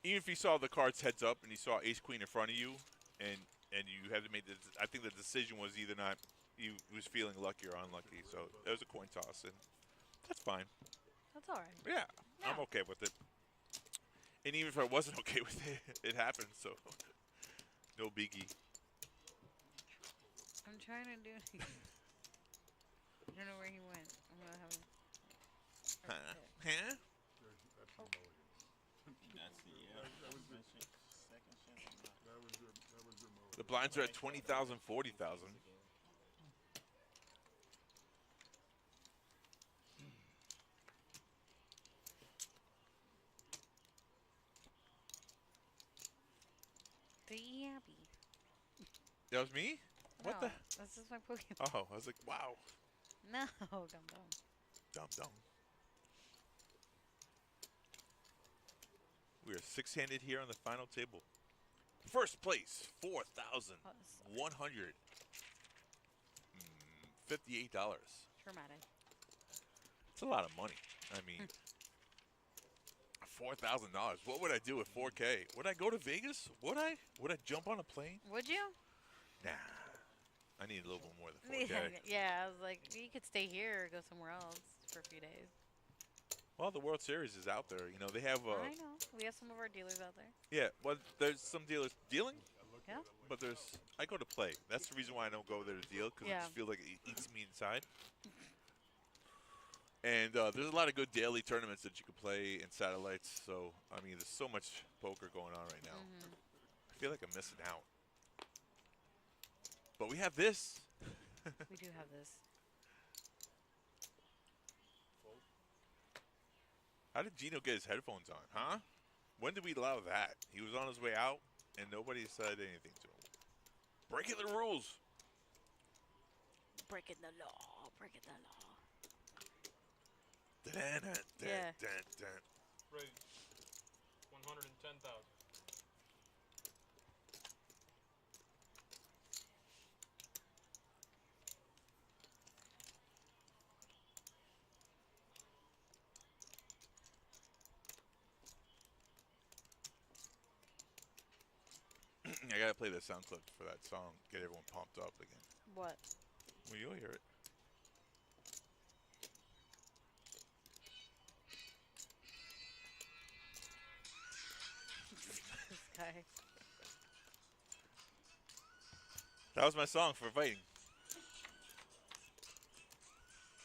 even if he saw the cards heads up and he saw ace queen in front of you, and you had to make the, I think the decision was either not he was feeling lucky or unlucky. So it was a coin toss, and that's fine. That's all right. Yeah, I'm okay with it. And even if I wasn't okay with it, it happened. So no biggie. I'm trying to do. I don't know where he went. I'm gonna have him. Huh? That's your mulligan. That's the second chance. That was your mulligan. The blinds are at 20,000, 40,000. The yappy. That was me? What No, the? That's just my Pokemon. Oh, I was like, wow. No, dum dum. Dumb. We are 6-handed here on the final table. First place, $4,158. Traumatic. It's a lot of money. I mean, $4,000. What would I do with 4K? Would I go to Vegas? Would I jump on a plane? Would you? Nah. I need a little bit more than 4K. Yeah, I was like, you could stay here or go somewhere else for a few days. Well, the World Series is out there. You know, they have. I know. We have some of our dealers out there. Yeah, well, there's some dealers dealing, Yeah. but I go to play. That's the reason why I don't go there to deal, because I Yeah. just feel like it eats me inside. And there's a lot of good daily tournaments that you can play in satellites. So, I mean, there's so much poker going on right now. I feel like I'm missing out. But we have this. We do have this. How did Gino get his headphones on, huh? When did we allow that? He was on his way out, and nobody said anything to him. Breaking the rules. Breaking the law. Breaking the law. Yeah. Raise. 110,000. I gotta play the sound clip for that song. Get everyone pumped up again. What? Well, you'll hear it. This guy. That was my song for fighting.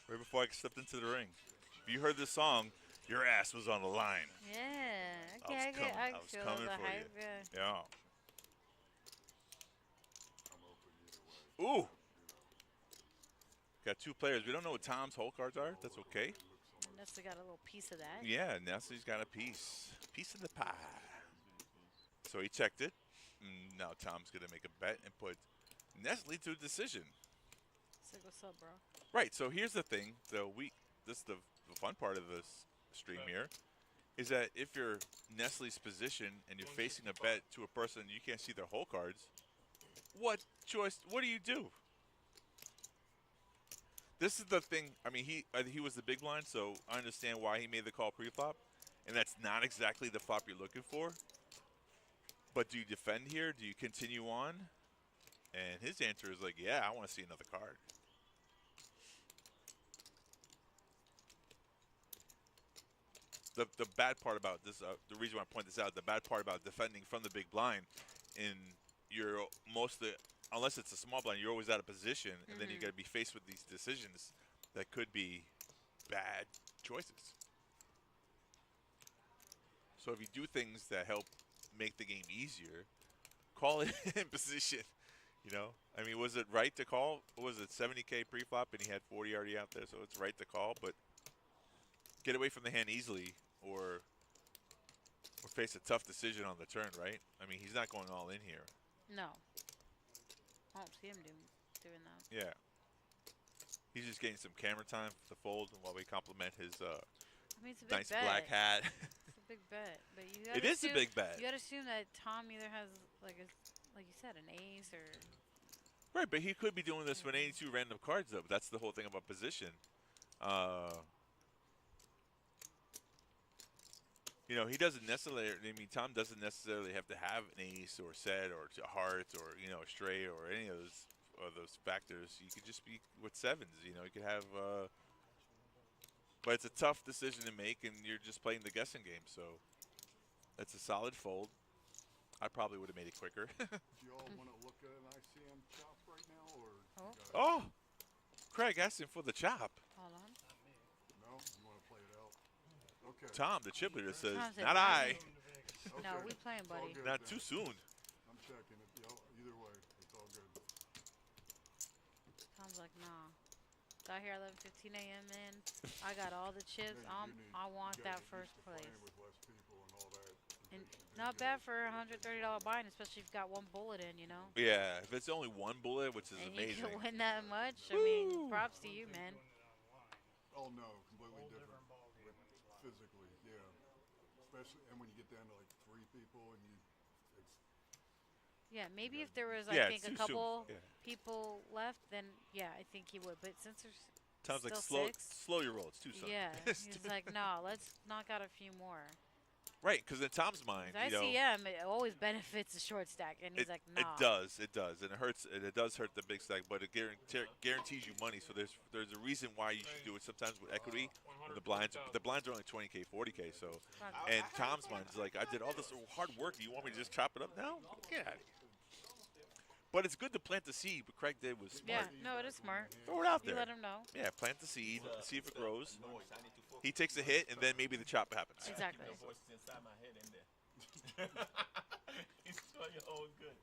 Right before I stepped into the ring. If you heard this song, your ass was on the line. Yeah. Okay, I I was feel coming the for hype. you. Yeah. Yeah. Ooh. Got two players. We don't know what Tom's hole cards are. That's okay. Nestle got a little piece of that. Yeah, Nestle's got a piece. Piece of the pie. So he checked it. Now Tom's going to make a bet and put Nestle to a decision. So what's up, bro? Right. So here's the thing. This is the fun part of this stream here. Is that if you're Nestle's position and you're facing a bet to a person you can't see their hole cards, what do you do? This is the thing. I mean, he was the big blind, so I understand why he made the call pre-flop, and that's not exactly the flop you're looking for. But do you defend here? Do you continue on? And his answer is like, yeah, I want to see another card. The bad part about this, the reason why I point this out, the bad part about defending from the big blind, you're unless it's a small blind, you're always out of position, and then you got to be faced with these decisions that could be bad choices. So if you do things that help make the game easier, call it in position. You know, I mean, was it right to call? Was it 70K pre-flop and he had 40 already out there, so it's right to call, but get away from the hand easily or face a tough decision on the turn, right? I mean, he's not going all in here. No. I don't see him doing that. Yeah. He's just getting some camera time to fold while we compliment his I mean, it's a big nice bet. black hat. It's a big bet, but you gotta It is a big bet. You gotta assume that Tom either has like you said, an ace or. Right, but he could be doing this with 82 random cards, though. But that's the whole thing about position. You know, he doesn't necessarily. I mean, Tom doesn't necessarily have to have an ace or set or a heart or a straight or any of those factors. You could just be with sevens. You know, you could have. But it's a tough decision to make, and you're just playing the guessing game. So it's a solid fold. I probably would have made it quicker. Do y'all want to look at an ICM chop right now, or? Oh, Craig asked him for the chop. Hold on. No, you want to play it out? Okay. Tom, the chip leader, says, Tom said "Not I." No, we playing, buddy. Good, Not then. too soon. I'm checking it. Either way, it's all good. Tom's like, nah. Got here 11:15 a.m. in. I got all the chips. Man, I want you that gotta first get used to playing place. with less people and all that. And not bad for a $130 bind, especially if you've got one bullet in, you know. Yeah, if it's only one bullet, which is And amazing. you can win that much. I mean, props to you, man. Oh no, completely different. Physically, yeah. Especially, and when you get down to like 3 people and it's. Yeah, maybe if there was, Yeah, I think, it's a too soon. couple Yeah. people left, then yeah, I think he would. But since there's Tom's like, still slow your roll. It's too soon. yeah, It's he's too- like, no, let's knock out a few more. Right, because in Tom's mind, 'Cause ICM, it always benefits a short stack, and he's like, nah. It does, and it hurts. It does hurt the big stack, but it guarantees you money. So there's a reason why you should do it sometimes with equity. When the blinds are only 20K, 40K. So, and Tom's mind is like, I did all this hard work. Do you want me to just chop it up now? Get out of here. But it's good to plant the seed. What Craig did was smart. Yeah, no, it is smart. Throw it out there. You let him know. Yeah, plant the seed, see if it grows. He takes a hit, and then maybe the chop happens. Exactly. Voice inside my head in there. He's showing you all good.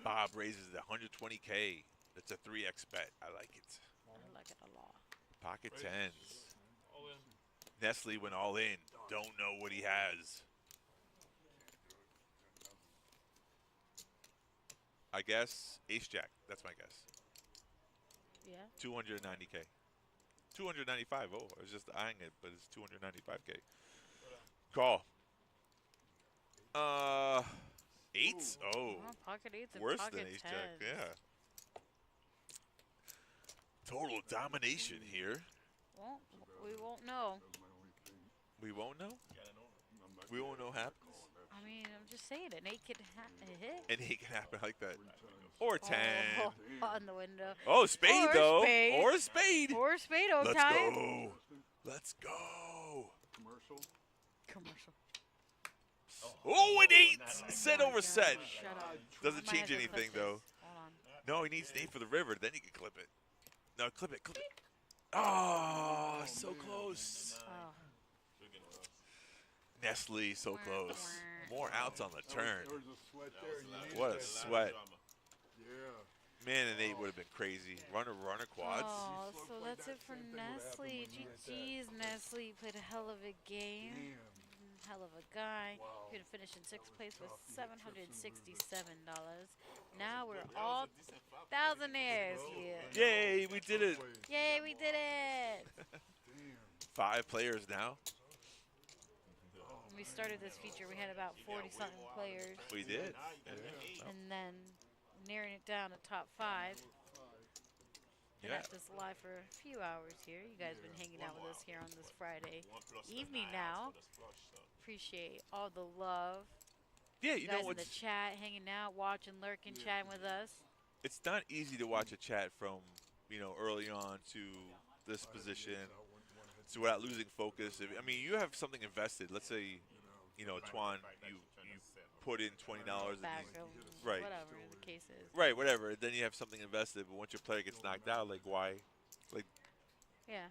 Bob raises the 120K. That's a 3x bet. I like it. I like it a lot. Pocket Raise. tens. All in. Nestle went all in. Don't know what he has. I guess ace jack. That's my guess. Yeah. 290K. 295. Oh, I was just eyeing it, but it's 295K. Call. Eights. Oh, pocket eights and worse pocket than ace jack. tens. Yeah. Total domination here. Well, we won't know. We won't know. We won't know happens. I mean, I'm just saying, an 8 could hit. An 8 can happen like that. Or 10. Oh, on the window. Oh, spade or though. Spade. Or spade. Or spade. Oh, Let's time. go. Let's go. Commercial. Oh, an 8. Set over set. Shut up. Doesn't Might change have to clip anything this. though. Hold on. No, he needs an 8 for the river. Then he can clip it. No, clip it. Clip it. Oh, so close. Oh. Nestle, so close. More outs on the turn. There was a sweat there. You What a needed that. sweat. Yeah. Man, an 8 would have been crazy. Runner quads. Oh, so that's it for Nestle. GG's, Nestle. Played a hell of a game. Hell of a guy. You're going to finish in 6th place with $767. Now we're all thousandaires here. Yay, we did it. Yay, we did it. 5 players now. When we started this feature, we had about 40-something players. We did. And then narrowing it down to top 5. Been at this live for a few hours here. You guys have been hanging out with us here on this Friday evening now. Appreciate all the love. Yeah, you guys know in the chat, hanging out, watching, lurking, chatting with us. It's not easy to watch a chat from, early on to this position, so without losing focus. I mean, you have something invested. Let's say, Twan, you put in $20 and right, whatever the case is. Right, whatever. Then you have something invested, but once your player gets knocked out, like why? Like, yeah.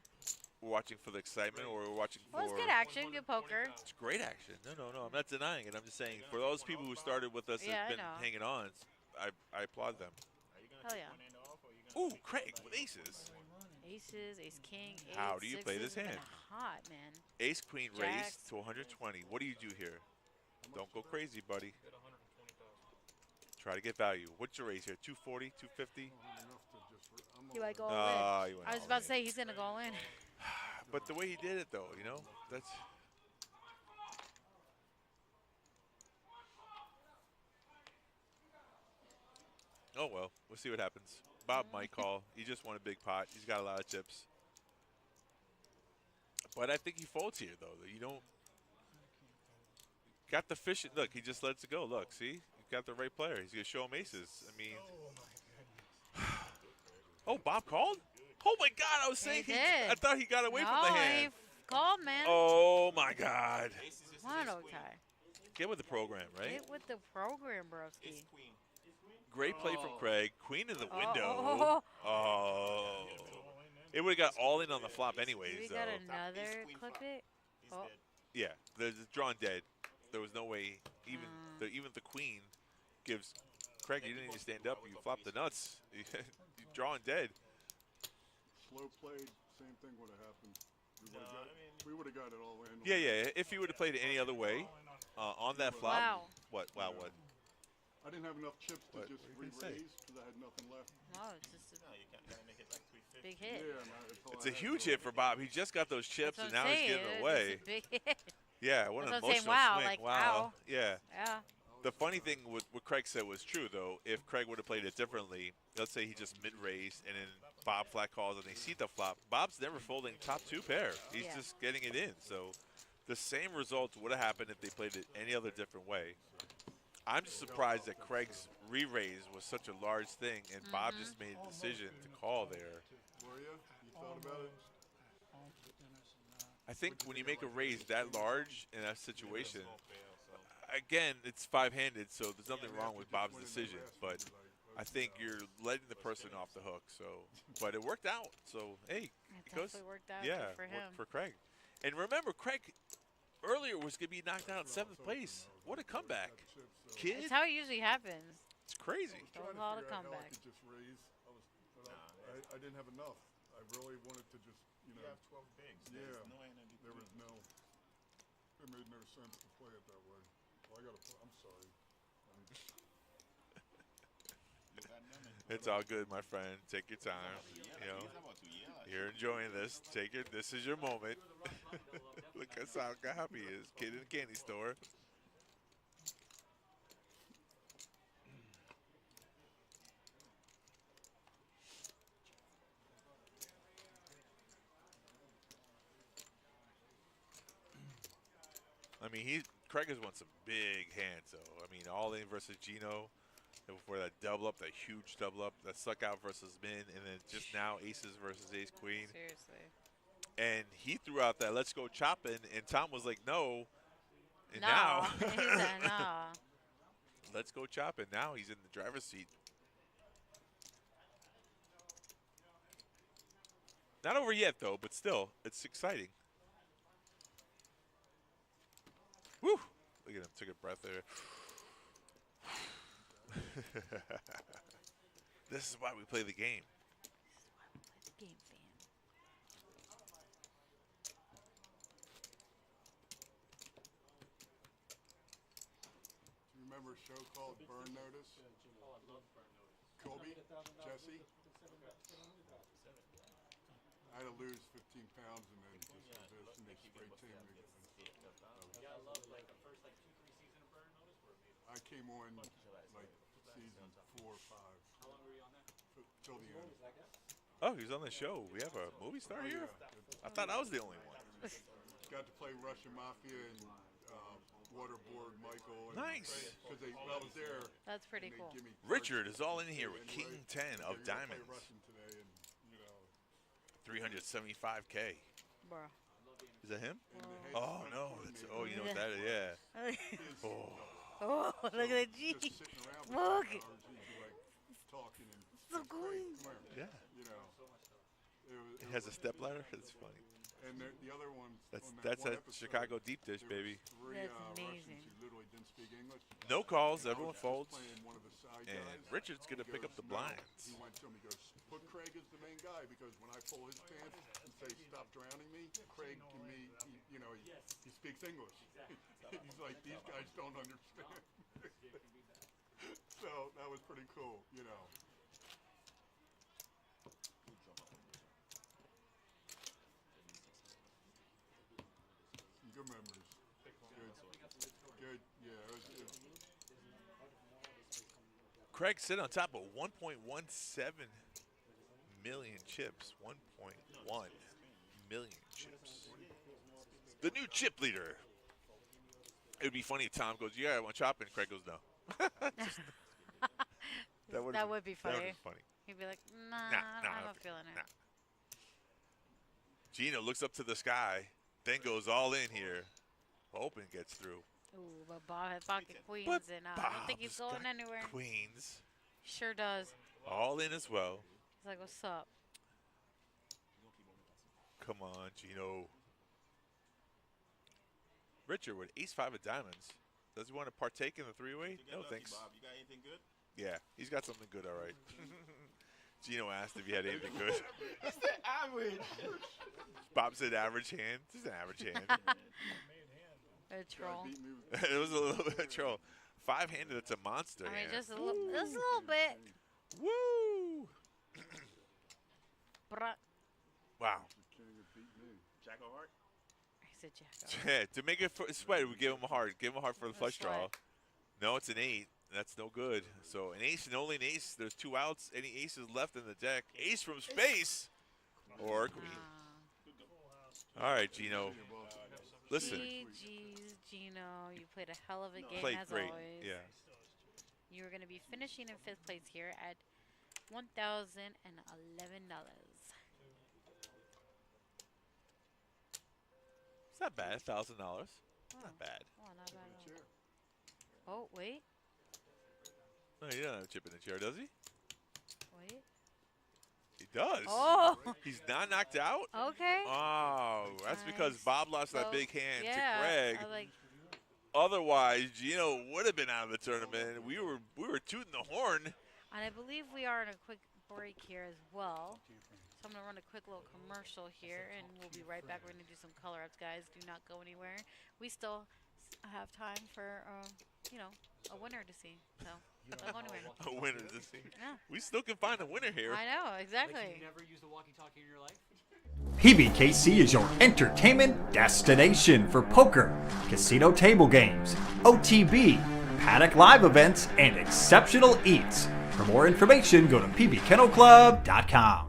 We're watching for the excitement, or we're watching for. Well, it's good action, good poker. It's great action. No. I'm not denying it. I'm just saying for those people who started with us and been hanging on, I applaud them. Hell yeah. Ooh, Craig with aces. Aces, ace king, ace. How do you play this hand? Hot, man. Ace queen Jacks. raised to 120. What do you do here? Don't go crazy, buddy. Try to get value. What's your raise here? 240, 250? You might go all in. I was about to say he's gonna go all in. But the way he did it, though, that's. Oh well, we'll see what happens. Bob might call. He just won a big pot. He's got a lot of chips. But I think he folds here, though. You don't. Got the fish. Look, he just lets it go. Look, see? You got the right player. He's gonna show him aces. I mean. Oh, Bob called? Oh my God! I was saying I thought he got away from the hand. He called, man. Oh my God! Mono tie. Get with the program, right? Get with the program, broski. Great play from Craig. Queen in the window. Oh. It would have got all in on the flop anyways. We got another clip it. Oh. Yeah, there's drawn dead. There was no way. Even the queen gives Craig. You didn't even stand up. You flopped the nuts. You drawn dead. Slow played, same thing would have happened. We would have got it all in. Yeah. If he would have played it any other way, on that flop. Wow. What? Wow. What? I didn't have enough chips to just re-raise because I had nothing left. No, it's just a big hit. Yeah, it's a huge hit for Bob. He just got those chips and now he's giving it away. It's a big hit. Yeah, what an emotional swing. Wow. Yeah. The funny thing what Craig said was true, though. If Craig would have played it differently, let's say he just mid-raised and then Bob flat calls and they see the flop, Bob's never folding top 2 pair. He's just getting it in. So the same results would have happened if they played it any other different way. I'm just surprised that Craig's re-raise was such a large thing and Bob just made a decision to call there. Were you? You thought about it? I think when you make a raise that large in that situation, again, it's 5-handed, so there's nothing wrong with Bob's decision. But I think you're letting the person off the hook. So, but it worked out. So hey, it definitely worked out for him. Worked for Craig. And remember, Craig earlier was going to be knocked out in 7th place. What a comeback, kid! That's how it usually happens. It's crazy. Don't call it a comeback. I didn't have enough. I really wanted to just you You know, have 12 bigs. yeah, There's no end in there was between. no, it made no sense to play it that way. Well, I gotta, I'm sorry. Look at them and It's all good, my friend. Take your time. yeah, You know, he's about to yell at you're enjoying this. Take it. This is your moment. Look how happy he is. Kid in the candy store. I mean, Craig has won some big hands, though. I mean, all in versus Gino. And before that double up, that huge double up, that suck out versus Min, and then just now aces versus ace queen. Seriously. And he threw out that let's go chopping, and Tom was like, no. And No. now, He said no. let's go chopping. Now he's in the driver's seat. Not over yet, though, but still, it's exciting. Woo! Look at him, took a breath there. This is why we play the game. This is why we play the game, fam. Do you remember a show called Burn Notice? Oh, I love Burn Notice. Kobe, Jesse? I had to lose 15 pounds and then just this, and they spray tan me. Yeah, I love like the first 2-3 seasons of Burn Notice were amazing. I came on like season 4 or 5. How long were you on that? Till the end. Oh, he's on the show. We have a movie star here? I thought I was the only one. Got to play Russian Mafia and waterboard Michael. Nice. Because I was there. That's pretty cool. Richard is all in here with King 10 of diamonds. Russian today, and you know. 375K. Bruh. Is that him? Oh, no. Oh, you know what that is? Yeah. Oh. Oh, look at that G. Look. Talking and So cool. Yeah. You know. It has a step ladder. It's funny. And the other one. That's a Chicago deep dish, baby. That's amazing. Who literally didn't speak English. No calls. Everyone folds. One of the side And guys. Richard's going to pick up the blinds. He went to him. He goes, "Put Craig as the main guy because when I pull his pants and say stop drowning me, Craig and me, he speaks English." He's like, these guys don't understand. So that was pretty cool, you know. Good memories. Good. Yeah. Craig sit on top of 1.17 million chips. 1.1 million chips. The new chip leader. It would be funny if Tom goes, "Yeah, I want chopping." Craig goes, "No." That would be funny. That would be funny. He'd be like, nah, I'm not feeling it. Nah. Gino looks up to the sky, then goes all in here. Hoping gets through. Ooh, but Bob had pocket queens, But and I don't think he's Bob's going got anywhere. Queens. Sure does. All in as well. He's like, what's up? Come on, Gino. Richard with ace-5 of diamonds. Does he want to partake in the three-way? No, thanks. Bob, you got anything good? Yeah, he's got something good, all right. Gino asked if he had anything good. It's the average. Bob said average hand. This is an average hand. A troll. It was a little bit of troll. 5-handed, it's a monster I mean, hand. just a little bit. Woo! Bruh. Wow. Jack of heart? I said Jack. Yeah, to make it sweat, we give him a heart. Give him a heart for the flush sweat. draw. No, it's an 8. That's no good. So an ace and only an ace. There's 2 outs. Any aces left in the deck. Ace from space. Or queen. All right, Gino. Listen. GG's, Gino. You played a hell of a game Played as great. always. Yeah. You are going to be finishing in 5th place here at $1,011. It's not bad. $1,000. Not bad. Oh, not bad at all. Oh, wait. No, he doesn't have a chip in the chair, does he? Wait. He does. Oh. He's not knocked out? Okay. Oh, that's because Bob lost that So, big hand yeah, to Craig. I like, Otherwise, Gino would have been out of the tournament. We were tooting the horn. and I believe we are in a quick break here as well. So I'm going to run a quick little commercial here, and we'll be right back. We're going to do some color ups, guys. Do not go anywhere. We still have time for, you know, a winner to see. So don't go anywhere. A winner to see. Yeah. We still can find a winner here. I know, exactly. Like you never used a walkie-talkie in your life? PBKC is your entertainment destination for poker, casino table games, OTB, paddock live events, and exceptional eats. For more information, go to pbkennelclub.com.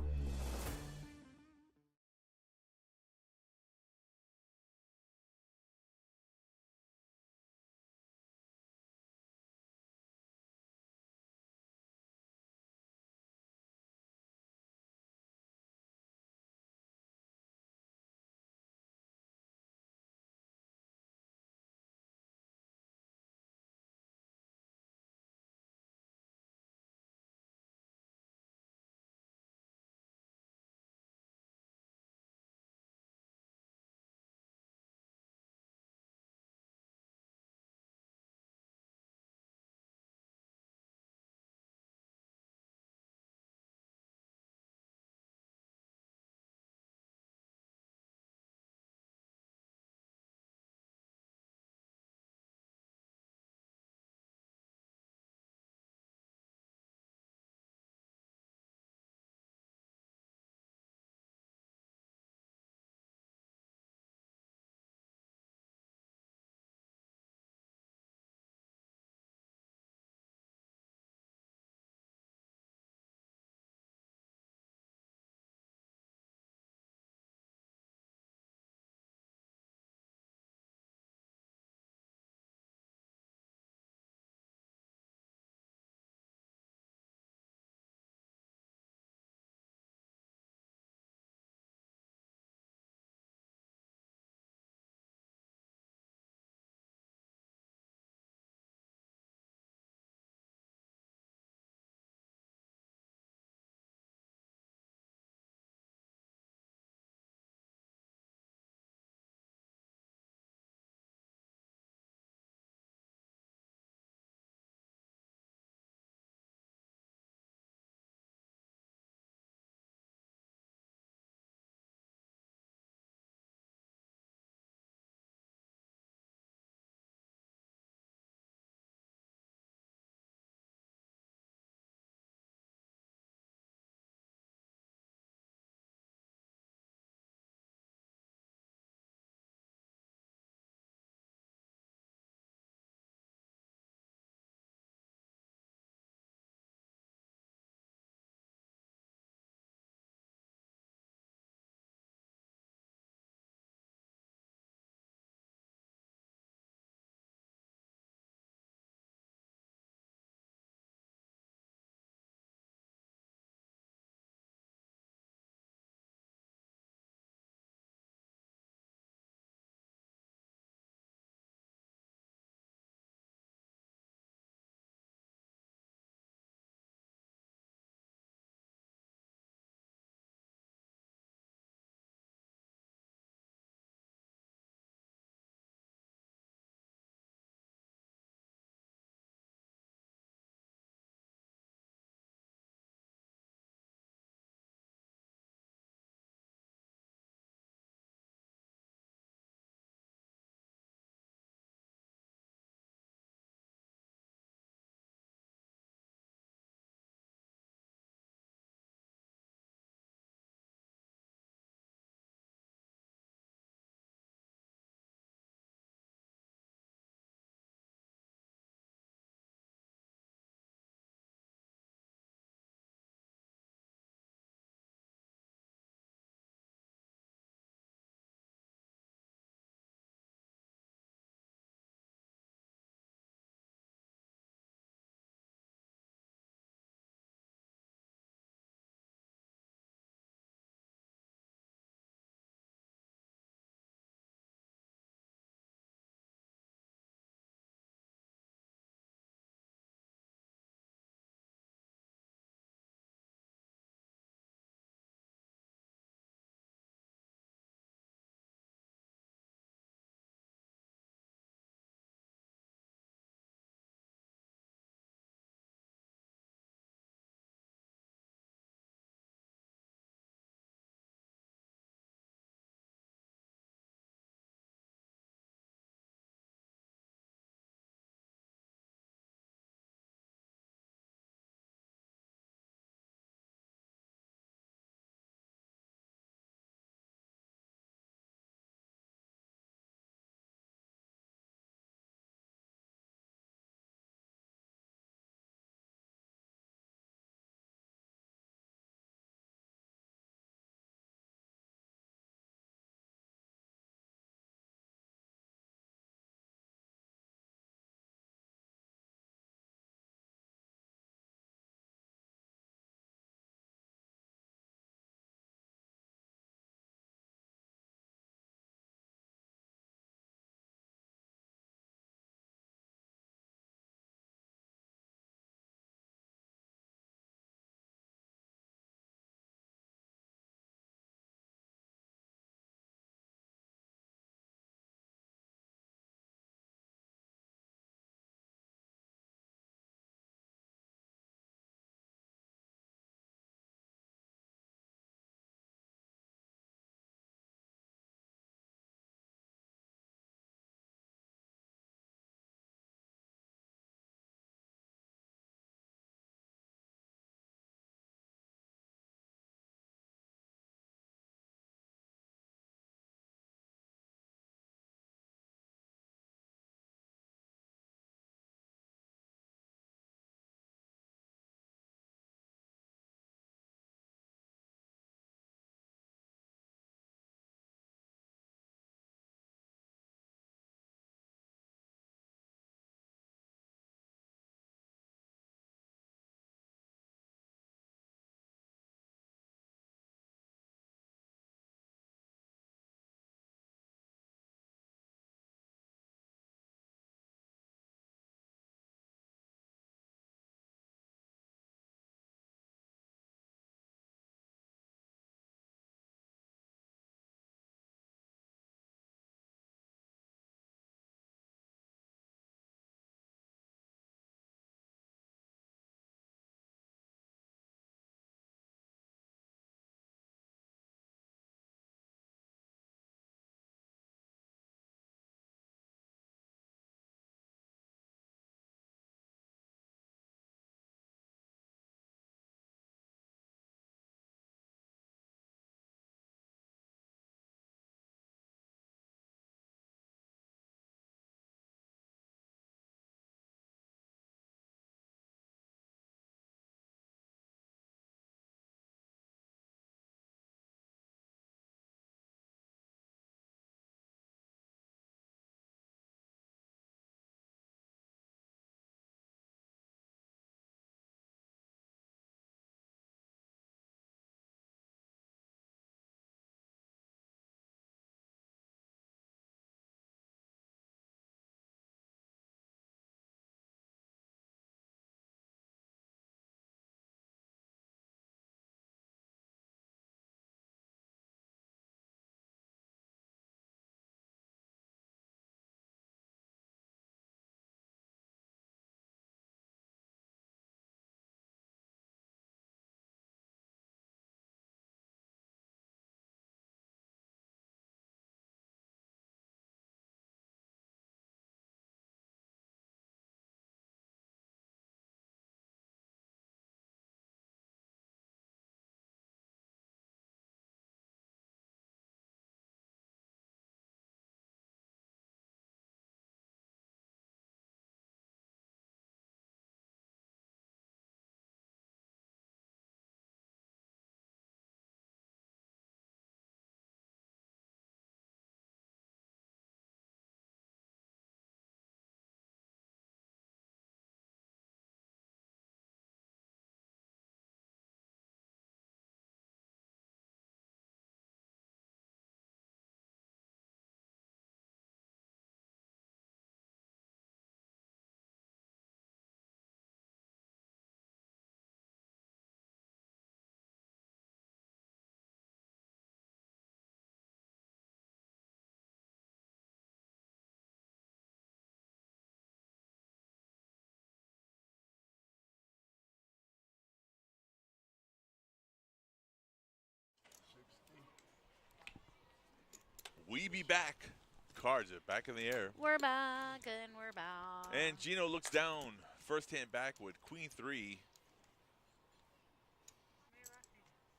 We be back. Cards are back in the air. We're back and we're back. And Gino looks down. First hand back with Queen 3.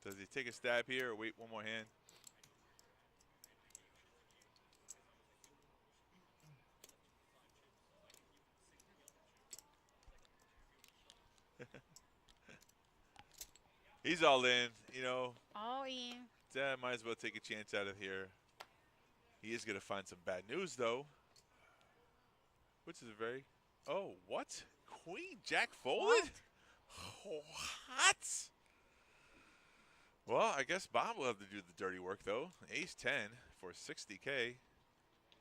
Does he take a stab here or wait one more hand? He's all in, you know. All in. Dad might as well take a chance out of here. He is going to find some bad news, though. Which is very... Oh, what? Queen Jack folded? What? Well, I guess Bob will have to do the dirty work, though. Ace 10 for 60K.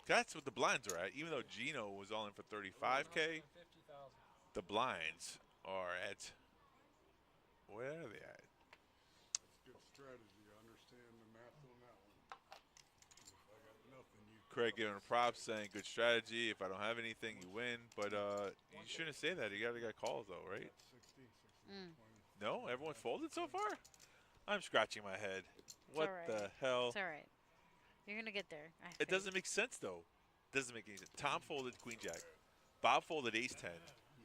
That's what the blinds are at. Even though Gino was all in for 35K, the blinds are at... Where are they at? That's good strategy. I understand the math on that one. If I got nothing, you Craig giving a props, saying good strategy. If I don't have anything, you win. But you shouldn't say that. You got calls, though, right? 60, 60, 20. No? Everyone folded so far? I'm scratching my head. What the hell? It's all right. You're going to get there. It doesn't make sense, though. It doesn't make any sense. Tom folded Queen Jack. Bob folded Ace 10.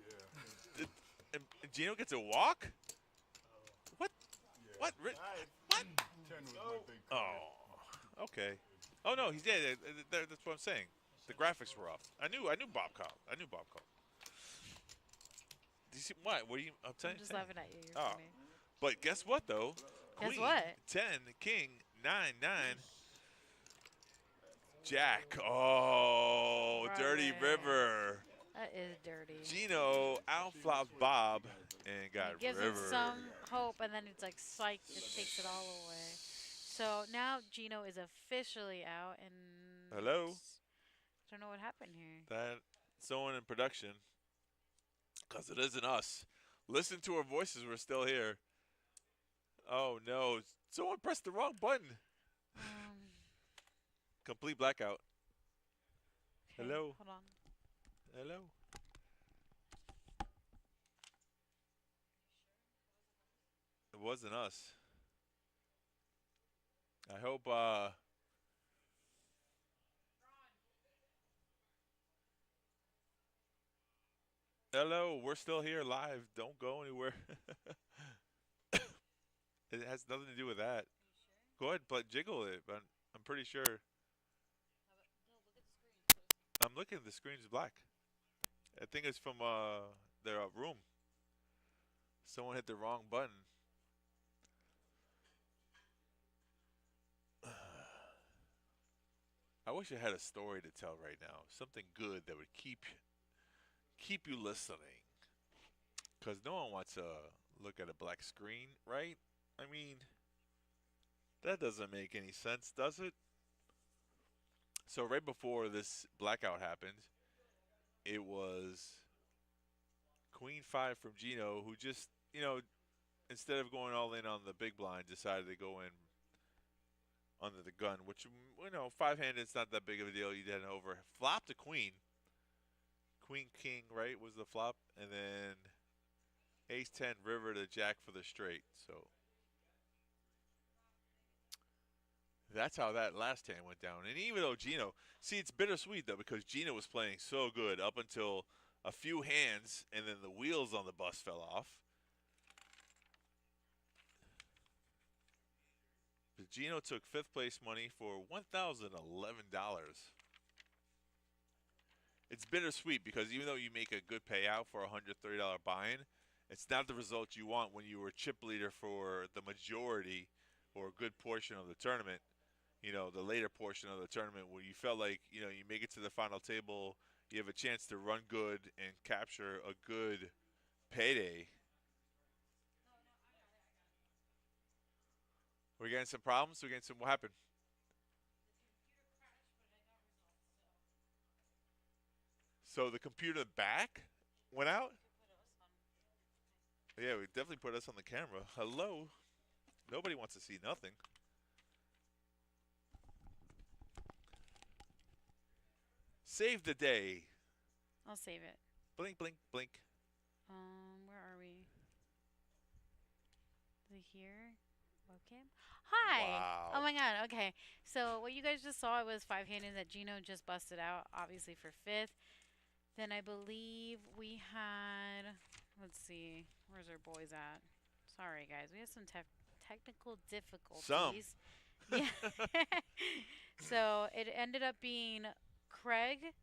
Yeah. And Gino gets a walk? What? Yeah. What? What? 10 was my big card. Oh, okay. Oh no, he's dead. That's what I'm saying. The graphics were off. I knew Bob called. I knew Bob called. Do you see what? What are you? I'm I'm just laughing at you. You're Oh, funny. but guess what though? Guess Queen, what? 10, King, 9, 9. Jack. Oh, Dirty River. That is dirty. Gino outflopped Bob and got It gives River. it some hope, and then it's like psych, just takes it all away. So now Gino is officially out, and Hello? I don't know what happened here. That someone in production, because it isn't us. Listen to our voices. We're still here. Oh no! Someone pressed the wrong button. Complete blackout. Okay, Hello. hold on. Hello. It wasn't us. I hope. Hello, we're still here live. Don't go anywhere. It has nothing to do with that. Go ahead, but jiggle it. But I'm pretty sure. I'm looking. The screen's black. I think it's from their room. Someone hit the wrong button. I wish I had a story to tell right now. Something good that would keep you listening. Because no one wants to look at a black screen, right? I mean, that doesn't make any sense, does it? So right before this blackout happened, it was Queen 5 from Gino, who just, you know, instead of going all in on the big blind, decided to go in under the gun, which, you know, 5-handed, it's not that big of a deal. You did an over. Flopped a queen. Queen King, right, was the flop. And then Ace 10, River to Jack for the straight. So that's how that last hand went down. And even though Gino, see, it's bittersweet, though, because Gino was playing so good up until a few hands, and then the wheels on the bus fell off. But Gino took 5th place money for $1,011. It's bittersweet because even though you make a good payout for a $130 buy-in, it's not the result you want when you were chip leader for the majority or a good portion of the tournament. You know, the later portion of the tournament where you felt like, you know, you make it to the final table, you have a chance to run good and capture a good payday. We're getting some problems. We're getting some. What happened? So the computer back went out? Yeah, we definitely put us on the camera. Hello? Nobody wants to see nothing. Save the day. I'll save it. Blink, blink, blink. Where are we? Is it here? Webcam. Hi. Wow. Oh my God. Okay. So what you guys just saw was 5-handed that Gino just busted out, obviously for 5th. Then I believe we had. Let's see. Where's our boys at? Sorry, guys. We have some technical difficulties. Yeah. So it ended up being Craig,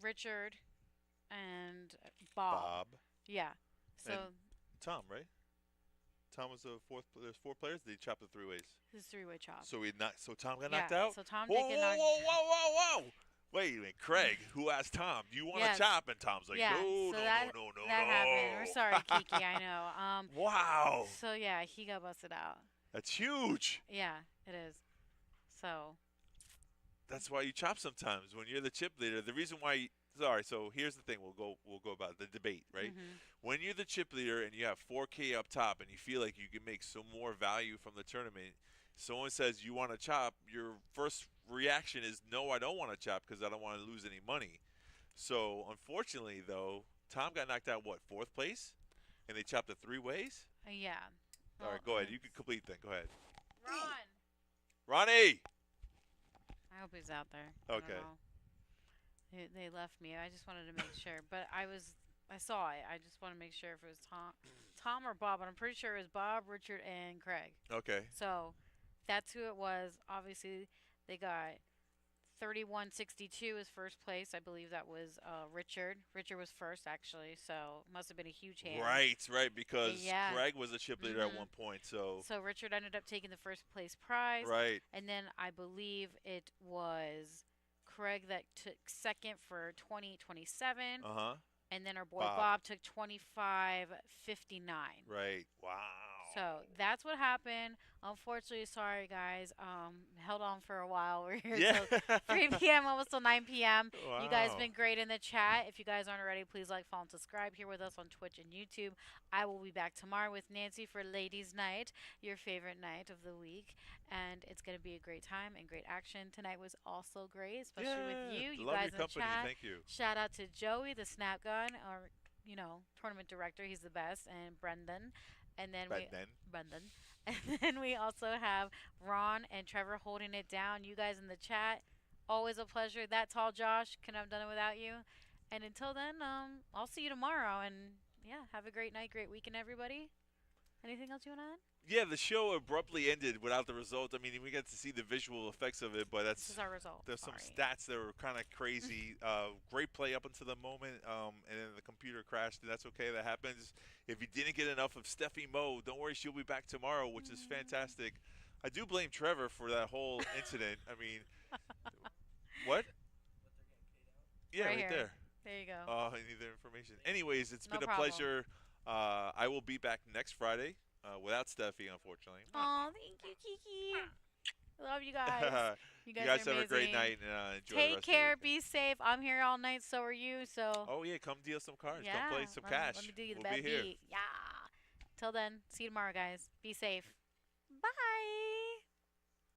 Richard, and Bob. Yeah. So and Tom, right? Tom was the 4th. There's 4 players. They chopped the 3 ways. This 3-way chop. So Tom got knocked out. So Tom whoa, did get knocked. Whoa! Wait a minute, Craig. Who asked Tom? Do you want to chop? And Tom's like, no. That happened. We're sorry, Kiki. I know. Wow. So yeah, he got busted out. That's huge. Yeah, it is. So. That's why you chop sometimes when you're the chip leader. The reason why. Sorry. So here's the thing. We'll go about the debate, right? Mm-hmm. When you're the chip leader and you have 4K up top and you feel like you can make some more value from the tournament, someone says you want to chop, your first reaction is no, I don't want to chop because I don't want to lose any money. So unfortunately, though, Tom got knocked out, 4th place? And they chopped the 3 ways? Yeah. All right, go ahead. You can complete then. Go ahead. Ron. Ronnie! I hope he's out there. Okay. They left me. I just wanted to make sure. But I saw it. I just want to make sure if it was Tom or Bob. But I'm pretty sure it was Bob, Richard, and Craig. Okay. So that's who it was. Obviously, they got 3162 as first place. I believe that was Richard. Richard was first, actually. So must have been a huge hand. Right. Because Craig was a chip leader at one point. So Richard ended up taking the first place prize. Right. And then I believe it was Craig that took second for 2027. And then our boy Bob took 2559. Right. Wow. So that's what happened. Unfortunately, sorry guys. Held on for a while. We're here till 3 p.m. almost till 9 p.m. Wow. You guys been great in the chat. If you guys aren't already, please like, follow, and subscribe here with us on Twitch and YouTube. I will be back tomorrow with Nancy for Ladies Night, your favorite night of the week, and it's gonna be a great time and great action. Tonight was also great, especially with you. You love guys your in the chat. Thank you. Shout out to Joey, the Snap Gun, our tournament director. He's the best, and Brendan. And then Brendan. And then we also have Ron and Trevor holding it down. You guys in the chat, always a pleasure. That tall Josh, couldn't have done it without you. And until then, I'll see you tomorrow. And yeah, have a great night, great weekend, everybody. Anything else you want to add? Yeah, the show abruptly ended without the result. I mean, we got to see the visual effects of it, but this is our result. There's some stats that were kind of crazy. Great play up until the moment, and then the computer crashed. And that's okay. That happens. If you didn't get enough of Steffi Mo, don't worry, she'll be back tomorrow, which is fantastic. I do blame Trevor for that whole incident. I mean, what? Yeah, right there. There you go. Oh, I need the information. Anyways, it's been a pleasure. I will be back next Friday. Without Steffi, unfortunately. Oh, thank you, Kiki. Love you guys. You guys have amazing. a great night and enjoy the Take rest care. of the Be safe. I'm here all night. So are you. So. Oh yeah, come deal some cards. Yeah, come play some cash. Let me do you the we'll bad be here. beat. Yeah. Till then, see you tomorrow, guys. Be safe. Bye.